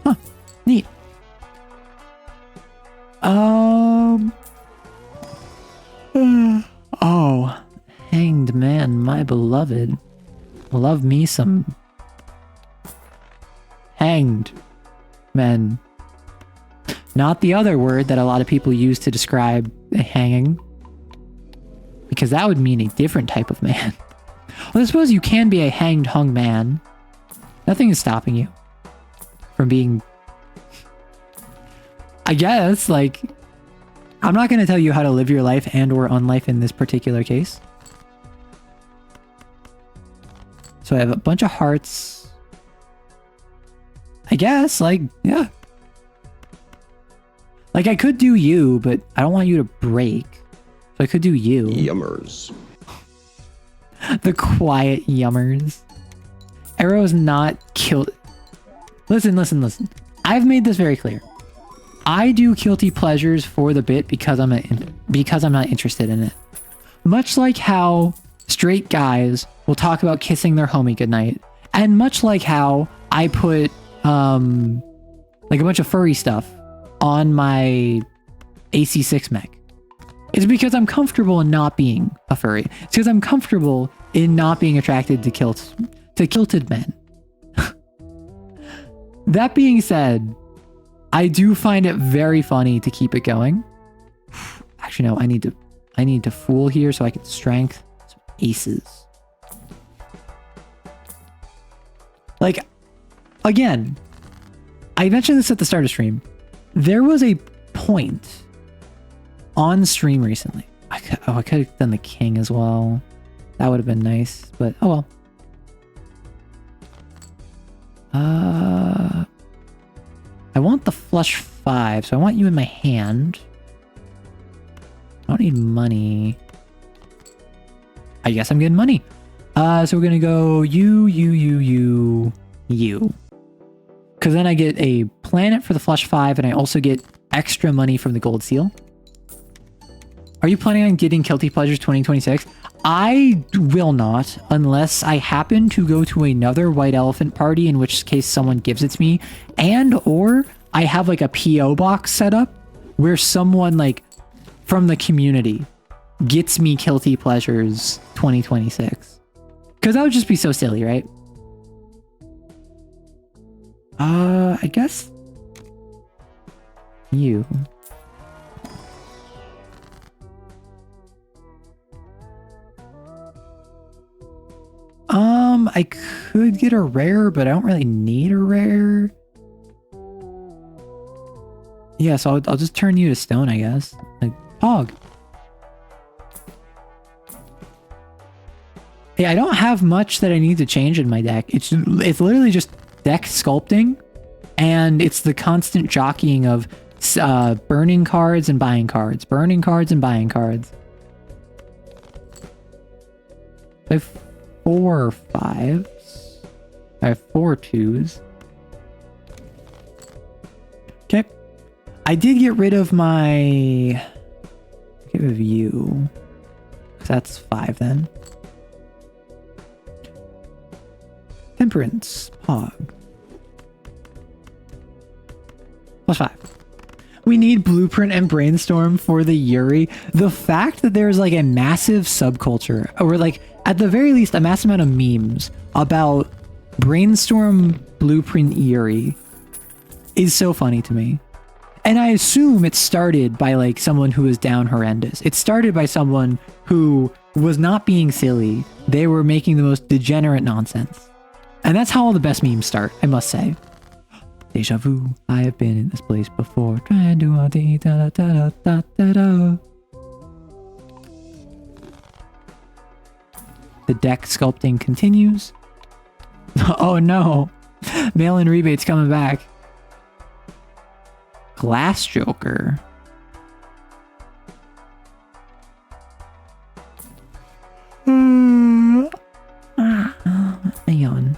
Huh. Neat. Oh. Hanged Man, my beloved. Love me some hanged men. Not the other word that a lot of people use to describe a hanging. Because that would mean a different type of man. Well, I suppose you can be a hanged hung man. Nothing is stopping you from being... I guess, like... I'm not going to tell you how to live your life and or unlife in this particular case. So I have a bunch of hearts. I guess, like, yeah. Like, I could do you, but I don't want you to break. So I could do you.
Yummers.
The quiet yummers. Arrow is not killed. Listen. I've made this very clear. I do guilty pleasures for the bit because I'm not interested in it. Much like how straight guys will talk about kissing their homie goodnight, and much like how I put like a bunch of furry stuff on my AC6 mech. It's because I'm comfortable in not being a furry. It's because I'm comfortable in not being attracted to kilted men. That being said, I do find it very funny to keep it going. Actually, no, I need to fool here so I can strength some aces. Like, again, I mentioned this at the start of stream. There was a point on stream recently. I could have done the king as well. That would have been nice, but oh well. I want the flush 5, so I want you in my hand. I don't need money. I guess I'm getting money. So we're gonna go you. Because then I get a planet for the flush 5, and I also get extra money from the gold seal. Are you planning on getting Guilty Pleasures 2026? I will not, unless I happen to go to another White Elephant party, in which case someone gives it to me, and or I have like a PO box set up where someone like from the community gets me Guilty Pleasures 2026. Because that would just be so silly, right? I guess you. I could get a rare, but I don't really need a rare. Yeah, so I'll just turn you to stone, I guess. Like, Pog. Hey, I don't have much that I need to change in my deck. It's literally just deck sculpting, and it's the constant jockeying of burning cards and buying cards, burning cards and buying cards. I have 4 5s. I have 4 2s. Okay. I did get rid of my... Get rid of you. That's 5 then. Temperance. Pog. +5. We need Blueprint and Brainstorm for the Yuri. The fact that there's like a massive subculture, or like at the very least a massive amount of memes about Brainstorm, Blueprint, Yuri is so funny to me. And I assume it started by like someone who was down horrendous. It started by someone who was not being silly. They were making the most degenerate nonsense. And that's how all the best memes start, I must say. Deja vu, I have been in this place before. Trying to do da da da da da da. The deck sculpting continues. Oh no, mail-in rebates coming back. Glass Joker. Hang on.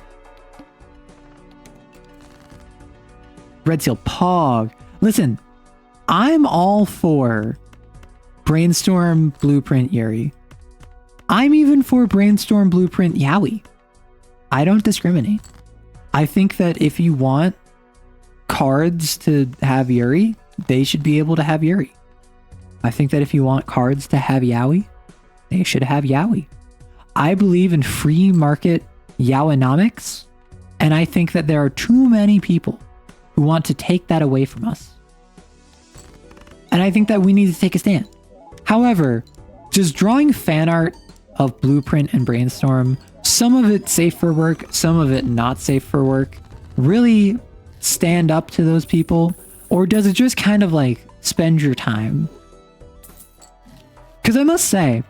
Red Seal Pog. Listen, I'm all for Brainstorm, Blueprint, Yuri. I'm even for Brainstorm, Blueprint, Yowie. I don't discriminate. I think that if you want cards to have Yuri, they should be able to have Yuri. I think that if you want cards to have Yowie, they should have Yowie. I believe in free market Yowinomics, and I think that there are too many people who want to take that away from us. And I think that we need to take a stand. However, just drawing fan art of Blueprint and Brainstorm, some of it safe for work, some of it not safe for work, really stand up to those people? Or does it just kind of like spend your time? Because I must say,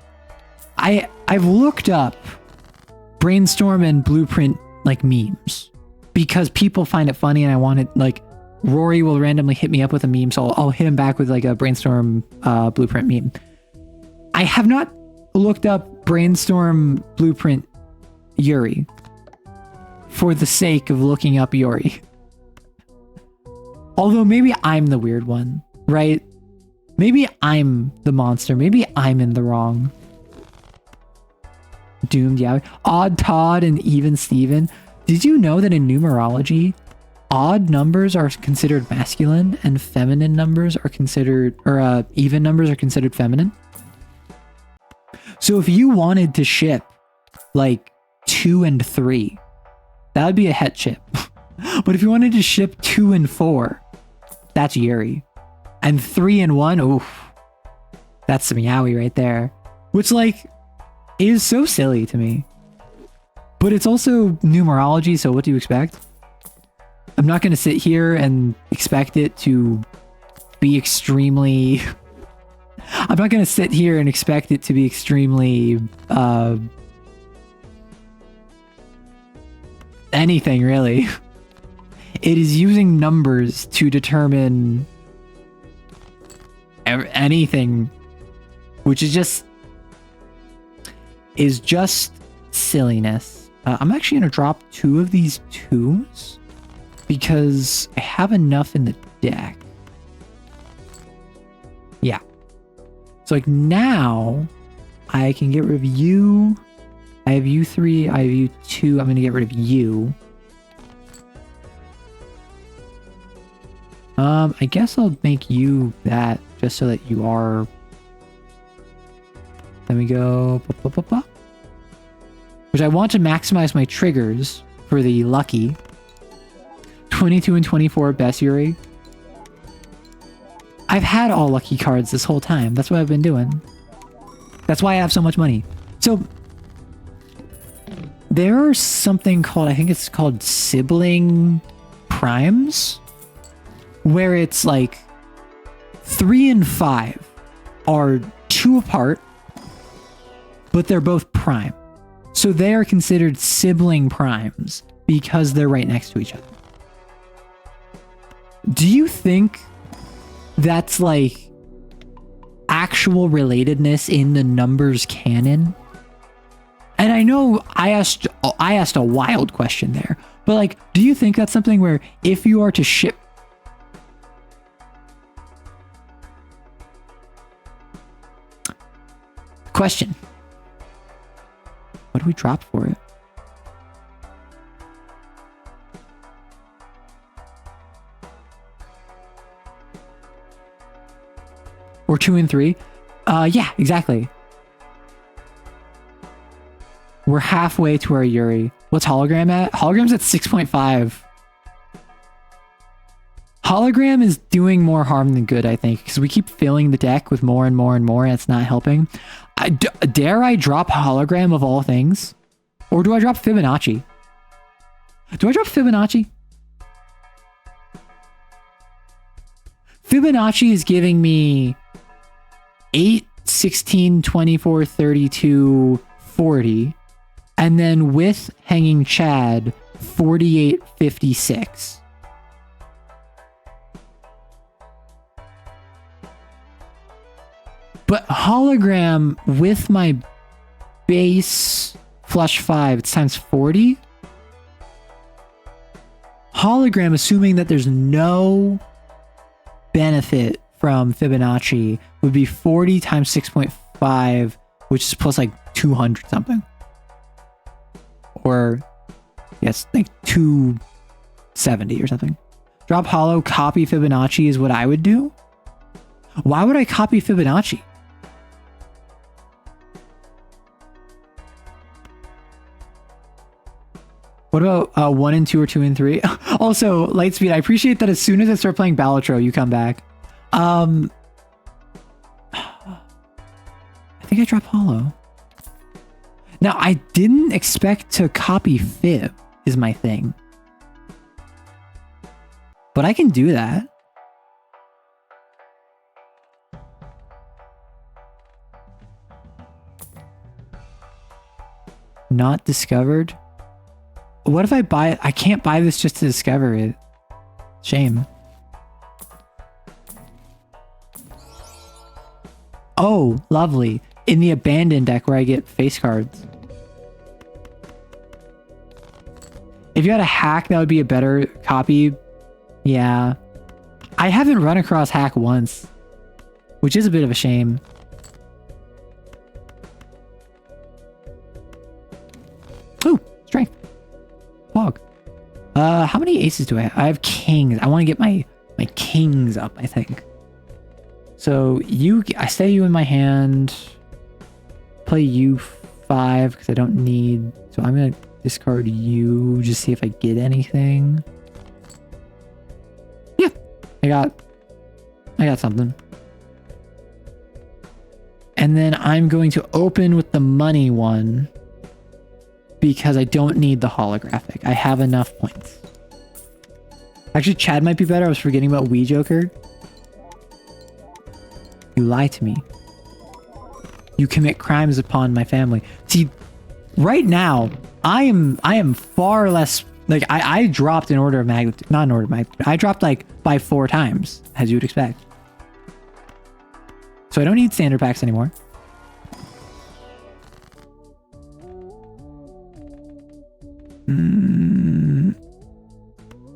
I've looked up Brainstorm and Blueprint like memes because people find it funny, and I want it, like, Rory will randomly hit me up with a meme, so I'll hit him back with like a Brainstorm Blueprint meme. I have not looked up Brainstorm Blueprint Yuri for the sake of looking up Yuri. Although maybe I'm the weird one, right? Maybe I'm the monster. Maybe I'm in the wrong. Doomed, yeah. Odd Todd and Even Steven. Did you know that in numerology, odd numbers are considered masculine and feminine numbers are considered, or even numbers are considered feminine? So if you wanted to ship like 2 and 3, that would be a het ship. But if you wanted to ship 2 and 4, that's Yuri. And 3 and 1, oof, that's some Yowie right there. Which, like, is so silly to me. But it's also numerology, so what do you expect? I'm not going to sit here and expect it to be extremely... I'm not going to sit here and expect it to be extremely... anything, really. It is using numbers to determine anything, which is just silliness. I'm actually going to drop 2 of these 2s because I have enough in the deck. Yeah. So like now I can get rid of you. I have you 3, I have you 2. I'm going to get rid of you. I guess I'll make you that just so that you are. Then we go. Which I want to maximize my triggers for the lucky. 22 and 24 best Yuri. I've had all lucky cards this whole time. That's what I've been doing. That's why I have so much money. So there's something called, I think it's called sibling primes, where it's like 3 and 5 are 2 apart, but they're both prime. So they are considered sibling primes because they're right next to each other. Do you think that's like actual relatedness in the numbers canon? And I know I asked a wild question there, but like, do you think that's something where if you are to ship question, what do we drop for it? Or 2 and 3? Yeah, exactly. We're halfway to our Yuri. What's hologram at? Hologram's at 6.5. Hologram is doing more harm than good, I think, because we keep filling the deck with more and more and more, and it's not helping. Dare I drop hologram of all things? Or do I drop Fibonacci? Do I drop Fibonacci? Fibonacci is giving me 8, 16, 24, 32, 40. And then with Hanging Chad, 48, 56. But hologram with my base flush 5, it's times 40. Hologram, assuming that there's no benefit from Fibonacci, would be 40 times 6.5, which is plus like 200 something. Or, yes, like 270 or something. Drop holo, copy Fibonacci is what I would do. Why would I copy Fibonacci? What about 1 and 2 or 2 and 3? Also, Lightspeed, I appreciate that as soon as I start playing Balatro, you come back. I think I dropped holo. Now, I didn't expect to copy Fib, is my thing. But I can do that. Not discovered? What if I buy it? I can't buy this just to discover it. Shame. Oh, lovely. In the abandoned deck where I get face cards. If you had a hack, that would be a better copy. Yeah. I haven't run across hack once, which is a bit of a shame. Ooh, strength. Fog. How many aces do I have? I have kings. I want to get my kings up, I think. So I stay you in my hand. Play you 5 because I don't need. So I'm gonna discard you. Just see if I get anything. Yeah, I got something. And then I'm going to open with the money one because I don't need the holographic. I have enough points. Actually, Chad might be better. I was forgetting about Wii Joker. You lie to me. You commit crimes upon my family. See, right now, I am far less like I dropped in order of magnitude, not in order of magnitude. I dropped like by 4 times, as you would expect. So I don't need standard packs anymore.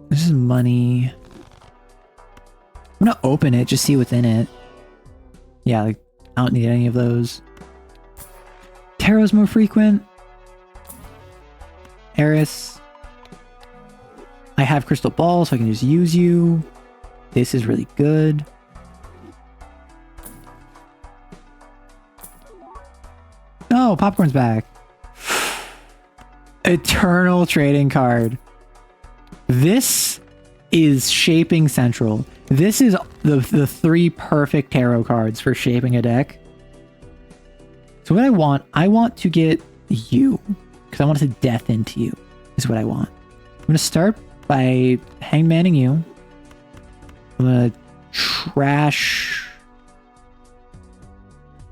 This is money. I'm gonna open it, just see what's in it. Yeah, like I don't need any of those. Tarot's more frequent. Eris. I have Crystal Ball, so I can just use you. This is really good. Oh, Popcorn's back. Eternal trading card. This is shaping central. This is the 3 perfect tarot cards for shaping a deck. So what I want to get you, because I want to death into you, is what I want. I'm going to start by hangmanning you. I'm going to trash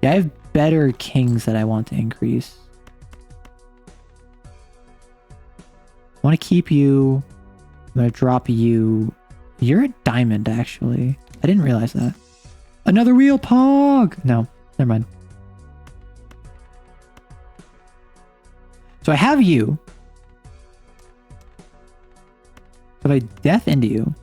Yeah, I have better kings that I want to increase. I want to keep you. I'm going to drop you. You're a diamond, actually. I didn't realize that. Another wheel pog! No, never mind. So I have you. So if I death into you.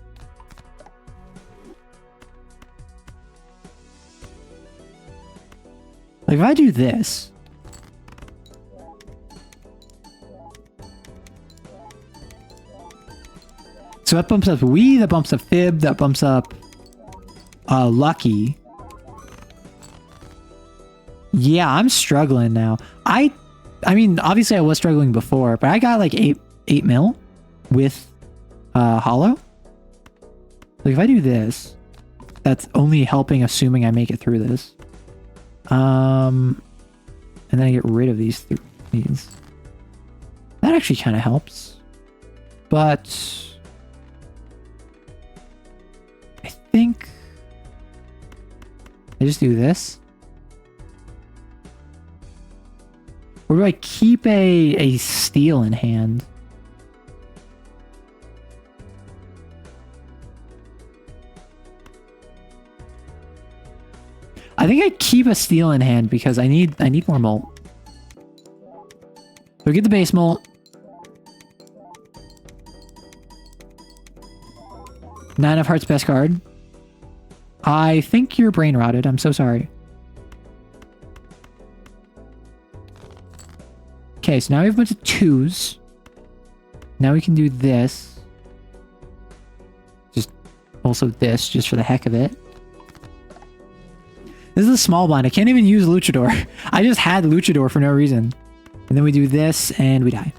Like if I do this. So that bumps up we, that bumps up fib, that bumps up lucky. Yeah, I'm struggling now. I mean, obviously I was struggling before, but I got like 8 mil with hollow. Like if I do this, that's only helping assuming I make it through this. And then I get rid of these. That actually kind of helps. But I think I just do this. Or do I keep a steel in hand? I think I keep a steel in hand because I need more molt. So get the base molt. 9 of hearts, best card. I think you're brain rotted. I'm so sorry. Okay, so now we have a bunch of 2s. Now we can do this. Just also this, just for the heck of it. This is a small blind. I can't even use Luchador. I just had Luchador for no reason. And then we do this and we die.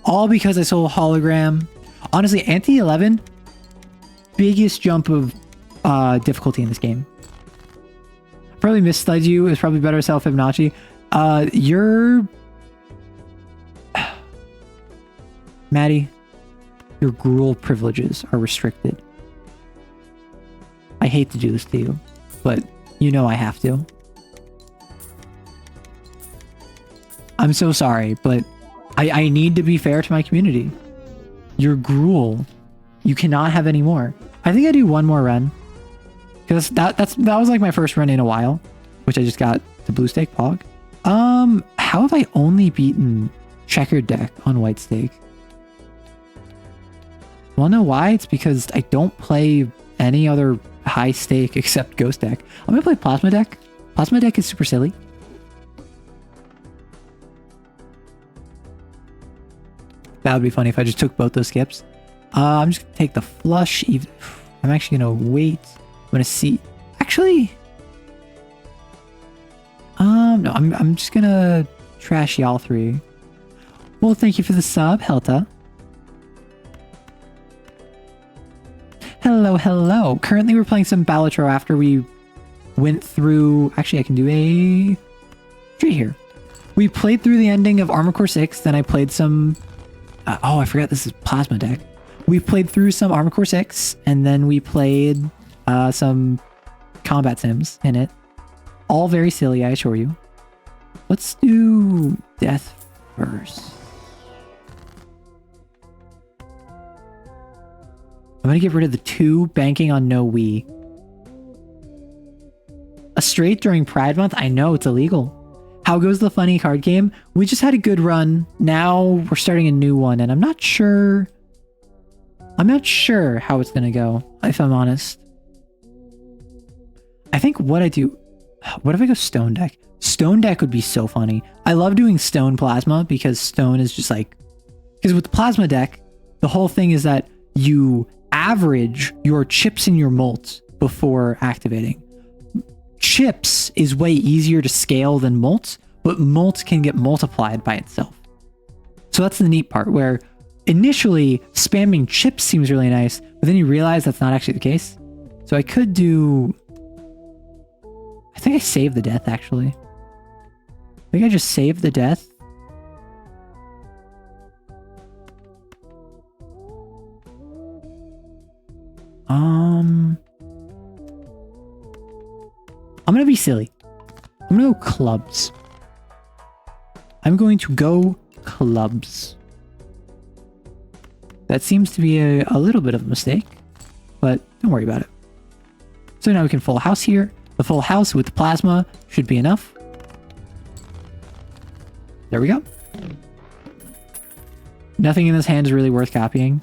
All because I sold a hologram. Honestly, anti-11, biggest jump of difficulty in this game. Probably misled you. It's probably better self Fibonacci. Your Maddie, your gruel privileges are restricted. I hate to do this to you, but you know I have to. I'm so sorry, but I need to be fair to my community. Your gruel, you cannot have any more. I think I do one more run. Because that was like my first run in a while, which I just got the blue stake pog. How have I only beaten checkered deck on white stake? Wanna know why? It's because I don't play any other high stake except ghost deck. I'm gonna play plasma deck. Plasma deck is super silly. That would be funny if I just took both those skips. I'm just gonna take the flush. I'm actually gonna wait. I'm gonna see. Actually, no. I'm just gonna trash y'all 3. Well, thank you for the sub, Helta. Hello, hello. Currently, we're playing some Balatro after we went through. Actually, I can do a tree here. We played through the ending of Armor Core 6. Then I played some. Oh, I forgot this is Plasma deck. We played through some Armor Core 6, and then we played some combat sims in it. All very silly, I assure you. Let's do death first. I'm going to get rid of the 2, banking on no we. A straight during Pride Month? I know, it's illegal. How goes the funny card game? We just had a good run. Now we're starting a new one, and I'm not sure how it's going to go, if I'm honest. I think what I do... What if I go stone deck? Stone deck would be so funny. I love doing stone plasma because stone is just like... Because with the plasma deck, the whole thing is that you average your chips and your molts before activating. Chips is way easier to scale than molts, but molts can get multiplied by itself. So that's the neat part, where initially spamming chips seems really nice, but then you realize that's not actually the case. So I could do... I think I saved the death, actually. I think I just saved the death. I'm gonna be silly. I'm gonna go clubs. I'm going to go clubs. That seems to be a little bit of a mistake, but don't worry about it. So now we can full house here. The full house with the plasma should be enough. There we go. Nothing in this hand is really worth copying.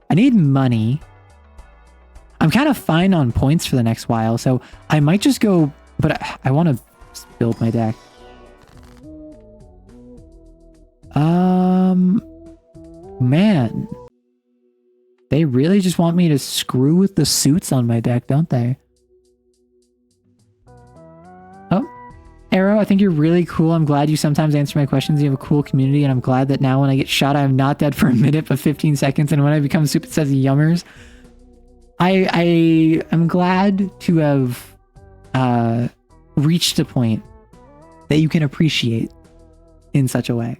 I need money. I'm kind of fine on points for the next while, so I might just go, but I want to build my deck. Man. They really just want me to screw with the suits on my deck, don't they? Oh, Arrow, I think you're really cool. I'm glad you sometimes answer my questions. You have a cool community, and I'm glad that now when I get shot, I'm not dead for a minute, but 15 seconds, and when I become soup, it says yummers. I am glad to have reached a point that you can appreciate in such a way.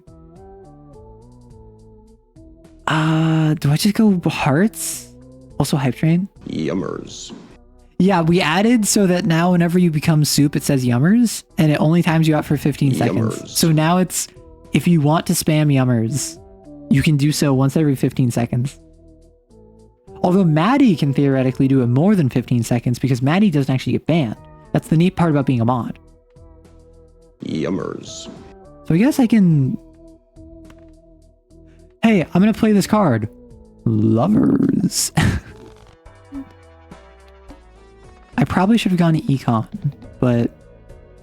Do I just go hearts? Also hype train?
Yummers.
Yeah, we added so that now whenever you become soup, it says yummers, and it only times you out for 15 seconds.
Yummers.
So now it's, if you want to spam yummers, you can do so once every 15 seconds. Although Maddie can theoretically do it more than 15 seconds because Maddie doesn't actually get banned. That's the neat part about being a mod.
Yummers.
So I guess I can... Hey, I'm gonna play this card. Lovers. I probably should have gone to Econ, but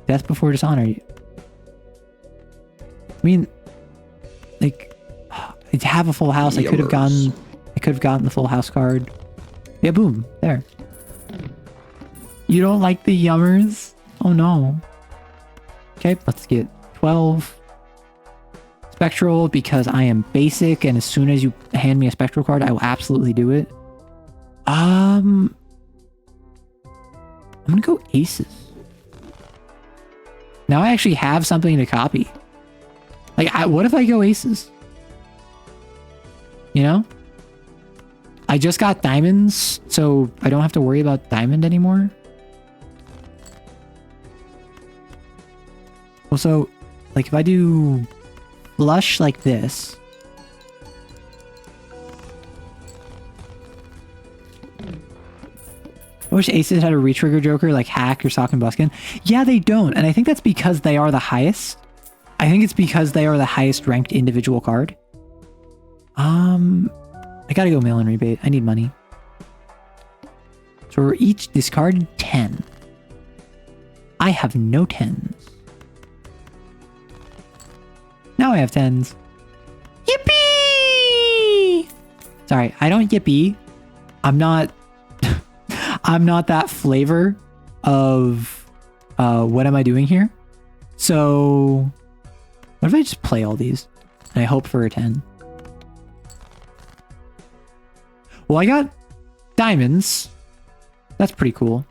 Death Before Dishonor. I mean, like, I have a full house. I could have gotten the full house card. Yeah, boom, there. You don't like the yummers? Oh no. Okay, let's get 12. Spectral, because I am basic, and as soon as you hand me a spectral card, I will absolutely do it. I'm gonna go aces. Now I actually have something to copy. Like, what if I go aces? You know? I just got diamonds, so I don't have to worry about diamond anymore. Also, like, if I do flush like this, I wish aces had a retrigger joker like Hack or Sock and Buskin. Yeah, they don't, and I think that's because they are the highest. I think it's because they are the highest ranked individual card. I gotta go mail-in rebate. I need money. So we're each discarded 10. I have no 10s. Now I have 10s. Yippee! Sorry, I don't yippee. I'm not that flavor of what am I doing here? So what if I just play all these and I hope for a 10? Well, I got diamonds. That's pretty cool.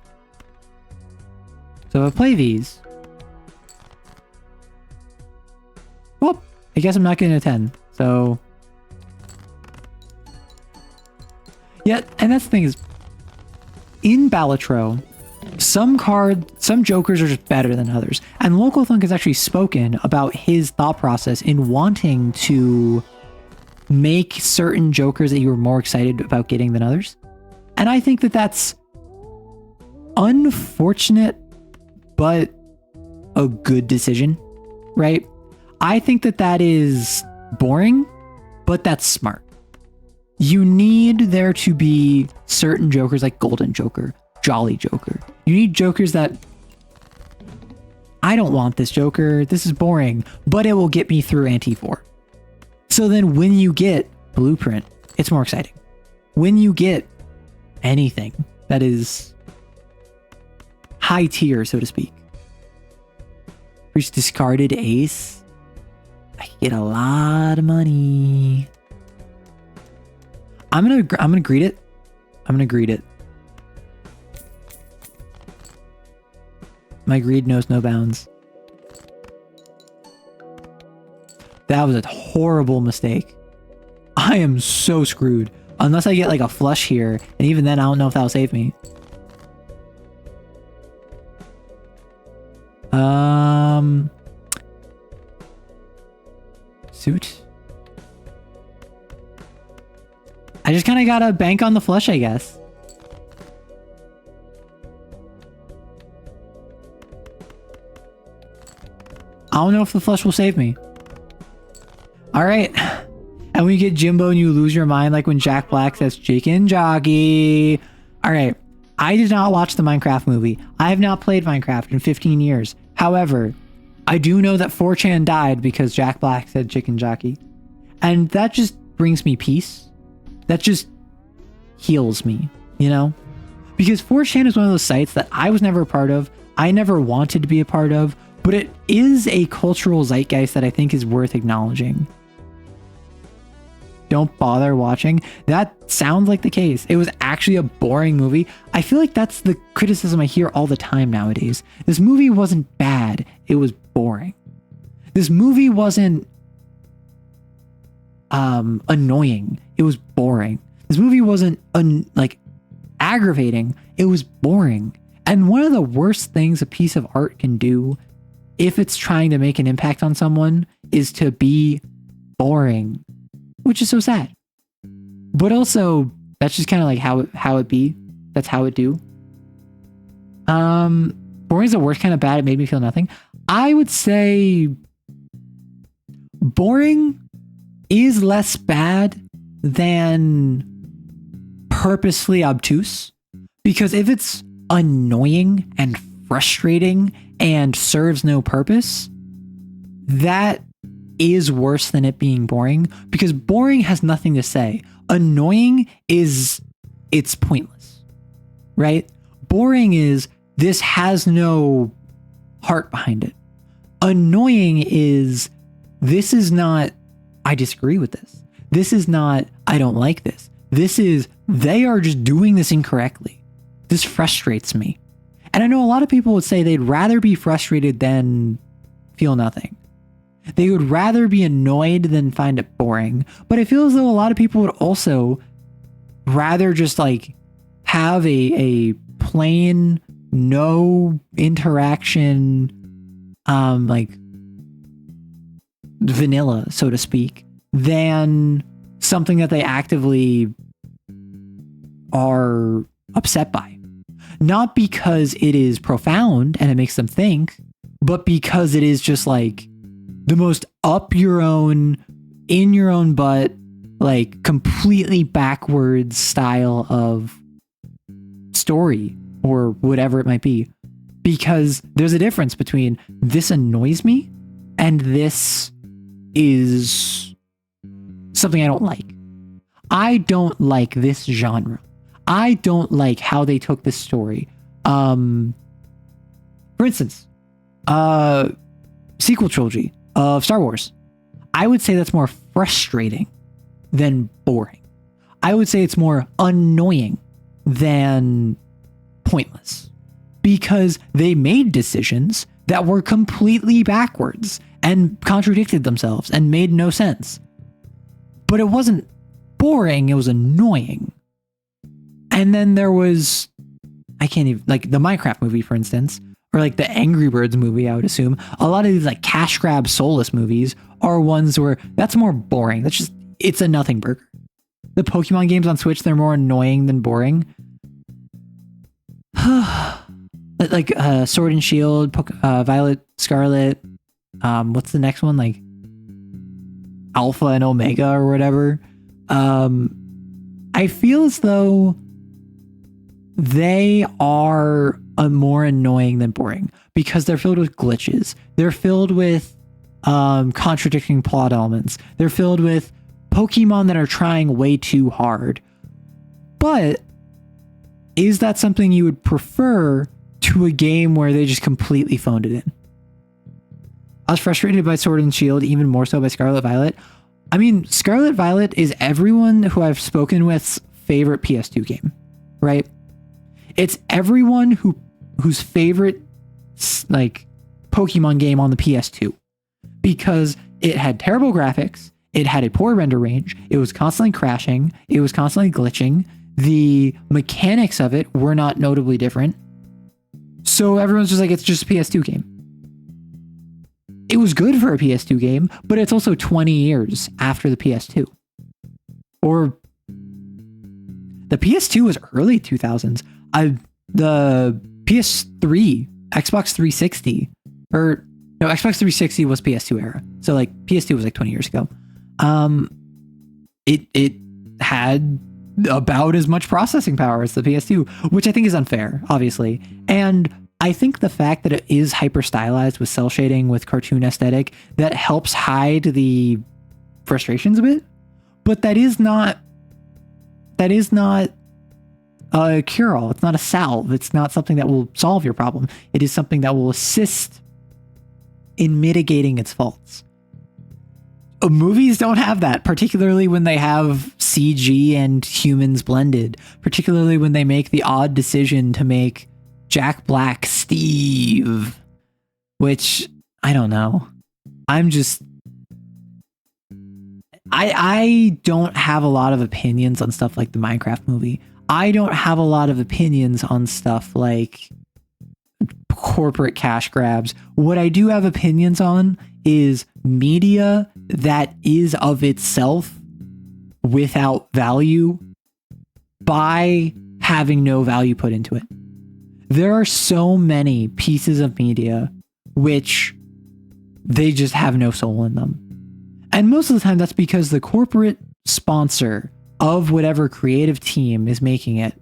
So if I play these, well, I guess I'm not getting a 10. So yeah, and that's the thing is, in Balatro, some jokers are just better than others. And Local Thunk has actually spoken about his thought process in wanting to make certain jokers that you were more excited about getting than others. And I think that that's unfortunate, but a good decision, right? I think that that is boring, but that's smart. You need there to be certain jokers like Golden Joker, Jolly Joker. You need jokers that, I don't want this joker, this is boring, but it will get me through Ante 4. So then when you get Blueprint, it's more exciting. When you get anything that is high tier, so to speak, reach discarded ace, I get a lot of money. I'm gonna greet it. I'm gonna greet it. My greed knows no bounds. That was a horrible mistake. I am so screwed. Unless I get like a flush here, and even then I don't know if that'll save me. Suit. I just kind of gotta bank on the flush, I guess. I don't know if the flush will save me. All right. And we get Jimbo and you lose your mind like when Jack Black says chicken jockey. All right. I did not watch the Minecraft movie. I have not played Minecraft in 15 years. However, I do know that 4chan died because Jack Black said chicken jockey. And that just brings me peace. That just heals me, you know? Because 4chan is one of those sites that I was never a part of. I never wanted to be a part of. But it is a cultural zeitgeist that I think is worth acknowledging. Don't bother watching. That sounds like the case. It was actually a boring movie. I feel like that's the criticism I hear all the time nowadays. This movie wasn't bad. It was boring. This movie wasn't annoying. It was boring. This movie wasn't like aggravating. It was boring. And one of the worst things a piece of art can do, if it's trying to make an impact on someone, is to be boring, which is so sad. But also, that's just kind of like how it be. That's how it do. Boring is the worst kind of bad. It made me feel nothing. I would say boring is less bad than purposely obtuse, because if it's annoying and frustrating and serves no purpose, that is worse than it being boring, because boring has nothing to say. Annoying is, it's pointless, right? Boring is, this has no heart behind it. Annoying is, this is not, I disagree with this. This is not, I don't like this. This is, they are just doing this incorrectly. This frustrates me. And I know a lot of people would say they'd rather be frustrated than feel nothing. They would rather be annoyed than find it boring. But I feel as though a lot of people would also rather just like have a plain, no interaction, like vanilla, so to speak, than something that they actively are upset by. Not because it is profound and it makes them think, but because it is just like the most up your own, in your own butt, like completely backwards style of story or whatever it might be. Because there's a difference between this annoys me and this is something I don't like. I don't like this genre. I don't like how they took this story. For instance, sequel trilogy of Star Wars. I would say that's more frustrating than boring. I would say it's more annoying than pointless, because they made decisions that were completely backwards and contradicted themselves and made no sense. But it wasn't boring, it was annoying. And then there was, I can't even, like the Minecraft movie, for instance, or like the Angry Birds movie, I would assume. A lot of these like cash grab soulless movies are ones where that's more boring. That's just, it's a nothing burger. The Pokemon games on Switch, they're more annoying than boring. Like Sword and Shield, Violet, Scarlet, what's the next one? Like Alpha and Omega or whatever. I feel as though they are more annoying than boring because they're filled with glitches. They're filled with contradicting plot elements. They're filled with Pokemon that are trying way too hard. But is that something you would prefer to a game where they just completely phoned it in? I was frustrated by Sword and Shield, even more so by Scarlet Violet. I mean, Scarlet Violet is everyone who I've spoken with's favorite PS2 game, right? It's everyone whose favorite like Pokemon game on the PS2, because it had terrible graphics, it had a poor render range, it was constantly crashing, it was constantly glitching, the mechanics of it were not notably different. So everyone's just like, it's just a PS2 game. it was good for a PS2 game, but it's also 20 years after the PS2. Or the PS2 was early 2000s. The PS3, Xbox 360, or no, Xbox 360 was PS2 era. So like PS2 was like 20 years ago. It had about as much processing power as the PS2, which I think is unfair, obviously. And I think the fact that it is hyper stylized with cell shading, with cartoon aesthetic, that helps hide the frustrations a bit. But that is not a cure-all. It's not a salve. It's not something that will solve your problem. It is something that will assist in mitigating its faults. Movies don't have that, particularly when they have CG and humans blended, particularly when they make the odd decision to make Jack Black Steve, which I don't know. I don't have a lot of opinions on stuff like the Minecraft movie. I don't have a lot of opinions on stuff like corporate cash grabs. What I do have opinions on is media that is of itself without value by having no value put into it. There are so many pieces of media which they just have no soul in them. And most of the time that's because the corporate sponsor of whatever creative team is making it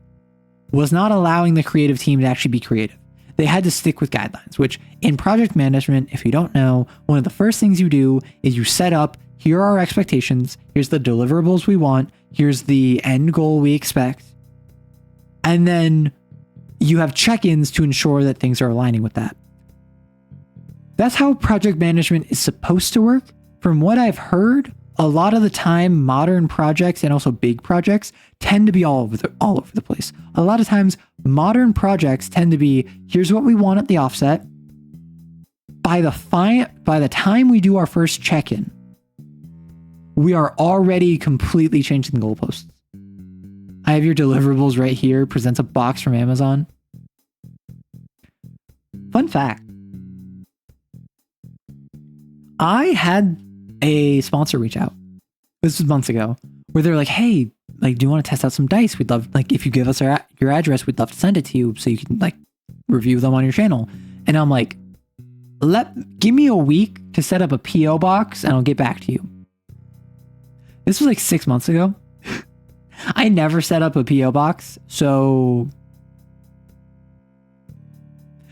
was not allowing the creative team to actually be creative. They had to stick with guidelines, which in project management, if you don't know, one of the first things you do is you set up, here are our expectations, here's the deliverables we want, here's the end goal we expect, and then you have check-ins to ensure that things are aligning with that. That's how project management is supposed to work. From what I've heard, a lot of the time, modern projects and also big projects tend to be all over the place. A lot of times, modern projects tend to be, here's what we want at the offset. By the time we do our first check-in, we are already completely changing the goalposts. I have your deliverables right here. Presents a box from Amazon. Fun fact. I had a sponsor reach out. This was months ago, where they're like, hey, like, do you want to test out some dice? We'd love, like, if you give us your address, we'd love to send it to you so you can, like, review them on your channel. And I'm like, give me a week to set up a PO box and I'll get back to you. This was like 6 months ago. I never set up a PO box, so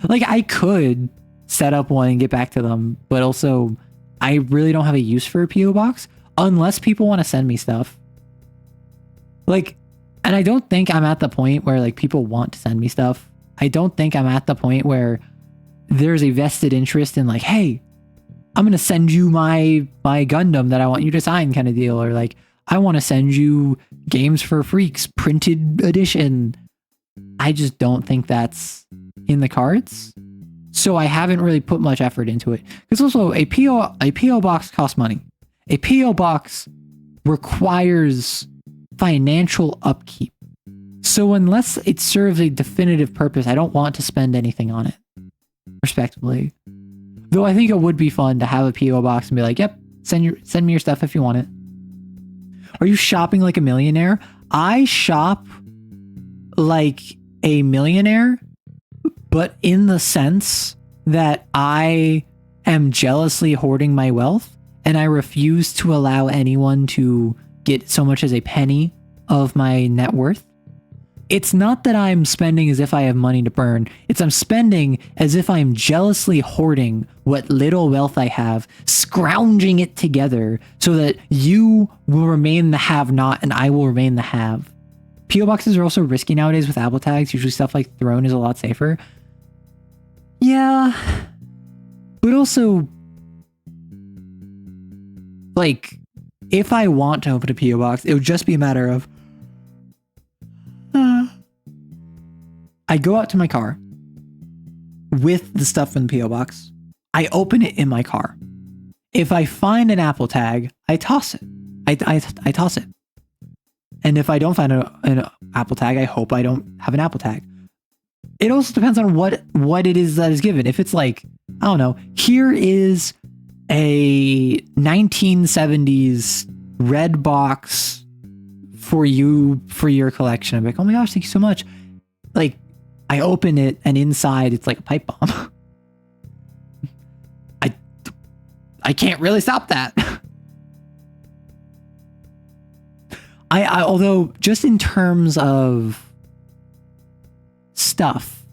like I could set up one and get back to them, but also I really don't have a use for a PO box unless people want to send me stuff. Like, and I don't think I'm at the point where like people want to send me stuff. I don't think I'm at the point where there's a vested interest in like, hey, I'm going to send you my Gundam that I want you to sign kind of deal. Or like, I want to send you Games for Freaks printed edition. I just don't think that's in the cards. So I haven't really put much effort into it. Because also a PO box costs money. A PO box requires financial upkeep. So unless it serves a definitive purpose, I don't want to spend anything on it. Respectively. Though I think it would be fun to have a PO box and be like, yep, send me your stuff if you want it. Are you shopping like a millionaire? I shop like a millionaire, but in the sense that I am jealously hoarding my wealth and I refuse to allow anyone to get so much as a penny of my net worth. It's not that I'm spending as if I have money to burn. It's I'm spending as if I'm jealously hoarding what little wealth I have, scrounging it together so that you will remain the have-not and I will remain the have. PO boxes are also risky nowadays with Apple tags. Usually stuff like Throne is a lot safer. Yeah. But also, like, if I want to open a PO box, it would just be a matter of I go out to my car with the stuff in the PO box. I open it in my car. If I find an Apple tag, I toss it. I toss it. And if I don't find an Apple tag, I hope I don't have an Apple tag. It also depends on what it is that is given. If it's like, I don't know, here is a 1970s red box for you for your collection. I'm like, oh my gosh, thank you so much. Like, I open it and inside it's like a pipe bomb. I can't really stop that. I although just in terms of stuff,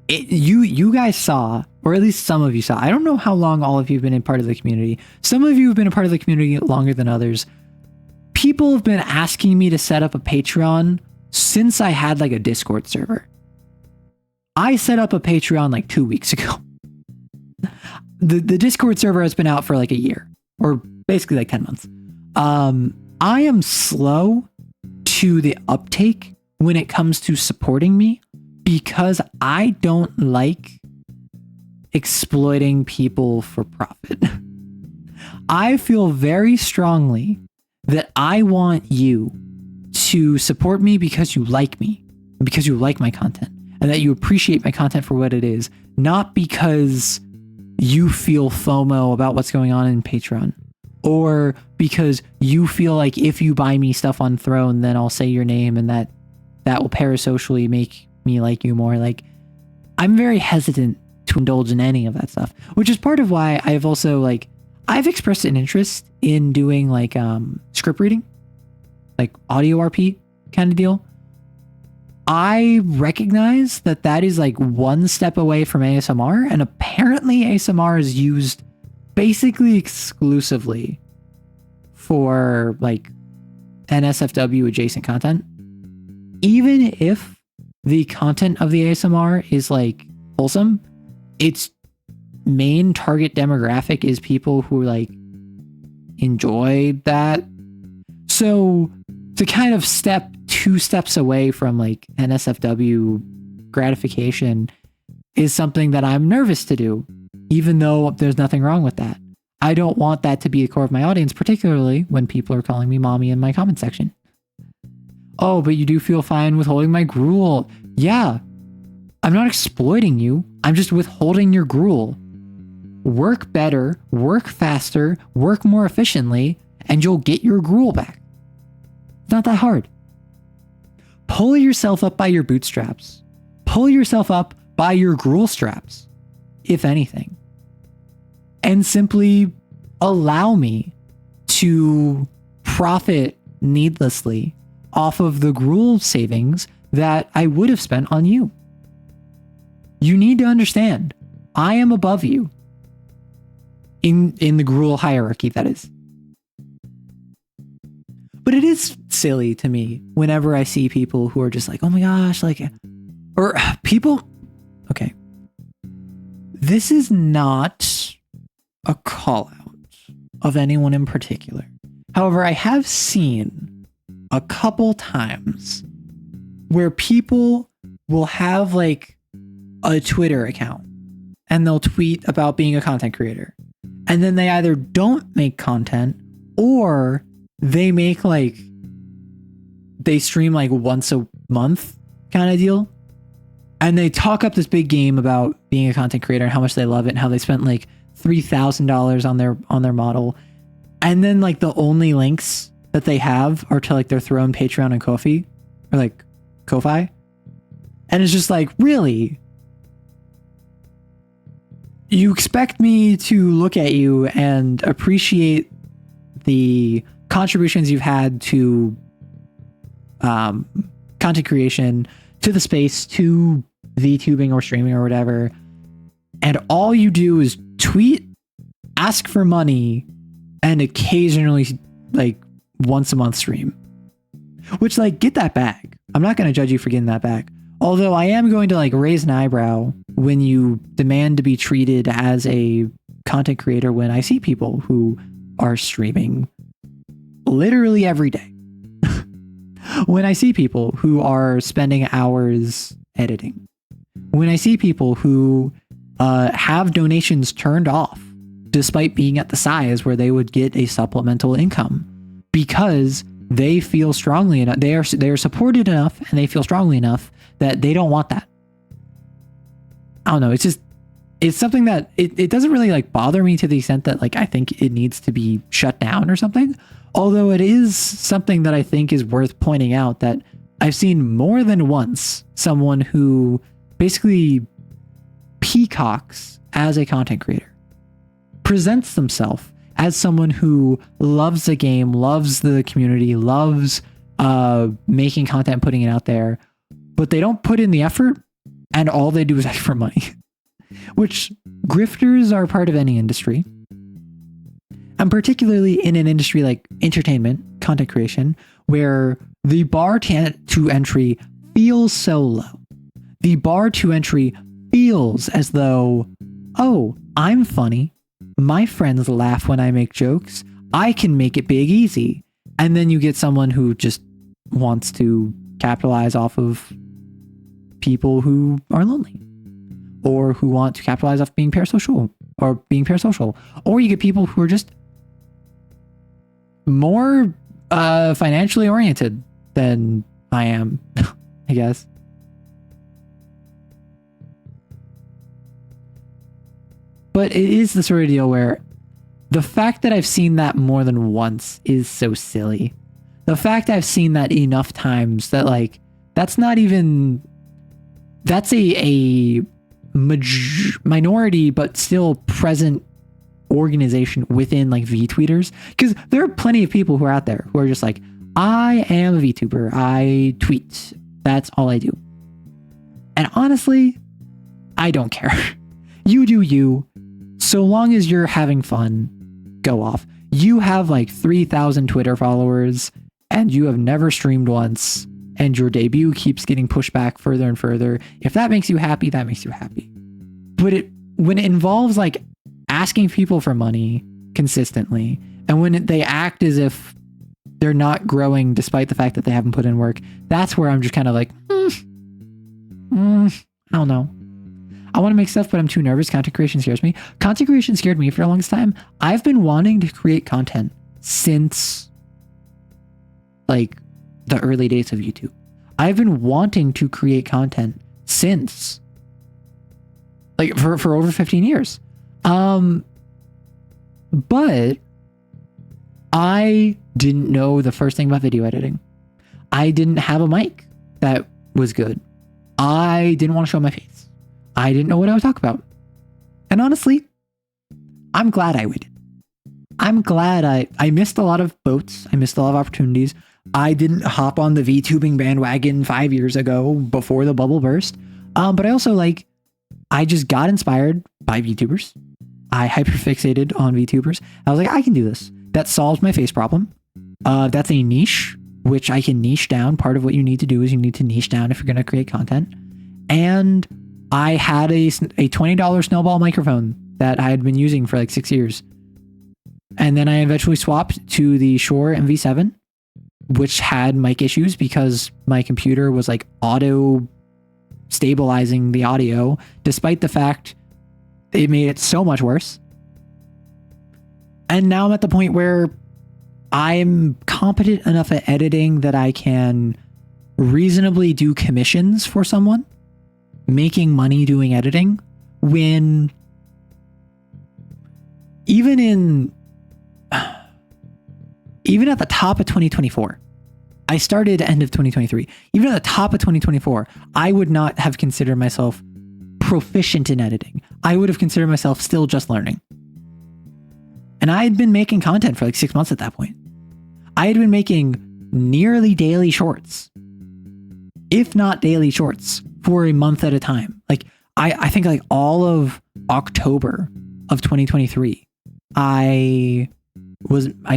you guys saw, or at least some of you saw. I don't know how long all of you have been a part of the community. Some of you have been a part of the community longer than others. People have been asking me to set up a Patreon since I had like a Discord server. I set up a Patreon like 2 weeks ago. The Discord server has been out for like a year, or basically like 10 months. I am slow to the uptake when it comes to supporting me because I don't like exploiting people for profit. I feel very strongly that I want you to support me because you like me, because you like my content, and that you appreciate my content for what it is, not because you feel FOMO about what's going on in Patreon, or because you feel like if you buy me stuff on Throne, then I'll say your name and that will parasocially make me like you more. Like, I'm very hesitant to indulge in any of that stuff, which is part of why I've also like, I've expressed an interest in doing like script reading, like audio RP kind of deal. I recognize that is like one step away from ASMR, and apparently ASMR is used basically exclusively for like NSFW adjacent content. Even if the content of the ASMR is like wholesome, its main target demographic is people who like enjoy that. So to kind of step 2 steps away from like NSFW gratification is something that I'm nervous to do, even though there's nothing wrong with that. I don't want that to be the core of my audience, particularly when people are calling me mommy in my comment section. Oh, but you do feel fine withholding my gruel. Yeah, I'm not exploiting you. I'm just withholding your gruel. Work better, work faster, work more efficiently, and you'll get your gruel back. It's not that hard. Pull yourself up by your bootstraps. Pull yourself up by your gruel straps, if anything. And simply allow me to profit needlessly off of the gruel savings that I would have spent on you. You need to understand, I am above you. In the gruel hierarchy, that is. But it is silly to me whenever I see people who are just like, oh my gosh, like, or people, okay. This is not a call out of anyone in particular. However, I have seen a couple times where people will have like a Twitter account and they'll tweet about being a content creator. And then they either don't make content or they make like, they stream like once a month kind of deal. And they talk up this big game about being a content creator and how much they love it and how they spent like $3,000 on their model. And then like the only links that they have are to like their Throne, Patreon, and Ko-fi, or like Ko-fi. And it's just like, really? You expect me to look at you and appreciate the contributions you've had to content creation, to the space, to VTubing or streaming or whatever, and all you do is tweet, ask for money, and occasionally like once a month stream. Which, like, get that back. I'm not going to judge you for getting that back. Although I am going to like raise an eyebrow when you demand to be treated as a content creator when I see people who are streaming literally every day. When I see people who are spending hours editing. When I see people who have donations turned off despite being at the size where they would get a supplemental income because they feel strongly enough, they are supported enough and they feel strongly enough that they don't want that. I don't know, it's it's something that it doesn't really like bother me to the extent that like I think it needs to be shut down or something. Although it is something that I think is worth pointing out, that I've seen more than once someone who basically peacocks as a content creator, presents themselves as someone who loves the game, loves the community, loves making content, putting it out there, but they don't put in the effort and all they do is ask for money. Which grifters are part of any industry. And particularly in an industry like entertainment, content creation, where the bar to entry feels so low. The bar to entry feels as though, oh, I'm funny. My friends laugh when I make jokes. I can make it big easy. And then you get someone who just wants to capitalize off of people who are lonely, or who want to capitalize off being parasocial. Or you get people who are just more financially oriented than I am, I guess. But it is the sort of deal where the fact that I've seen that more than once is so silly. The fact I've seen that enough times that like, that's a minority but still present organization within like VTweeters, because there are plenty of people who are out there who are just like, I am a VTuber, I tweet, that's all I do. And honestly, I don't care. You do you. So long as you're having fun, go off. You have like 3,000 Twitter followers and you have never streamed once, and your debut keeps getting pushed back further and further. If that makes you happy, that makes you happy. But when it involves like asking people for money consistently, and when they act as if they're not growing despite the fact that they haven't put in work, that's where I'm just kind of like, I don't know. I want to make stuff, but I'm too nervous. Content creation scares me. Content creation scared me for the longest time. I've been wanting to create content since like the early days of YouTube. I've been wanting to create content since like for over 15 years. But I didn't know the first thing about video editing. I didn't have a mic that was good. I didn't want to show my face. I didn't know what I would talk about. And honestly, I'm glad I waited. I'm glad I missed a lot of boats. I missed a lot of opportunities. I didn't hop on the VTubing bandwagon 5 years ago before the bubble burst. But I also I just got inspired by VTubers. I hyperfixated on VTubers. I was like, I can do this. That solves my face problem. That's a niche, which I can niche down. Part of what you need to do is you need to niche down if you're going to create content. And I had a $20 snowball microphone that I had been using for like 6 years. And then I eventually swapped to the Shure MV7, which had mic issues because my computer was like auto stabilizing the audio, despite the fact it made it so much worse. And now I'm at the point where I'm competent enough at editing that I can reasonably do commissions for someone, making money doing editing, when even at the top of 2024, I started end of 2023. Even at the top of 2024, I would not have considered myself proficient in editing. I would have considered myself still just learning. And I had been making content for like 6 months at that point. I had been making nearly daily shorts, if not daily shorts, for a month at a time. Like I think like all of October of 2023, I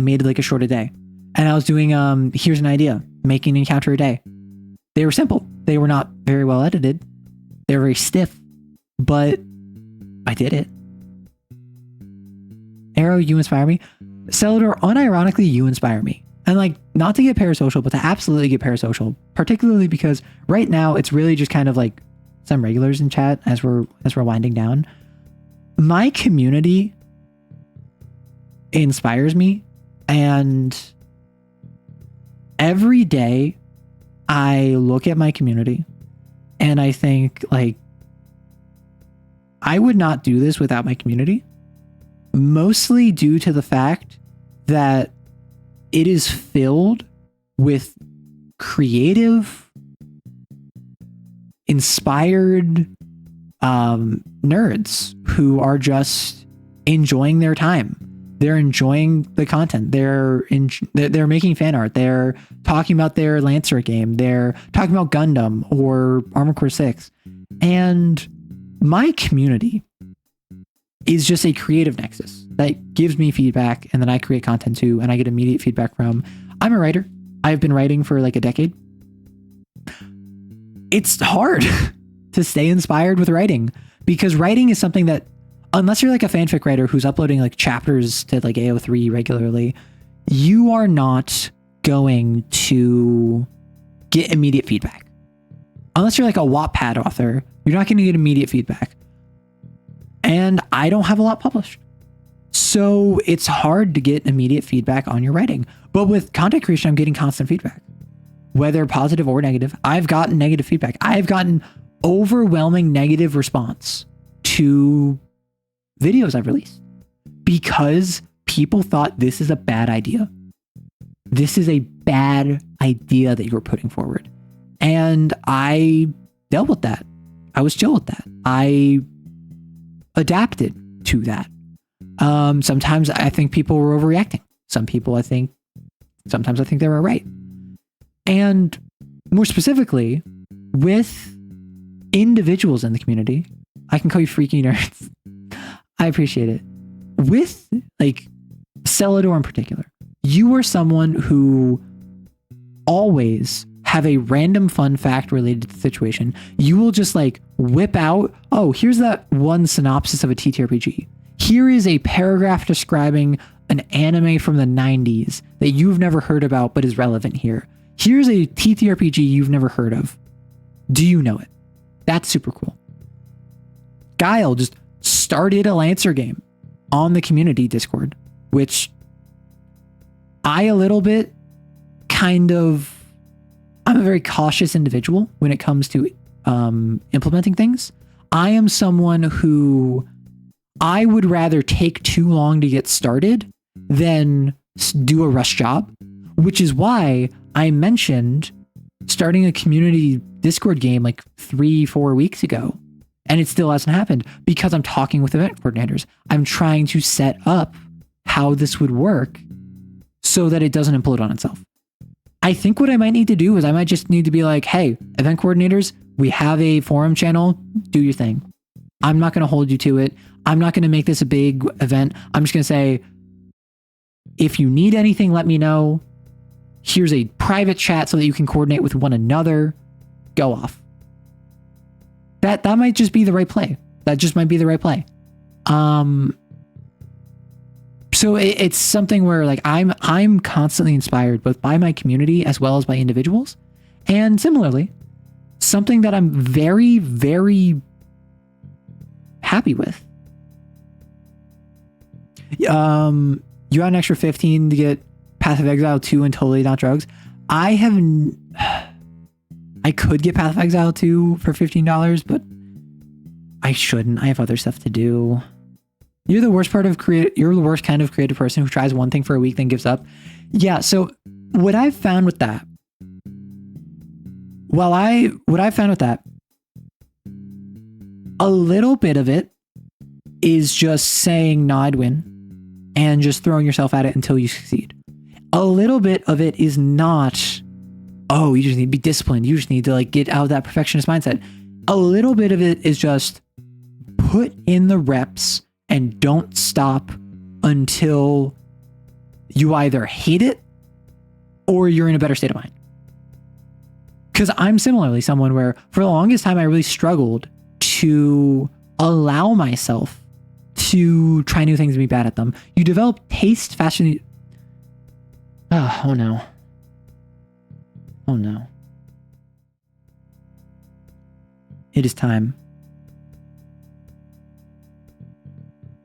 made like a short a day. And I was doing, here's an idea, making an encounter a day. They were simple. They were not very well edited. They were very stiff, but I did it. Arrow, you inspire me. Celador, unironically, you inspire me. And like, not to get parasocial, but to absolutely get parasocial, particularly because right now it's really just kind of like some regulars in chat as we're winding down. My community inspires me, and every day I look at my community and I think like, I would not do this without my community, mostly due to the fact that it is filled with creative, inspired nerds who are just enjoying their time. They're enjoying the content. They're making fan art. They're talking about their Lancer game. They're talking about Gundam or Armored Core 6. And my community is just a creative nexus that gives me feedback, and then I create content too, and I get immediate feedback from. I'm a writer. I've been writing for like a decade. It's hard to stay inspired with writing, because writing is something that, unless you're like a fanfic writer who's uploading like chapters to like AO3 regularly, you are not going to get immediate feedback. Unless you're like a Wattpad author, you're not going to get immediate feedback. And I don't have a lot published. So it's hard to get immediate feedback on your writing. But with content creation, I'm getting constant feedback, whether positive or negative. I've gotten negative feedback. I've gotten overwhelming negative response to videos I've released because people thought this is a bad idea. This is a bad idea that you're putting forward. And I dealt with that. I was chill with that. I adapted to that. Sometimes I think people were overreacting. Sometimes I think they were right. And more specifically, with individuals in the community, I can call you freaky nerds. I appreciate it. With like Celador in particular, you are someone who always have a random fun fact related to the situation. You will just like whip out, oh, here's that one synopsis of a TTRPG. Here is a paragraph describing an anime from the 90s that you've never heard about but is relevant here. Here's a TTRPG you've never heard of. Do you know it? That's super cool. Guile just started a Lancer game on the community Discord, which I'm a very cautious individual when it comes to implementing things. I am someone who I would rather take too long to get started than do a rush job, which is why I mentioned starting a community Discord game like 3-4 weeks ago, and it still hasn't happened because I'm talking with event coordinators. I'm trying to set up how this would work so that it doesn't implode on itself. I think what I might need to do is I might just need to be like, hey, event coordinators, we have a forum channel, do your thing. I'm not going to hold you to it. I'm not going to make this a big event. I'm just going to say, if you need anything, let me know. Here's a private chat so that you can coordinate with one another. Go off. That might just be the right play. That just might be the right play. So it's something where like I'm constantly inspired both by my community as well as by individuals. And similarly, something that I'm very, very happy with. You had an extra 15 to get Path of Exile 2 and Totally Not Drugs. I could get Path of Exile 2 for $15, but I shouldn't. I have other stuff to do. You're the worst kind of creative person who tries one thing for a week, then gives up. Yeah, so what I've found with that, a little bit of it is just saying, no, I'd win, and just throwing yourself at it until you succeed. A little bit of it is not, oh, you just need to be disciplined. You just need to like get out of that perfectionist mindset. A little bit of it is just put in the reps and don't stop until you either hate it or you're in a better state of mind. Because I'm similarly someone where for the longest time I really struggled to allow myself to try new things and be bad at them. You develop taste faster than you... Oh no. Oh no. It is time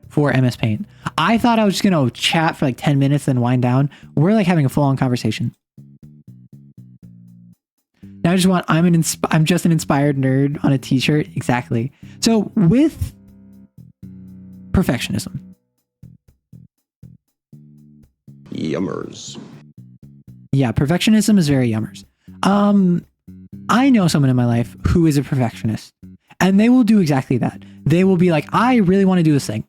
for MS Paint. I thought I was just going to chat for like 10 minutes and wind down. We're like having a full-on conversation. Now I'm just an inspired nerd on a t-shirt. Exactly. So with perfectionism.
Yummers.
Yeah, perfectionism is very yummers. I know someone in my life who is a perfectionist, and they will do exactly that. They will be like, I really want to do this thing.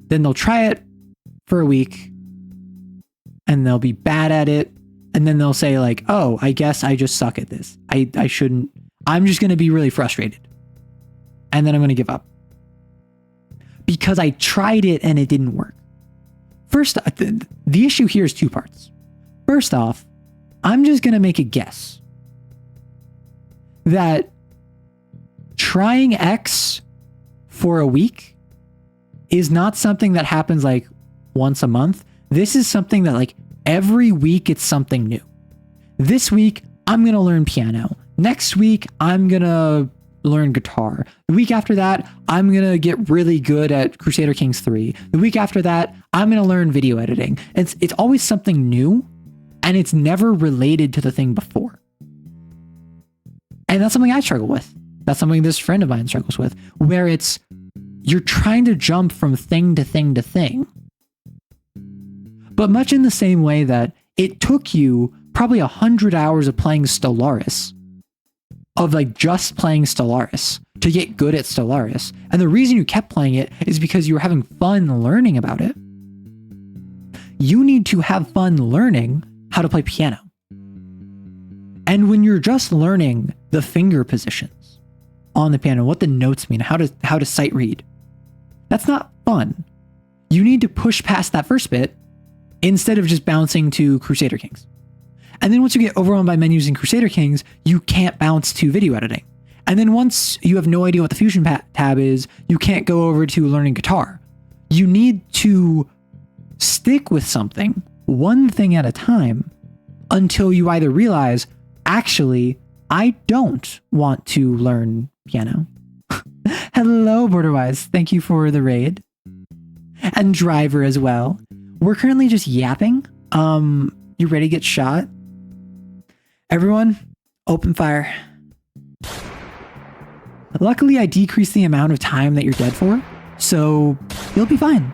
Then they'll try it for a week, and they'll be bad at it, and then they'll say like, oh, I guess I just suck at this. I shouldn't. I'm just going to be really frustrated. And then I'm going to give up. Because I tried it and it didn't work. First, the issue here is two parts. First off, I'm just going to make a guess that trying X for a week is not something that happens like once a month. This is something that like every week it's something new. This week, I'm going to learn piano. Next week, I'm going to learn guitar. The week after that, I'm going to get really good at Crusader Kings 3. The week after that, I'm going to learn video editing. It's always something new, and it's never related to the thing before. And that's something I struggle with. That's something this friend of mine struggles with, where it's you're trying to jump from thing to thing to thing. But much in the same way that it took you probably 100 hours of playing Stellaris, of like just playing Stellaris to get good at Stellaris. And the reason you kept playing it is because you were having fun learning about it. You need to have fun learning how to play piano. And when you're just learning the finger positions on the piano, what the notes mean, how to sight read, that's not fun. You need to push past that first bit instead of just bouncing to Crusader Kings. And then once you get overwhelmed by menus in Crusader Kings, you can't bounce to video editing. And then once you have no idea what the Fusion tab is, you can't go over to learning guitar. You need to stick with something, one thing at a time, until you either realize, actually, I don't want to learn piano. Hello, Borderwise. Thank you for the raid. And Driver as well. We're currently just yapping. You ready to get shot? Everyone, open fire. Luckily, I decreased the amount of time that you're dead for, so you'll be fine.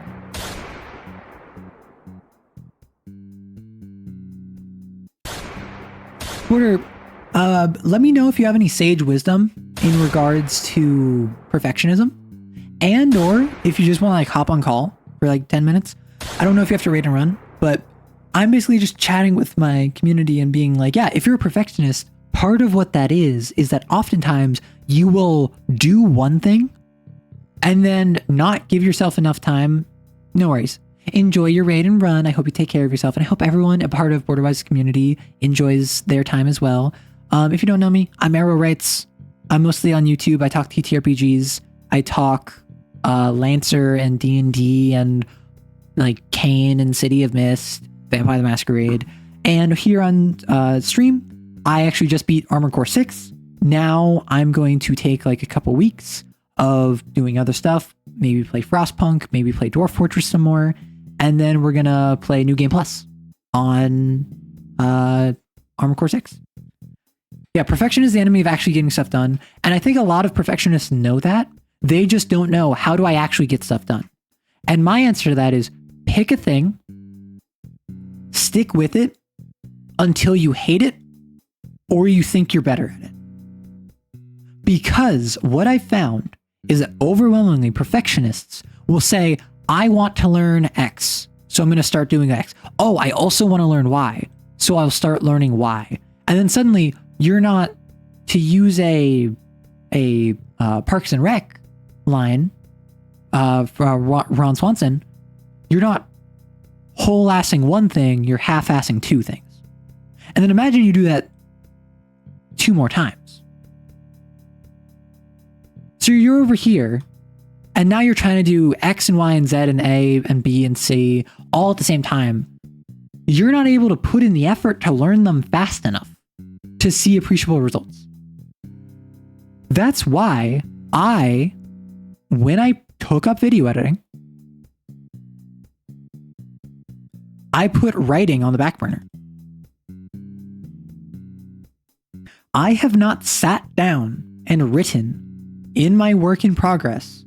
Porter, let me know if you have any sage wisdom in regards to perfectionism, and or if you just want to like hop on call for like 10 minutes. I don't know if you have to raid and run, but I'm basically just chatting with my community and being like, yeah, if you're a perfectionist, part of what that is that oftentimes you will do one thing and then not give yourself enough time. No worries. Enjoy your raid and run. I hope you take care of yourself. And I hope everyone a part of Borderwise's community enjoys their time as well. If you don't know me, I'm Arrow Rights. I'm mostly on YouTube. I talk TTRPGs. I talk Lancer and D&D and like Kane and City of Mist, Vampire the Masquerade. And here on stream, I actually just beat Armored Core 6. Now I'm going to take like a couple weeks of doing other stuff. Maybe play Frostpunk, maybe play Dwarf Fortress some more. And then we're going to play New Game Plus on Armored Core 6. Yeah, perfection is the enemy of actually getting stuff done. And I think a lot of perfectionists know that. They just don't know, how do I actually get stuff done? And my answer to that is pick a thing, stick with it until you hate it or you think you're better at it. Because what I found is that overwhelmingly perfectionists will say, I want to learn X, so I'm going to start doing X. Oh, I also want to learn Y, so I'll start learning Y. And then suddenly you're not, to use a Parks and Rec line for Ron Swanson, you're not whole-assing one thing, you're half-assing two things. And then imagine you do that 2 more times. So you're over here, and now you're trying to do X and Y and Z and A and B and C all at the same time. You're not able to put in the effort to learn them fast enough to see appreciable results. That's why when I took up video editing, I put writing on the back burner. I have not sat down and written in my work in progress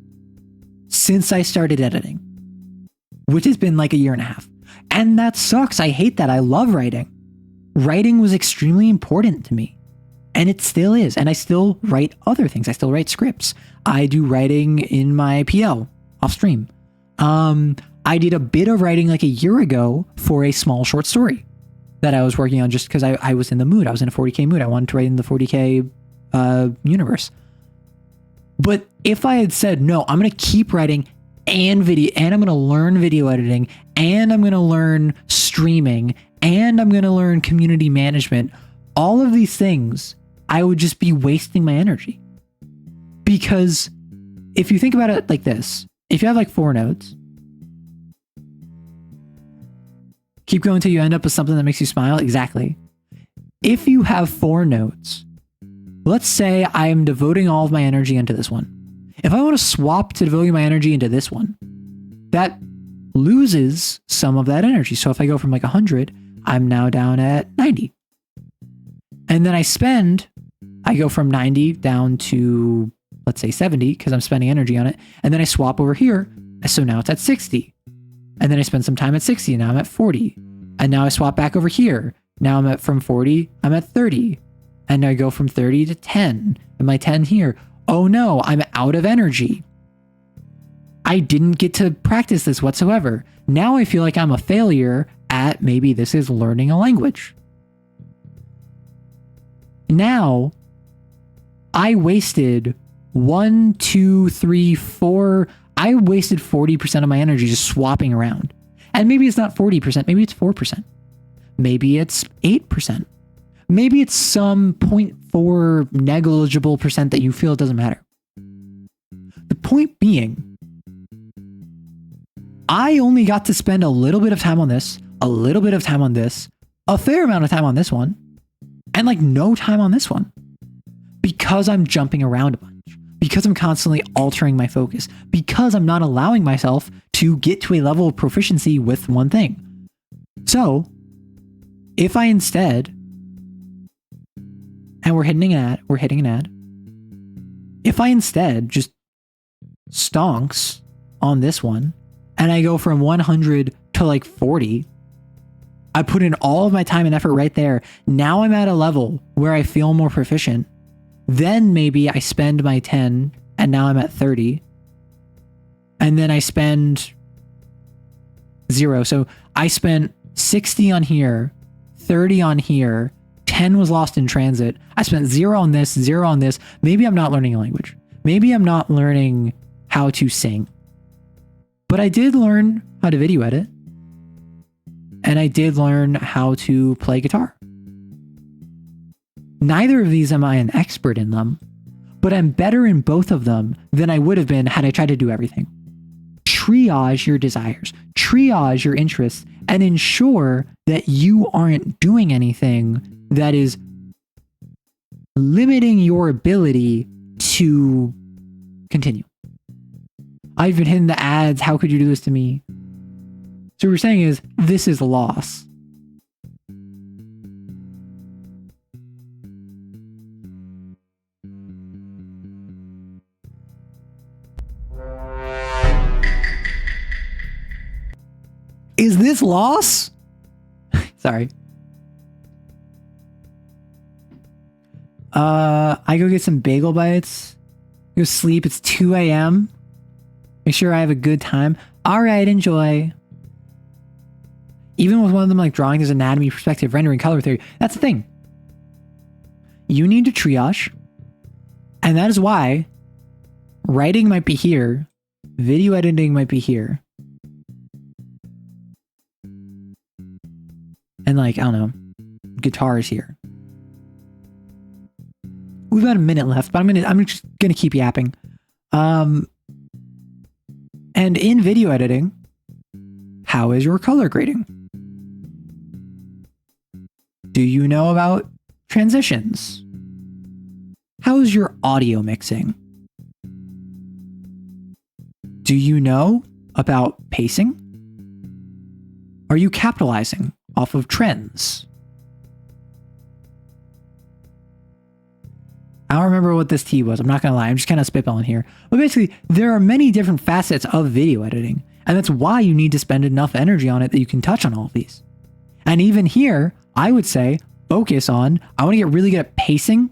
since I started editing, which has been like a year and a half. And that sucks. I hate that. I love writing. Writing was extremely important to me. And it still is. And I still write other things. I still write scripts. I do writing in my PL off stream. I did a bit of writing like a year ago for a small short story that I was working on just because I was in the mood. I was in a 40K mood. I wanted to write in the 40K universe. But if I had said, no, I'm going to keep writing and video, and I'm going to learn video editing, and I'm going to learn streaming, and I'm going to learn community management, all of these things, I would just be wasting my energy. Because if you think about it like this, if you have like 4 nodes, keep going till you end up with something that makes you smile. Exactly. If you have 4 nodes, let's say I am devoting all of my energy into this one. If I want to swap to devoting my energy into this one, that loses some of that energy. So if I go from like 100, I'm now down at 90. And then I go from 90 down to, let's say 70, because I'm spending energy on it. And then I swap over here. So now it's at 60. And then I spend some time at 60. And now I'm at 40. And now I swap back over here. Now from 40, I'm at 30. And I go from 30 to 10. And my 10 here. Oh no, I'm out of energy. I didn't get to practice this whatsoever. Now I feel like I'm a failure at maybe this is learning a language. Now, I wasted 1, 2, 3, 4. I wasted 40% of my energy just swapping around. And maybe it's not 40%, maybe it's 4%. Maybe it's 8%. Maybe it's some 0.4 negligible percent that you feel it doesn't matter. The point being, I only got to spend a little bit of time on this, a little bit of time on this, a fair amount of time on this one, and like no time on this one. Because I'm jumping around a bunch. Because I'm constantly altering my focus. Because I'm not allowing myself to get to a level of proficiency with one thing. So, if I instead, and we're hitting an ad. If I instead just stonks on this one, and I go from 100 to like 40, I put in all of my time and effort right there. Now I'm at a level where I feel more proficient. Then maybe I spend my 10 and now I'm at 30. And then I spend 0. So I spent 60 on here, 30 on here, 10 was lost in transit. I spent 0 on this, 0 on this. Maybe I'm not learning a language. Maybe I'm not learning how to sing. But I did learn how to video edit. And I did learn how to play guitar. Neither of these am I an expert in them, but I'm better in both of them than I would have been had I tried to do everything. Triage your desires, triage your interests, and ensure that you aren't doing anything that is limiting your ability to continue. I've been hitting the ads. How could you do this to me? So what we're saying is, this is loss. Is this loss? Sorry. I go get some bagel bites. Go sleep. It's 2 a.m. Make sure I have a good time. All right, enjoy. Even with one of them like drawing, there's anatomy, perspective, rendering, color theory. That's the thing. You need to triage. And that is why writing might be here. Video editing might be here. And like, I don't know, guitar is here. We've got a minute left, but I'm just gonna keep yapping. And in video editing, how is your color grading? Do you know about transitions? How is your audio mixing? Do you know about pacing? Are you capitalizing off of trends? I don't remember what this T was. I'm not going to lie. I'm just kind of spitballing here. But basically, there are many different facets of video editing. And that's why you need to spend enough energy on it that you can touch on all of these. And even here, I would say focus on, I want to get really good at pacing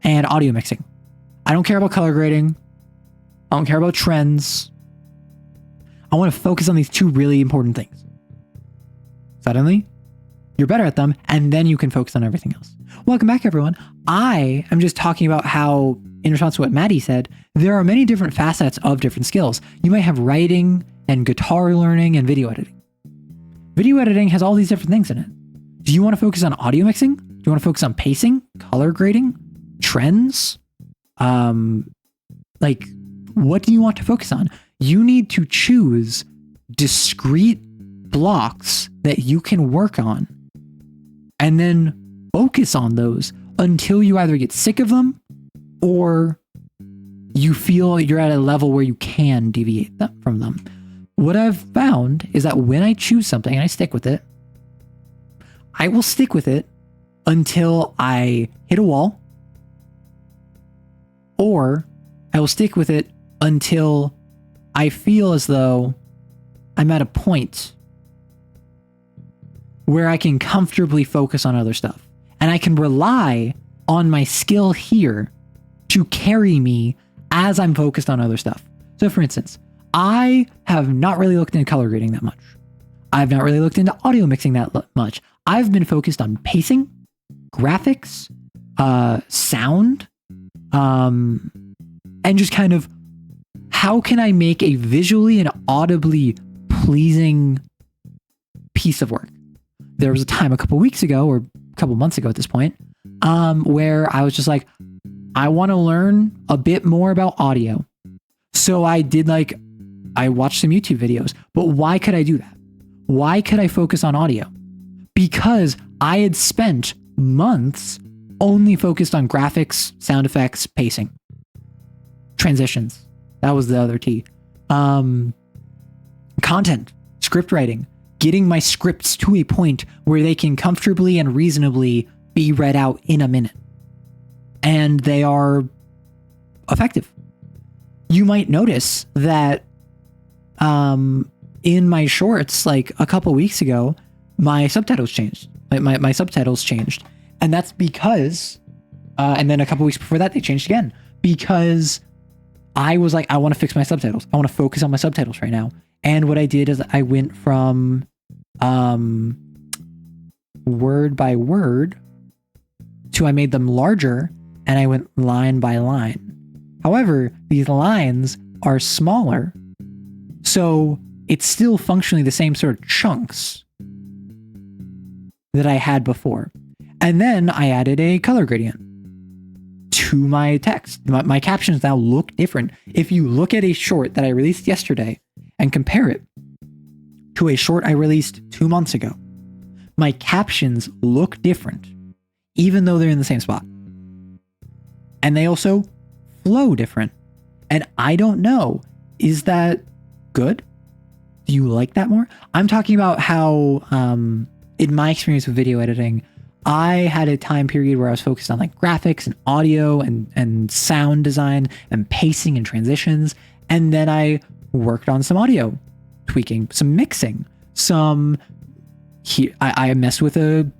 and audio mixing. I don't care about color grading. I don't care about trends. I want to focus on these two really important things. Suddenly, you're better at them, and then you can focus on everything else. Welcome back, everyone. I am just talking about how, in response to what Maddie said, there are many different facets of different skills. You might have writing and guitar learning and video editing. Video editing has all these different things in it. Do you want to focus on audio mixing? Do you want to focus on pacing, color grading, trends? Like, what do you want to focus on? You need to choose discrete blocks that you can work on and then focus on those until you either get sick of them or you feel you're at a level where you can deviate from them. What I've found is that when I choose something and I stick with it, I will stick with it until I hit a wall, or I will stick with it until I feel as though I'm at a point where I can comfortably focus on other stuff. And I can rely on my skill here to carry me as I'm focused on other stuff. So for instance, I have not really looked into color grading that much. I've not really looked into audio mixing that much. I've been focused on pacing, graphics, sound, and just kind of how can I make a visually and audibly pleasing piece of work. There was a time a couple weeks ago, or a couple months ago at this point, where I was just like, I want to learn a bit more about audio. So I watched some YouTube videos, but why could I do that? Why could I focus on audio? Because I had spent months only focused on graphics, sound effects, pacing, transitions. That was the other T. Content, script writing, getting my scripts to a point where they can comfortably and reasonably be read out in a minute. And they are effective. You might notice that in my shorts, like a couple weeks ago, my subtitles changed. My subtitles changed. And that's because, and then a couple weeks before that, they changed again. Because I was like, I want to fix my subtitles. I want to focus on my subtitles right now. And what I did is I went from word by word to I made them larger and I went line by line. However, these lines are smaller, so it's still functionally the same sort of chunks that I had before. And then I added a color gradient to my text. My captions now look different. If you look at a short that I released yesterday and compare it to a short I released 2 months ago, my captions look different, even though they're in the same spot. And they also flow different. And I don't know, is that good? Do you like that more? I'm talking about how, in my experience with video editing, I had a time period where I was focused on like graphics and audio and sound design and pacing and transitions. And then I worked on some audio tweaking, some mixing, I messed with a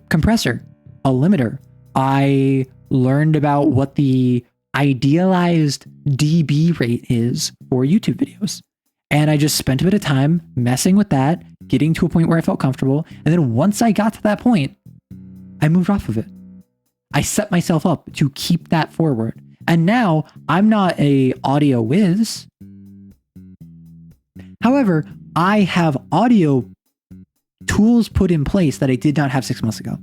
compressor, a limiter. I learned about what the idealized dB rate is for YouTube videos. And I just spent a bit of time messing with that, getting to a point where I felt comfortable. And then once I got to that point, I moved off of it. I set myself up to keep that forward. And now I'm not a audio whiz. However, I have audio tools put in place that I did not have 6 months ago.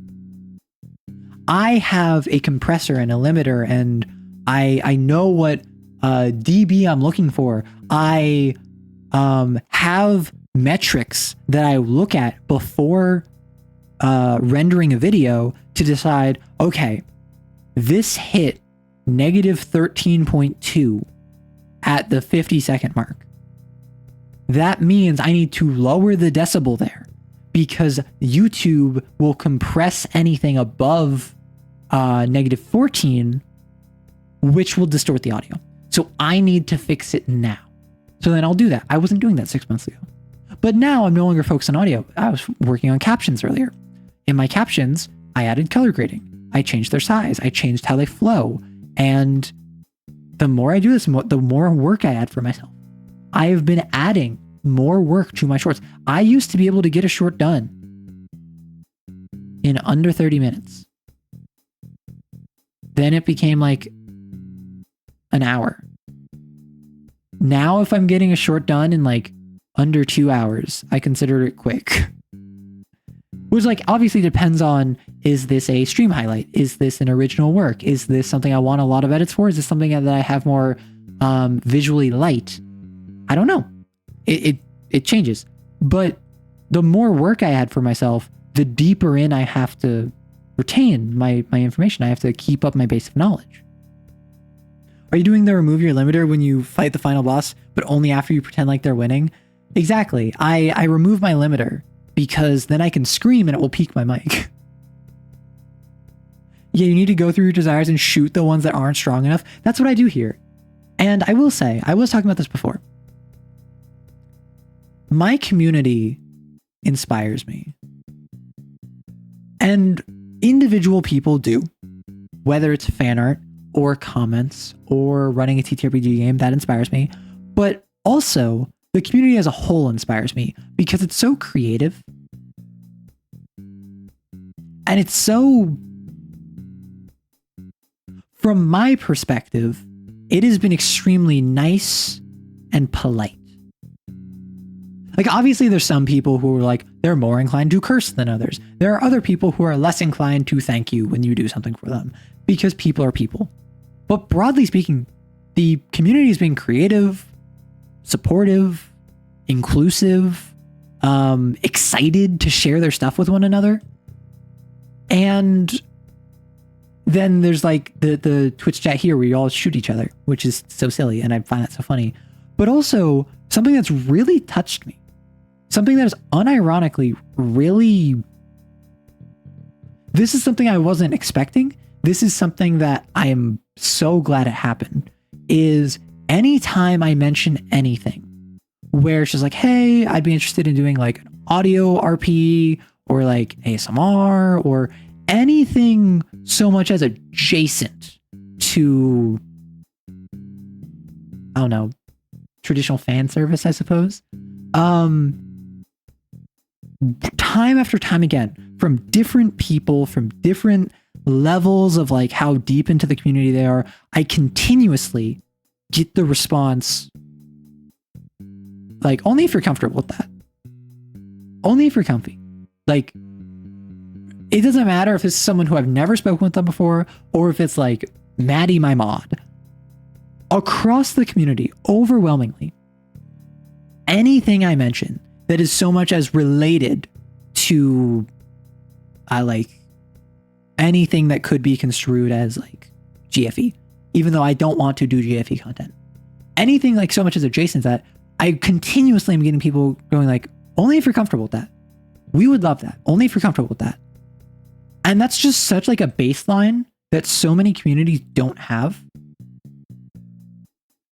I have a compressor and a limiter, and I know what dB I'm looking for. I have metrics that I look at before rendering a video to decide, okay, this hit negative 13.2 at the 50-second mark. That means I need to lower the decibel there because YouTube will compress anything above negative 14 which will distort the audio. So I need to fix it now. So then I'll do that. I wasn't doing that 6 months ago. But now I'm no longer focused on audio. I was working on captions earlier. In my captions, I added color grading. I changed their size. I changed how they flow. And the more I do this, the more work I add for myself. I have been adding more work to my shorts. I used to be able to get a short done in under 30 minutes. Then it became like an hour. Now, if I'm getting a short done in like under 2 hours, I consider it quick. Which like obviously depends on, is this a stream highlight? Is this an original work? Is this something I want a lot of edits for? Is this something that I have more visually light? I don't know. It changes. But the more work I add for myself, the deeper in I have to retain my information. I have to keep up my base of knowledge. Are you doing the remove your limiter when you fight the final boss, but only after you pretend like they're winning? Exactly. I remove my limiter because then I can scream and it will peak my mic. Yeah, you need to go through your desires and shoot the ones that aren't strong enough. That's what I do here. And I will say, I was talking about this before. My community inspires me. And individual people do. Whether it's fan art or comments or running a TTRPG game, that inspires me. But also, the community as a whole inspires me because it's so creative. And it's so... From my perspective, it has been extremely nice and polite. Like, obviously, there's some people who are like, they're more inclined to curse than others. There are other people who are less inclined to thank you when you do something for them, because people are people. But broadly speaking, the community has been creative, supportive, inclusive, excited to share their stuff with one another. And then there's like the Twitch chat here where you all shoot each other, which is so silly, and I find that so funny. But also, something that's really touched me. Something that is unironically really... This is something I wasn't expecting. This is something that I am so glad it happened. Is anytime I mention anything where it's just like, hey, I'd be interested in doing like an audio RP or like ASMR or anything so much as adjacent to, I don't know, traditional fan service, I suppose. Time after time again, from different people, from different levels of like how deep into the community they are, I continuously get the response like, only if you're comfortable with that. Only if you're comfy. Like, it doesn't matter if it's someone who I've never spoken with them before, or if it's like Maddie, my mod. Across the community, overwhelmingly, anything I mention that is so much as related to like anything that could be construed as like GFE, even though I don't want to do GFE content. Anything like so much as adjacent to that, I continuously am getting people going like, only if you're comfortable with that. We would love that. Only if you're comfortable with that. And that's just such like a baseline that so many communities don't have,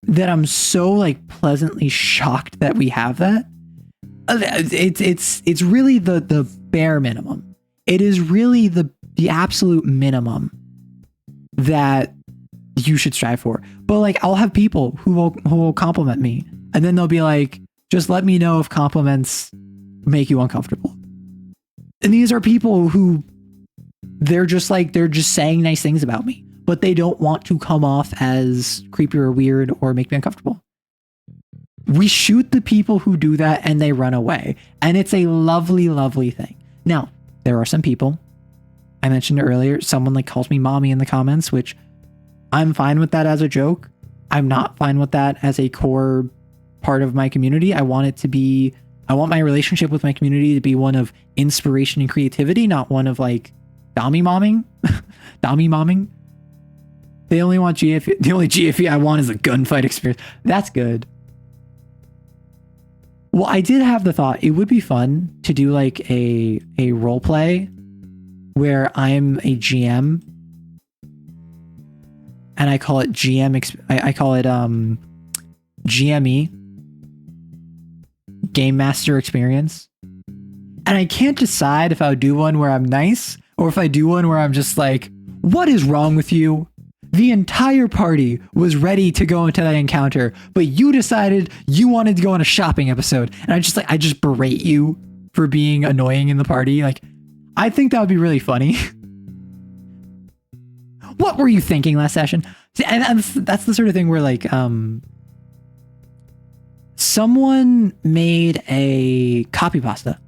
that I'm so like pleasantly shocked that we have that. It's really the bare minimum. It is really the absolute minimum that you should strive for. But like, I'll have people who will compliment me, and then they'll be like, just let me know if compliments make you uncomfortable. And these are people who they're just saying nice things about me, but they don't want to come off as creepy or weird or make me uncomfortable. We shoot the people who do that and they run away. And it's a lovely, lovely thing. Now, there are some people, I mentioned earlier, someone like calls me mommy in the comments, which I'm fine with that as a joke. I'm not fine with that as a core part of my community. I want my relationship with my community to be one of inspiration and creativity, not one of like Dommy momming. Dommy momming. They only want GFE. The only GFE I want is a gunfight experience. That's good. Well, I did have the thought it would be fun to do like a role play where I'm a GM and I call it I call it GME, Game Master Experience. And I can't decide if I would do one where I'm nice or if I do one where I'm just like, what is wrong with you? The entire party was ready to go into that encounter, but you decided you wanted to go on a shopping episode. And I just berate you for being annoying in the party. Like, I think that would be really funny. What were you thinking last session? And that's the sort of thing where like, someone made a copy pasta.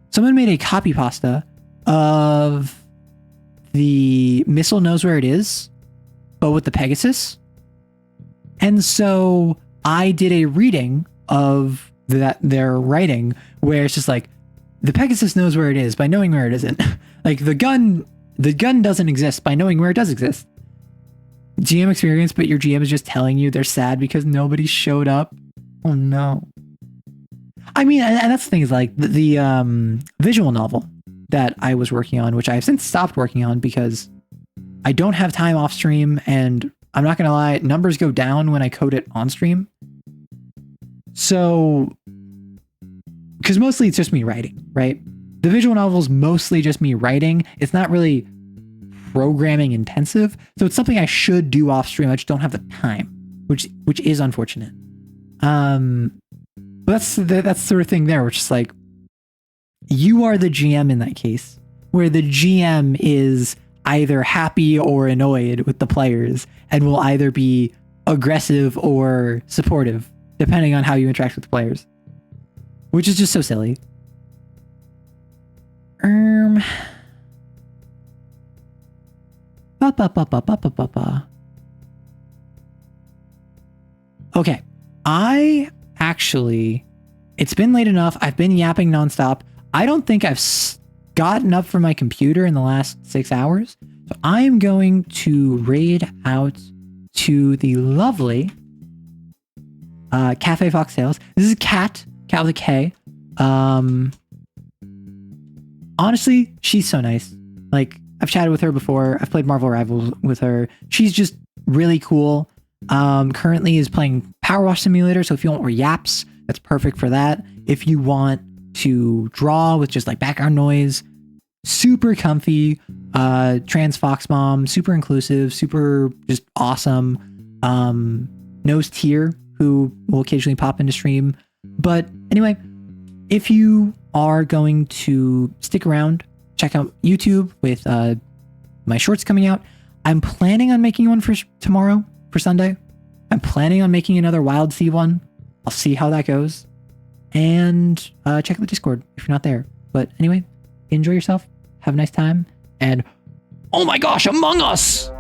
Someone made a copy pasta of the missile knows where it is, but with the Pegasus. And so I did a reading of their writing where it's just like, the Pegasus knows where it is by knowing where it isn't. Like the gun doesn't exist by knowing where it does exist. GM experience, but your GM is just telling you they're sad because nobody showed up. Oh no. I mean, and that's the thing is like the visual novel that I was working on, which I have since stopped working on because I don't have time off stream, and I'm not gonna lie, numbers go down when I code it on stream. So, because mostly it's just me writing, right? The visual novel is mostly just me writing. It's not really programming intensive, so it's something I should do off stream. I just don't have the time, which is unfortunate. But that's the sort of thing there, which is like, you are the GM in that case, where the GM is either happy or annoyed with the players and will either be aggressive or supportive, depending on how you interact with the players, which is just so silly. Okay, it's been late enough. I've been yapping nonstop. I don't think I've gotten up from my computer in the last 6 hours. So I am going to raid out to the lovely Cafe Foxtails. This is Cat with a K. Honestly, she's so nice. Like, I've chatted with her before. I've played Marvel Rivals with her. She's just really cool. Currently is playing Power Wash Simulator. So if you want more yaps, that's perfect for that. If you want to draw with just like background noise, super comfy, trans fox mom, super inclusive, super just awesome. Knows Tier, who will occasionally pop into stream. But anyway, if you are going to stick around, check out YouTube with my shorts coming out. I'm planning on making one for tomorrow, for Sunday. I'm planning on making another Wild Sea one. I'll see how that goes. And check out the Discord if you're not there. But anyway, enjoy yourself. Have a nice time. And oh my gosh, Among Us!